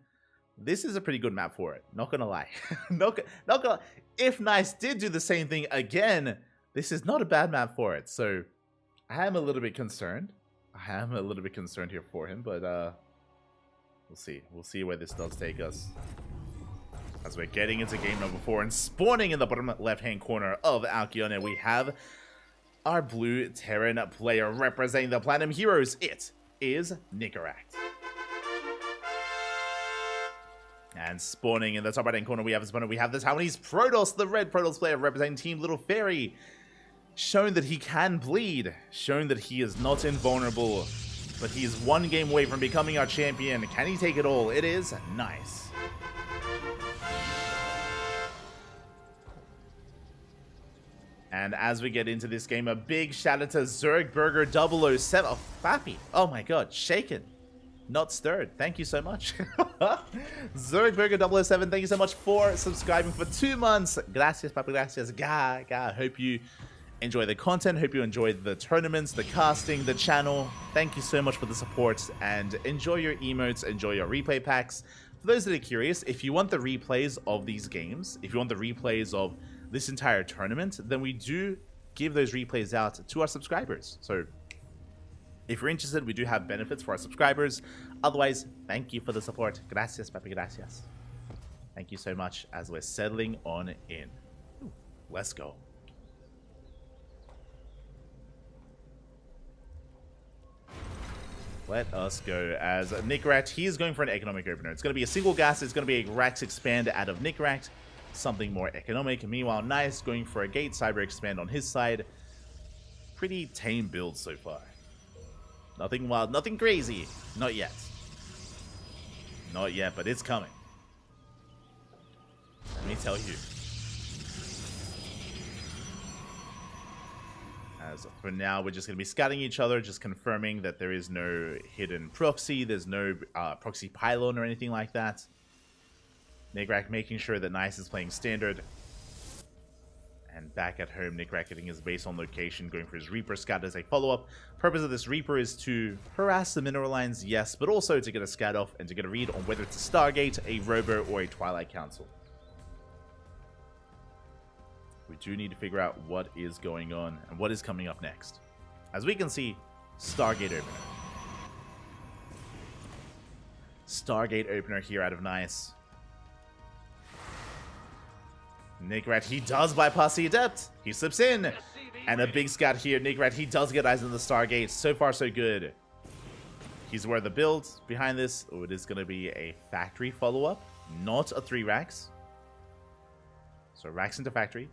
[SPEAKER 1] this is a pretty good map for it. Not gonna lie. not gonna. If Nice did do the same thing again, this is not a bad map for it. So I am a little bit concerned. I am a little bit concerned here for him, but we'll see. We'll see where this does take us. As we're getting into game number 4 and spawning in the bottom left-hand corner of Alcyone, we have our blue Terran player representing the Platinum Heroes. It is Nicaract. And spawning in the top right-hand corner, we have a spawner. We have this Taiwanese Protoss, the red Protoss player representing Team Little Fairy. Showing that he can bleed. Showing that he is not invulnerable. But he is one game away from becoming our champion. Can he take it all? It is Nice. And as we get into this game, a big shout out to Zergburger 007. Oh, Fappy. Oh my god, shaken. Not stirred. Thank you so much. Zergburger 007, thank you so much for subscribing for 2 months. Gracias, papi, gracias. Hope you enjoy the content. Hope you enjoy the tournaments, the casting, the channel. Thank you so much for the support. And enjoy your emotes, enjoy your replay packs. For those that are curious, if you want the replays of these games, if you want the replays of this entire tournament, then we do give those replays out to our subscribers. So If you're interested, we do have benefits for our subscribers. Otherwise, thank you for the support. Gracias, papi, gracias. Thank you so much as we're settling on in. Ooh, let's go. Let us go as Nickrat. He is going for an economic opener. It's going to be a single gas. It's going to be a Rax expand out of Nickrat. Something more economic. Meanwhile, Nice going for a gate cyber expand on his side. Pretty tame build so far. Nothing wild, nothing crazy. Not yet. Not yet, but it's coming. Let me tell you. As for now, we're just going to be scouting each other, just confirming that there is no hidden proxy, there's no proxy pylon or anything like that. Nickrat making sure that Nice is playing standard. And back at home, Nickrat getting his base on location, going for his Reaper scout as a follow-up. Purpose of this Reaper is to harass the mineral lines, yes, but also to get a scout off and to get a read on whether it's a Stargate, a Robo, or a Twilight Council. We do need to figure out what is going on and what is coming up next. As we can see, Stargate opener. Stargate opener here out of Nice. Nickrat, he does bypass the Adept. He slips in. And a big scout here. Nickrat, he does get eyes on the Stargate. So far, so good. He's aware of the build behind this. Oh, it is going to be a factory follow-up. Not a 3 racks. So racks into factory.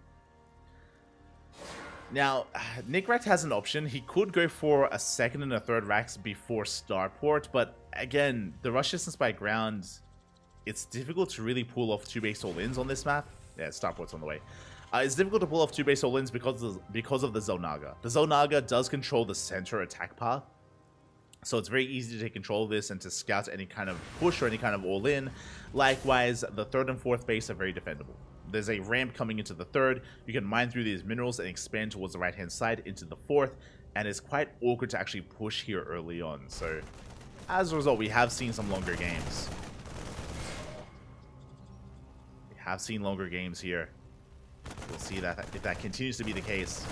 [SPEAKER 1] Now, Nickrat has an option. He could go for a 2nd and a 3rd racks before Starport. But again, the rush distance by ground, it's difficult to really pull off 2 base all-ins on this map. Yeah, Starport's on the way. It's difficult to pull off 2 base all-ins because of the Zonaga. The Zonaga does control the center attack path. So it's very easy to take control of this and to scout any kind of push or any kind of all-in. Likewise, the 3rd and 4th base are very defendable. There's a ramp coming into the 3rd. You can mine through these minerals and expand towards the right-hand side into the 4th. And it's quite awkward to actually push here early on. So as a result, we have seen some longer games. Have seen longer games here. We'll see that if that continues to be the case.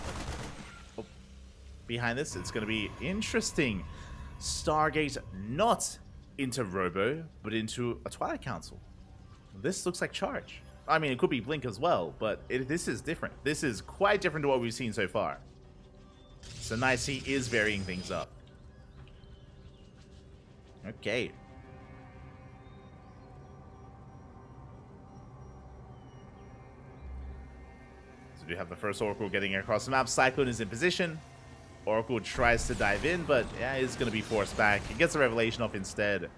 [SPEAKER 1] Oh, behind this, it's going to be interesting. Stargate not into Robo, but into a Twilight Council. This looks like Charge. I mean, it could be Blink as well, but this is different. This is quite different to what we've seen so far. So Nice, he is varying things up. Okay. We have the first Oracle getting across the map. Cyclone is in position. Oracle tries to dive in, but yeah, it's going to be forced back. He gets a Revelation off instead.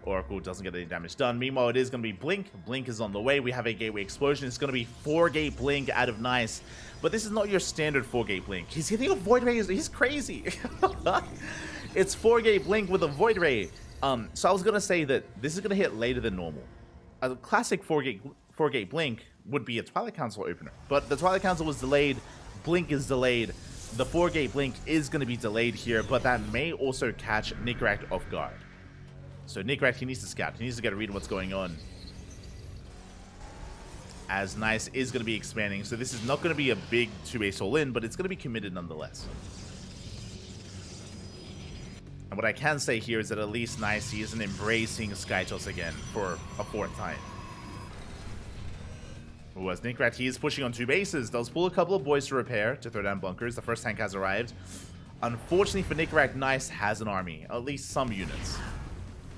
[SPEAKER 1] Oracle doesn't get any damage done. Meanwhile, it is going to be Blink. Blink is on the way. We have a Gateway Explosion. It's going to be 4-gate Blink out of Nice. But this is not your standard 4-gate Blink. He's hitting a Void Ray. He's crazy. It's 4-gate Blink with a Void Ray. So I was going to say that this is going to hit later than normal. A classic 4-gate Blink would be a Twilight Council opener, but the Twilight Council was delayed. Blink is delayed. The 4-gate Blink is going to be delayed here, but that may also catch Nickrat off guard. So Nickrat, he needs to scout. He needs to get a read on what's going on. As Nice is going to be expanding, so this is not going to be a big 2-base all-in, but it's going to be committed nonetheless. And what I can say here is that at least Nice, he isn't embracing Skytoss again for a 4th time. As Nickrat, he is pushing on 2 bases. Does pull a couple of boys to repair, to throw down bunkers. The first tank has arrived. Unfortunately for Nickrat, Nice has an army. At least some units.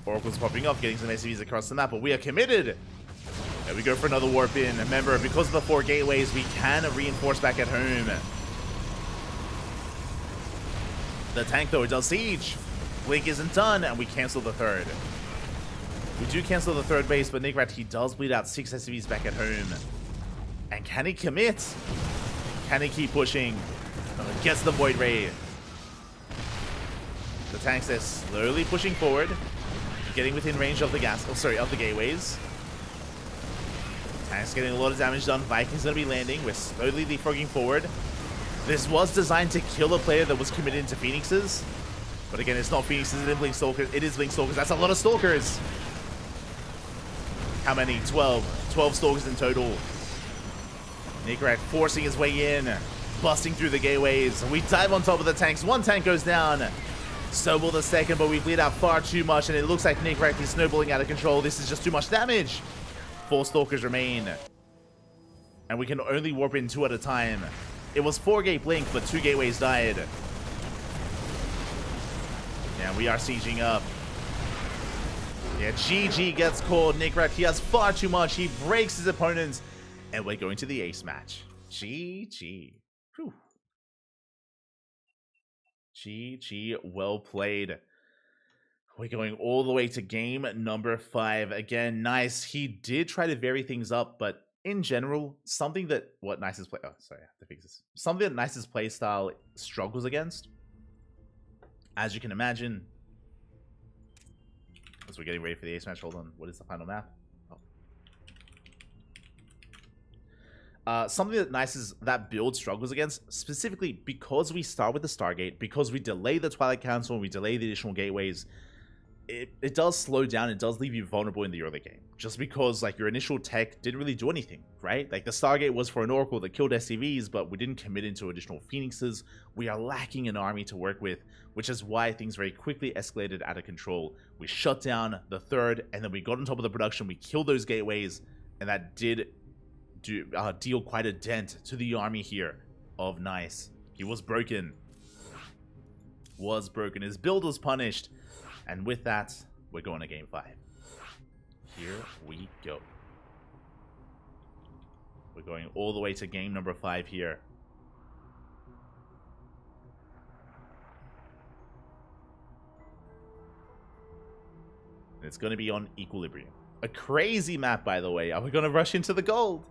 [SPEAKER 1] Oracle's popping up, getting some SCVs across the map, but we are committed. There we go for another warp in. Remember, because of the 4 gateways, we can reinforce back at home. The tank, though, it does siege. Blink isn't done, and we cancel the 3rd. We do cancel the 3rd base, but Nickrat, he does bleed out 6 SCVs back at home. And can he commit? Can he keep pushing? Gets the Void Ray. The tanks, they're slowly pushing forward, getting within range of the of the gateways. Tanks getting a lot of damage done. Vikings gonna be landing. We're slowly leapfrogging forward. This was designed to kill a player that was committed into Phoenixes. But again, it's not Phoenixes, it is Blink Stalkers. It is Blink Stalkers. That's a lot of Stalkers. How many? 12. 12 Stalkers in total. Nickrat forcing his way in. busting through the gateways. We dive on top of the tanks. One tank goes down. So will the second, but we bleed out far too much, and it looks like Nick is snowballing out of control. This is just too much damage. 4 Stalkers remain. And we can only warp in 2 at a time. It was 4 gate blink, but 2 gateways died. Yeah, we are sieging up. Yeah, GG gets called. Nick, he has far too much. He breaks his opponents. And we're going to the ace match. GG. Whew. GG, well played. We're going all the way to game number 5. Again, Nice. He did try to vary things up, but in general, something that Nice's play. Oh, sorry, I have to fix this. Something that Nice's play style struggles against, as you can imagine. As we're getting ready for the ace match, hold on. What is the final map? Something that Nice's build struggles against, specifically because we start with the Stargate, because we delay the Twilight Council, and we delay the additional gateways, it does slow down, it does leave you vulnerable in the early game. Just because, like, your initial tech didn't really do anything, right? Like, the Stargate was for an Oracle that killed SCVs, but we didn't commit into additional Phoenixes. We are lacking an army to work with, which is why things very quickly escalated out of control. We shut down the 3rd, and then we got on top of the production, we killed those gateways, and that did deal quite a dent to the army here of Nice. He was broken. His build was punished. And with that, we're going to game 5. Here we go. We're going all the way to game number 5 here. And it's going to be on Equilibrium. A crazy map, by the way. Are we going to rush into the gold?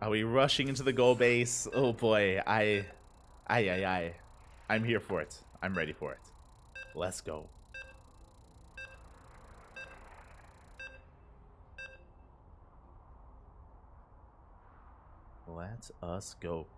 [SPEAKER 1] Are we rushing into the gold base? Oh boy, I'm here for it. I'm ready for it. Let's go. Let us go.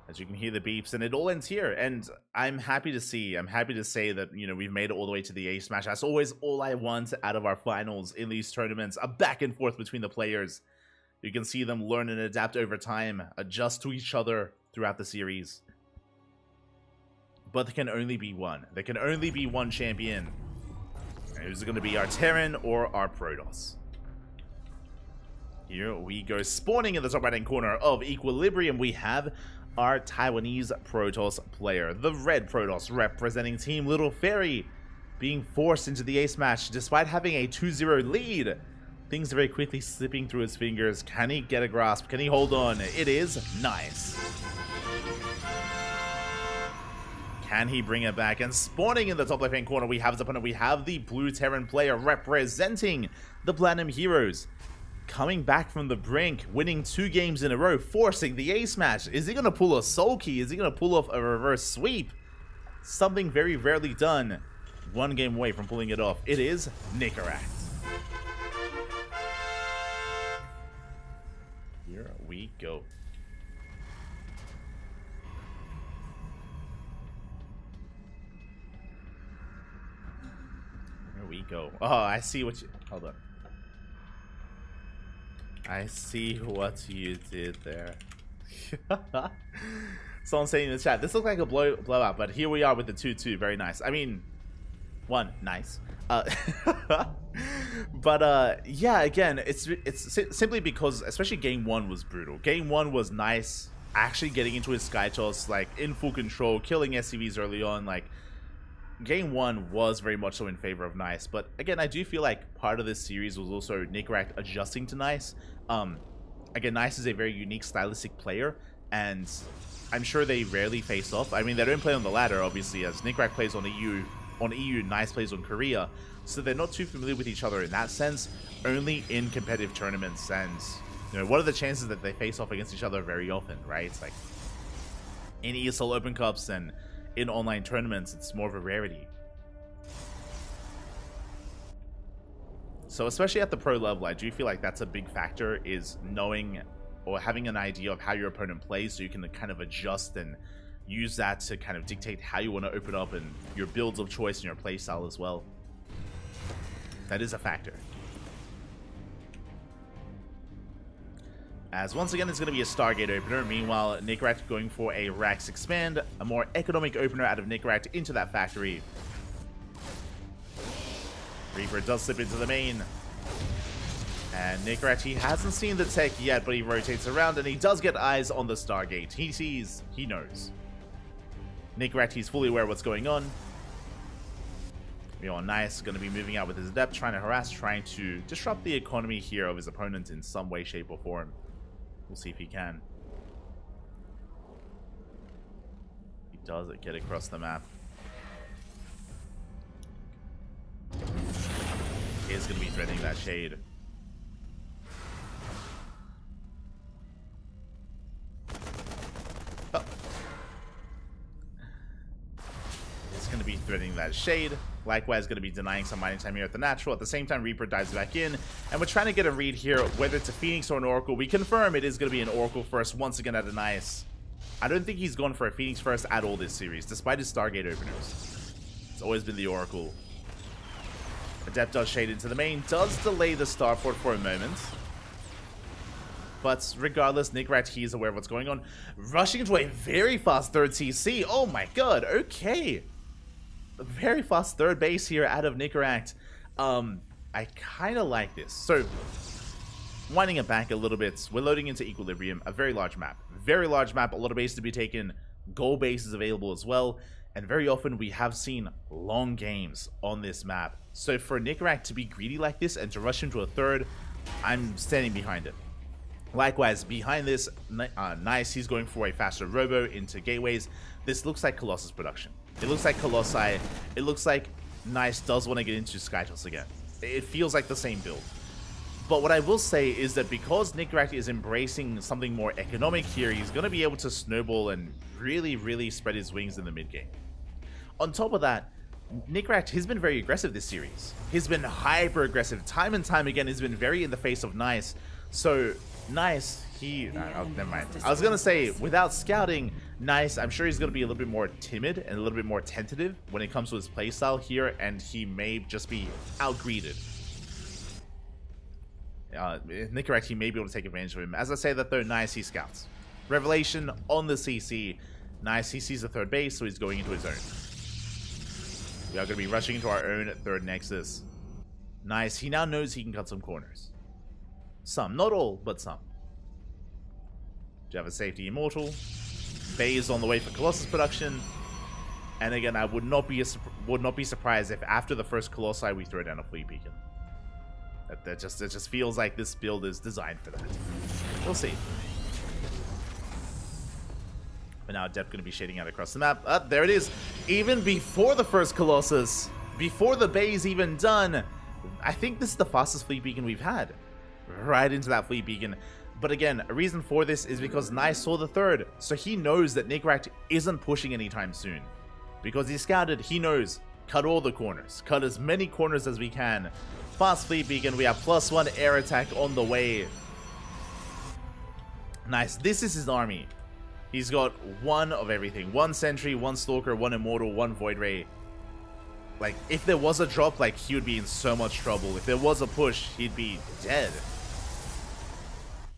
[SPEAKER 1] As you can hear the beeps, and it all ends here. And I'm happy to say that, you know, we've made it all the way to the ace match. That's always all I want out of our finals in these tournaments. A back and forth between the players. You can see them learn and adapt over time, adjust to each other throughout the series. But there can only be one. There can only be one champion. And who's it going to be, our Terran or our Protoss? Here we go. Spawning in the top right-hand corner of Equilibrium, we have our Taiwanese Protoss player, the red Protoss representing Team Little Fairy, being forced into the ace match despite having a 2-0 lead. Things are very quickly slipping through his fingers. Can he get a grasp? Can he hold on? It is Nice. Can he bring it back? And spawning in the top left-hand corner, we have his opponent. We have the blue Terran player representing the Platinum Heroes. Coming back from the brink, winning 2 games in a row, forcing the ace match. Is he going to pull a soul key? Is he going to pull off a reverse sweep? Something very rarely done. 1 game away from pulling it off. It is Nickeract. Here we go. Here we go. Oh, I see what you... Hold on. I see what you did there. Someone saying in the chat, this looked like a blowout, but here we are with the 2-2. Very nice. I mean, 1, nice. But yeah, again, it's simply because, especially game 1 was brutal. Game 1 was Nice, actually getting into his sky toss, like in full control, killing SCVs early on. Like, game 1 was very much so in favor of Nice, but again, I do feel like part of this series was also Nickeract adjusting to Nice. Again, Nice is a very unique stylistic player, and I'm sure they rarely face off. I mean, they don't play on the ladder, obviously, as Nickeract plays on EU, Nice plays on Korea, so they're not too familiar with each other in that sense, only in competitive tournaments. And, you know, what are the chances that they face off against each other very often, right? It's like, in ESL Open Cups and in online tournaments, it's more of a rarity. So especially at the pro level, I do feel like that's a big factor, is knowing or having an idea of how your opponent plays, so you can kind of adjust and use that to kind of dictate how you want to open up and your builds of choice and your playstyle as well. That is a factor. As once again, it's going to be a Stargate opener. Meanwhile, Nickrack going for a Rax Expand, a more economic opener out of Nickrack into that factory. Reaper does slip into the main. And Nickrack, he hasn't seen the tech yet, but he rotates around and he does get eyes on the Stargate. He sees, he knows. Nickrack, he's fully aware of what's going on. Nice, going to be moving out with his Adept, trying to harass, trying to disrupt the economy here of his opponent in some way, shape, or form. We'll see if he can. He does get across the map. He is going to be threatening that shade. Oh. He's going to be threatening that shade. Likewise, going to be denying some mining time here at the natural. At the same time, Reaper dives back in. And we're trying to get a read here, whether it's a Phoenix or an Oracle. We confirm it is going to be an Oracle first, once again at a nice. I don't think he's gone for a Phoenix first at all this series, despite his Stargate openers. It's always been the Oracle. Adept does shade into the main, does delay the Starport for a moment. But regardless, Nickrack, he is aware of what's going on. Rushing into a very fast third CC. Oh my god, okay. Very fast third base here out of Nickrack. I kind of like this. So, winding it back a little bit, we're loading into Equilibrium, a very large map. Very large map, a lot of base to be taken. Goal bases available as well. And very often we have seen long games on this map. So for Nickrack to be greedy like this and to rush into a third, I'm standing behind it. Likewise, behind this, Nice, he's going for a faster Robo into Gateways. This looks like Colossus production. It looks like Colossi. It looks like Nice does want to get into Skytoss again. It feels like the same build. But what I will say is that because Nickrack is embracing something more economic here, he's going to be able to snowball and really, really spread his wings in the mid-game. On top of that, Nickrack has been very aggressive this series. He's been hyper-aggressive. Time and time again, he's been very in the face of Nice. So, Nice, never mind. I was going to say, without scouting, Nice, I'm sure he's going to be a little bit more timid and a little bit more tentative when it comes to his playstyle here, and he may just be out-greeted. Nickrack, he may be able to take advantage of him. As I say that though, Nice, he scouts. Revelation on the CC. Nice, he sees the third base, so he's going into his own. We are going to be rushing into our own third Nexus. Nice, he now knows he can cut some corners. Some, not all, but some. Do you have a safety Immortal? Bay is on the way for Colossus production. And again, I would not be surprised if after the first Colossi we throw down a Fleet Beacon. It just feels like this build is designed for that. We'll see. But now Adept going to be shading out across the map. There it is. Even before the first Colossus, before the Bay is even done, I think this is the fastest Fleet Beacon we've had. Right into that Fleet Beacon. But again, a reason for this is because Nice saw the third, so he knows that Nickrack isn't pushing anytime soon. Because he scouted, he knows, cut all the corners. Cut as many corners as we can. Fast Fleet Beacon, we have +1 air attack on the way. Nice, this is his army. He's got one of everything. One Sentry, one Stalker, one Immortal, one Void Ray. Like, if there was a drop, like, he would be in so much trouble. If there was a push, he'd be dead.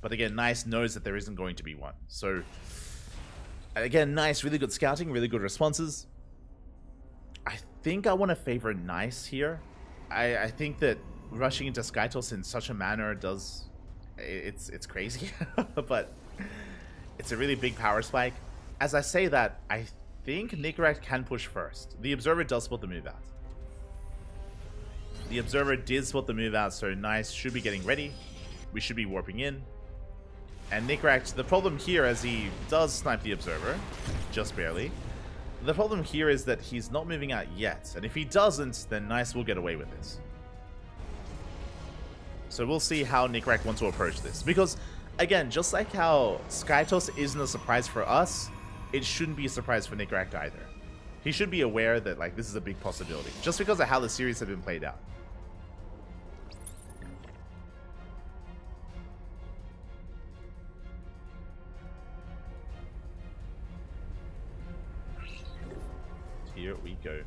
[SPEAKER 1] But again, Nice knows that there isn't going to be one. So, again, Nice, really good scouting, really good responses. I think I want to favor Nice here. I think that rushing into Skytoss in such a manner does... It's crazy. But it's a really big power spike. As I say that, I think Nickrack can push first. The Observer does spot the move out. The Observer did spot the move out, so Nice should be getting ready. We should be warping in. And Nickrack, the problem here, as he does snipe the Observer, just barely, the problem here is that he's not moving out yet. And if he doesn't, then Nice will get away with this. So we'll see how Nickrack wants to approach this. Because, again, just like how Skytoss isn't a surprise for us, it shouldn't be a surprise for Nickrack either. He should be aware that, like, this is a big possibility. Just because of how the series have been played out. go.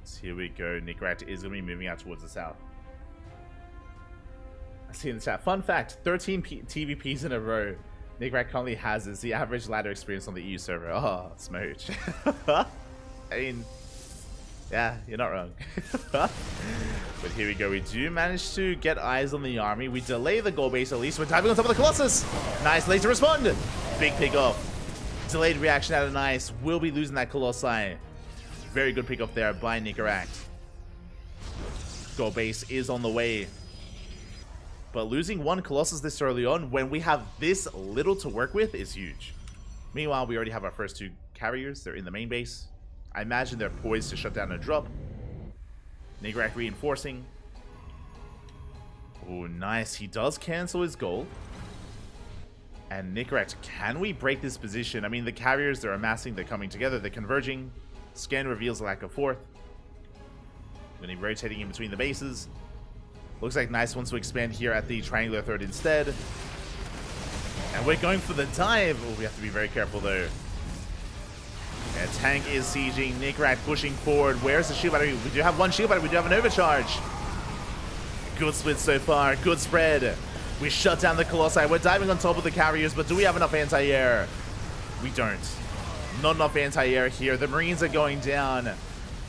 [SPEAKER 1] So here we go. Nickrat is going to be moving out towards the south. I see in the chat. Fun fact, 13 TVPs in a row Nickrat currently has is the average ladder experience on the EU server. Oh, smooch. I mean, yeah, you're not wrong. But here we go. We do manage to get eyes on the army. We delay the goal base at least. We're diving on top of the Colossus. Nice, late to respond. Big pick off. Delayed reaction out of Nice. We'll be losing that Colossi. Very good pick off there by Nickrat. Goal base is on the way. But losing one Colossus this early on when we have this little to work with is huge. Meanwhile, we already have our first two carriers. They're in the main base. I imagine they're poised to shut down a drop. Nickrat reinforcing. Oh, nice. He does cancel his goal. And Nickrat, can we break this position? I mean, the carriers, they're amassing, they're coming together, they're converging. Scan reveals a lack of fourth. Going to be rotating in between the bases. Looks like Nice wants to expand here at the triangular third instead. And we're going for the dive. Oh, we have to be very careful though. Yeah, tank is sieging. Nickrat pushing forward. Where's the shield battery? We do have one shield battery. We do have an overcharge. Good split so far. Good spread. We shut down the Colossi. We're diving on top of the carriers, but do we have enough anti-air? We don't. Not enough anti-air here. The Marines are going down.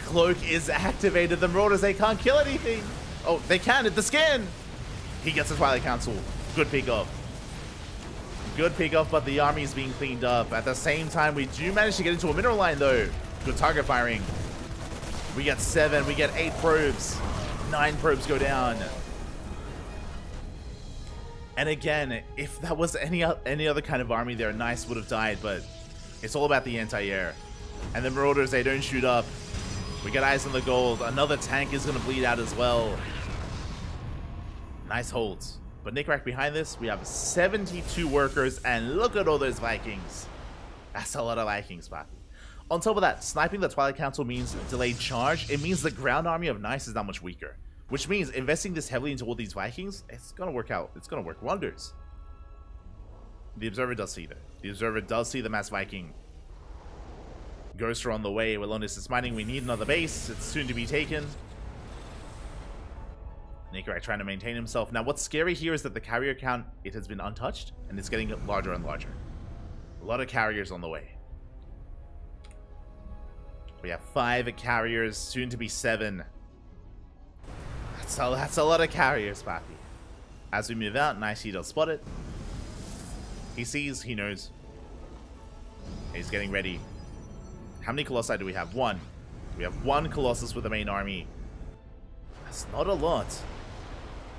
[SPEAKER 1] Cloak is activated. The Marauders, they can't kill anything. Oh, they can at the scan. He gets the Twilight Council. Good pick off. Good pick off, but the army is being cleaned up. At the same time, we do manage to get into a mineral line, though. Good target firing. We get 7. We get 8 probes. 9 probes go down. And again, if that was any other kind of army there, Nice would have died, but it's all about the anti-air. And the Marauders, they don't shoot up. We get eyes on the gold. Another tank is going to bleed out as well. Nice holds. But Nickrat behind this, we have 72 workers, and look at all those Vikings. That's a lot of Vikings, Papi. On top of that, sniping the Twilight Council means delayed charge. It means the ground army of Nice is not much weaker. Which means investing this heavily into all these Vikings, it's going to work out. It's going to work wonders. The Observer does see that. The Observer does see the Mass Viking. Ghosts are on the way. Walonis is mining. We need another base. It's soon to be taken. Nickrat trying to maintain himself. Now, what's scary here is that the carrier count, it has been untouched, and it's getting larger and larger. A lot of carriers on the way. We have 5 carriers, soon to be 7. That's a lot of carriers, Papi. As we move out, Nice, he does spot it. He sees, he knows. He's getting ready. How many Colossi do we have? 1. We have 1 Colossus with the main army. That's not a lot.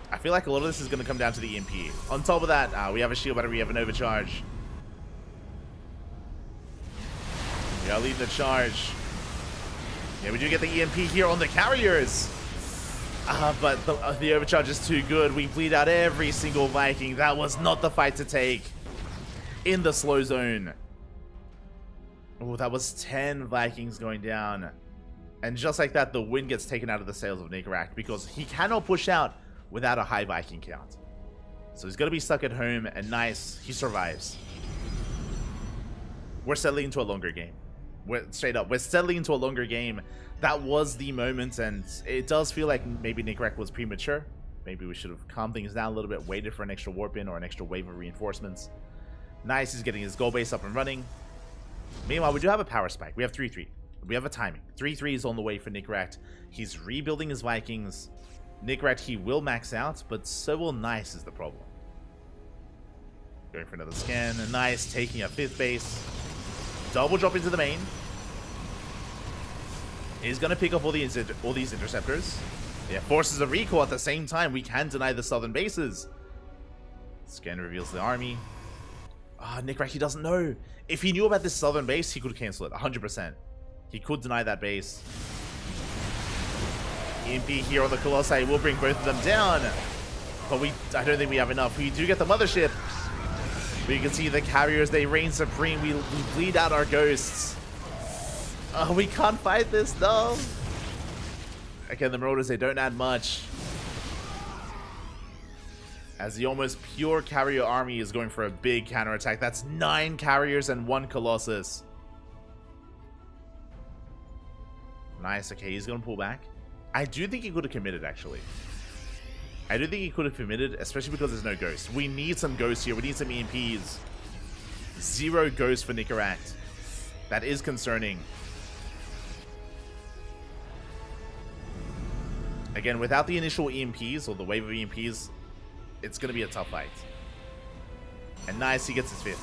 [SPEAKER 1] I feel like a lot of this is going to come down to the EMP. On top of that, we have a shield battery, we have an overcharge. We are leading the charge. Yeah, we do get the EMP here on the carriers. But the overcharge is too good. We bleed out every single Viking. That was not the fight to take in the slow zone. Oh, that was 10 Vikings going down. And just like that, the wind gets taken out of the sails of Nickrat because he cannot push out without a high Viking count. So he's going to be stuck at home, and Nice, he survives. We're settling into a longer game. Straight up, we're settling into a longer game. That was the moment, and it does feel like maybe Nickrat was premature. Maybe we should have calmed things down a little bit, waited for an extra warp in or an extra wave of reinforcements. Nice is getting his goal base up and running. Meanwhile, we do have a power spike. We have 3-3. We have a timing. 3-3 is on the way for Nickrat. He's rebuilding his Vikings. Nickrat, he will max out, but so will Nice is the problem. Going for another scan. Nice taking a 5th base. Double drop into the main. He's going to pick up all these interceptors. Yeah, forces a recall at the same time. We can deny the southern bases. Scan reveals the army. Nickrat, he doesn't know. If he knew about this southern base, he could cancel it 100%. He could deny that base. EMP here on the Colossi will bring both of them down. But I don't think we have enough. We do get the mothership. We can see the carriers, they reign supreme. We bleed out our ghosts. We can't fight this, no. Again, the Marauders, they don't add much. as the almost pure carrier army is going for a big counterattack. That's 9 carriers and 1 Colossus. Nice. Okay, he's going to pull back. I do think he could have committed, actually. I do think he could have committed, especially because there's no ghost. We need some ghosts here. We need some EMPs. 0 ghosts for Nicaract. That is concerning. Again, without the initial EMPs, or the wave of EMPs, it's going to be a tough fight. And nice, he gets his 5th.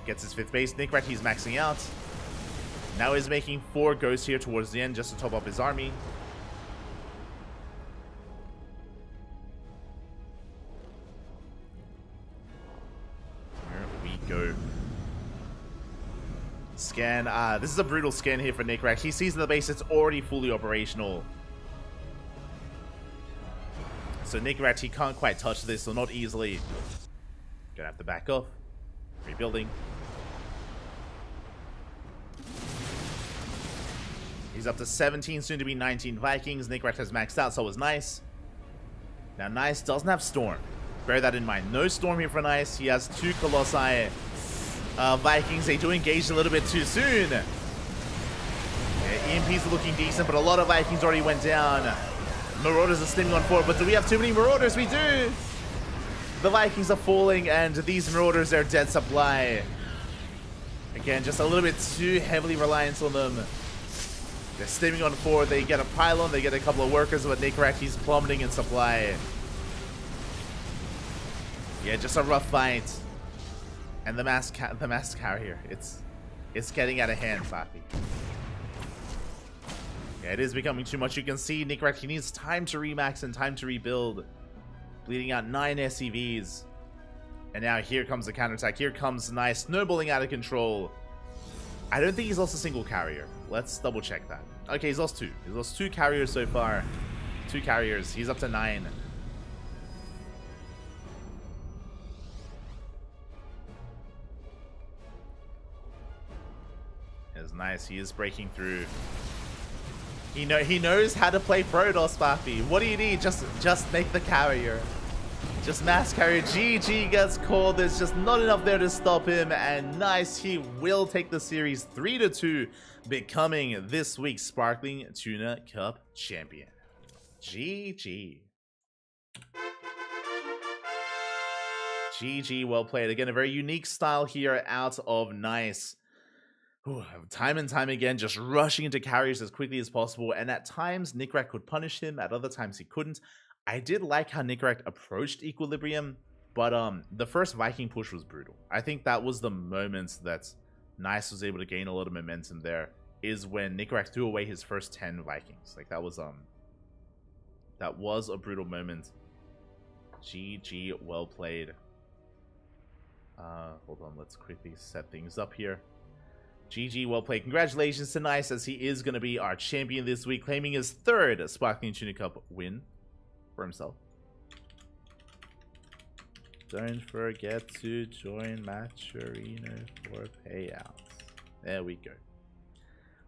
[SPEAKER 1] Gets his 5th base. Nicaract, he's maxing out. Now he's making 4 ghosts here towards the end just to top up his army. Here we go. Scan. This is a brutal scan here for Nicaract. He sees the base, it's already fully operational. So Nicaract, he can't quite touch this, so not easily. Gonna have to back off. Rebuilding. He's up to 17, soon to be 19 Vikings. Nicaract has maxed out, so it was Nice. Now Nice doesn't have Storm. Bear that in mind. No Storm here for Nice. He has 2 Colossi. Vikings, they do engage a little bit too soon. Yeah, EMPs are looking decent, but a lot of Vikings already went down. Marauders are stimming on forward, but do we have too many Marauders? We do! The Vikings are falling, and these Marauders are dead supply. Again, just a little bit too heavily reliant on them. They're stimming on forward, they get a pylon, they get a couple of workers, but Nicaract, he's plummeting in supply. Yeah, just a rough fight. And the mass carrier, it's getting out of hand, Fafi. Yeah, it is becoming too much. You can see Nicaract, he needs time to remax and time to rebuild. Bleeding out 9 SCVs. And now here comes the counterattack. Here comes Nice, snowballing out of control. I don't think he's lost a single carrier. Let's double check that. Okay, he's lost 2. He's lost 2 carriers so far. 2 carriers. He's up to 9. It's Nice. He is breaking through. He knows how to play Protoss, Fafi. What do you need? Just make the carrier. Just mass carrier. GG gets called. There's just not enough there to stop him. And Nice, he will take the series 3-2, becoming this week's Sparkling Tuna Cup champion. GG. GG, well played. Again, a very unique style here out of Nice. Time and time again, just rushing into carriers as quickly as possible, and at times Nicaract could punish him, at other times he couldn't. I did like how Nicaract approached Equilibrium, but the first Viking push was brutal. I think that was the moment that Nice was able to gain a lot of momentum there, is when Nicaract threw away his first 10 Vikings. Like, that was a brutal moment. GG, well played. Hold on, let's quickly set things up here. GG, well played. Congratulations to Nice, as he is going to be our champion this week, claiming his 3rd Sparkling Tuna Cup win for himself. Don't forget to join Matcherino for payouts. There we go.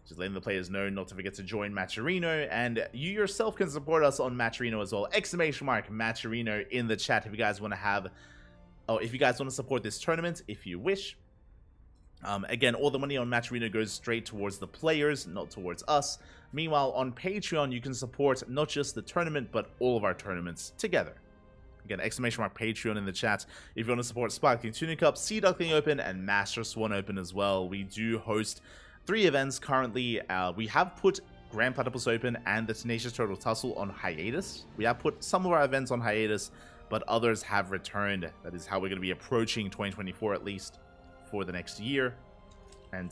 [SPEAKER 1] Just letting the players know not to forget to join Matcherino, and you yourself can support us on Matcherino as well. Exclamation mark Matcherino in the chat if you guys want to have... Oh, if you guys want to support this tournament, if you wish. Again, all the money on Matcherino goes straight towards the players, not towards us. Meanwhile, on Patreon, you can support not just the tournament, but all of our tournaments together. Again, exclamation mark Patreon in the chat if you want to support Sparkling Tuna Cup, Sea Duckling Open, and Master Swan Open as well. We do host 3 events currently. We have put Grand Platypus Open and the Tenacious Turtle Tussle on hiatus. We have put some of our events on hiatus, but others have returned. That is how we're going to be approaching 2024 at least, for the next year. And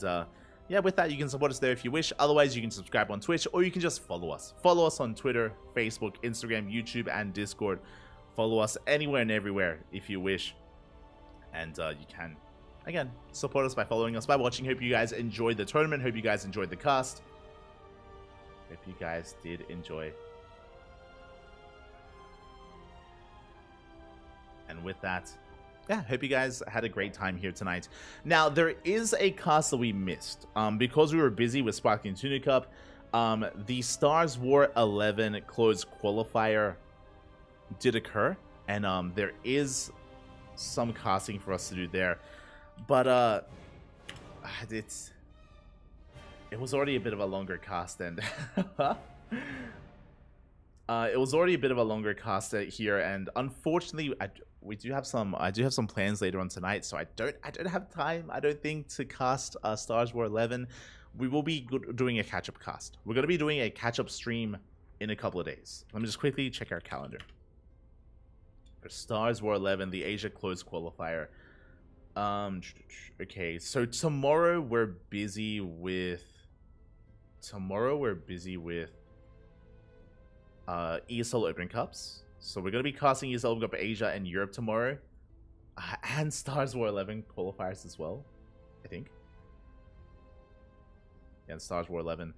[SPEAKER 1] yeah, with that, you can support us there if you wish. Otherwise, you can subscribe on Twitch, or you can just follow us. Follow us on Twitter, Facebook, Instagram, YouTube, and Discord. Follow us anywhere and everywhere if you wish. And you can, again, support us by following us, by watching. Hope you guys enjoyed the tournament. Hope you guys enjoyed the cast. Hope you guys did enjoy. And with that, yeah, hope you guys had a great time here tonight. Now, there is a cast that we missed. Because we were busy with Sparkling Tuna Cup, the Stars War 11 closed qualifier did occur, and there is some casting for us to do there, but it was already a bit of a longer cast, and it was already a bit of a longer cast here, and unfortunately, I do have some plans later on tonight, so I don't have time, I don't think, to cast Stars War 11. We will be doing a catch-up cast. We're going to be doing a catch-up stream in a couple of days. Let me just quickly check our calendar. For Stars War 11, the Asia Closed Qualifier. Okay, so tomorrow we're busy with ESL Open Cups. So we're going to be casting ESL Open Cup Asia and Europe tomorrow. And Stars War 11 qualifiers as well, I think. Yeah, and Stars War 11.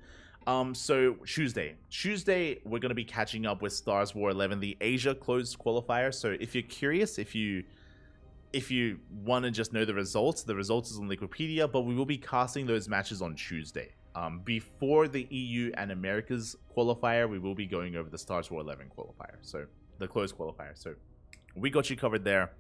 [SPEAKER 1] So Tuesday we're going to be catching up with Stars War 11, the Asia Closed Qualifier. So if you're curious, if you want to just know the results is on Wikipedia, but we will be casting those matches on Tuesday. Before the EU and Americas qualifier, we will be going over the Stars War 11 qualifier, so the closed qualifier. So we got you covered there.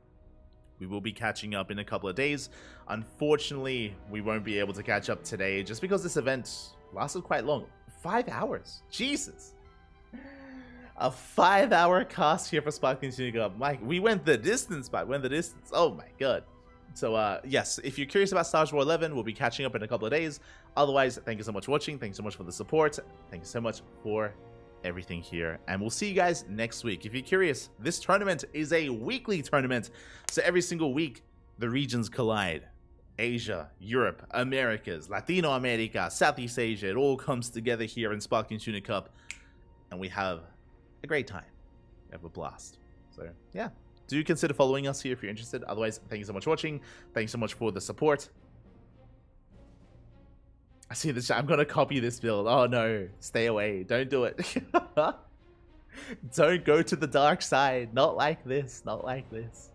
[SPEAKER 1] We will be catching up in a couple of days. Unfortunately, we won't be able to catch up today just because this event lasted quite long. 5 hours. Jesus. A 5-hour cast here for Sparkling Tuna Cup. Mike, we went the distance, but went the distance. Oh my god. So, yes, if you're curious about Stars War 11, we'll be catching up in a couple of days. Otherwise, thank you so much for watching. Thank you so much for the support. Thank you so much for everything here. And we'll see you guys next week. If you're curious, this tournament is a weekly tournament. So every single week, the regions collide. Asia, Europe, Americas, Latino America, Southeast Asia. It all comes together here in Sparkling Tuna Cup. And we have a great time. We have a blast. So, yeah. Do consider following us here if you're interested. Otherwise, thank you so much for watching. Thanks so much for the support. I see this. I'm going to copy this build. Oh, no. Stay away. Don't do it. Don't go to the dark side. Not like this. Not like this.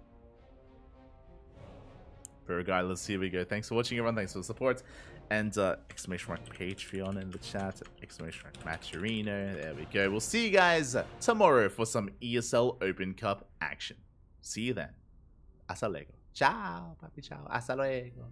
[SPEAKER 1] But regardless, here we go. Thanks for watching, everyone. Thanks for the support. And exclamation mark Patreon in the chat. Exclamation mark Maturino. There we go. We'll see you guys tomorrow for some ESL Open Cup action. See you then. Hasta luego. Ciao, papi, ciao. Hasta luego.